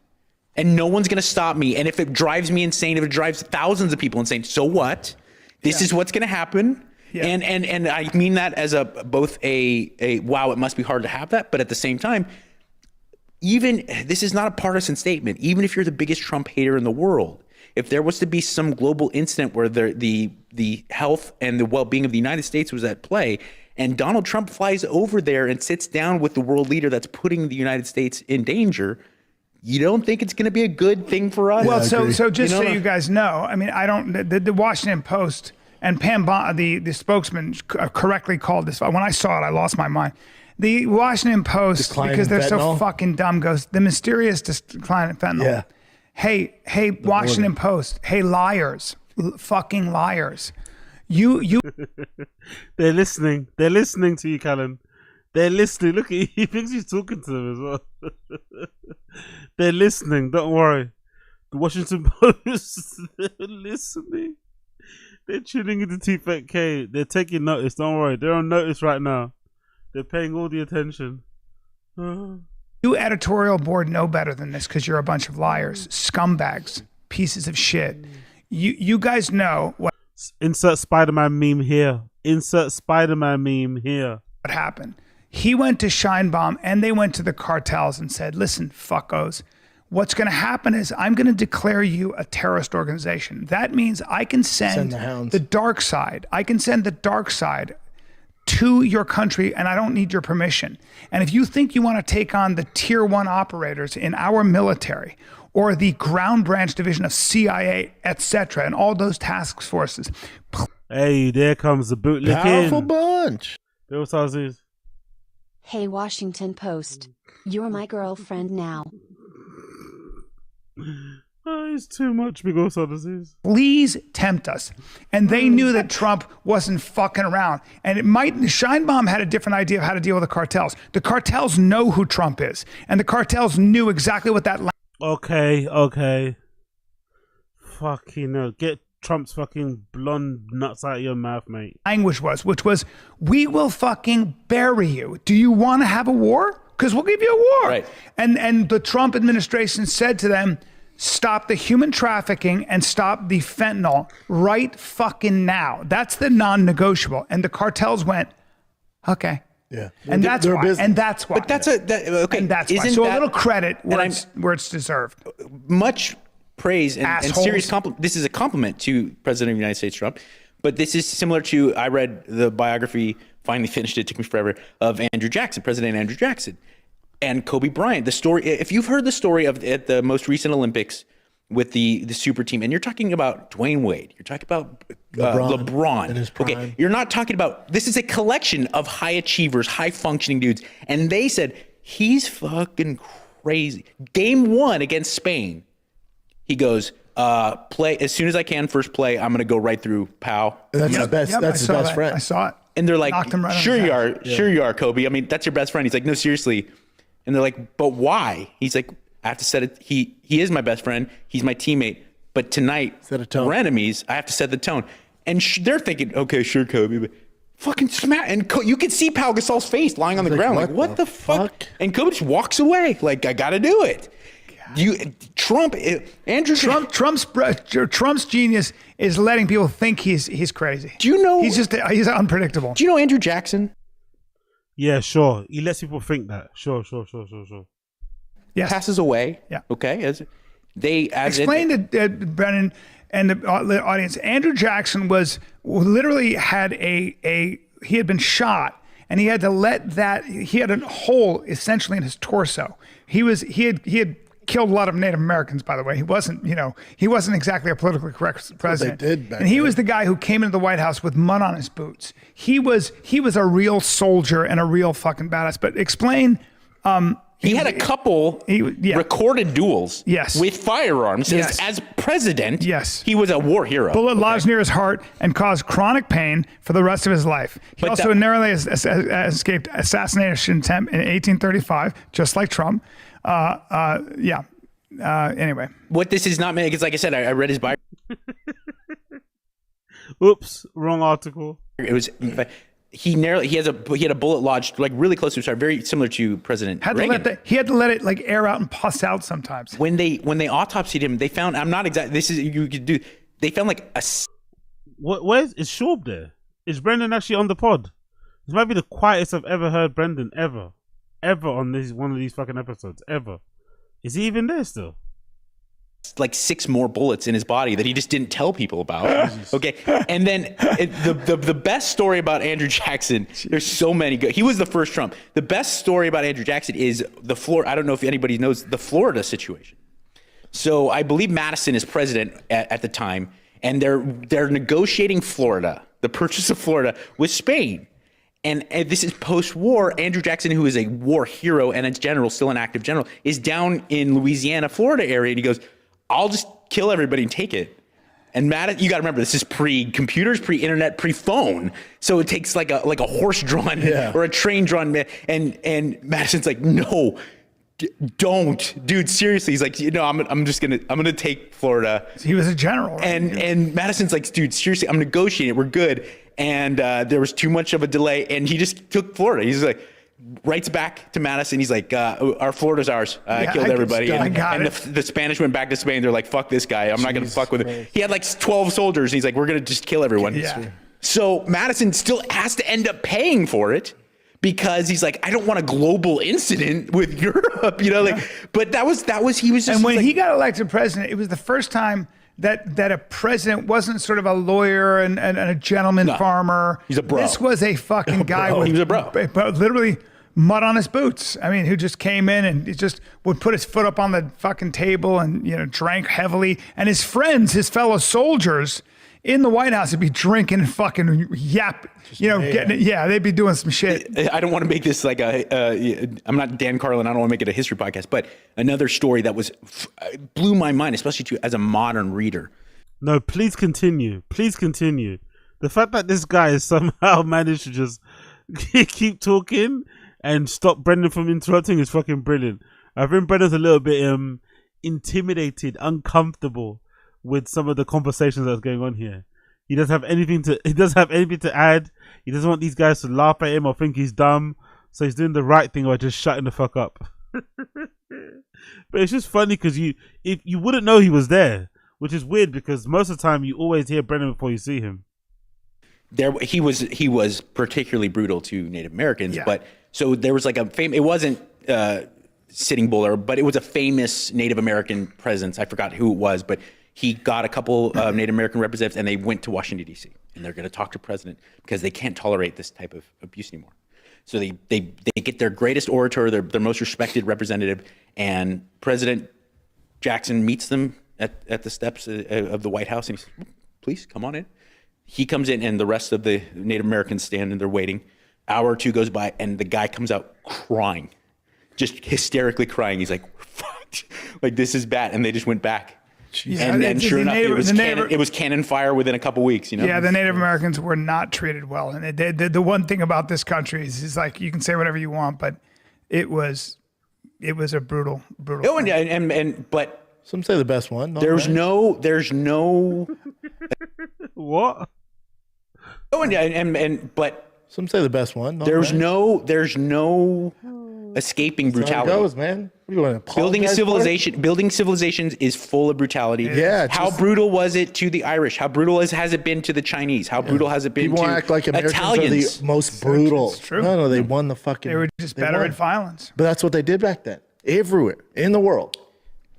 and no one's going to stop me. And if it drives me insane, if it drives thousands of people insane, so what? This is what's going to happen. Yeah. And I mean that as both a wow, it must be hard to have that, but at the same time, even this is not a partisan statement. Even if you're the biggest Trump hater in the world, if there was to be some global incident where the health and the well-being of the United States was at play, and Donald Trump flies over there and sits down with the world leader that's putting the United States in danger, you don't think it's going to be a good thing for us? Well, so just so you guys know, I mean, I don't. The Washington Post. And Pam, the spokesman, correctly called this. When I saw it, I lost my mind. The Washington Post, because they're so fucking dumb, goes, the mysterious decline in fentanyl. Yeah. Hey, Washington Post. Hey, liars. Fucking liars. You. They're listening. They're listening to you, Callan. They're listening. Look, he thinks he's talking to them as well. They're listening. Don't worry. The Washington Post, they're listening. They're tuning into Tfatk. They're taking notice. Don't worry. They're on notice right now. They're paying all the attention. You editorial board know better than this because you're a bunch of liars, scumbags, pieces of shit. You guys know what. Insert Spider-Man meme here. Insert Spider-Man meme here. What happened? He went to Scheinbaum and they went to the cartels and said, listen, fuckos. What's going to happen is I'm going to declare you a terrorist organization. That means I can send the dark side. I can send the dark side to your country, and I don't need your permission. And if you think you want to take on the tier 1 operators in our military or the ground branch division of CIA, etc., and all those task forces. Hey, there comes the bootlicking. Powerful bunch. Hey, Washington Post. You're my girlfriend now. It's too much because of disease. Please tempt us. And they knew that Trump wasn't fucking around. And Scheinbaum had a different idea of how to deal with the cartels. The cartels know who Trump is. And the cartels knew exactly what that... Okay. Fucking no. Get Trump's fucking blonde nuts out of your mouth, mate. Language was, which was, we will fucking bury you. Do you want to have a war? Because we'll give you a war. Right. And the Trump administration said to them, stop the human trafficking and stop the fentanyl right fucking now. That's the non-negotiable. And the cartels went, okay. Yeah. And that's why. And that's why. But that's okay. And that's why. So a little credit where it's deserved. Much praise and serious compliment. This is a compliment to President of the United States, Trump. But this is similar to, I read the biography, finally finished it, took me forever, of Andrew Jackson, President Andrew Jackson, and Kobe Bryant. The story, if you've heard the story of at the most recent Olympics with the super team, and you're talking about Dwayne Wade, you're talking about LeBron. In his prime. Okay, you're not talking about, this is a collection of high achievers, high functioning dudes. And they said, he's fucking crazy. Game 1 against Spain, he goes, play as soon as I can, first play, I'm going to go right through Pau. That's his best, that's his best friend. I saw it. And they're like, right sure you are. Yeah. Sure you are, Kobe. I mean, that's your best friend. He's like, no, seriously. And they're like, but why? He's like, I have to set it. He is my best friend. He's my teammate. But tonight, we're enemies. I have to set the tone. And they're thinking, okay, sure, Kobe. But fucking smack. And you can see Pau Gasol's face lying on the ground. Like, what the fuck? And Kobe just walks away. Like, I got to do it. Trump's genius is letting people think he's crazy. Do you know he's unpredictable? Do you know Andrew Jackson? Yeah, sure. He lets people think that. Sure. Yes. Passes away. Yeah. Okay. Explain to Brennan and the audience. Andrew Jackson was literally he had been shot. And he had to he had a hole essentially in his torso. He had killed a lot of Native Americans, by the way. He wasn't exactly a politically correct president. They did back and he then. was the guy who came into the White House with mud on his boots. He was a real soldier and a real fucking badass. But explain. He had a couple recorded duels with firearms. As president, he was a war hero. Bullet lodged near his heart and caused chronic pain for the rest of his life. He also narrowly escaped assassination attempt in 1835, just like Trump. Anyway. What this is not meant, because like I said, I read his bio. Oops, wrong article. It was... He had a bullet lodged like really close to his heart, very similar to President Reagan. He had to let it like air out and pus out sometimes. When they autopsied him, they found they found like a. Where's is Shorb there? Is Brendan actually on the pod? This might be the quietest I've ever heard Brendan ever on one of these fucking episodes ever. Is he even there still? Like 6 more bullets in his body that he just didn't tell people about. Okay, and then the best story about Andrew Jackson. There's so many good. He was the first Trump. The best story about Andrew Jackson is I don't know if anybody knows the Florida situation. So I believe Madison is president at the time, and they're negotiating Florida, the purchase of Florida, with Spain. And this is post-war. Andrew Jackson, who is a war hero and a general, still an active general, is down in Louisiana, Florida area, and he goes, I'll just kill everybody and take it. And Madison, you got to remember, this is pre-computers, pre-internet, pre-phone. So it takes like a horse-drawn or a train-drawn. And Madison's like, no, don't, dude. Seriously, he's like, I'm gonna take Florida. He was a general, right? And Madison's like, dude, seriously, I'm negotiating. We're good. And there was too much of a delay, and he just took Florida. He's like. Writes back to Madison. He's like, our Florida's ours. I killed everybody. And the Spanish went back to Spain. They're like, fuck this guy. I'm not going to fuck with him. He had like 12 soldiers. And he's like, we're going to just kill everyone. Yeah. So Madison still has to end up paying for it because he's like, I don't want a global incident with Europe, but that was, he was just. And when he got elected president, it was the first time that a president wasn't sort of a lawyer and a gentleman farmer. He's a bro. This was a fucking guy he was a bro. Literally mud on his boots. I mean, who just came in and he just would put his foot up on the fucking table and drank heavily. And his friends, his fellow soldiers in the White House, would be drinking and fucking getting it. Yeah, they'd be doing some shit. I don't want to make this like I'm not Dan Carlin. I don't want to make it a history podcast, but another story that blew my mind, especially as a modern reader. No, please continue. Please continue. The fact that this guy has somehow managed to just keep talking and stop Brendan from interrupting is fucking brilliant. I think Brendan's a little bit intimidated, uncomfortable with some of the conversations that's going on here. He doesn't have anything to add. He doesn't want these guys to laugh at him or think he's dumb. So he's doing the right thing by just shutting the fuck up. But it's just funny because you wouldn't know he was there, which is weird because most of the time you always hear Brendan before you see him. He was particularly brutal to Native Americans, but so there was like it wasn't Sitting Bull, but it was a famous Native American presence. I forgot who it was, but he got a couple of Native American representatives and they went to Washington, D.C. and they're going to talk to the president because they can't tolerate this type of abuse anymore. So they get their greatest orator, their most respected representative, and President Jackson meets them at the steps of the White House and he says, please come on in. He comes in and the rest of the Native Americans stand and they're waiting. Hour or two goes by and the guy comes out crying, just hysterically crying. He's like, fuck, like this is bad. And they just went back. Yeah, and sure enough, it was cannon fire within a couple weeks. Yeah, the Native Americans were not treated well. And the one thing about this country is like you can say whatever you want, but it was a brutal. Oh, but some say the best one. There's no what? Oh, but some say the best one. There's no escaping brutality. That's how it goes, man. What do you want to Building civilizations is full of brutality. Yeah. How brutal was it to the Irish? How brutal has it been to the Chinese? How brutal has it been People to act like Americans Italians? are the most brutal. It's true. No, they won the fucking. They were just better at violence. But that's what they did back then. Everywhere in the world.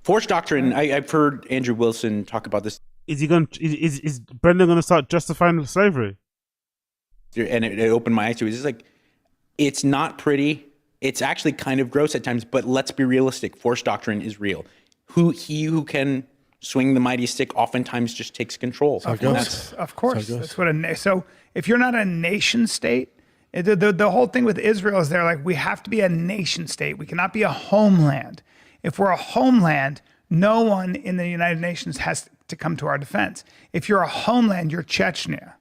Forced doctrine. I've heard Andrew Wilson talk about this. Is Brendan going to start justifying slavery? And it opened my eyes to it. It's like, it's not pretty. It's actually kind of gross at times, but let's be realistic. Forced doctrine is real. He who can swing the mighty stick oftentimes just takes control. Of course. That's what so if you're not a nation state, the whole thing with Israel is they're like, we have to be a nation state. We cannot be a homeland. If we're a homeland, no one in the United Nations has to come to our defense. If you're a homeland, you're Chechnya.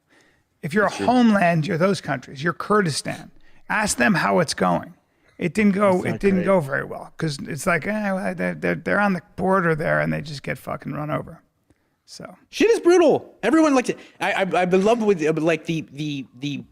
If you're a homeland, you're those countries. You're Kurdistan. Ask them how it's going. It didn't go. It didn't go very well because it's like they're on the border there and they just get fucking run over. So shit is brutal. Everyone likes it. I love with like the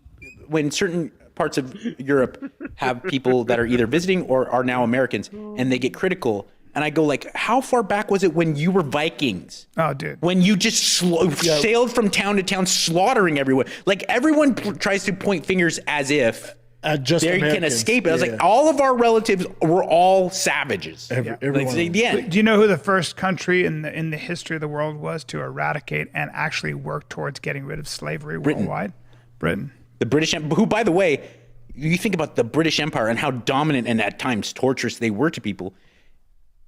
when certain parts of Europe have people that are either visiting or are now Americans and they get critical. And I go like, how far back was it when you were Vikings? Oh, dude. When you just sailed from town to town, slaughtering everyone. Like everyone tries to point fingers as if they can escape it. I was like, all of our relatives were all savages. Everyone. Do you know who the first country in the history of the world was to eradicate and actually work towards getting rid of slavery worldwide? Britain. The British, who, by the way, you think about the British Empire and how dominant and at times torturous they were to people.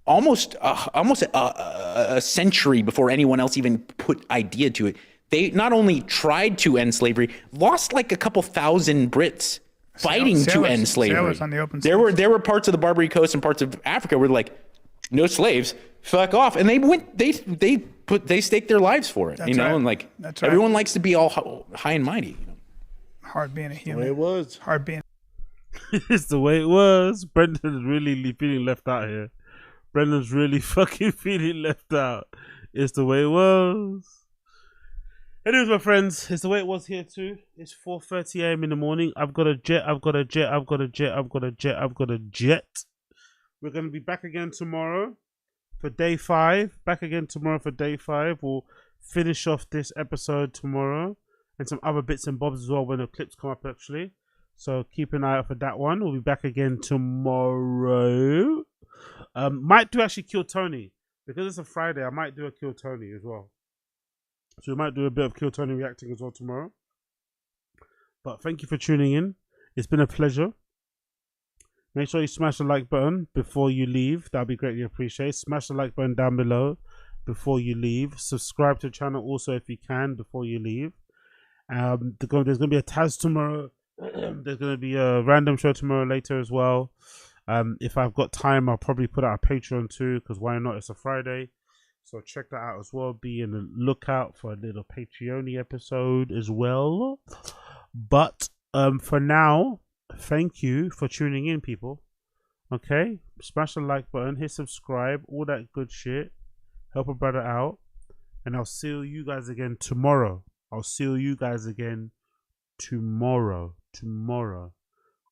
Almost a century before anyone else even put idea to it, they not only tried to end slavery, lost like a couple thousand Brits fighting to end slavery. On the open there were parts of the Barbary Coast and parts of Africa where like, no slaves, fuck off, and they staked their lives for it. That's you know, right. and like That's right. everyone likes to be all high and mighty. You know? Hard being a human. The way it was. Hard being. It's the way it was. Brendan's really feeling left out here. Brendan's really fucking feeling left out. It's the way it was. Anyways, my friends, it's the way it was here too. It's 4:30 a.m. in the morning. I've got a jet. We're going to be back again tomorrow for day 5. We'll finish off this episode tomorrow and some other bits and bobs as well when the clips come up actually. So keep an eye out for that one. We'll be back again tomorrow. Might do actually Kill Tony because it's a Friday. I might do a Kill Tony as well. So we might do a bit of Kill Tony reacting as well tomorrow. But thank you for tuning in. It's been a pleasure. Make sure you smash the like button before you leave. That'll be greatly appreciated. Smash the like button down below before you leave. Subscribe to the channel also if you can before you leave. There's going to be a Taz tomorrow. There's going to be a random show tomorrow later as well. If I've got time, I'll probably put out a Patreon too, because why not? It's a Friday. So check that out as well. Be in the lookout for a little Patreon episode as well. But for now, thank you for tuning in, people. Okay? Smash the like button, hit subscribe, all that good shit. Help a brother out. And I'll see you guys again tomorrow. Tomorrow.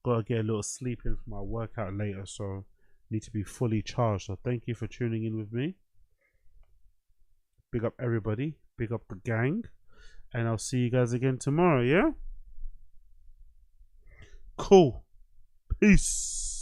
Gotta get a little sleep in for my workout later, so need to be fully charged. So thank you for tuning in with me. Big up everybody, big up the gang, and I'll see you guys again tomorrow, yeah? Cool. Peace.